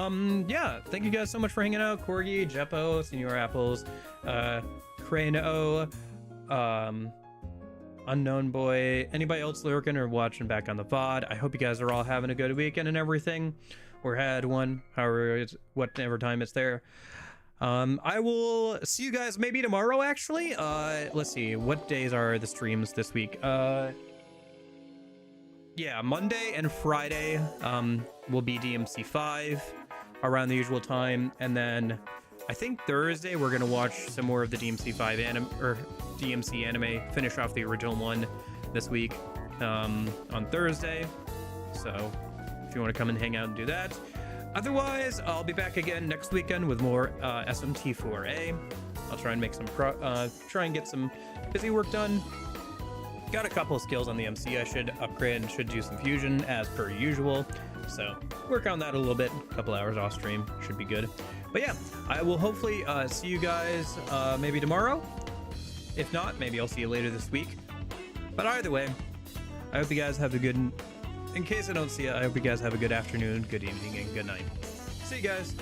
yeah, thank you guys so much for hanging out. Corgi, Jeppo, Senor Apples, Crano, Unknown Boy, anybody else lurking or watching back on the VOD. I hope you guys are all having a good weekend and everything, or had one, however, whatever time it's there. I will see you guys maybe tomorrow, actually. Let's see, what days are the streams this week? Yeah, Monday and Friday will be DMC 5 around the usual time, and then I think Thursday we're gonna watch some more of the DMC 5 anime or DMC anime, finish off the original one this week on Thursday. So if you want to come and hang out and do that. Otherwise, I'll be back again next weekend with more SMT4A. I'll try and make some try and get some busy work done. Got a couple of skills on the MC I should upgrade and should do some fusion as per usual. So work on that a little bit. A couple hours off stream should be good. But yeah, I will hopefully see you guys maybe tomorrow. If not, maybe I'll see you later this week. But either way, I hope you guys have a good... In case I don't see you, I hope you guys have a good afternoon, good evening, and good night. See you guys.